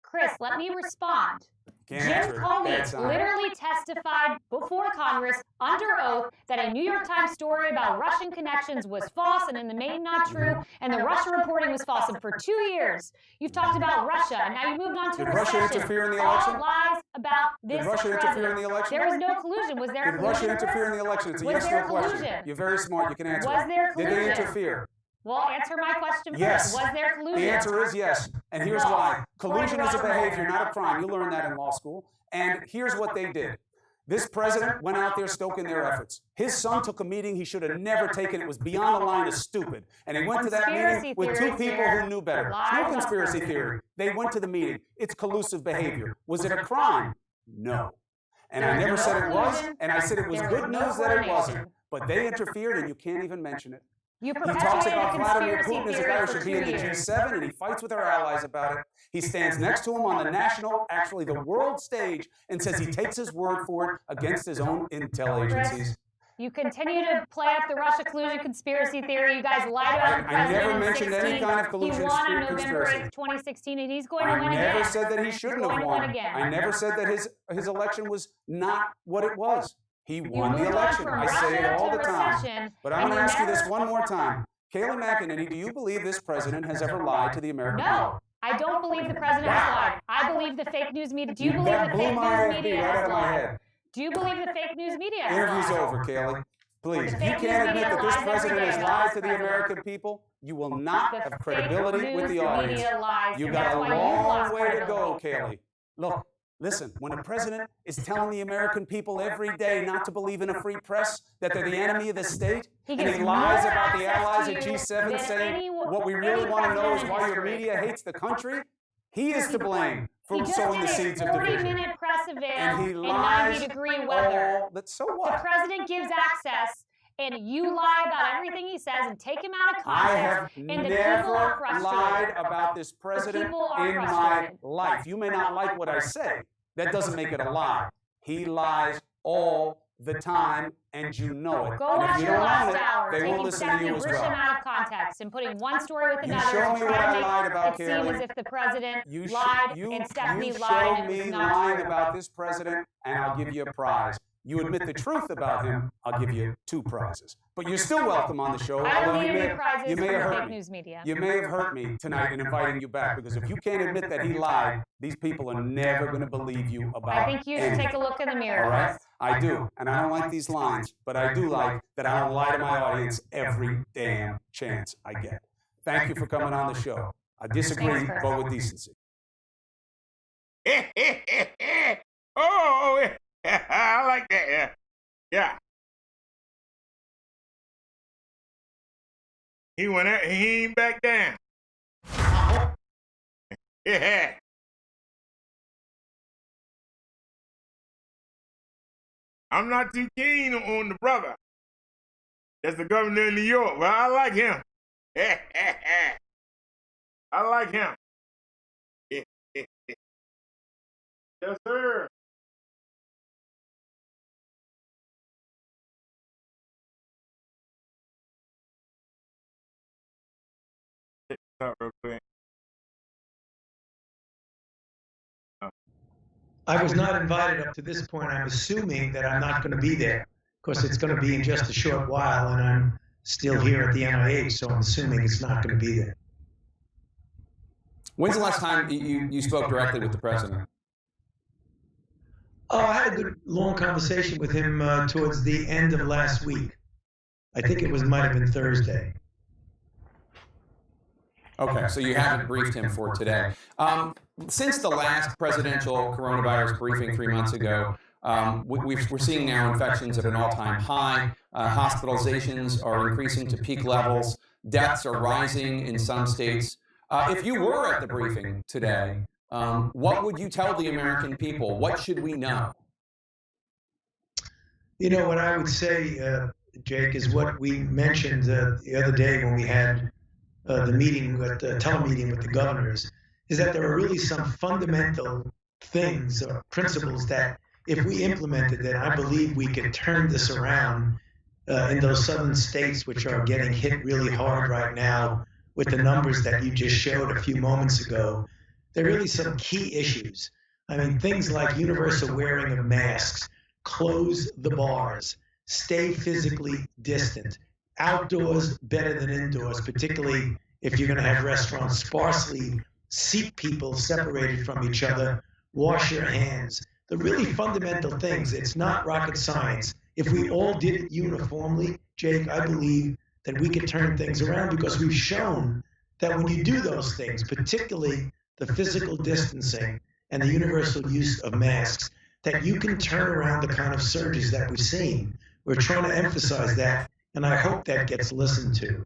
Chris, let me respond. Can't Jim answer it. Comey Bad sign. literally testified before Congress under oath that a New York Times story about Russian connections was false and in the main not true, and the Russia reporting was false. And for 2 years, you've talked about Russia, and now you moved on to Did recession. Russia interfere in the election? All lies about this Did Russia president. interfere in the election? There was no collusion. Was there Did collusion? Russia interfere in the election? It's a Was yes there no question. collusion? You're very smart. You can answer Was it. there Did they collusion? interfere? Well, answer my question Yes. first. Was there collusion? The answer is yes. And here's why. Collusion is a behavior, not a crime. You learned that in law school. And here's what they did. This president went out there stoking their efforts. His son took a meeting he should have never taken. It was beyond the line of stupid. And he went to that meeting with two people who knew better. No conspiracy theory. They went to the meeting. It's collusive behavior. Was it a crime? No. And I never said it was, and I said it was good news that it wasn't. But they interfered, and you can't even mention it. You He talks about Vladimir conspiracy Putin as a theory guy who for should be 2 in the years. G7, and he fights with our allies about it. He stands next to him on the national, actually the world stage, and says he takes his word for it against his own intel agencies. You continue to play up the Russia collusion conspiracy theory. You guys lied about the I president never in mentioned any 16. kind of collusion He won on November conspiracy. 8th, 2016, and he's going to win again. I never said that he shouldn't He's have going to win won. again. I never said that his election was not what it was. He won the moved on election. from I say it Russia all to the time. recession, But I'm and going to you ask you this never- one more time. Kayleigh McEnany, do you believe this president has ever lied to the American people? No, I don't believe the president has lied. I believe the fake news media. Do you believe That the blew fake my news AFB media right out has of my lied? head. Do you believe the fake news media has Interview's lied? over, Kayleigh. Please, The if you fake news can't admit media that this lies every president day has about lied this to the president. American people, you will not The have fake credibility with the news audience. media lies, You and got that's a why you've long lost way to credibility. go, Kayleigh. Look, listen, when a president is telling the American people every day not to believe in a free press, that they're the enemy of the state, and gives he lies more about the access allies to at you G7 than saying any- what we any really want to know is president in why your history. media hates the country, he is to blame He for just sowing the did seeds a of division. 40-minute press avail And he in lies 90-degree weather. all that, so The what? president gives access, and you lie about everything he says and take him out of I have context, and the people are never frustrated. lied about this president people are in my frustrated. life. You may not like what I say. That doesn't make it a lie. He lies all the time, and you know it. Go And if watch you your don't last own it, hour, they won't taking listen to Stephanie you as Grisham well. out of context and putting one story with You another show and me what trying I to lied make about, it seem Kayleigh. as if the president You lied you, and Stephanie you lied show and it me was not lying true. about this president, and I'll give you a prize. You admit the truth about him, I'll give you 2 prizes. But you're still welcome on the show. I don't although need you any may, prizes you may from have the hurt fake me. news media. You may have hurt me tonight in inviting you back, because if you can't admit that he lied, these people are never going to believe you about I think you should anything. take a look in the mirror. All right? I do. And I don't like these lines, but I do like that I don't lie to my audience every damn chance I get. Thank you for coming on the show. I disagree, Thanks, Chris. but with decency. Oh, I like that. Yeah. Yeah. He went out, he ain't back down. Yeah. I'm not too keen on the brother. That's the governor of New York. Well, I like him. I like him. Yes, sir. Real quick. I was not invited up to this point. I'm assuming that I'm not going to be there because it's going to be in just a short while, and I'm still here at the NIH, so I'm assuming it's not going to be there. When's the last time you spoke directly with the president? Oh, I had a good long conversation with him towards the end of last week. I think it might have been Thursday. Okay, so you haven't briefed him for today. Since the last presidential coronavirus briefing 3 months ago, we're seeing now infections at an all-time high. Hospitalizations are increasing to peak levels. Deaths are rising in some states. If you were at the briefing today, what would you tell the American people? What should we know? You know, what I would say, Jake, is what we mentioned the other day when we had the meeting with the telemeeting with the governors, is that there are really some fundamental things or principles that if we implemented, then I believe we could turn this around in those southern states which are getting hit really hard right now with the numbers that you just showed a few moments ago. There are really some key issues. I mean, things like universal wearing of masks, close the bars, stay physically distant, outdoors better than indoors, particularly if you're going to have restaurants, sparsely seat people separated from each other, wash your hands. The really fundamental things, it's not rocket science. If we all did it uniformly, Jake, I believe that we could turn things around because we've shown that when you do those things, particularly the physical distancing and the universal use of masks, that you can turn around the kind of surges that we've seen. We're trying to emphasize that, and I hope that gets listened to.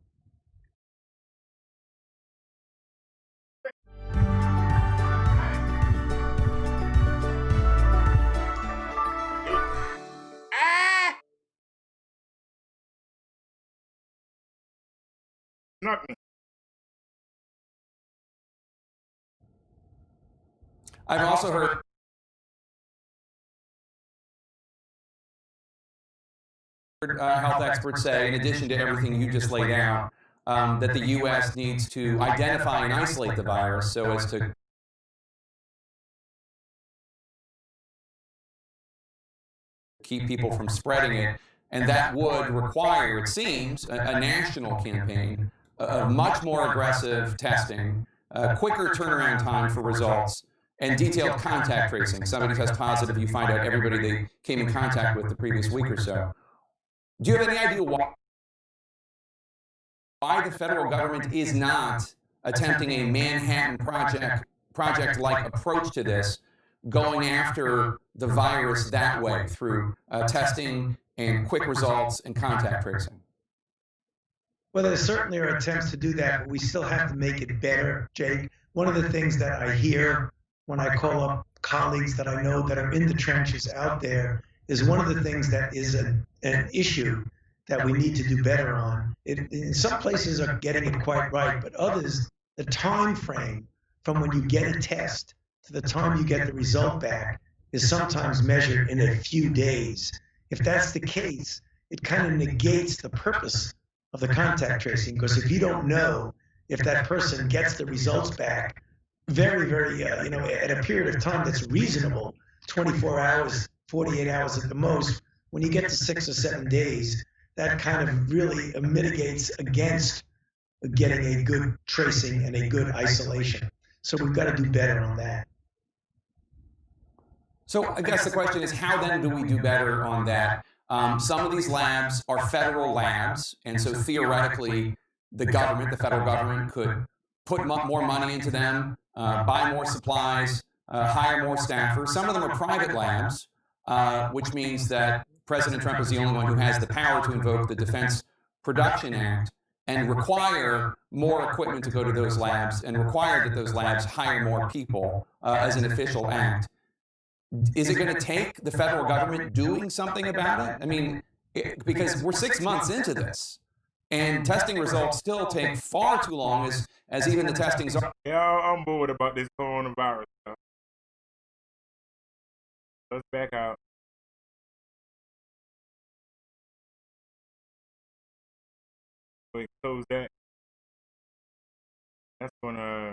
Nothing. I've also heard health experts say, in addition to everything you just laid out, that the U.S. needs to identify and isolate the virus so as to keep people from spreading it. And that would require, it seems, a national campaign of much more aggressive testing, quicker turnaround time for results, and detailed contact tracing. Somebody tests positive, you find out everybody they came in contact with the previous week or so. Do you have any idea why the federal government is not attempting a Manhattan Project-like approach to this, going after the virus that way through testing and quick results and contact tracing? Well, there certainly are attempts to do that, but we still have to make it better, Jake. One of the things that I hear when I call up colleagues that I know that are in the trenches out there is one of the things that is an issue that we need to do better on. In some places are getting it quite right, but others, the time frame from when you get a test to the time you get the result back is sometimes measured in a few days. If that's the case, it kind of negates the purpose of the contact tracing, because if you don't know if that person gets the results back very, at a period of time that's reasonable, 24 hours, 48 hours at the most, when you get to 6 or 7 days, that kind of really mitigates against getting a good tracing and a good isolation. So we've got to do better on that. So I guess the question is, how then do we do better on that? Some of these labs are federal labs, and so theoretically, the government, the federal government, could put more money into them, buy more supplies, hire more staffers. Some of them are private labs, which means that President Trump is the only one who has the power to invoke the Defense Production Act and require more equipment to go to those labs and require that those labs hire more people as an official act. Is it going to take the federal government doing something about it? I mean, because we're 6 months into this, and testing results still take far too long as even the testings are. Yeah, I'm bored about this coronavirus stuff. Let's back out. Wait, close that. That's gonna.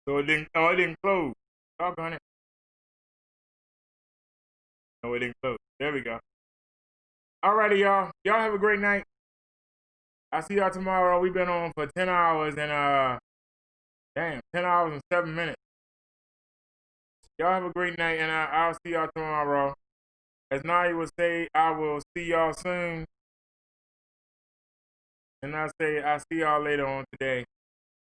So it didn't close. Doggone it. No, it didn't close. There we go. Alrighty, y'all. Y'all have a great night. I'll see y'all tomorrow. We've been on for 10 hours and 10 hours and 7 minutes. Y'all have a great night, and I'll see y'all tomorrow. As Naya would say, I will see y'all soon. And I'll say I'll see y'all later on today.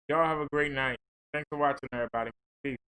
Y'all have a great night. Thanks for watching, everybody. Peace.